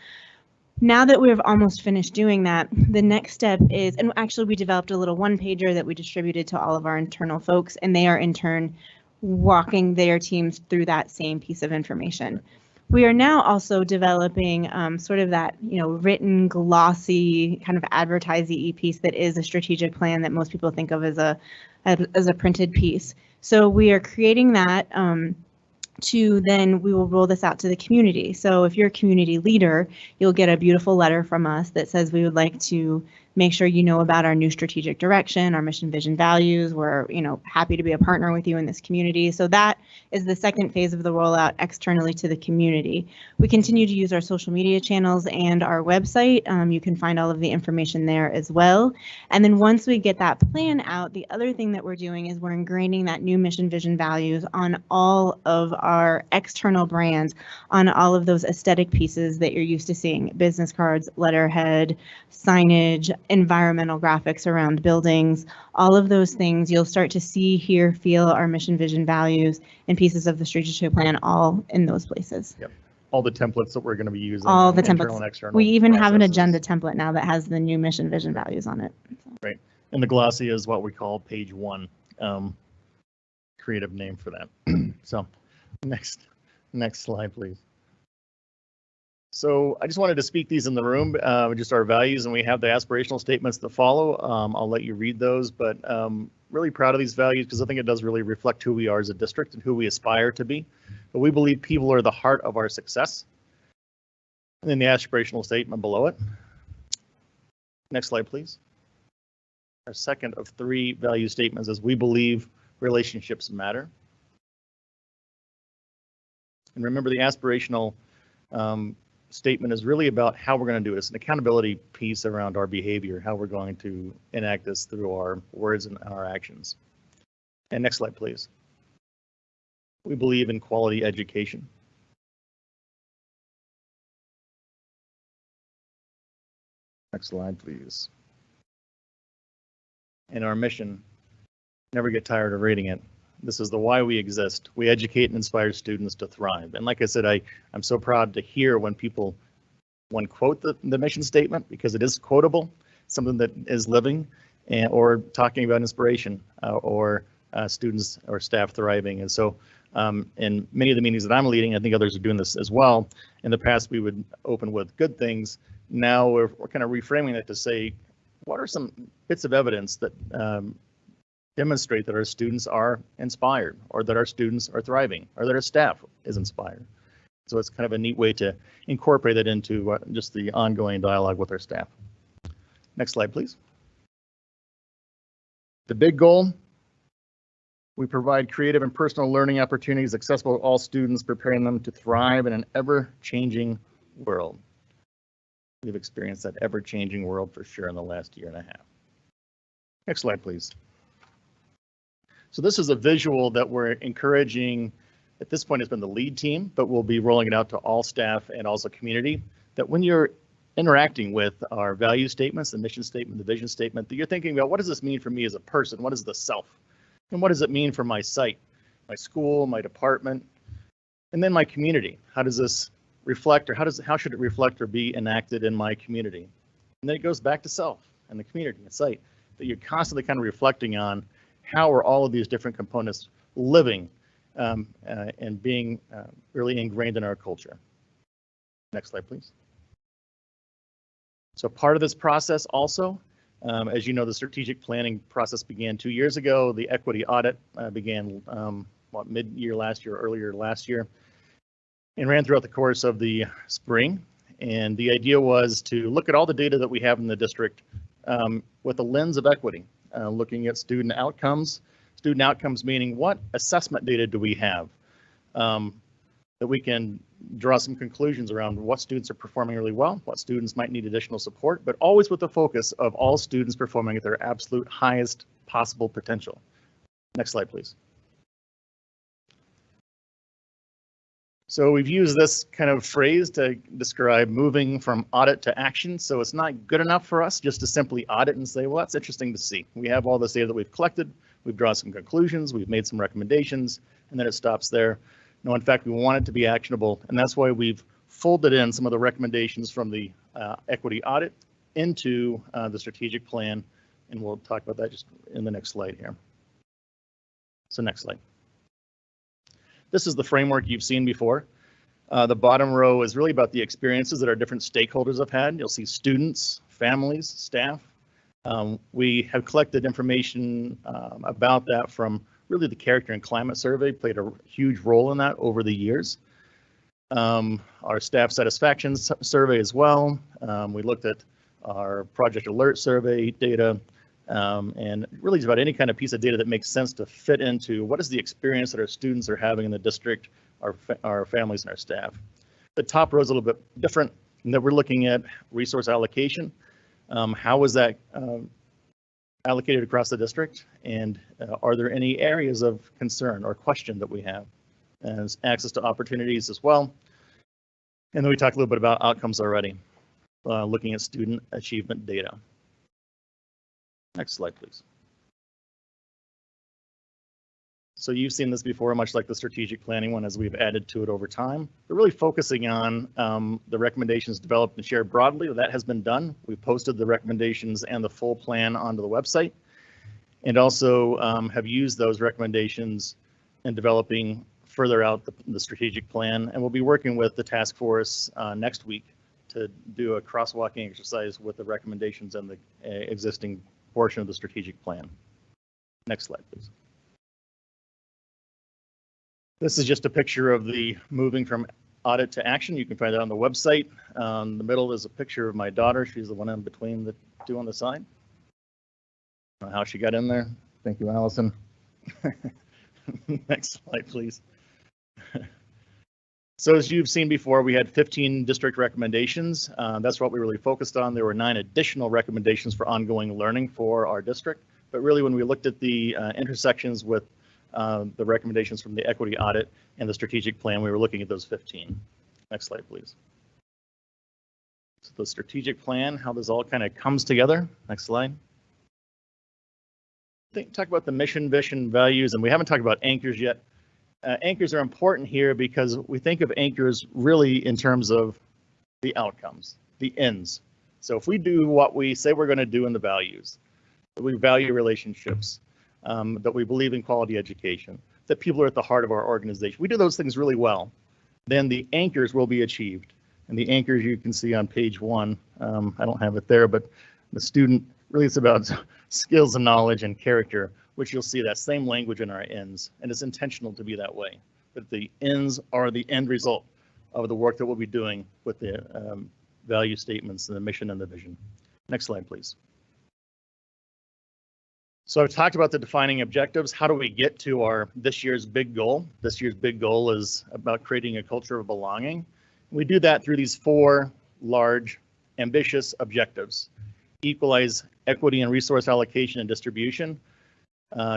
Now that we've almost finished doing that, the next step is, and actually we developed a little one-pager that we distributed to all of our internal folks, and they are in turn walking their teams through that same piece of information. We are now also developing sort of that, written, glossy, kind of advertising piece that is a strategic plan that most people think of as a printed piece. So we are creating that then we will roll this out to the community. So if you're a community leader, you'll get a beautiful letter from us that says we would like to make sure you know about our new strategic direction, our mission, vision, values. We're, happy to be a partner with you in this community. So that is the second phase of the rollout externally to the community. We continue to use our social media channels and our website. You can find all of the information there as well. And then once we get that plan out, the other thing that we're doing is we're ingraining that new mission, vision, values on all of our external brands, on all of those aesthetic pieces that you're used to seeing: business cards, letterhead, signage, environmental graphics around buildings, all of those things. You'll start to see, hear, feel our mission, vision, values, and pieces of the strategic plan all in those places. Yep. All the templates that we're going to be using. All the internal templates. and external We even have an processes. agenda template now that has the new mission, vision, values on it. Right. And the glossy is what we call page one. Creative name for that. So next slide, please. So I just wanted to speak these in the room, just our values, and we have the aspirational statements that follow. I'll let you read those, but really proud of these values because I think it does really reflect who we are as a district and who we aspire to be. But we believe people are the heart of our success. And then the aspirational statement below it. Next slide, please. Our second of 3 value statements is we believe relationships matter. And remember, the aspirational statement is really about how we're going to do this, an accountability piece around our behavior, how we're going to enact this through our words and our actions. And next slide, please. We believe in quality education. Next slide, please. And our mission, never get tired of reading it. This is the why we exist. We educate and inspire students to thrive. And like I said, I'm so proud to hear when people quote the mission statement, because it is quotable, something that is living, or talking about inspiration or students or staff thriving. And so in many of the meetings that I'm leading, I think others are doing this as well. In the past, we would open with good things. Now we're kind of reframing it to say, what are some bits of evidence that demonstrate that our students are inspired, or that our students are thriving, or that our staff is inspired? So it's kind of a neat way to incorporate it into just the ongoing dialogue with our staff. Next slide, please. The big goal: we provide creative and personal learning opportunities accessible to all students, preparing them to thrive in an ever-changing world. We've experienced that ever-changing world for sure in the last year and a half. Next slide, please. So this is a visual that we're encouraging. At this point, it's been the lead team, but we'll be rolling it out to all staff and also community, that when you're interacting with our value statements, the mission statement, the vision statement, that you're thinking about, what does this mean for me as a person? What is the self? And what does it mean for my site, my school, my department, and then my community? How does this reflect, or how should it reflect or be enacted in my community? And then it goes back to self and the community and site, that you're constantly kind of reflecting on how are all of these different components living and being really ingrained in our culture. Next slide, please. So part of this process also, as you know, the strategic planning process began 2 years ago. The equity audit began mid-year last year, earlier last year, and ran throughout the course of the spring. And the idea was to look at all the data that we have in the district with a lens of equity, looking at student outcomes. Student outcomes meaning, what assessment data do we have that we can draw some conclusions around what students are performing really well, what students might need additional support, but always with the focus of all students performing at their absolute highest possible potential. Next slide, please. So we've used this kind of phrase to describe moving from audit to action. So it's not good enough for us just to simply audit and say, well, that's interesting to see. We have all this data that we've collected, we've drawn some conclusions, we've made some recommendations, and then it stops there. No, in fact, we want it to be actionable, and that's why we've folded in some of the recommendations from the equity audit into the strategic plan, and we'll talk about that just in the next slide here. So next slide. This is the framework you've seen before. The bottom row is really about the experiences that our different stakeholders have had. You'll see students, families, staff. We have collected information about that from really the Character and Climate Survey, played a huge role in that over the years. Our staff satisfaction survey as well. We looked at our Project Alert survey data, and really it's about any kind of piece of data that makes sense to fit into what is the experience that our students are having in the district, our families and our staff. The top row is a little bit different in that we're looking at resource allocation. How is that allocated across the district, and are there any areas of concern or question that we have? And access to opportunities as well. And then we talked a little bit about outcomes already, looking at student achievement data. Next slide, please. So you've seen this before, much like the strategic planning one, as we've added to it over time. We're really focusing on the recommendations developed and shared broadly. That has been done. We've posted the recommendations and the full plan onto the website, and also have used those recommendations in developing further out the strategic plan. And we'll be working with the task force next week to do a crosswalking exercise with the recommendations and the existing portion of the strategic plan. Next slide, please. This is just a picture of the moving from audit to action. You can find that on the website. In the middle is a picture of my daughter. She's the one in between the two on the side. I don't know how she got in there. Thank you, Allison. Next slide, please. So as you've seen before, we had 15 district recommendations. That's what we really focused on. There were 9 additional recommendations for ongoing learning for our district. But really, when we looked at the intersections with the recommendations from the equity audit and the strategic plan, we were looking at those 15. Next slide, please. So the strategic plan, how this all kind of comes together. Next slide. Talk about the mission, vision, values, and we haven't talked about anchors yet. Anchors are important here because we think of anchors really in terms of the outcomes, the ends. So if we do what we say we're going to do in the values, that we value relationships, that we believe in quality education, that people are at the heart of our organization, we do those things really well, then the anchors will be achieved. And the anchors you can see on page 1, I don't have it there, but the student, really it's about skills and knowledge and character, which you'll see that same language in our ends, and it's intentional to be that way. But the ends are the end result of the work that we'll be doing with the value statements and the mission and the vision. Next slide, please. So I've talked about the defining objectives. How do we get to this year's big goal? This year's big goal is about creating a culture of belonging. We do that through these 4 large, ambitious objectives. Equalize equity and resource allocation and distribution,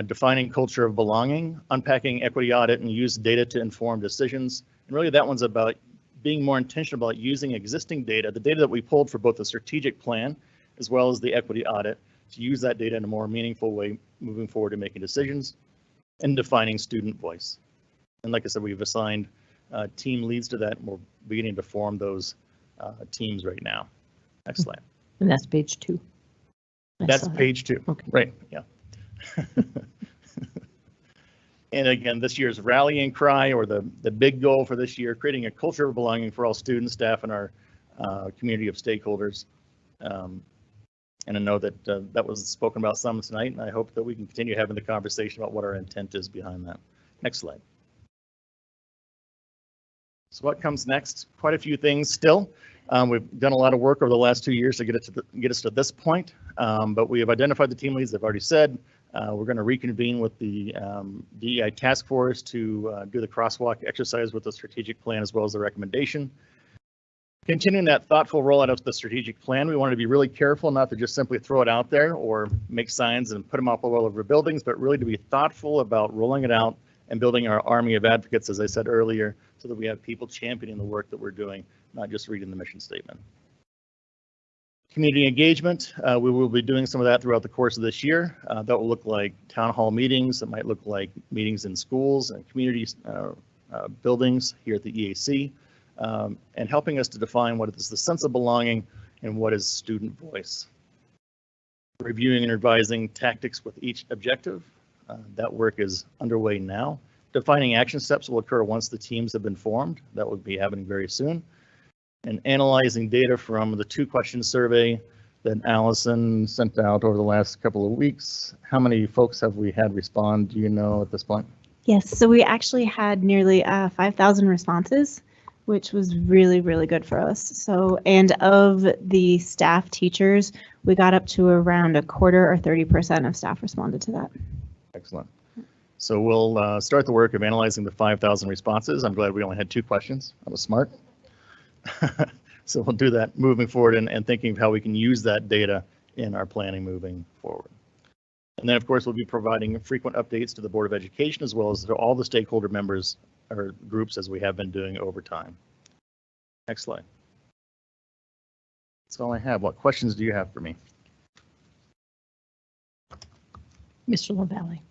defining culture of belonging, unpacking equity audit and use data to inform decisions. And really that one's about being more intentional about using existing data, the data that we pulled for both the strategic plan as well as the equity audit, to use that data in a more meaningful way moving forward in making decisions, and defining student voice. And like I said, we've assigned team leads to that, and we're beginning to form those teams right now. Next slide. And that's page 2. That's page 2. Okay. Right, yeah. And again, this year's rallying cry, or the big goal for this year, creating a culture of belonging for all students, staff, and our community of stakeholders. And I know that that was spoken about some tonight, and I hope that we can continue having the conversation about what our intent is behind that. Next slide. So what comes next? Quite a few things still. We've done a lot of work over the last 2 years to get us to this point. But we have identified the team leads, I've already said. We're going to reconvene with the DEI task force to do the crosswalk exercise with the strategic plan as well as the recommendation. Continuing that thoughtful rollout of the strategic plan, we want to be really careful not to just simply throw it out there or make signs and put them up all over buildings, but really to be thoughtful about rolling it out and building our army of advocates, as I said earlier, so that we have people championing the work that we're doing, not just reading the mission statement. Community engagement, we will be doing some of that throughout the course of this year. That will look like town hall meetings. It might look like meetings in schools and community buildings here at the EAC, and helping us to define what is the sense of belonging and what is student voice. Reviewing and revising tactics with each objective. That work is underway now. Defining action steps will occur once the teams have been formed. That will be happening very soon. And analyzing data from the 2-question survey that Allison sent out over the last couple of weeks. How many folks have we had respond, do you know at this point? Yes, so we actually had nearly 5,000 responses, which was really, really good for us. So, and of the staff teachers, we got up to around 25% or 30% of staff responded to that. Excellent. So we'll start the work of analyzing the 5,000 responses. I'm glad we only had 2 questions. I was smart. So we'll do that moving forward and thinking of how we can use that data in our planning moving forward. And then, of course, we'll be providing frequent updates to the Board of Education as well as to all the stakeholder members or groups as we have been doing over time. Next slide. That's all I have. What questions do you have for me? Mr. LaValle.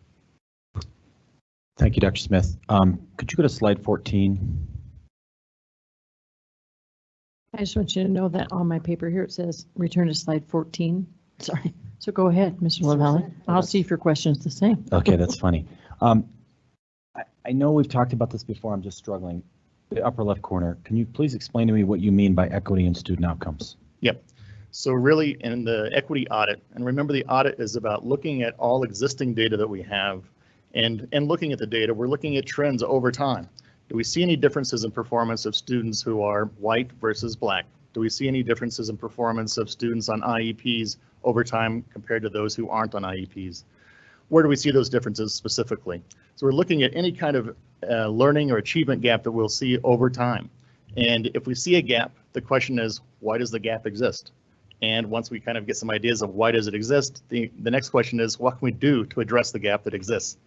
Thank you, Dr. Smith. Could you go to slide 14? I just want you to know that on my paper here, it says return to slide 14. Sorry. So go ahead, Mr. LaValle. I'll see if your question's the same. Okay, that's funny. I know we've talked about this before. I'm just struggling. The upper left corner, can you please explain to me what you mean by equity and student outcomes? Yep. So really in the equity audit, and remember the audit is about looking at all existing data that we have and looking at the data, we're looking at trends over time. Do we see any differences in performance of students who are white versus black? Do we see any differences in performance of students on IEPs over time compared to those who aren't on IEPs? Where do we see those differences specifically? So we're looking at any kind of learning or achievement gap that we'll see over time. And if we see a gap, the question is, why does the gap exist? And once we kind of get some ideas of why does it exist, the next question is, what can we do to address the gap that exists?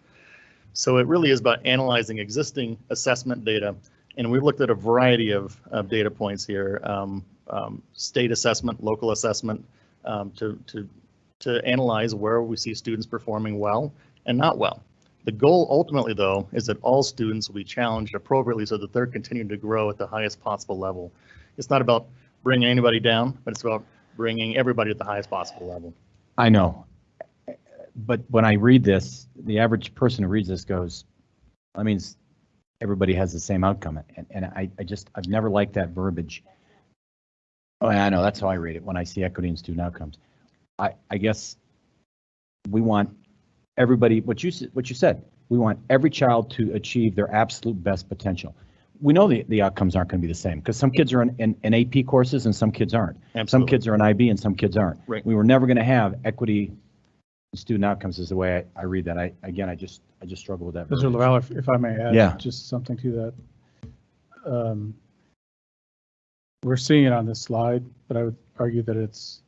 So it really is about analyzing existing assessment data. And we've looked at a variety of data points here, state assessment, local assessment, to analyze where we see students performing well and not well. The goal ultimately, though, is that all students will be challenged appropriately so that they're continuing to grow at the highest possible level. It's not about bringing anybody down, but it's about bringing everybody at the highest possible level. I know. But when I read this, the average person who reads this goes, that means everybody has the same outcome. And I've never liked that verbiage. Oh, I know, that's how I read it when I see equity and student outcomes. I guess we want everybody, what you said, we want every child to achieve their absolute best potential. We know the outcomes aren't going to be the same because some kids are in AP courses and some kids aren't. Absolutely. Some kids are in IB and some kids aren't. Right. We were never going to have equity student outcomes is the way I read that. I just struggle with that. Mr. LaValle, if I may add just something to that. We're seeing it on this slide, but I would argue that it's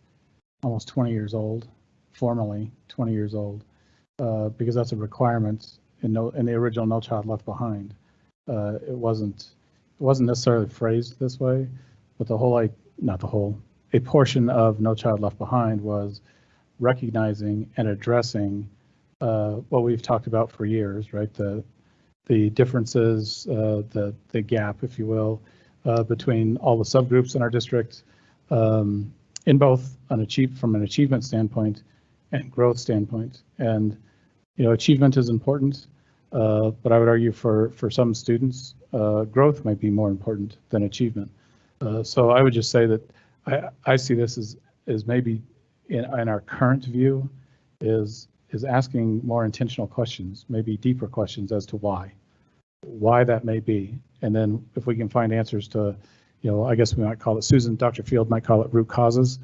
almost 20 years old, formally 20 years old, because that's a requirement in the original No Child Left Behind. It wasn't necessarily phrased this way, but a portion of No Child Left Behind was recognizing and addressing what we've talked about for years, right? The differences, the gap, if you will, between all the subgroups in our district, in both from an achievement standpoint and growth standpoint. And achievement is important, but I would argue for some students, growth might be more important than achievement. So I would just say that I see this as maybe in our current view is asking more intentional questions, maybe deeper questions as to why that may be. And then if we can find answers to, I guess we might call it, Dr. Field might call it root causes,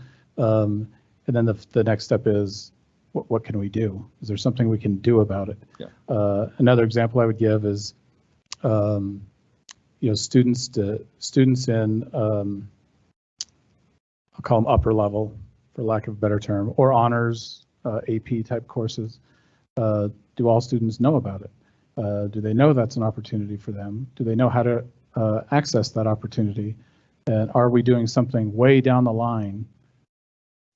And then the next step is, what can we do? Is there something we can do about it? Yeah. Another example I would give is, students in, I'll call them upper level, for lack of a better term, or honors, AP type courses. Do all students know about it? Do they know that's an opportunity for them? Do they know how to access that opportunity? And are we doing something way down the line,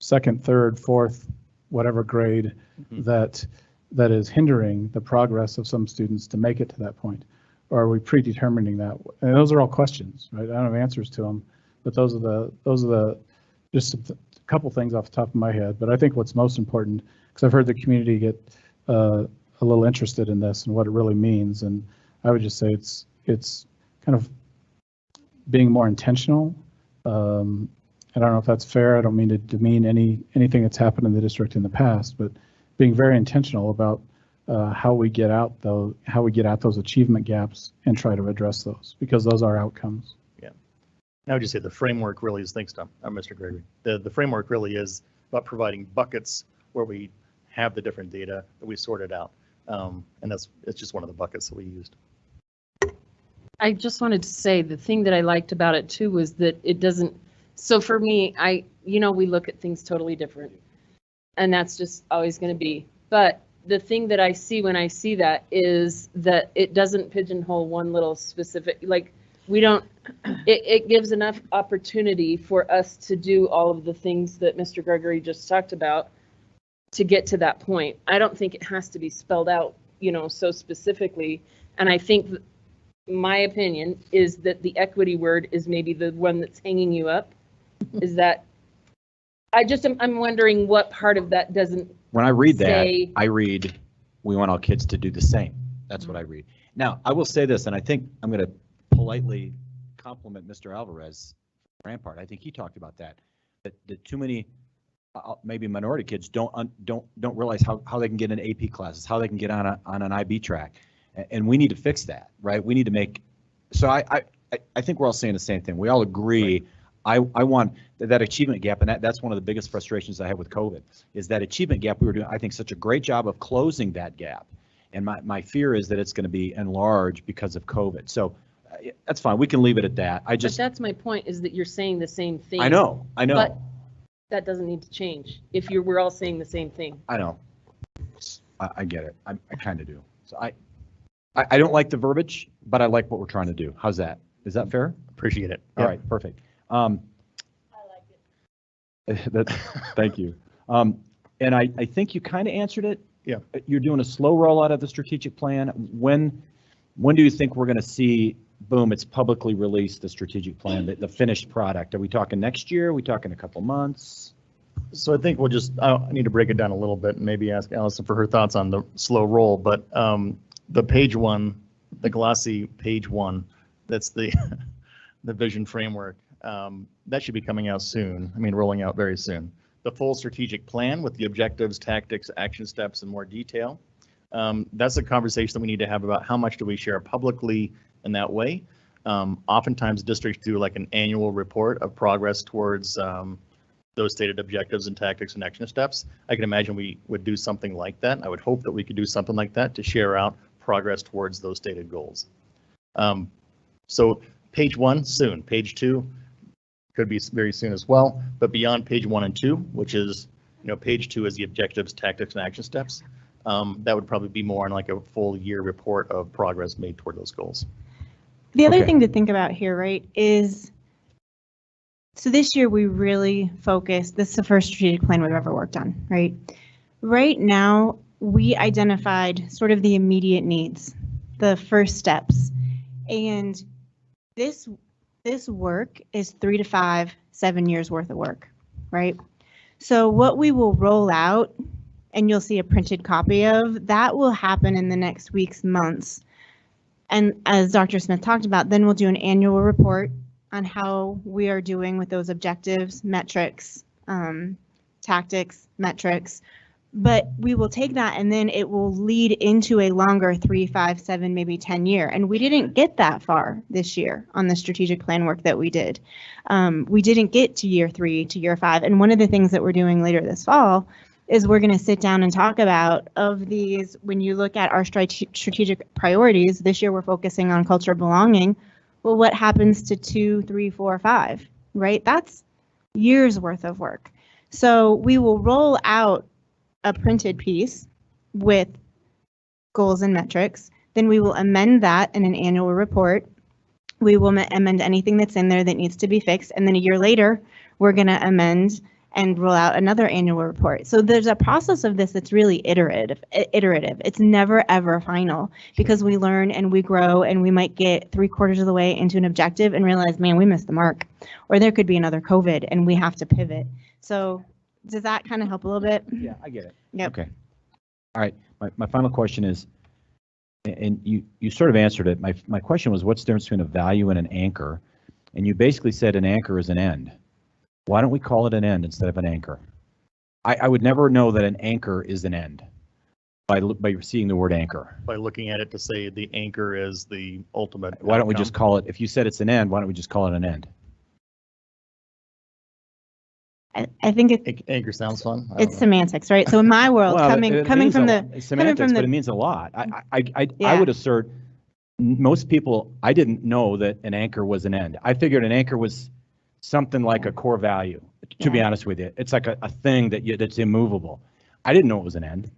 second, third, fourth, whatever grade, that is hindering the progress of some students to make it to that point? Or are we predetermining that? And those are all questions, right? I don't have answers to them, but those are the just a couple things off the top of my head. But I think what's most important, because I've heard the community get a little interested in this and what it really means, and I would just say it's kind of being more intentional. And I don't know if that's fair. I don't mean to demean anything that's happened in the district in the past, but being very intentional about how we get at those achievement gaps and try to address those, because those are outcomes. Yeah. I would just say the framework really is, thanks, Tom, Mr. Gregory. The framework really is about providing buckets where we have the different data that we sorted out. And it's just one of the buckets that we used. I just wanted to say the thing that I liked about it too was that it doesn't, so for me, we look at things totally different, and that's just always going to be. But the thing that I see when I see that is that it doesn't pigeonhole one little specific, like it gives enough opportunity for us to do all of the things that Mr. Gregory just talked about to get to that point. I don't think it has to be spelled out, so specifically. And I think my opinion is that the equity word is maybe the one that's hanging you up. Is that, I'm wondering what part of that doesn't. When I read say, that, I read, we want all kids to do the same. That's what I read. Now, I will say this, and I think I'm going to politely compliment Mr. Alvarez, Rampart. I think he talked about that too many maybe minority kids don't realize how they can get in AP classes, how they can get on an IB track, and we need to fix that, right? We need to make. So I think we're all saying the same thing. We all agree. Right. I want that achievement gap, and that's one of the biggest frustrations I have with COVID is that achievement gap. We were doing, I think, such a great job of closing that gap, and my fear is that it's going to be enlarged because of COVID. So that's fine. We can leave it at that. But that's my point, is that you're saying the same thing. I know. But that doesn't need to change if we're all saying the same thing. I know. I get it. I kind of do. So I don't like the verbiage, but I like what we're trying to do. How's that? Is that fair? Appreciate it. All right, perfect. I like it. Thank you. And I think you kind of answered it. Yeah. You're doing a slow rollout of the strategic plan. When do you think we're going to see, boom, it's publicly released, the strategic plan, the finished product? Are we talking next year? Are we talking a couple months? So I think I need to break it down a little bit and maybe ask Allison for her thoughts on the slow roll, but the page one, the glossy page one, that's the vision framework. That should be coming out soon. I mean, rolling out very soon. The full strategic plan with the objectives, tactics, action steps in more detail. That's a conversation that we need to have about how much do we share publicly in that way. Oftentimes districts do like an annual report of progress towards those stated objectives and tactics and action steps. I can imagine we would do something like that. I would hope that we could do something like that to share out progress towards those stated goals. So page one, soon. Page two could be very soon as well, but beyond page 1 and 2, which is, page 2 is the objectives, tactics, and action steps. That would probably be more on like a full year report of progress made toward those goals. The other thing to think about here, right, is so this year we really focused, this is the first strategic plan we've ever worked on, right? Right now, we identified sort of the immediate needs, the first steps, and this work is 3 to 5, 7 years worth of work, right? So what we will roll out, and you'll see a printed copy of, that will happen in the next weeks, months. And as Dr. Smith talked about, then we'll do an annual report on how we are doing with those objectives, metrics, tactics, metrics, But we will take that and then it will lead into a longer 3, 5, 7, maybe 10 year. And we didn't get that far this year on the strategic plan work that we did. We didn't get to year 3, to year 5. And one of the things that we're doing later this fall is we're going to sit down and talk about, of these, when you look at our strategic priorities, this year we're focusing on culture of belonging. Well, what happens to 2, 3, 4, 5, right? That's years worth of work. So we will roll out a printed piece with goals and metrics. Then we will amend that in an annual report. We will amend anything that's in there that needs to be fixed. And then a year later, we're going to amend and roll out another annual report. So there's a process of this that's really iterative. It's never ever final, because we learn and we grow, and we might get 3/4 of the way into an objective and realize, man, we missed the mark, or there could be another COVID and we have to pivot. So does that kind of help a little bit? Yeah, I get it. Yep. Okay. All right. My final question is, and you sort of answered it. My question was, what's the difference between a value and an anchor? And you basically said an anchor is an end. Why don't we call it an end instead of an anchor? I would never know that an anchor is an end by seeing the word anchor. By looking at it to say the anchor is the ultimate. Why don't we outcome. just call it, if you said it's an end, why don't we just call it an end? I think it's Anchor sounds fun. I don't it's know. semantics, right? So in my world, Well, coming it from means the it's semantics, but it means a lot. I would assert most people, I didn't know that an anchor was an end. I figured an anchor was something like a core value, to be honest with you. It's like a thing that's immovable. I didn't know it was an end.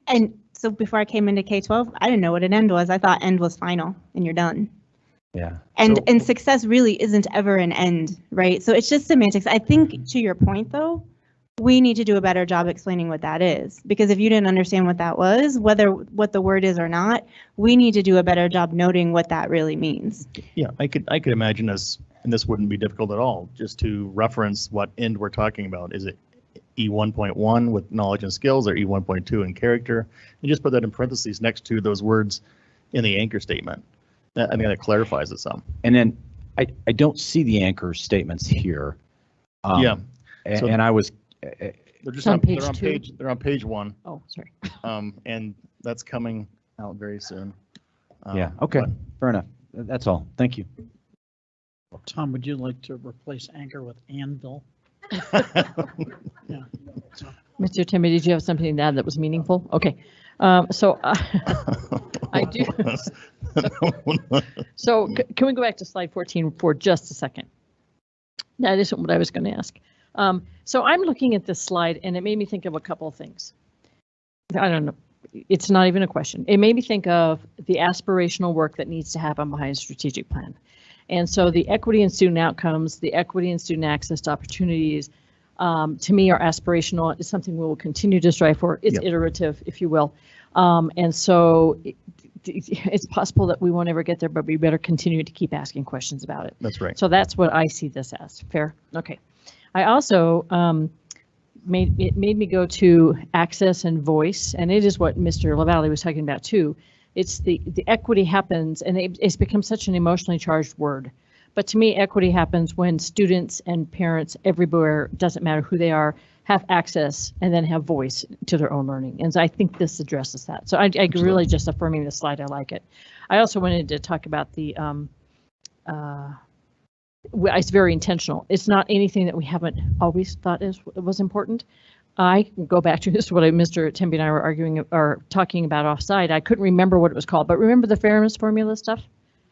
And so before I came into K-12, I didn't know what an end was. I thought end was final and you're done. Yeah. And success really isn't ever an end, right? So it's just semantics. I think to your point though, we need to do a better job explaining what that is, because if you didn't understand what that was, whether what the word is or not, we need to do a better job noting what that really means. Yeah, I could imagine us, and this wouldn't be difficult at all, just to reference what end we're talking about. Is it E1.1 with knowledge and skills, or E1.2 in character? And just put that in parentheses next to those words in the anchor statement. I think that clarifies it some. And then I don't see the anchor statements here. Yeah. And I was. They're just on page 2. They're on page 1. Oh, sorry. And that's coming out very soon. Yeah. Okay. Fair enough. That's all. Thank you. Tom, would you like to replace anchor with anvil? Yeah. Mr. Timmy, did you have something to add that was meaningful? Okay. So I do. So can we go back to slide 14 for just a second? That isn't what I was going to ask. So I'm looking at this slide and it made me think of a couple of things. I don't know. It's not even a question. It made me think of the aspirational work that needs to happen behind a strategic plan. And so the equity and student outcomes, the equity and student access to opportunities, to me are aspirational. It's something we will continue to strive for. It's iterative, if you will. And so it's possible that we won't ever get there, but we better continue to keep asking questions about it. That's right. So that's what I see this as. Fair? Okay. I also made me go to access and voice, and it is what Mr. LaValle was talking about too. It's the equity happens, and it's become such an emotionally charged word. But to me, equity happens when students and parents everywhere, doesn't matter who they are, have access and then have voice to their own learning. And so I think this addresses that. So I really just affirming the slide, I like it. I also wanted to talk about the, it's very intentional. It's not anything that we haven't always thought was important. I can go back to this is what Mr. Temby and I were arguing or talking about offside. I couldn't remember what it was called, but remember the fairness formula stuff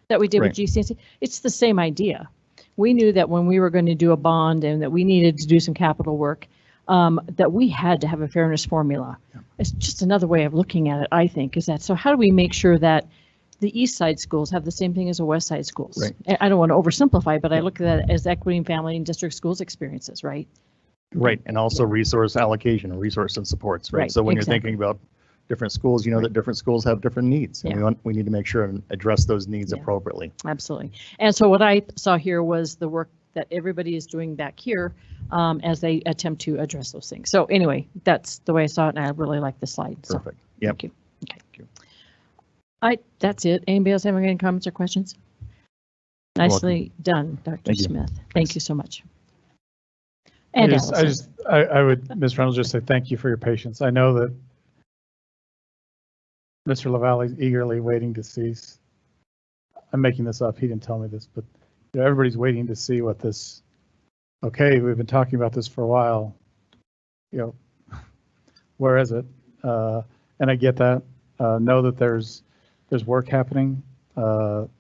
that we did with GCNC? It's the same idea. We knew that when we were going to do a bond and that we needed to do some capital work, that we had to have a fairness formula. It's just another way of looking at it, I think, is that, so how do we make sure that the East Side schools have the same thing as the West Side schools? Right. I don't want to oversimplify, but I look at that as equity and family and district schools experiences, right? Right, and also resource allocation and resource and supports, right? So when you're thinking about different schools, you know that different schools have different needs, and we need to make sure and address those needs appropriately. Absolutely. And so what I saw here was the work that everybody is doing back here as they attempt to address those things. So anyway, that's the way I saw it, and I really like the slide. Perfect. So, yep. Thank you. Okay. Thank you. That's it. Anybody else have any comments or questions? Nicely done, Dr. Smith. Thank you so much. And I would, Ms. Reynolds, just say thank you for your patience. I know that Mr. LaValle is eagerly waiting to see. I'm making this up. He didn't tell me this, but everybody's waiting to see what this. Okay, we've been talking about this for a while. Where is it? And I get that. Know that there's work happening.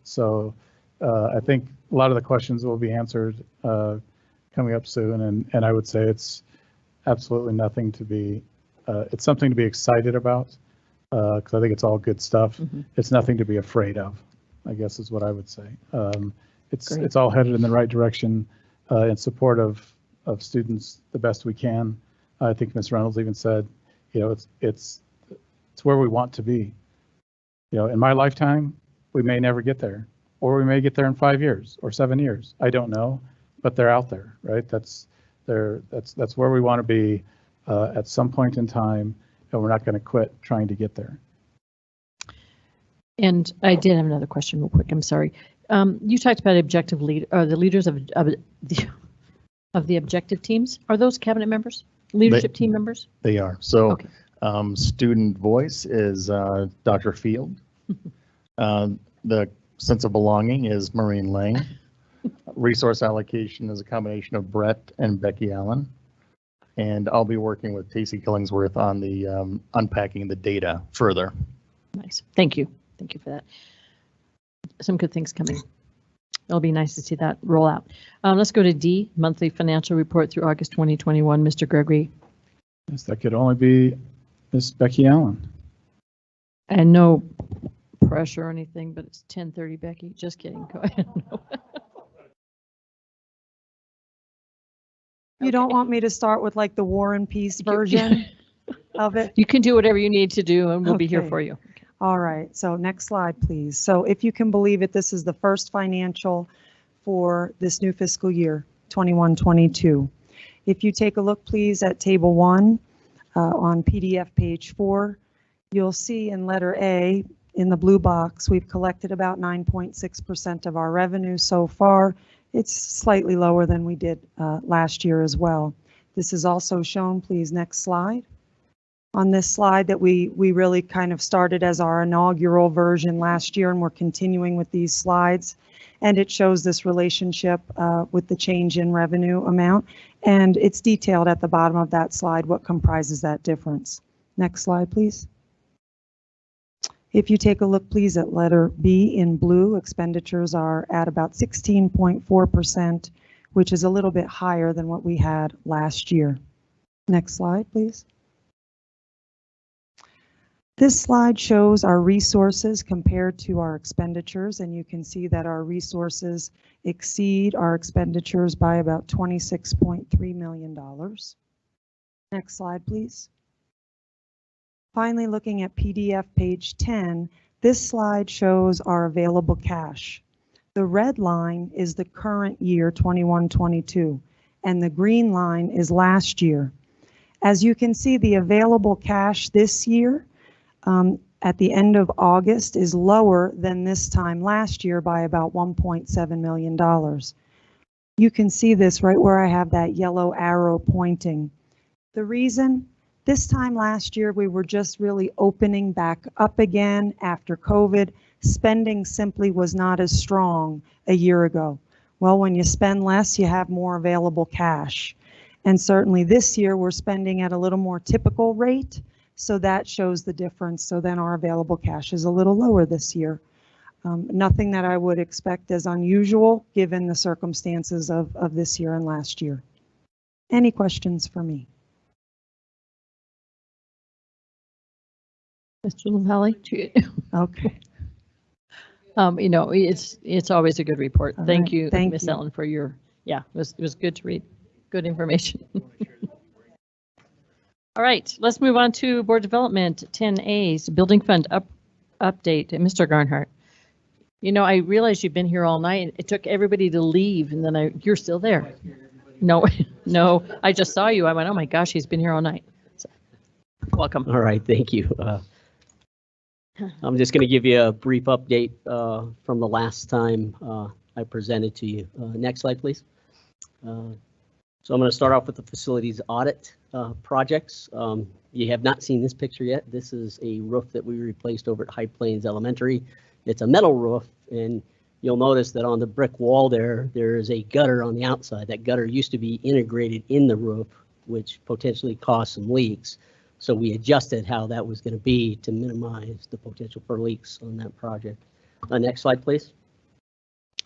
So I think a lot of the questions will be answered coming up soon. And I would say it's absolutely nothing to be. It's something to be excited about because I think it's all good stuff. Mm-hmm. It's nothing to be afraid of, I guess is what I would say. It's Great. it's all headed in the right direction in support of students the best we can. I think Ms. Reynolds even said, it's where we want to be. In my lifetime, we may never get there, or we may get there in 5 years or 7 years. I don't know, but they're out there, right? That's where we want to be at some point in time, and we're not going to quit trying to get there. And I did have another question real quick. I'm sorry. You talked about objective the leaders of the objective teams. Are those cabinet members, leadership team members? They are. So Okay. Student voice is Dr. Field. The sense of belonging is Maureen Lang. Resource allocation is a combination of Brett and Becky Allen. And I'll be working with Tacey Killingsworth on the unpacking the data further. Nice. Thank you. Thank you for that. Some good things coming. It'll be nice to see that roll out. Let's go to D, monthly financial report through August 2021. Mr. Gregory. Yes, that could only be Miss Becky Allen. And no pressure or anything, but it's 10:30, Becky. Just kidding. Go ahead. No. You don't want me to start with like the War and Peace version of it? You can do whatever you need to do, and we'll be here Okay. for you. All right, so next slide, please. So if you can believe it, this is the first financial for this new fiscal year, 21-22. If you take a look, please, at Table 1 on PDF page 4, you'll see in letter A, in the blue box, we've collected about 9.6% of our revenue so far. It's slightly lower than we did last year as well. This is also shown, please, next slide. On this slide that we really kind of started as our inaugural version last year, and we're continuing with these slides. And it shows this relationship with the change in revenue amount. And it's detailed at the bottom of that slide what comprises that difference. Next slide, please. If you take a look, please, at letter B in blue, expenditures are at about 16.4%, which is a little bit higher than what we had last year. Next slide, please. This slide shows our resources compared to our expenditures, and you can see that our resources exceed our expenditures by about $26.3 million. Next slide, please. Finally, looking at PDF page 10, this slide shows our available cash. The red line is the current year, 21-22, and the green line is last year. As you can see, the available cash this year at the end of August is lower than this time last year by about $1.7 million. You can see this right where I have that yellow arrow pointing. The reason? This time last year, we were just really opening back up again after COVID. Spending simply was not as strong a year ago. Well, when you spend less, you have more available cash. And certainly this year, we're spending at a little more typical rate. So that shows the difference. So then our available cash is a little lower this year. Nothing that I would expect as unusual given the circumstances of this year and last year. Any questions for me? Mr. LaValle? Okay. It's always a good report. All Thank right. you, Thank Miss you. Ellen, for your, it was good to read. Good information. All right, let's move on to board development, 10As, building fund update. Mr. Garnhart. I realize you've been here all night. It took everybody to leave, and then you're still there. No, I just saw you. I went, oh my gosh, he's been here all night. So, welcome. All right, thank you. I'm just going to give you a brief update from the last time I presented to you. Next slide, please. So I'm going to start off with the facilities audit projects. You have not seen this picture yet. This is a roof that we replaced over at High Plains Elementary. It's a metal roof, and you'll notice that on the brick wall there is a gutter on the outside. That gutter used to be integrated in the roof, which potentially caused some leaks. So we adjusted how that was going to be to minimize the potential for leaks on that project. Next slide, please.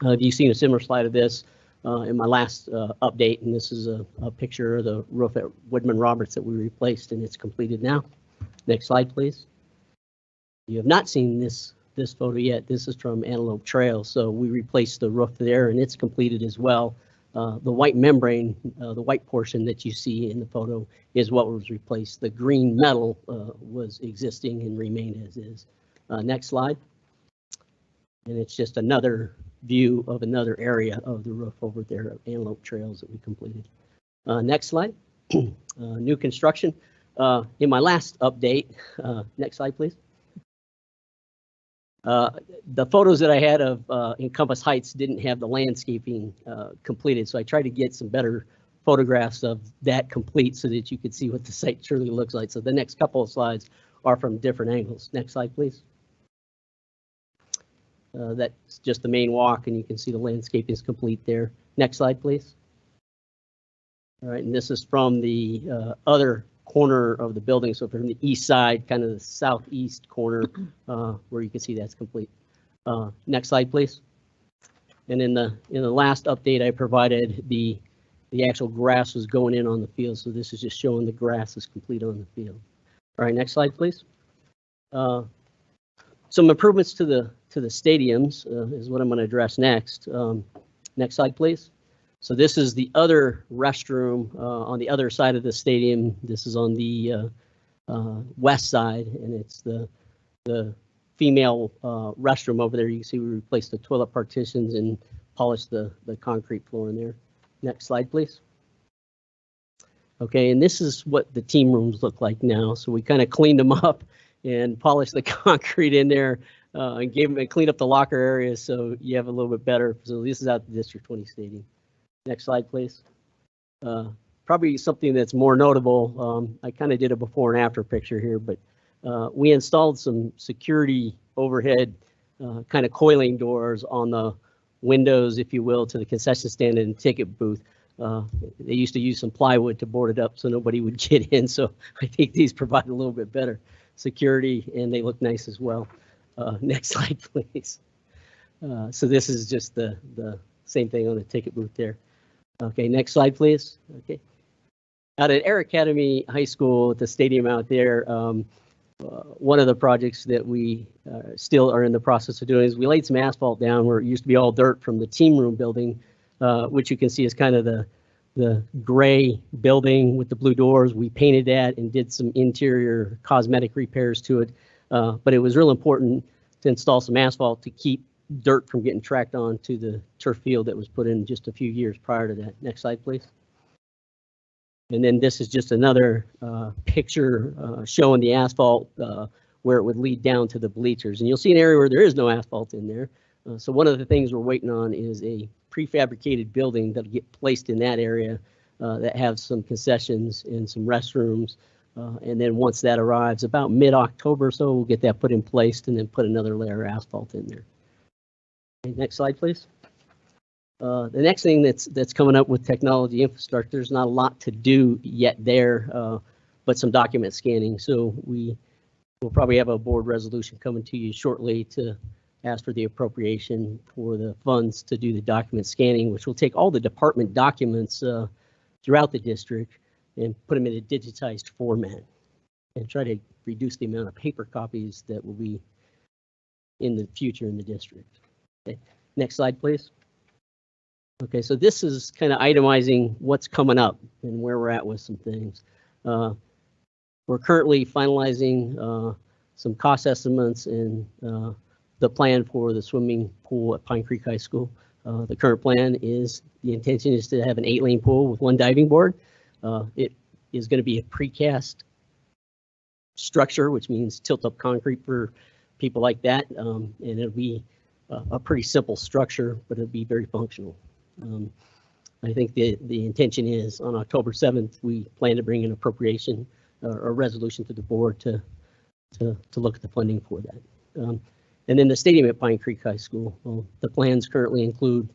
You've seen a similar slide of this in my last update, and this is a picture of the roof at Woodman Roberts that we replaced, and it's completed now. Next slide, please. You have not seen this photo yet. This is from Antelope Trail. So we replaced the roof there, and it's completed as well. The white membrane, the white portion that you see in the photo is what was replaced. The green metal was existing and remained as is. Next slide. And it's just another view of another area of the roof over there at Antelope Trails that we completed. Next slide. New construction. In my last update, next slide, please. The photos that I had of Encompass Heights didn't have the landscaping completed, so I tried to get some better photographs of that complete so that you could see what the site truly looks like. So the next couple of slides are from different angles. Next slide, please. That's just the main walk, and you can see the landscape is complete there. Next slide, please. All right, and this is from the other corner of the building, so from the east side, kind of the southeast corner, where you can see that's complete. Next slide, please. And in the last update, I provided the actual grass was going in on the field, so this is just showing the grass is complete on the field. All right, next slide, please. Some improvements to the stadiums is what I'm going to address next. Next slide, please. So this is the other restroom on the other side of the stadium. This is on the west side, and it's the female restroom over there. You can see we replaced the toilet partitions and polished the concrete floor in there. Next slide, please. Okay, and this is what the team rooms look like now. So we kind of cleaned them up and polished the concrete in there and cleaned up the locker areas so you have a little bit better. So this is out the District 20 Stadium. Next slide, please. Probably something that's more notable. I kind of did a before and after picture here, but we installed some security overhead kind of coiling doors on the windows, if you will, to the concession stand and ticket booth. They used to use some plywood to board it up so nobody would get in. So I think these provide a little bit better security, and they look nice as well. Next slide, please. So this is just the same thing on the ticket booth there. Okay, next slide, please. Okay. Out at Air Academy High School, at the stadium out there, one of the projects that we still are in the process of doing is we laid some asphalt down where it used to be all dirt from the team room building, which you can see is kind of the gray building with the blue doors. We painted that and did some interior cosmetic repairs to it. But it was real important to install some asphalt to keep dirt from getting tracked onto the turf field that was put in just a few years prior to that. Next slide, please. And then this is just another picture showing the asphalt where it would lead down to the bleachers. And you'll see an area where there is no asphalt in there. So one of the things we're waiting on is a prefabricated building that'll get placed in that area that has some concessions and some restrooms. And then once that arrives, about mid-October or so, we'll get that put in place and then put another layer of asphalt in there. Okay, next slide, please. The next thing that's coming up with technology infrastructure, there's not a lot to do yet there, but some document scanning. So we'll probably have a board resolution coming to you shortly to ask for the appropriation for the funds to do the document scanning, which will take all the department documents throughout the district and put them in a digitized format and try to reduce the amount of paper copies that will be in the future in the district. Okay. Next slide, please. Okay, so this is kind of itemizing what's coming up and where we're at with some things. We're currently finalizing some cost estimates and the plan for the swimming pool at Pine Creek High School. The current plan is, the intention is to have an 8-lane pool with 1 diving board. It is going to be a precast structure, which means tilt-up concrete for people like that, and it'll be a pretty simple structure, but it'll be very functional. I think the intention is on October 7th, we plan to bring an appropriation or a resolution to the board to look at the funding for that. And then the stadium at Pine Creek High School, well, the plans currently include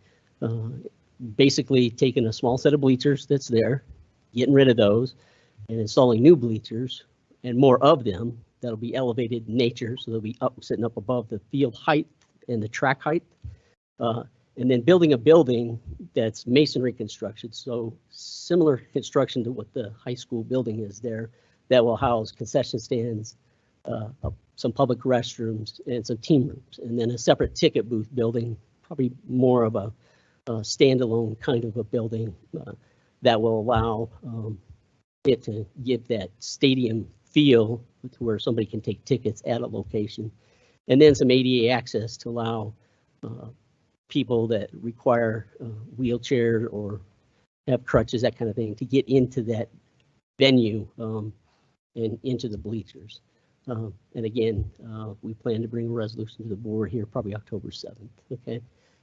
basically taking a small set of bleachers that's there, getting rid of those, and installing new bleachers and more of them that'll be elevated in nature, so they'll be sitting up above the field height and the track height. And then building a building that's masonry construction, so similar construction to what the high school building is there, that will house concession stands, some public restrooms, and some team rooms, and then a separate ticket booth building, probably more of a standalone kind of a building that will allow it to give that stadium feel to where somebody can take tickets at a location, and then some ADA access to allow people that require wheelchair or have crutches, that kind of thing, to get into that venue and into the bleachers. And again, we plan to bring a resolution to the board here probably October 7th. Okay.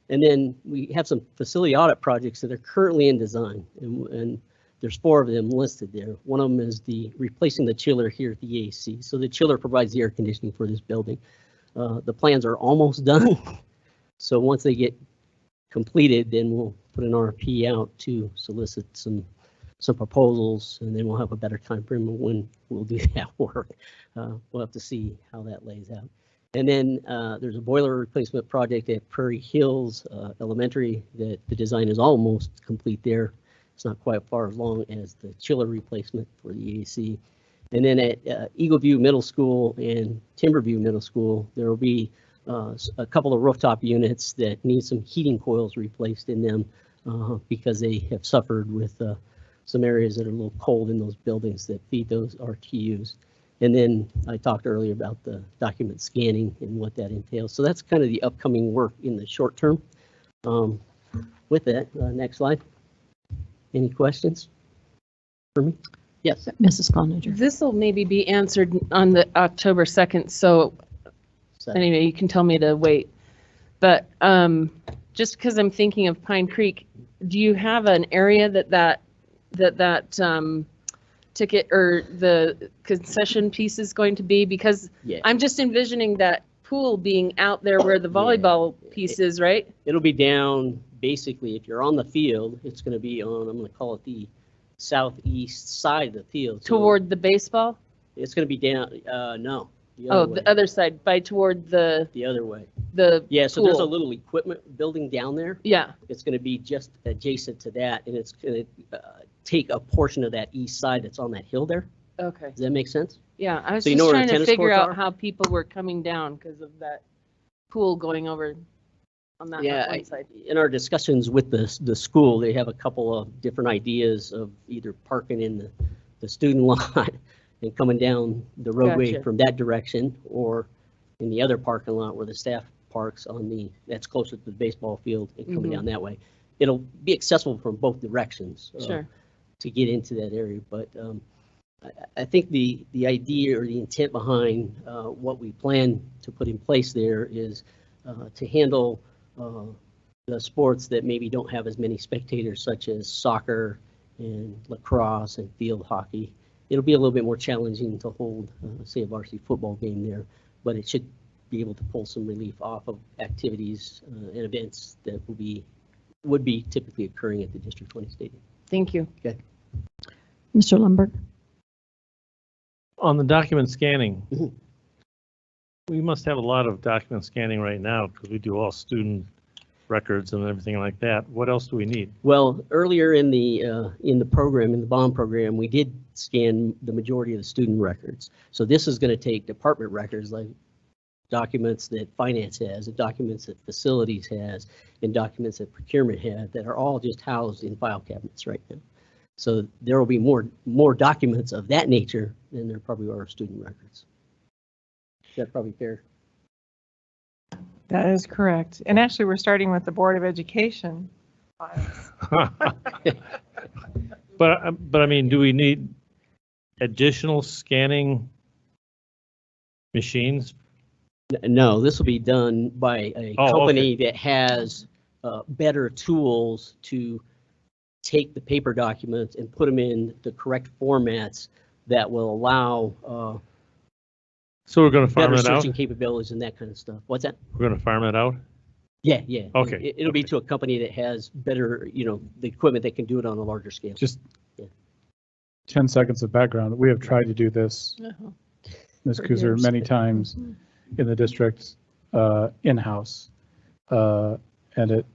And then we have some facility audit projects that are currently in design, and there's 4 of them listed there. One of them is replacing the chiller here at the EAC. So the chiller provides the air conditioning for this building. The plans are almost done. So once they get completed, then we'll put an RFP out to solicit some proposals, and then we'll have a better time frame of when we'll do that work. We'll have to see how that lays out. And then there's a boiler replacement project at Prairie Hills Elementary that the design is almost complete there. It's not quite far along as the chiller replacement for the EAC. And then at Eagle View Middle School and Timberview Middle School, there will be a couple of rooftop units that need some heating coils replaced in them because they have suffered with some areas that are a little cold in those buildings that feed those RTUs. And then I talked earlier about the document scanning and what that entails. So that's kind of the upcoming work in the short term. With that, next slide. Any questions for me? Yes. Mrs. Cloninger. This will maybe be answered on the October 2nd, so anyway, you can tell me to wait. But just because I'm thinking of Pine Creek, do you have an area that ticket or the concession piece is going to be? Because I'm just envisioning that pool being out there where the volleyball piece is, right? It'll be down, basically, if you're on the field, it's going to be on, I'm going to call it the southeast side of the field. So Toward the baseball? it's going to be down, no. The other side, toward the other way. The So there's a pool. little equipment building down there. Yeah. It's going to be just adjacent to that, and it's going to take a portion of that east side that's on that hill there. Okay. Does that make sense? Yeah, I was So you just know where the trying to tennis figure courts out are? how people were coming down because of that pool going over on that Yeah, one side. in our discussions with the school, they have a couple of different ideas of either parking in the student lot and coming down the roadway Gotcha. from that direction, or in the other parking lot where the staff parks that's closer to the baseball field and coming Mhm. down that way. It'll be accessible from both directions. Sure. To get into that area, but I think the idea or the intent behind what we plan to put in place there is to handle the sports that maybe don't have as many spectators, such as soccer and lacrosse and field hockey. It'll be a little bit more challenging to hold, say, a varsity football game there, but it should be able to pull some relief off of activities and events that would be typically occurring at the District 20 Stadium. Thank you. Okay. Mr. Lundberg. On the document scanning, we must have a lot of document scanning right now because we do all student records and everything like that. What else do we need? Well, earlier in the program, in the bond program, we did scan the majority of the student records. So this is going to take department records like documents that finance has, and documents that facilities has, and documents that procurement had that are all just housed in file cabinets right now. So there will be more documents of that nature than there probably are student records. Is that probably fair? That is correct. And actually, we're starting with the Board of Education files. But I mean, do we need additional scanning machines? No, this will be done by a Oh, company that has better tools to take the paper documents and put them in the correct formats that will allow So we're going to farm better it out? searching capabilities and that kind of stuff. What's that? We're going to farm it out? Yeah, yeah. Okay, It'll be to a company that has better, the equipment that can do it on a larger scale. Just Yeah. 10 seconds of background. We have tried to do this, Ms. For Kuzer, years. many times in the district, in-house. And it,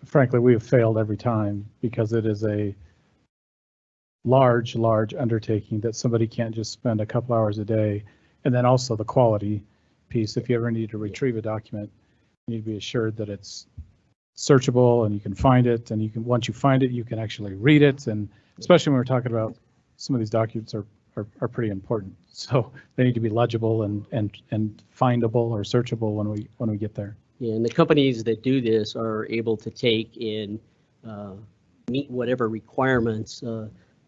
frankly, we have failed every time because it is a large undertaking that somebody can't just spend a couple hours a day. And then also the quality piece. If you ever need to retrieve a document, you need to be assured that it's searchable and you can find it. And you can, once you find it, you can actually read it. And especially when we're talking about some of these documents are pretty important. So they need to be legible and findable or searchable when we get there. Yeah, and the companies that do this are able to take and meet whatever requirements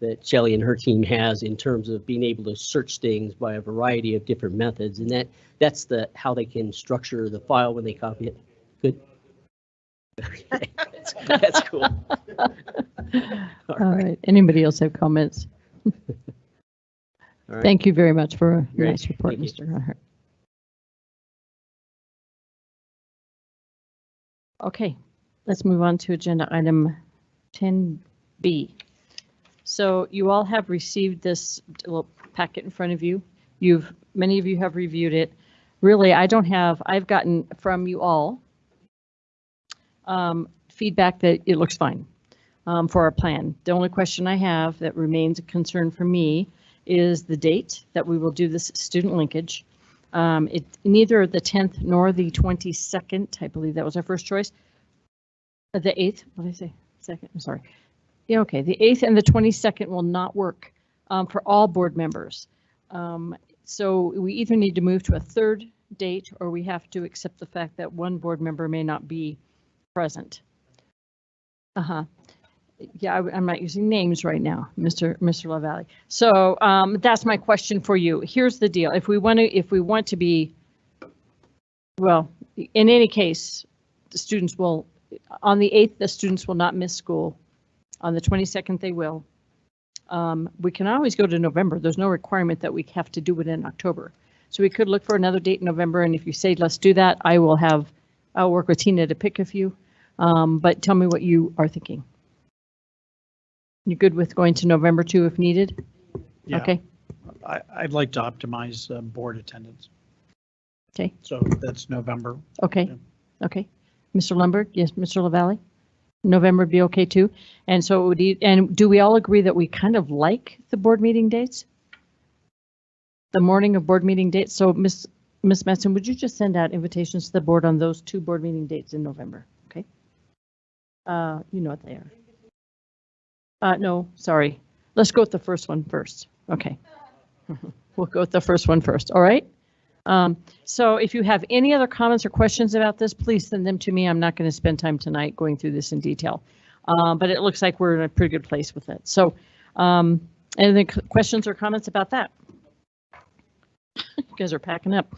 that Shelley and her team has in terms of being able to search things by a variety of different methods, and that's how they can structure the file when they copy it. Good. That's cool. All right. Anybody else have comments? All right. Thank you very much for a Great. nice report, Thank you. Mr. Gunhart. Okay, let's move on to agenda item 10B. So you all have received this little packet in front of you. Many of you have reviewed it. Really, I've gotten from you all feedback that it looks fine for our plan. The only question I have that remains a concern for me is the date that we will do this student linkage. Neither the 10th nor the 22nd, I believe that was our first choice. The 8th, what did I say? Second, I'm sorry. Yeah, okay, the 8th and the 22nd will not work for all board members. So we either need to move to a third date or we have to accept the fact that one board member may not be present. Yeah, I'm not using names right now, Mr. LaValle. So that's my question for you. Here's the deal. If we want to be, well, in any case, the students will, on the 8th, the students will not miss school. On the 22nd, they will. We can always go to November. There's no requirement that we have to do it in October. So we could look for another date in November. And if you say, let's do that, I'll work with Tina to pick a few. But tell me what you are thinking. You good with going to November 2 if needed? Yeah. Okay. I'd like to optimize board attendance. Okay. So that's November. Okay. Yeah. Okay. Mr. Lundberg? Yes, Mr. LaValle? November would be okay too. And so it would, and do we all agree that we kind of like the board meeting dates? The morning of board meeting dates. So Ms. Metzen, would you just send out invitations to the board on those 2 board meeting dates in November? Okay. You know what they are. No, sorry. Let's go with the first one first. Okay. We'll go with the first one first. All right. So if you have any other comments or questions about this, please send them to me. I'm not going to spend time tonight going through this in detail, but it looks like we're in a pretty good place with it. So any questions or comments about that? You guys are packing up.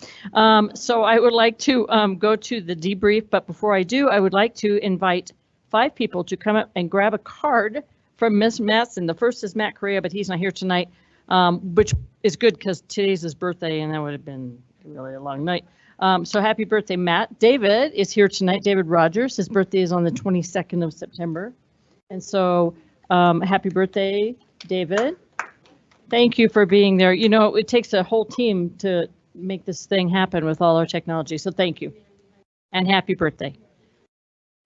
So I would like to go to the debrief, but before I do, I would like to invite 5 people to come up and grab a card from Ms. Metzen. The first is Matt Correa, but he's not here tonight, which is good because today's his birthday and that would have been really a long night. So happy birthday, Matt. David is here tonight. David Rogers. His birthday is on the 22nd of September. And so happy birthday, David. Thank you for being there. You know, it takes a whole team to make this thing happen with all our technology. So thank you and happy birthday.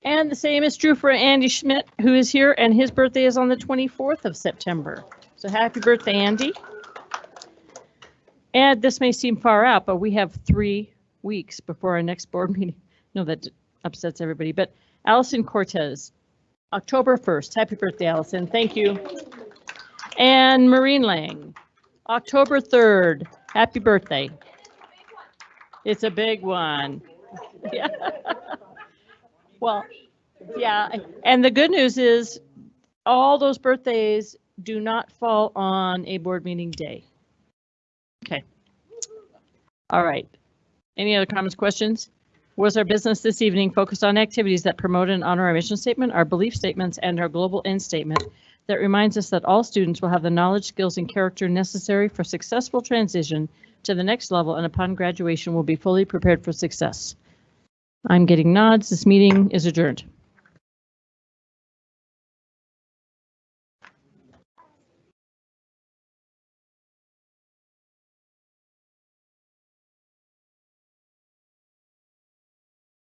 And the same is true for Andy Schmidt, who is here, and his birthday is on the 24th of September. So happy birthday, Andy. And this may seem far out, but we have 3 weeks before our next board meeting. No, that upsets everybody, but Allison Cortez, October 1st. Happy birthday, Allison. Thank you. And Maureen Lang, October 3rd. Happy birthday. It's a big one. Yeah. Well, yeah, and the good news is all those birthdays do not fall on a board meeting day. Okay. All right. Any other comments, questions? Was our business this evening focused on activities that promote and honor our mission statement, our belief statements, and our global end statement that reminds us that all students will have the knowledge, skills, and character necessary for successful transition to the next level and upon graduation will be fully prepared for success? I'm getting nods. This meeting is adjourned.